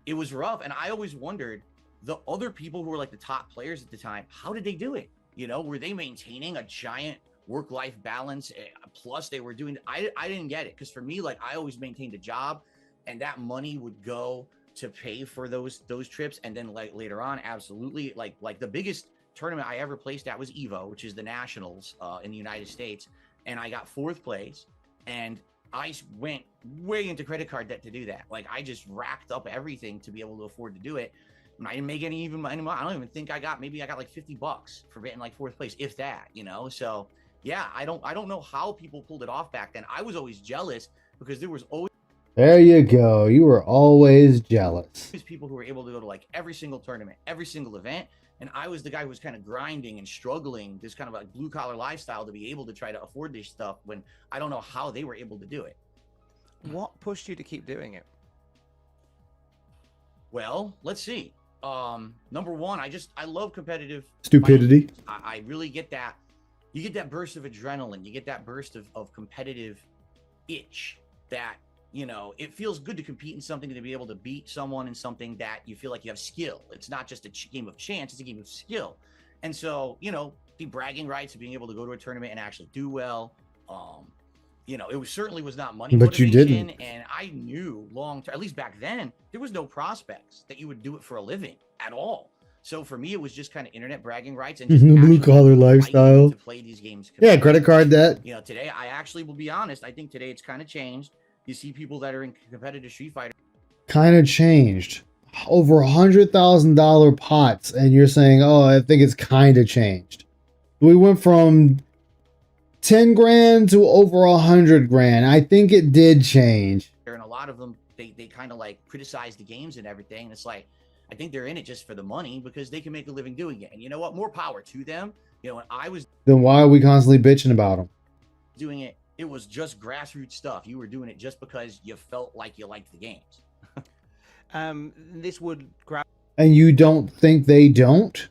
it was rough. And I always wondered, the other people who were like the top players at the time, how did they do it? You know, were they maintaining a giant work-life balance? Plus, they were doing. I didn't get it, because for me, like, I always maintained a job, and that money would go to pay for those trips. And then, like, later on, absolutely, like the biggest tournament I ever placed at was Evo, which is the nationals in the United States, and I got 4th place, and I went way into credit card debt to do that. Like, I just racked up everything to be able to afford to do it. And I didn't make any money. I don't even think I got like $50 for getting like 4th place, if that, you know? So yeah, I don't know how people pulled it off back then. I was always jealous because there was always. There you go. You were always jealous. People who were able to go to like every single tournament, every single event. And I was the guy who was kind of grinding and struggling, this kind of like blue collar lifestyle, to be able to try to afford this stuff when I don't know how they were able to do it. What pushed you to keep doing it? Well, let's see. Number one, I love competitive Stupidity. fighting. I really get that. You get that burst of adrenaline. You get that burst of competitive itch that, you know, it feels good to compete in something, to be able to beat someone in something that you feel like you have skill. It's not just a game of chance, it's a game of skill. And so, you know, the bragging rights of being able to go to a tournament and actually do well. You know, it certainly was not money But you motivation, didn't. and I knew long term, at least back then, there was no prospects that you would do it for a living at all. So for me, it was just kind of internet bragging rights and just Blue actually collar fighting lifestyle. to play these games. Yeah, credit card debt. You know, today I actually will be honest. I think today it's kind of changed. You see people that are in competitive Street Fighter. Kind of changed. Over $100,000 pots, and you're saying, "Oh, I think it's kind of changed." We went from 10 grand to over 100 grand. I think it did change. And a lot of them, they kind of like criticize the games and everything. And it's like, I think they're in it just for the money because they can make a living doing it. And you know what? More power to them. You know, when I was Then why are we constantly bitching about them? doing it, it was just grassroots stuff. You were doing it just because you felt like you liked the games. This would grab. And you don't think they don't?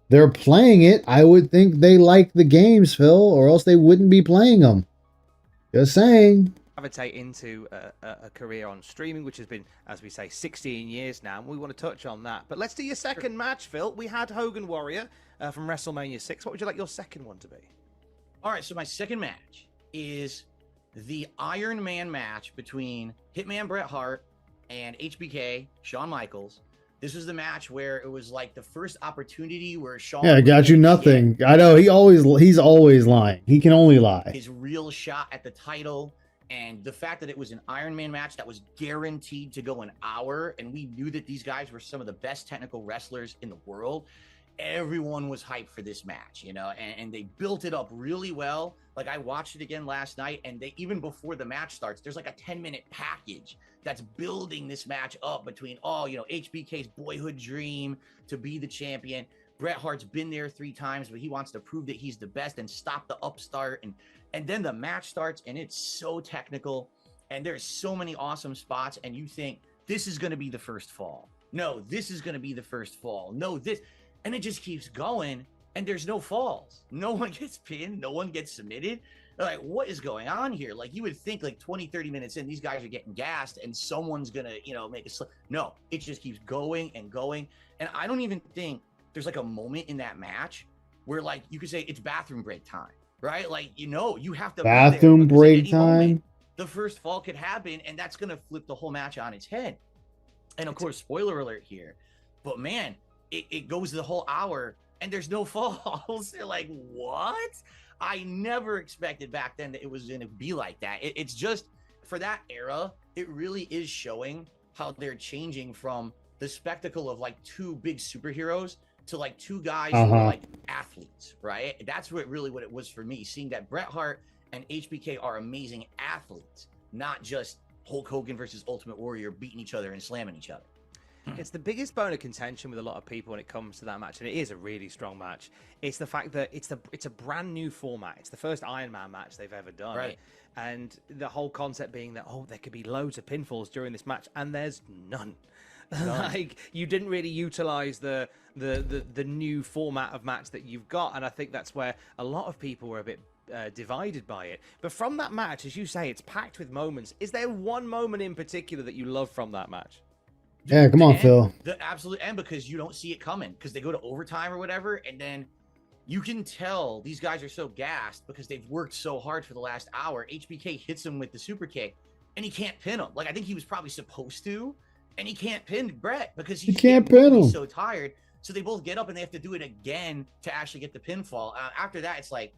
They're playing it. I would think they like the games, Phil, or else they wouldn't be playing them. Just saying. Gravitate into a career on streaming, which has been, as we say, 16 years now, and we want to touch on that. But let's do your second match, Phil. We had Hogan Warrior from WrestleMania 6. What would you like your second one to be? All right, so my second match is the Iron Man match between Hitman Bret Hart and HBK, Shawn Michaels. This was the match where it was like the first opportunity where Shawn. Yeah, I got you nothing. I know he's always lying. He can only lie. His real shot at the title, and the fact that it was an Iron Man match that was guaranteed to go an hour, and we knew that these guys were some of the best technical wrestlers in the world. Everyone was hyped for this match, you know, and they built it up really well. Like I watched it again last night, and they, even before the match starts, there's like a 10-minute package that's building this match up between, you know, HBK's boyhood dream to be the champion. Bret Hart's been there 3 times, but he wants to prove that he's the best and stop the upstart. And then the match starts, and it's so technical, and there's so many awesome spots, and you think this is going to be the first fall. No, this is going to be the first fall. No, this. And it just keeps going, and there's no falls. No one gets pinned. No one gets submitted. They're like, what is going on here? Like, you would think like 20, 30 minutes in, these guys are getting gassed, and someone's going to, you know, make a slip. No, it just keeps going and going. And I don't even think there's like a moment in that match where like you could say it's bathroom break time, right? Like, you know, you have to bathroom break time. The first fall could happen, and that's going to flip the whole match on its head. And of course, spoiler alert here, but man, it goes the whole hour and there's no falls. They're like, what? I never expected back then that it was going to be like that. It's just, for that era, it really is showing how they're changing from the spectacle of like 2 big superheroes to like 2 guys who are like athletes, right? That's what it was for me, seeing that Bret Hart and HBK are amazing athletes, not just Hulk Hogan versus Ultimate Warrior beating each other and slamming each other. It's the biggest bone of contention with a lot of people when it comes to that match, and it is a really strong match. It's the fact that it's a brand new format. It's the first Iron Man match they've ever done, right? And the whole concept being that there could be loads of pinfalls during this match, and there's none. Like, you didn't really utilize the new format of match that you've got, and I think that's where a lot of people were a bit divided by it. But from that match, as you say, it's packed with moments. Is there one moment in particular that you love from that match? Yeah, come on, Phil. The absolute end, because you don't see it coming, because they go to overtime or whatever, and then you can tell these guys are so gassed because they've worked so hard for the last hour. HBK hits him with the super kick, and he can't pin him. Like, I think he was probably supposed to, and he can't pin Bret because he can't pin him. He's so tired. So they both get up and they have to do it again to actually get the pinfall. After that, it's like,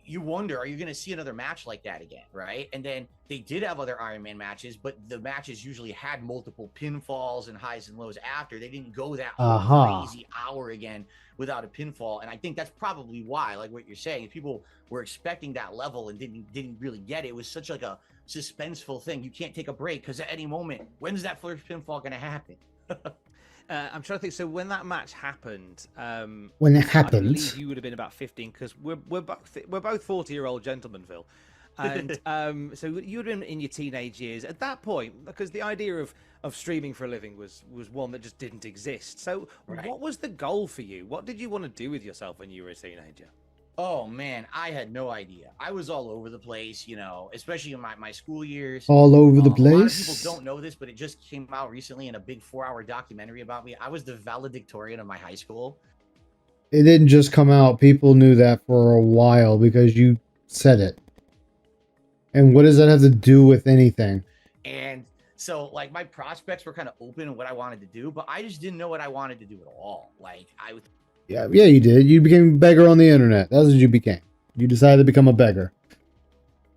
you wonder, are you going to see another match like that again, right? And then they did have other Iron Man matches, but the matches usually had multiple pinfalls and highs and lows after. They didn't go that whole crazy hour again without a pinfall. And I think that's probably why, like what you're saying, people were expecting that level and didn't really get it. It was such like a suspenseful thing. You can't take a break because at any moment, when's that first pinfall going to happen? I'm trying to think. So when that match happened, I believe you would have been about 15, because we're both 40-year-old gentlemen, Phil. And so you'd been in your teenage years at that point, because the idea of streaming for a living was one that just didn't exist. So what was the goal for you? What did you want to do with yourself when you were a teenager? Oh man, I had no idea. I was all over the place, especially in my school years. All over the A lot of place. people don't know this, but it just came out recently in a big 4-hour documentary about me. I was the valedictorian of my high school. It didn't just come out. People knew that for a while because you said it. And what does that have to do with anything? And so like my prospects were kind of open in what I wanted to do, but I just didn't know what I wanted to do at all. Like Yeah, you did. You became a beggar on the internet. That's what you became. You decided to become a beggar.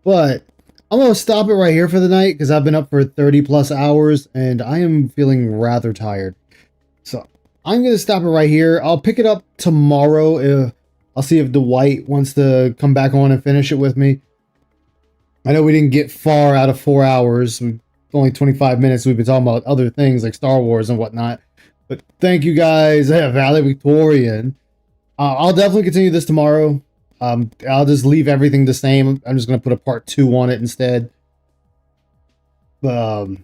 But I'm going to stop it right here for the night because I've been up for 30 plus hours and I am feeling rather tired. So I'm going to stop it right here. I'll pick it up tomorrow. I'll see if Dwight wants to come back on and finish it with me. I know we didn't get far out of 4 hours. Only 25 minutes. We've been talking about other things like Star Wars and whatnot. But thank you guys. Valedictorian. I'll definitely continue this tomorrow. I'll just leave everything the same. I'm just going to put a part 2 on it instead. I'll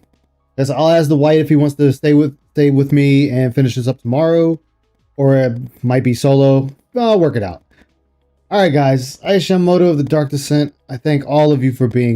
ask Dwight if he wants to stay with me and finish this up tomorrow. Or it might be solo. I'll work it out. Alright guys, I am Moto of the Dark Descent. I thank all of you for being